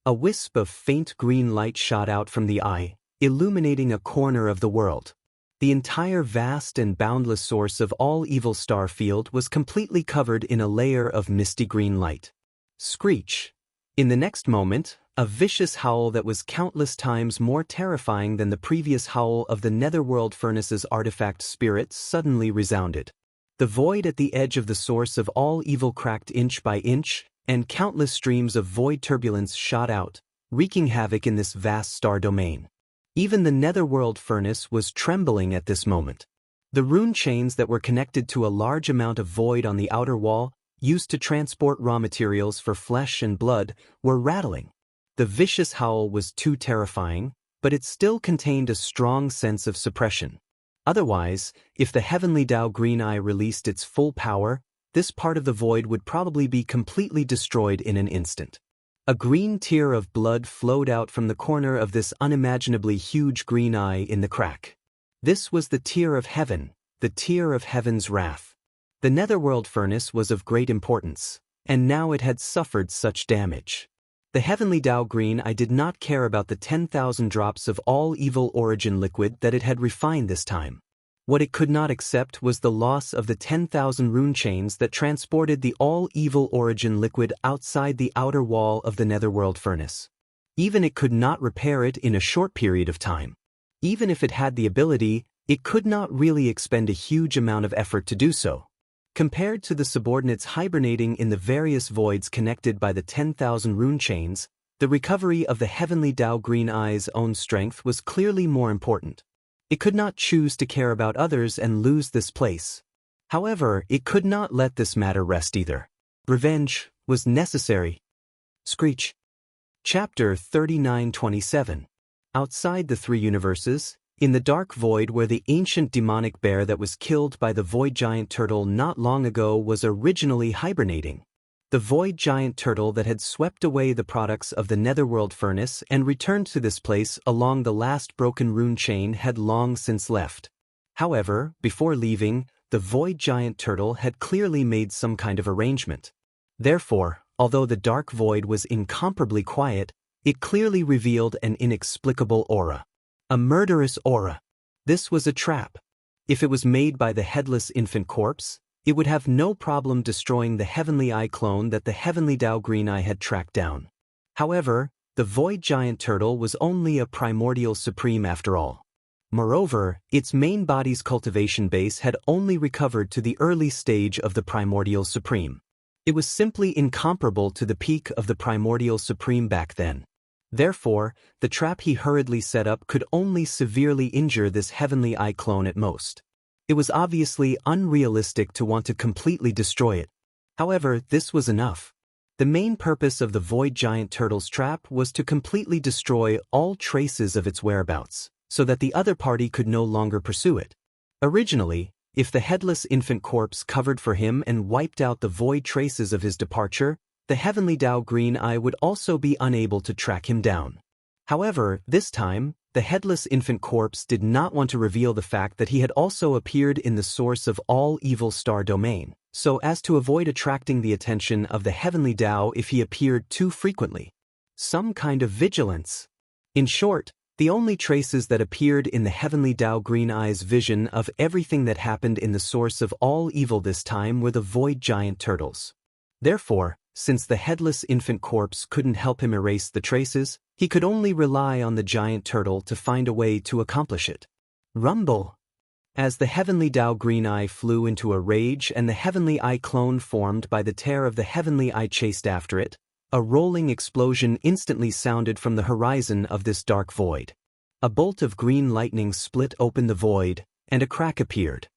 [SPEAKER 1] A wisp of faint green light shot out from the eye, illuminating a corner of the world. The entire vast and boundless source of all evil star field was completely covered in a layer of misty green light. Screech! In the next moment, a vicious howl that was countless times more terrifying than the previous howl of the netherworld furnace's artifact spirit suddenly resounded. The void at the edge of the source of all evil cracked inch by inch, and countless streams of void turbulence shot out, wreaking havoc in this vast star domain. Even the netherworld furnace was trembling at this moment. The rune chains that were connected to a large amount of void on the outer wall, used to transport raw materials for flesh and blood, were rattling. The vicious howl was too terrifying, but it still contained a strong sense of suppression. Otherwise, if the heavenly Dao Green Eye released its full power, this part of the void would probably be completely destroyed in an instant. A green tear of blood flowed out from the corner of this unimaginably huge green eye in the crack. This was the tear of heaven, the tear of heaven's wrath. The netherworld furnace was of great importance, and now it had suffered such damage. The heavenly Dao green eye did not care about the 10,000 drops of all evil origin liquid that it had refined this time. What it could not accept was the loss of the 10,000 rune chains that transported the all-evil origin liquid outside the outer wall of the netherworld furnace. Even it could not repair it in a short period of time. Even if it had the ability, it could not really expend a huge amount of effort to do so. Compared to the subordinates hibernating in the various voids connected by the 10,000 rune chains, the recovery of the heavenly Dao green eye's own strength was clearly more important. It could not choose to care about others and lose this place. However, it could not let this matter rest either. Revenge was necessary. Screech. Chapter 39:27. Outside the three universes, in the dark void where the ancient demonic bear that was killed by the void giant turtle not long ago was originally hibernating. The void giant turtle that had swept away the products of the netherworld furnace and returned to this place along the last broken rune chain had long since left. However, before leaving, the void giant turtle had clearly made some kind of arrangement. Therefore, although the dark void was incomparably quiet, it clearly revealed an inexplicable aura. A murderous aura. This was a trap. If it was made by the headless infant corpse, it would have no problem destroying the heavenly eye clone that the heavenly Dao green eye had tracked down. However, the void giant turtle was only a primordial supreme after all. Moreover, its main body's cultivation base had only recovered to the early stage of the primordial supreme. It was simply incomparable to the peak of the primordial supreme back then. Therefore, the trap he hurriedly set up could only severely injure this heavenly eye clone at most. It was obviously unrealistic to want to completely destroy it. However, this was enough. The main purpose of the void giant turtle's trap was to completely destroy all traces of its whereabouts, so that the other party could no longer pursue it. Originally, if the headless infant corpse covered for him and wiped out the void traces of his departure, the heavenly Dao green eye would also be unable to track him down. However, this time, the headless infant corpse did not want to reveal the fact that he had also appeared in the source of all evil star domain, so as to avoid attracting the attention of the heavenly Dao if he appeared too frequently. Some kind of vigilance. In short, the only traces that appeared in the heavenly Dao green eye's vision of everything that happened in the source of all evil this time were the void giant turtles. Therefore, since the headless infant corpse couldn't help him erase the traces, he could only rely on the giant turtle to find a way to accomplish it. Rumble. As the heavenly Dao green eye flew into a rage and the heavenly eye clone formed by the tear of the heavenly eye chased after it, a rolling explosion instantly sounded from the horizon of this dark void. A bolt of green lightning split open the void, and a crack appeared.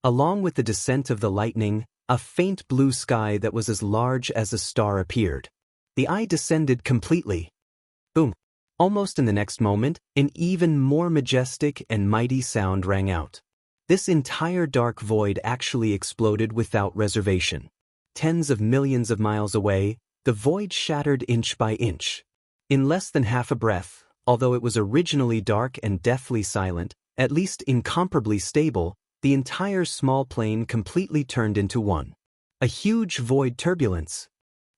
[SPEAKER 1] Along with the descent of the lightning, a faint blue sky that was as large as a star appeared. The eye descended completely. Boom! Almost in the next moment, an even more majestic and mighty sound rang out. This entire dark void actually exploded without reservation. Tens of millions of miles away, the void shattered inch by inch. In less than half a breath, although it was originally dark and deathly silent, at least incomparably stable, the entire small plane completely turned into one. A huge void turbulence.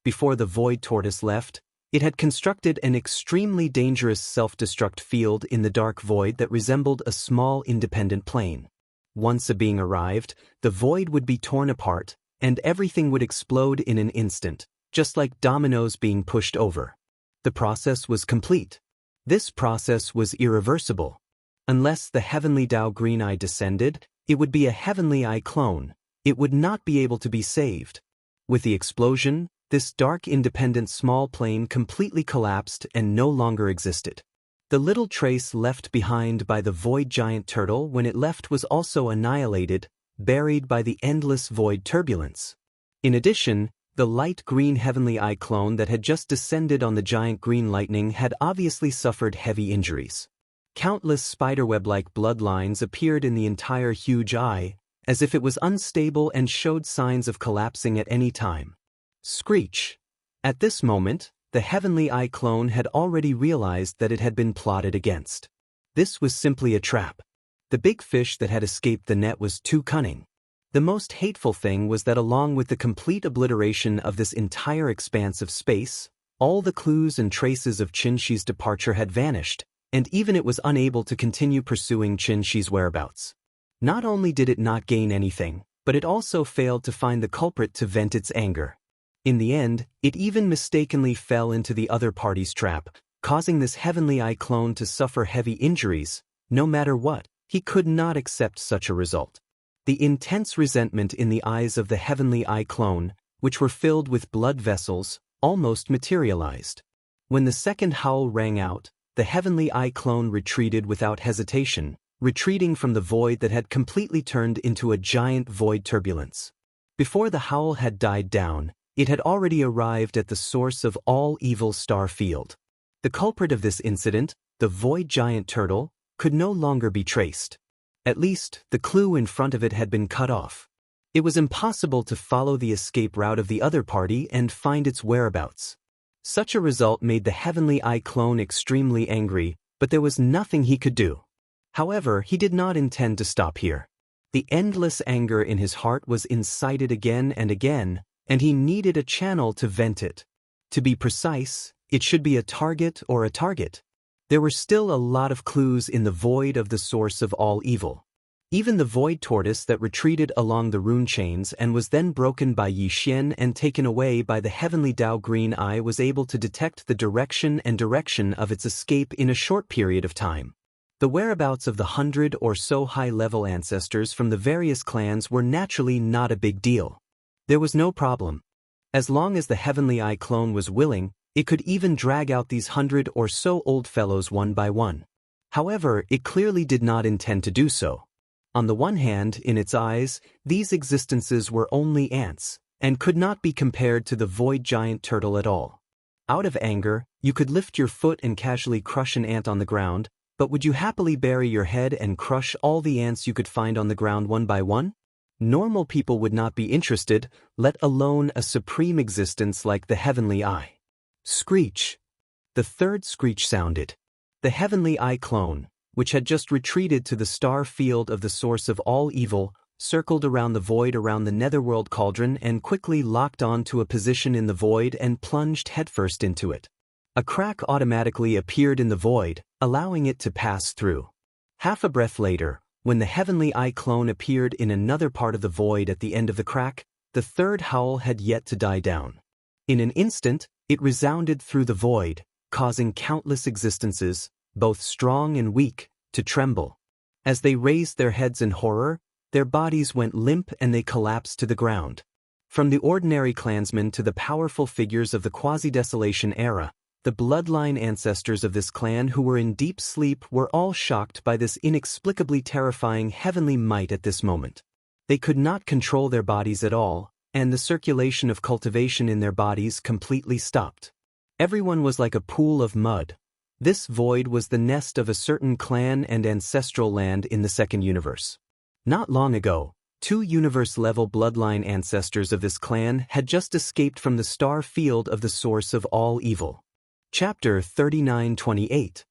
[SPEAKER 1] Before the void tortoise left, it had constructed an extremely dangerous self-destruct field in the dark void that resembled a small independent plane. Once a being arrived, the void would be torn apart, and everything would explode in an instant, just like dominoes being pushed over. The process was complete. This process was irreversible. Unless the heavenly Dao green eye descended, it would be a heavenly eye clone. It would not be able to be saved. With the explosion, this dark independent small plane completely collapsed and no longer existed. The little trace left behind by the void giant turtle when it left was also annihilated, buried by the endless void turbulence. In addition, the light green heavenly eye clone that had just descended on the giant green lightning had obviously suffered heavy injuries. Countless spiderweb-like bloodlines appeared in the entire huge eye, as if it was unstable and showed signs of collapsing at any time. Screech. At this moment, the heavenly eye clone had already realized that it had been plotted against. This was simply a trap. The big fish that had escaped the net was too cunning. The most hateful thing was that along with the complete obliteration of this entire expanse of space, all the clues and traces of Xianxia's departure had vanished, and even it was unable to continue pursuing Xianxia's whereabouts. Not only did it not gain anything, but it also failed to find the culprit to vent its anger. In the end, it even mistakenly fell into the other party's trap, causing this Heavenly Eye clone to suffer heavy injuries. No matter what, he could not accept such a result. The intense resentment in the eyes of the Heavenly Eye clone, which were filled with blood vessels, almost materialized. When the second howl rang out, the Heavenly Eye clone retreated without hesitation, retreating from the void that had completely turned into a giant void turbulence. Before the howl had died down, it had already arrived at the source of all evil star field. The culprit of this incident, the void giant turtle, could no longer be traced. At least, the clue in front of it had been cut off. It was impossible to follow the escape route of the other party and find its whereabouts. Such a result made the Heavenly Eye clone extremely angry, but there was nothing he could do. However, he did not intend to stop here. The endless anger in his heart was incited again and again, and he needed a channel to vent it. To be precise, it should be a target or a target. There were still a lot of clues in the void of the source of all evil. Even the void tortoise that retreated along the rune chains and was then broken by Yi Xian and taken away by the Heavenly Dao Green Eye was able to detect the direction of its escape in a short period of time. The whereabouts of the 100 or so high-level ancestors from the various clans were naturally not a big deal. There was no problem. As long as the Heavenly Eye clone was willing, it could even drag out these 100 or so old fellows one by one. However, it clearly did not intend to do so. On the one hand, in its eyes, these existences were only ants, and could not be compared to the void giant turtle at all. Out of anger, you could lift your foot and casually crush an ant on the ground, but would you happily bury your head and crush all the ants you could find on the ground one by one? Normal people would not be interested, let alone a supreme existence like the Heavenly Eye. Screech. The third screech sounded. The Heavenly Eye clone, which had just retreated to the star field of the source of all evil, circled around the void around the netherworld cauldron and quickly locked on to a position in the void and plunged headfirst into it. A crack automatically appeared in the void, allowing it to pass through. Half a breath later, when the Heavenly Eye clone appeared in another part of the void at the end of the crack, the third howl had yet to die down. In an instant, it resounded through the void, causing countless existences, both strong and weak, to tremble. As they raised their heads in horror, their bodies went limp and they collapsed to the ground. From the ordinary clansmen to the powerful figures of the quasi-desolation era, the bloodline ancestors of this clan who were in deep sleep were all shocked by this inexplicably terrifying heavenly might at this moment. They could not control their bodies at all, and the circulation of cultivation in their bodies completely stopped. Everyone was like a pool of mud. This void was the nest of a certain clan and ancestral land in the second universe. Not long ago, 2 universe-level bloodline ancestors of this clan had just escaped from the star field of the source of all evil. Chapter 3928.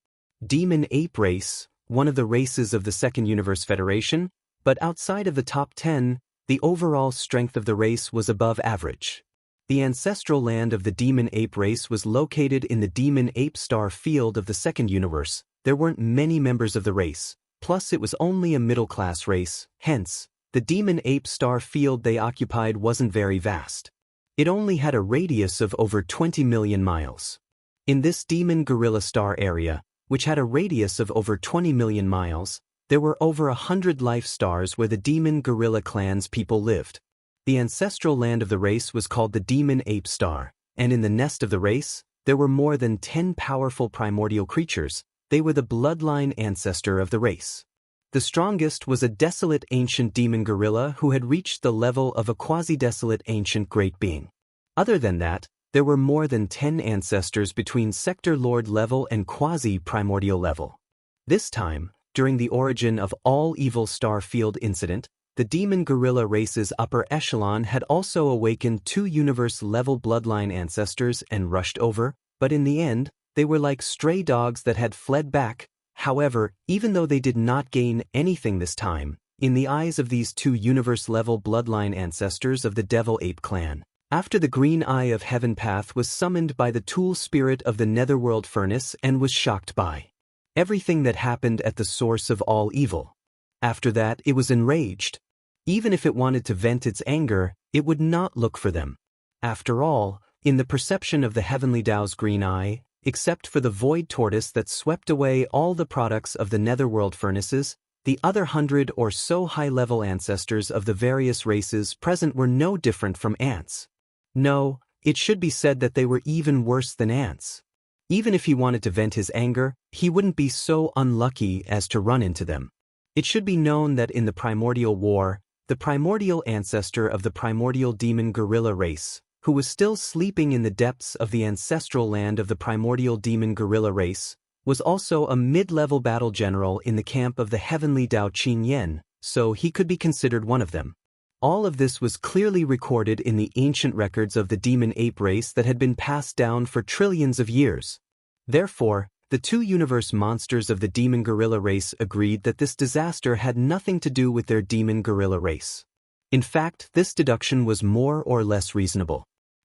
[SPEAKER 1] Demon Ape Race, one of the races of the Second Universe Federation, but outside of the top 10, the overall strength of the race was above average. The ancestral land of the Demon Ape race was located in the Demon Ape star field of the second universe. There weren't many members of the race, plus it was only a middle-class race, hence, the Demon Ape star field they occupied wasn't very vast. It only had a radius of over 20 million miles. In this Demon Gorilla star area, which had a radius of over 20 million miles, there were over 100 life stars where the Demon Gorilla clan's people lived. The ancestral land of the race was called the Demon Ape Star, and in the nest of the race, there were more than 10 powerful primordial creatures. They were the bloodline ancestor of the race. The strongest was a desolate ancient demon gorilla who had reached the level of a quasi-desolate ancient great being. Other than that, there were more than 10 ancestors between sector lord level and quasi-primordial level. This time, during the origin of all evil star field incident, the demon gorilla race's upper echelon had also awakened 2 universe-level bloodline ancestors and rushed over, but in the end, they were like stray dogs that had fled back, However, even though they did not gain anything this time, in the eyes of these two universe-level bloodline ancestors of the Devil Ape clan, after the Green Eye of Heaven path was summoned by the tool spirit of the Netherworld furnace and was shocked by everything that happened at the source of all evil. After that, it was enraged. Even if it wanted to vent its anger, it would not look for them. After all, in the perception of the Heavenly Tao's Green Eye, except for the void tortoise that swept away all the products of the Netherworld furnaces, the other 100 or so high-level ancestors of the various races present were no different from ants. No, it should be said that they were even worse than ants. Even if he wanted to vent his anger, he wouldn't be so unlucky as to run into them. It should be known that in the Primordial War, the primordial ancestor of the primordial demon gorilla race, who was still sleeping in the depths of the ancestral land of the primordial demon gorilla race, was also a mid-level battle general in the camp of the heavenly Dao Qinyan, so he could be considered one of them. All of this was clearly recorded in the ancient records of the demon ape race that had been passed down for trillions of years. Therefore, the two universe monsters of the demon gorilla race agreed that this disaster had nothing to do with their demon gorilla race. In fact, this deduction was more or less reasonable.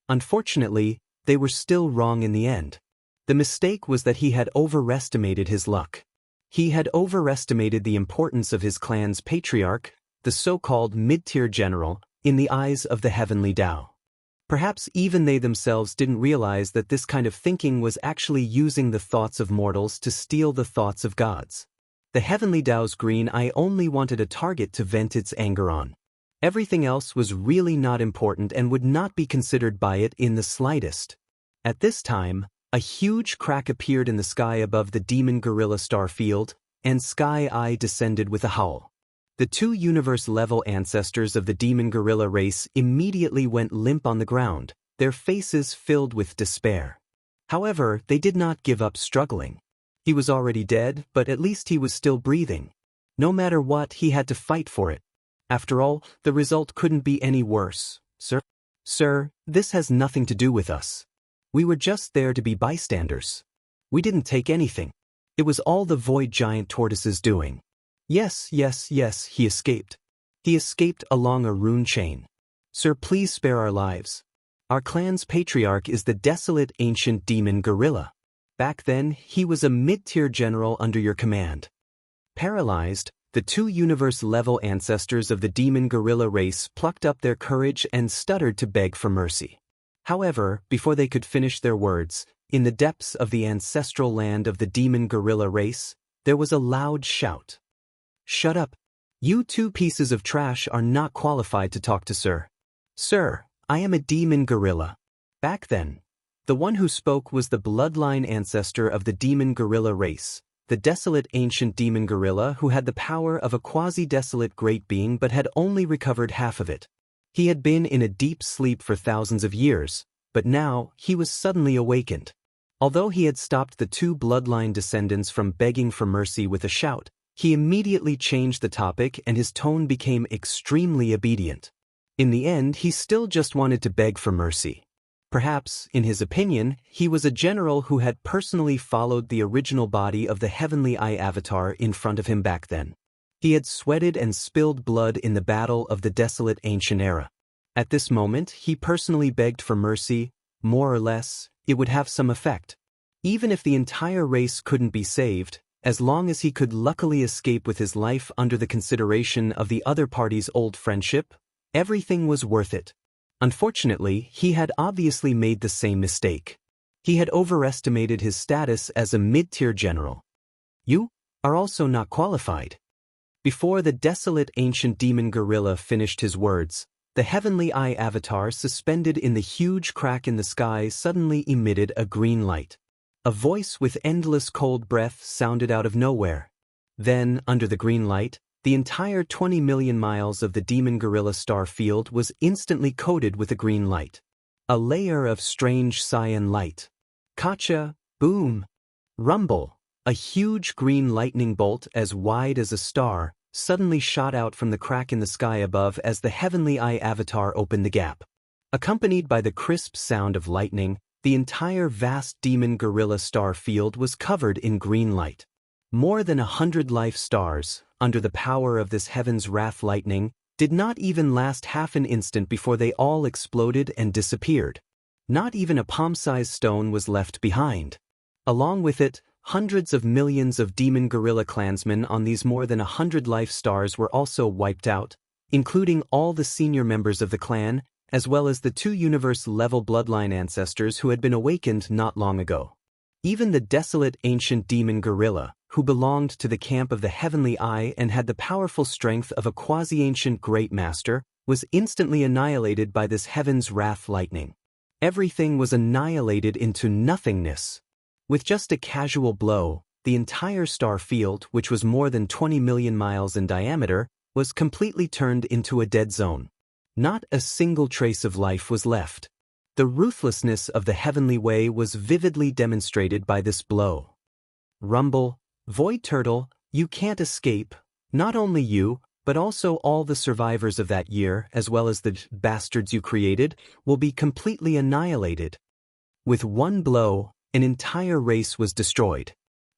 [SPEAKER 1] Unfortunately, they were still wrong in the end. The mistake was that he had overestimated his luck. He had overestimated the importance of his clan's patriarch, the so-called mid-tier general, in the eyes of the heavenly Tao. Perhaps even they themselves didn't realize that this kind of thinking was actually using the thoughts of mortals to steal the thoughts of gods. The heavenly Tao's Green Eye only wanted a target to vent its anger on. Everything else was really not important and would not be considered by it in the slightest. At this time, a huge crack appeared in the sky above the demon gorilla star field, and Sky Eye descended with a howl. The two universe-level ancestors of the demon gorilla race immediately went limp on the ground, their faces filled with despair. However, they did not give up struggling. He was already dead, but at least he was still breathing. No matter what, he had to fight for it. After all, the result couldn't be any worse. Sir, this has nothing to do with us. We were just there to be bystanders. We didn't take anything. It was all the void giant tortoise's doing. Yes, he escaped. He escaped along a rune chain. Sir, please spare our lives. Our clan's patriarch is the desolate ancient demon gorilla. Back then, he was a mid-tier general under your command. Paralyzed, the two universe-level ancestors of the demon gorilla race plucked up their courage and stuttered to beg for mercy. However, before they could finish their words, in the depths of the ancestral land of the demon gorilla race, there was a loud shout. Shut up. You two pieces of trash are not qualified to talk to Sir. Sir, I am a demon gorilla. Back then, the one who spoke was the bloodline ancestor of the demon gorilla race, the desolate ancient demon gorilla who had the power of a quasi-desolate great being but had only recovered half of it. He had been in a deep sleep for thousands of years, but now he was suddenly awakened. Although he had stopped the two bloodline descendants from begging for mercy with a shout, he immediately changed the topic and his tone became extremely obedient. In the end, he still just wanted to beg for mercy. Perhaps, in his opinion, he was a general who had personally followed the original body of the Heavenly Eye avatar in front of him back then. He had sweated and spilled blood in the battle of the desolate ancient era. At this moment, he personally begged for mercy. More or less, it would have some effect. Even if the entire race couldn't be saved, as long as he could luckily escape with his life under the consideration of the other party's old friendship, everything was worth it. Unfortunately, he had obviously made the same mistake. He had overestimated his status as a mid-tier general. You are also not qualified. Before the desolate ancient demon gorilla finished his words, the Heavenly Eye avatar suspended in the huge crack in the sky suddenly emitted a green light. A voice with endless cold breath sounded out of nowhere. Then, under the green light, the entire 20 million miles of the demon gorilla star field was instantly coated with a green light. A layer of strange cyan light. Kacha, boom, rumble. A huge green lightning bolt as wide as a star suddenly shot out from the crack in the sky above as the Heavenly Eye avatar opened the gap. Accompanied by the crisp sound of lightning, the entire vast demon gorilla star field was covered in green light. More than 100 life stars, under the power of this heaven's wrath lightning, did not even last half an instant before they all exploded and disappeared. Not even a palm-sized stone was left behind. Along with it, hundreds of millions of demon gorilla clansmen on these more than 100 life stars were also wiped out, including all the senior members of the clan, as well as the 2 universe-level bloodline ancestors who had been awakened not long ago. Even the desolate ancient demon gorilla, who belonged to the camp of the Heavenly Eye and had the powerful strength of a quasi-ancient great master, was instantly annihilated by this heaven's wrath lightning. Everything was annihilated into nothingness. With just a casual blow, the entire star field, which was more than 20 million miles in diameter, was completely turned into a dead zone. Not a single trace of life was left. The ruthlessness of the heavenly way was vividly demonstrated by this blow. Rumble, Void Turtle, you can't escape. Not only you, but also all the survivors of that year, as well as the bastards you created, will be completely annihilated. With one blow, an entire race was destroyed.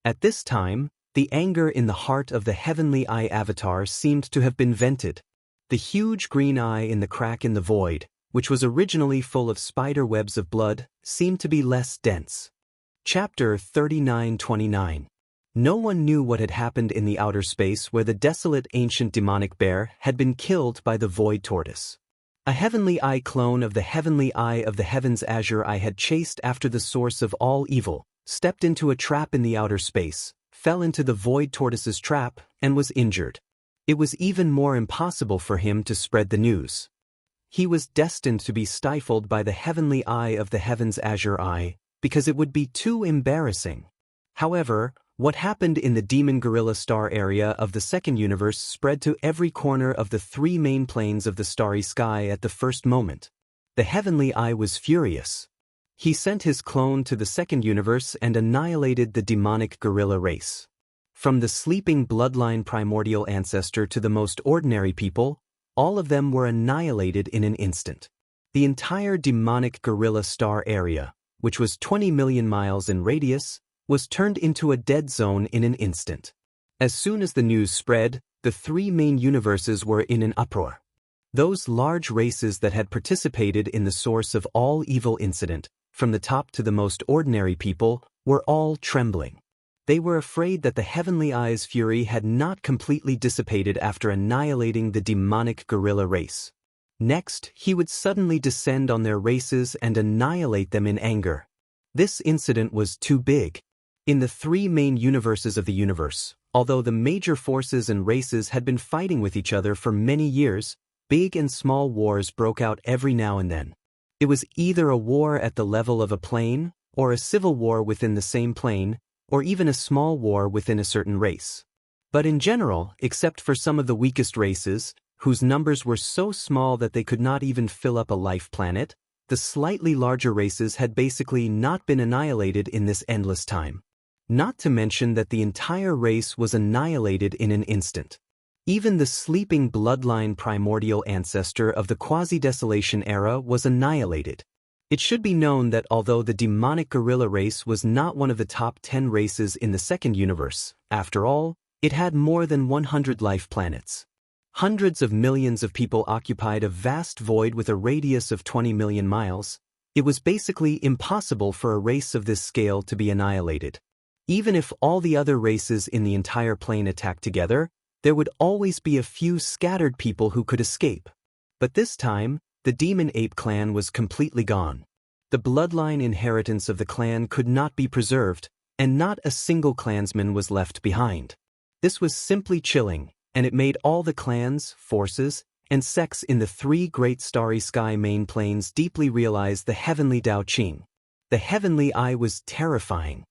[SPEAKER 1] At this time, the anger in the heart of the Heavenly Eye avatar seemed to have been vented. The huge green eye in the crack in the void, which was originally full of spider webs of blood, seemed to be less dense. Chapter 39-29. No one knew what had happened in the outer space where the desolate ancient demonic bear had been killed by the void tortoise. A Heavenly Eye clone of the Heavenly Eye of the Heaven's Azure Eye had chased after the source of all evil, stepped into a trap in the outer space, fell into the void tortoise's trap, and was injured. It was even more impossible for him to spread the news. He was destined to be stifled by the Heavenly Eye of the Heaven's Azure Eye, because it would be too embarrassing. However, what happened in the Demon Gorilla star area of the second universe spread to every corner of the 3 main planes of the starry sky at the first moment. The Heavenly Eye was furious. He sent his clone to the second universe and annihilated the demonic gorilla race. From the sleeping bloodline primordial ancestor to the most ordinary people, all of them were annihilated in an instant. The entire demonic gorilla star area, which was 20 million miles in radius, was turned into a dead zone in an instant. As soon as the news spread, the 3 main universes were in an uproar. Those large races that had participated in the source of all evil incident, from the top to the most ordinary people, were all trembling. They were afraid that the Heavenly Eye's fury had not completely dissipated after annihilating the demonic gorilla race. Next, he would suddenly descend on their races and annihilate them in anger. This incident was too big. In the 3 main universes of the universe, although the major forces and races had been fighting with each other for many years, big and small wars broke out every now and then. It was either a war at the level of a plane, or a civil war within the same plane, or even a small war within a certain race. But in general, except for some of the weakest races, whose numbers were so small that they could not even fill up a life planet, the slightly larger races had basically not been annihilated in this endless time. Not to mention that the entire race was annihilated in an instant. Even the sleeping bloodline primordial ancestor of the quasi-desolation era was annihilated. It should be known that although the demonic gorilla race was not one of the top 10 races in the second universe, after all, it had more than 100 life planets. Hundreds of millions of people occupied a vast void with a radius of 20 million miles. It was basically impossible for a race of this scale to be annihilated. Even if all the other races in the entire plane attacked together, there would always be a few scattered people who could escape. But this time, the Demon Ape clan was completely gone. The bloodline inheritance of the clan could not be preserved, and not a single clansman was left behind. This was simply chilling, and it made all the clans, forces, and sects in the 3 great starry sky main planes deeply realize the heavenly Dao Qing. The Heavenly Eye was terrifying.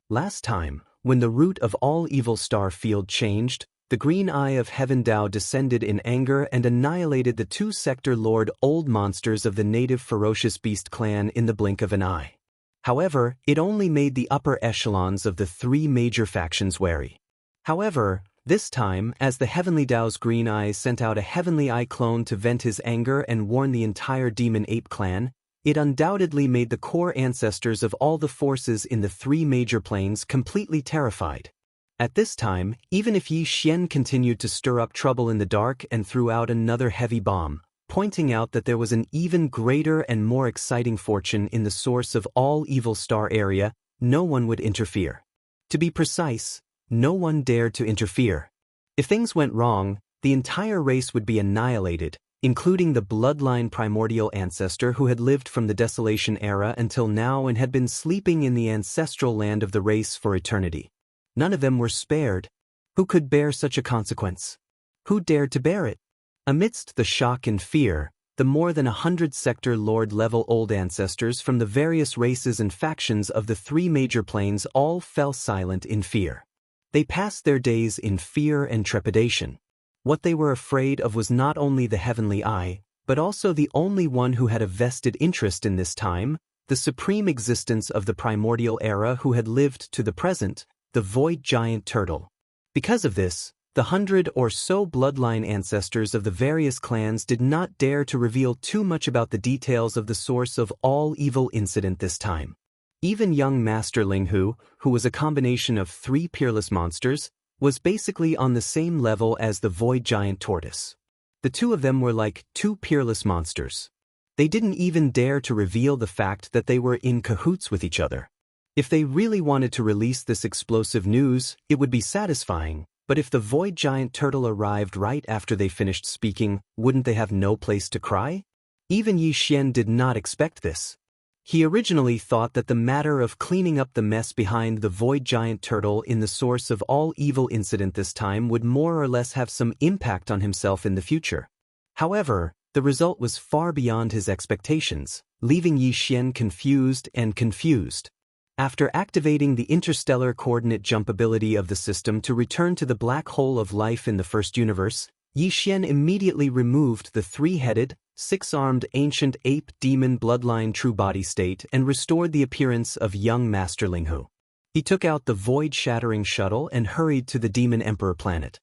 [SPEAKER 1] Last time, when the root of all evil star field changed, the green eye of Heaven Dao descended in anger and annihilated the 2-sector Lord Old monsters of the native ferocious beast clan in the blink of an eye. However, it only made the upper echelons of the 3 major factions wary. However, this time, as the Heavenly Dao's green eye sent out a Heavenly Eye clone to vent his anger and warn the entire Demon Ape clan, it undoubtedly made the core ancestors of all the forces in the 3 major planes completely terrified. At this time, even if Yi Xian continued to stir up trouble in the dark and threw out another heavy bomb, pointing out that there was an even greater and more exciting fortune in the source of all evil star area, no one would interfere. To be precise, no one dared to interfere. If things went wrong, the entire race would be annihilated, including the bloodline primordial ancestor who had lived from the Desolation era until now and had been sleeping in the ancestral land of the race for eternity. None of them were spared. Who could bear such a consequence? Who dared to bear it? Amidst the shock and fear, the more than 100 sector lord-level old ancestors from the various races and factions of the three major planes all fell silent in fear. They passed their days in fear and trepidation. What they were afraid of was not only the heavenly eye, but also the only one who had a vested interest in this time, the supreme existence of the primordial era who had lived to the present, the void giant turtle. Because of this, the 100 or so bloodline ancestors of the various clans did not dare to reveal too much about the details of the source of all evil incident this time. Even young Master Linghu, who was a combination of three peerless monsters, was basically on the same level as the void giant tortoise. The two of them were like two peerless monsters. They didn't even dare to reveal the fact that they were in cahoots with each other. If they really wanted to release this explosive news, it would be satisfying, but if the void giant turtle arrived right after they finished speaking, wouldn't they have no place to cry? Even Yi Xian did not expect this. He originally thought that the matter of cleaning up the mess behind the void giant turtle in the source of all evil incident this time would more or less have some impact on himself in the future. However, the result was far beyond his expectations, leaving Yi Xian confused. After activating the interstellar coordinate jump ability of the system to return to the black hole of life in the first universe, Yi Xian immediately removed the three-headed, six-armed ancient ape demon bloodline true body state and restored the appearance of young Master Linghu. He took out the void-shattering shuttle and hurried to the Demon Emperor planet.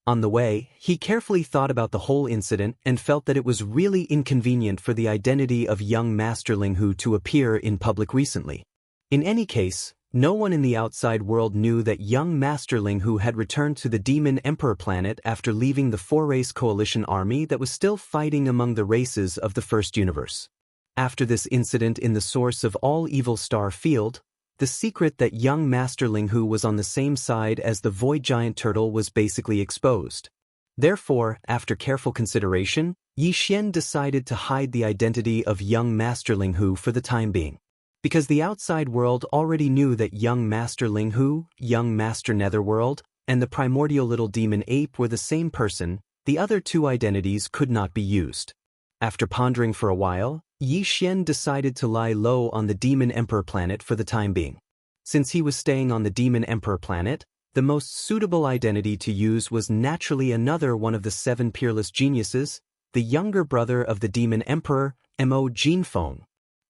[SPEAKER 1] On the way, he carefully thought about the whole incident and felt that it was really inconvenient for the identity of young Master Linghu to appear in public recently. In any case, no one in the outside world knew that young Master Linghu had returned to the Demon Emperor planet after leaving the four-race coalition army that was still fighting among the races of the first universe. After this incident in the source of all evil star field, the secret that young Master Linghu was on the same side as the void giant turtle was basically exposed. Therefore, after careful consideration, Yi Xian decided to hide the identity of young Master Linghu for the time being. Because the outside world already knew that young Master Linghu, young Master Netherworld, and the primordial little demon ape were the same person, the other two identities could not be used. After pondering for a while, Yi Xian decided to lie low on the Demon Emperor planet for the time being. Since he was staying on the Demon Emperor planet, the most suitable identity to use was naturally another one of the 7 peerless geniuses, the younger brother of the Demon Emperor, Mo Jinfeng.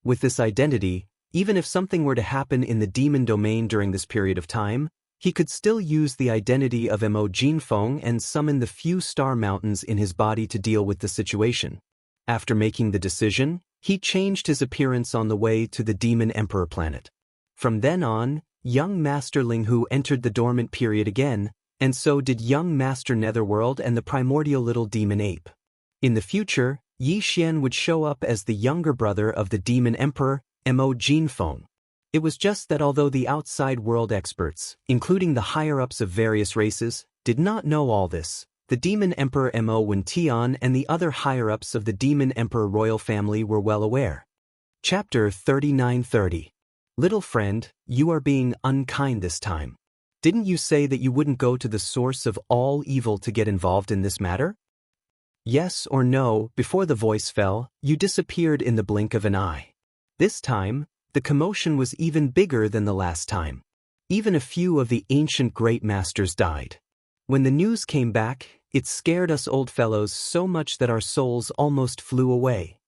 [SPEAKER 1] With this identity, even if something were to happen in the demon domain during this period of time, he could still use the identity of Mo Jinfeng and summon the few star mountains in his body to deal with the situation. After making the decision, he changed his appearance on the way to the Demon Emperor planet. From then on, young Master Linghu entered the dormant period again, and so did young Master Netherworld and the primordial little demon ape. In the future, Yi Xian would show up as the younger brother of the Demon Emperor, Mo Jinfeng. It was just that although the outside world experts, including the higher-ups of various races, did not know all this, the Demon Emperor Mo Wentian and the other higher-ups of the Demon Emperor royal family were well aware. Chapter 3930. Little friend, you are being unkind this time. Didn't you say that you wouldn't go to the source of all evil to get involved in this matter? Yes or no, before the voice fell, you disappeared in the blink of an eye. This time, the commotion was even bigger than the last time. Even a few of the ancient great masters died. When the news came back, it scared us old fellows so much that our souls almost flew away.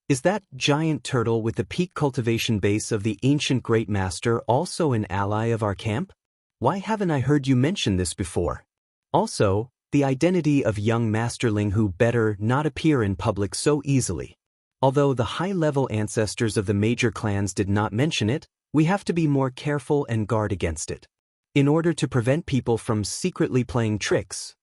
[SPEAKER 1] Is that giant turtle with the peak cultivation base of the ancient great master also an ally of our camp? Why haven't I heard you mention this before? Also, the identity of young Master Linghu better not appear in public so easily. Although the high-level ancestors of the major clans did not mention it, we have to be more careful and guard against it. in order to prevent people from secretly playing tricks.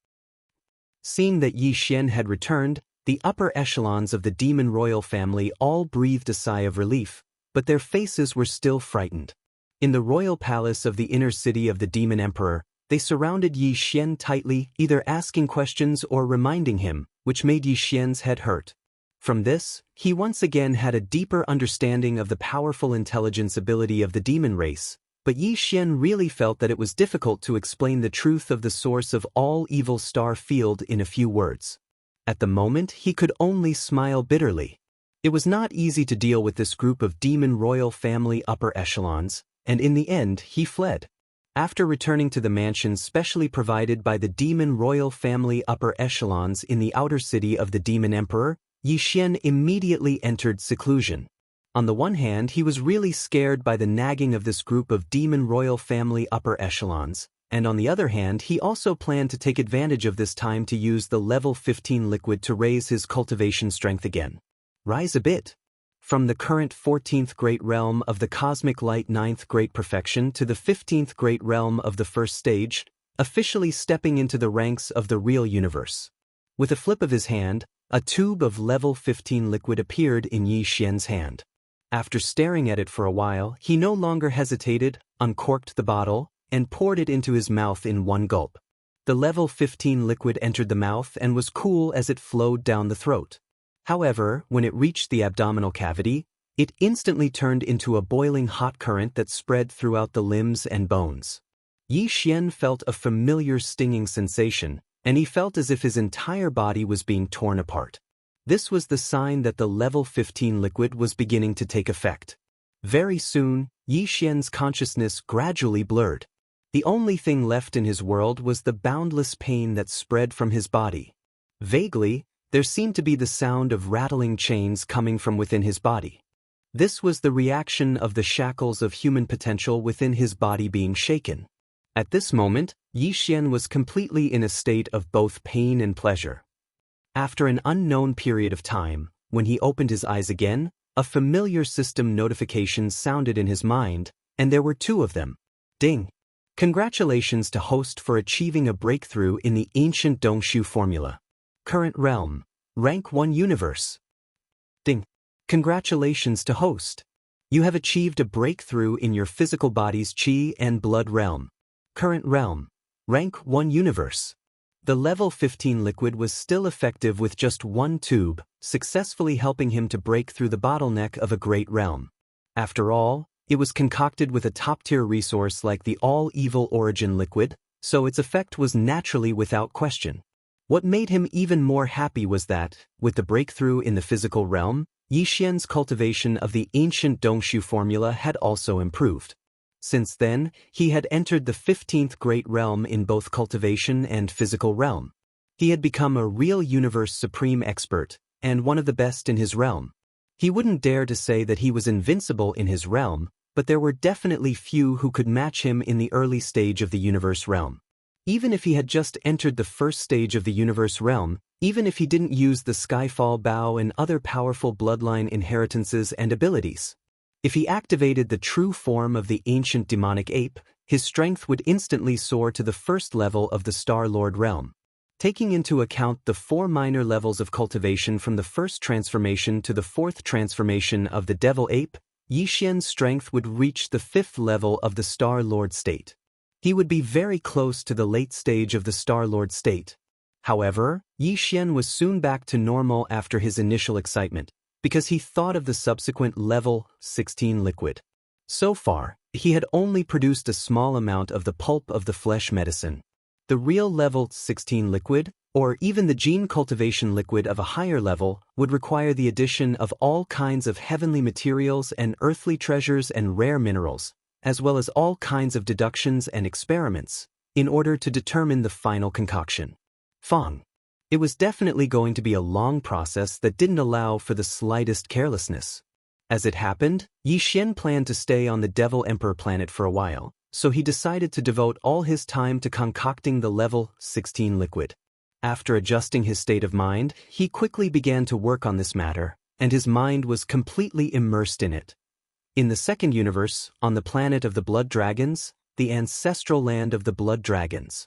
[SPEAKER 1] Seeing that Yi Xian had returned, the upper echelons of the demon royal family all breathed a sigh of relief, but their faces were still frightened. In the royal palace of the inner city of the demon emperor, they surrounded Yi Xian tightly, either asking questions or reminding him, which made Yi Xian's head hurt. From this, he once again had a deeper understanding of the powerful intelligence ability of the demon race, but Yi Xian really felt that it was difficult to explain the truth of the source of all evil star field in a few words. At the moment, he could only smile bitterly. It was not easy to deal with this group of demon royal family upper echelons, and in the end, he fled. After returning to the mansion specially provided by the demon royal family upper echelons in the outer city of the demon emperor, Yi Xian immediately entered seclusion. On the one hand, he was really scared by the nagging of this group of demon royal family upper echelons, and on the other hand, he also planned to take advantage of this time to use the level 15 liquid to raise his cultivation strength again. Rise a bit. From the current 14th Great Realm of the Cosmic Light 9th Great Perfection to the 15th Great Realm of the First Stage, officially stepping into the ranks of the real universe. With a flip of his hand, a tube of level 15 liquid appeared in Yi Xian's hand. After staring at it for a while, he no longer hesitated, uncorked the bottle, and poured it into his mouth in one gulp. The level 15 liquid entered the mouth and was cool as it flowed down the throat. However, when it reached the abdominal cavity, it instantly turned into a boiling hot current that spread throughout the limbs and bones. Yi Xian felt a familiar stinging sensation, and he felt as if his entire body was being torn apart. This was the sign that the level 15 liquid was beginning to take effect. Very soon, Yi Xian's consciousness gradually blurred. The only thing left in his world was the boundless pain that spread from his body. Vaguely, there seemed to be the sound of rattling chains coming from within his body. This was the reaction of the shackles of human potential within his body being shaken. At this moment, Yi Xian was completely in a state of both pain and pleasure. After an unknown period of time, when he opened his eyes again, a familiar system notification sounded in his mind, and there were two of them. Ding! Congratulations to host for achieving a breakthrough in the ancient Dongshu formula. Current realm, rank 1 universe. Ding! Congratulations to host. You have achieved a breakthrough in your physical body's chi and blood realm. Current realm, rank 1 universe. The level 15 liquid was still effective with just one tube, successfully helping him to break through the bottleneck of a great realm. After all, it was concocted with a top-tier resource like the all-evil origin liquid, so its effect was naturally without question. What made him even more happy was that, with the breakthrough in the physical realm, Yi Xian's cultivation of the ancient Dongshu formula had also improved. Since then, he had entered the 15th Great Realm in both cultivation and physical realm. He had become a real universe supreme expert, and one of the best in his realm. He wouldn't dare to say that he was invincible in his realm, but there were definitely few who could match him in the early stage of the universe realm. Even if he had just entered the first stage of the universe realm, even if he didn't use the Skyfall Bow and other powerful bloodline inheritances and abilities. If he activated the true form of the ancient demonic ape, his strength would instantly soar to the first level of the Star Lord realm. Taking into account the 4 minor levels of cultivation from the first transformation to the 4th transformation of the Devil Ape, Yi Xian's strength would reach the 5th level of the Star Lord state. He would be very close to the late stage of the Star Lord state. However, Yi Xian was soon back to normal after his initial excitement, because he thought of the subsequent level 16 liquid. So far, he had only produced a small amount of the pulp of the flesh medicine. The real level 16 liquid, or even the gene cultivation liquid of a higher level, would require the addition of all kinds of heavenly materials and earthly treasures and rare minerals, as well as all kinds of deductions and experiments, in order to determine the final concoction. Fong. It was definitely going to be a long process that didn't allow for the slightest carelessness. As it happened, Yi Xian planned to stay on the Devil Emperor planet for a while, so he decided to devote all his time to concocting the level 16 liquid. After adjusting his state of mind, he quickly began to work on this matter, and his mind was completely immersed in it. In the second universe, on the planet of the Blood Dragons, the ancestral land of the blood dragons.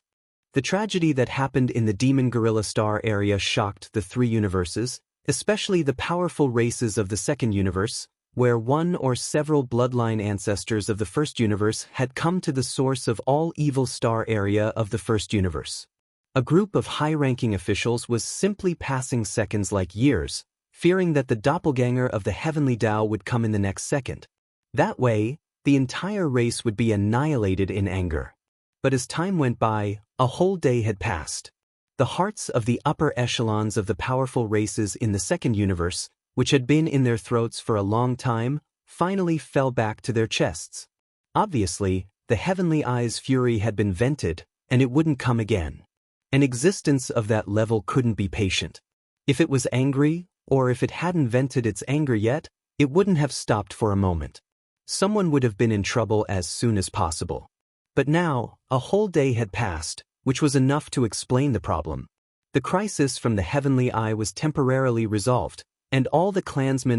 [SPEAKER 1] The tragedy that happened in the Demon Gorilla Star area shocked the three universes, especially the powerful races of the second universe, where one or several bloodline ancestors of the first universe had come to the source of all evil star area of the first universe. A group of high-ranking officials was simply passing seconds like years, fearing that the doppelganger of the heavenly Dao would come in the next second. That way, the entire race would be annihilated in anger. But as time went by, a whole day had passed. The hearts of the upper echelons of the powerful races in the second universe, which had been in their throats for a long time, finally fell back to their chests. Obviously, the heavenly eye's fury had been vented, and it wouldn't come again. An existence of that level couldn't be patient. If it was angry, or if it hadn't vented its anger yet, it wouldn't have stopped for a moment. Someone would have been in trouble as soon as possible. But now, a whole day had passed, which was enough to explain the problem. The crisis from the heavenly eye was temporarily resolved, and all the clansmen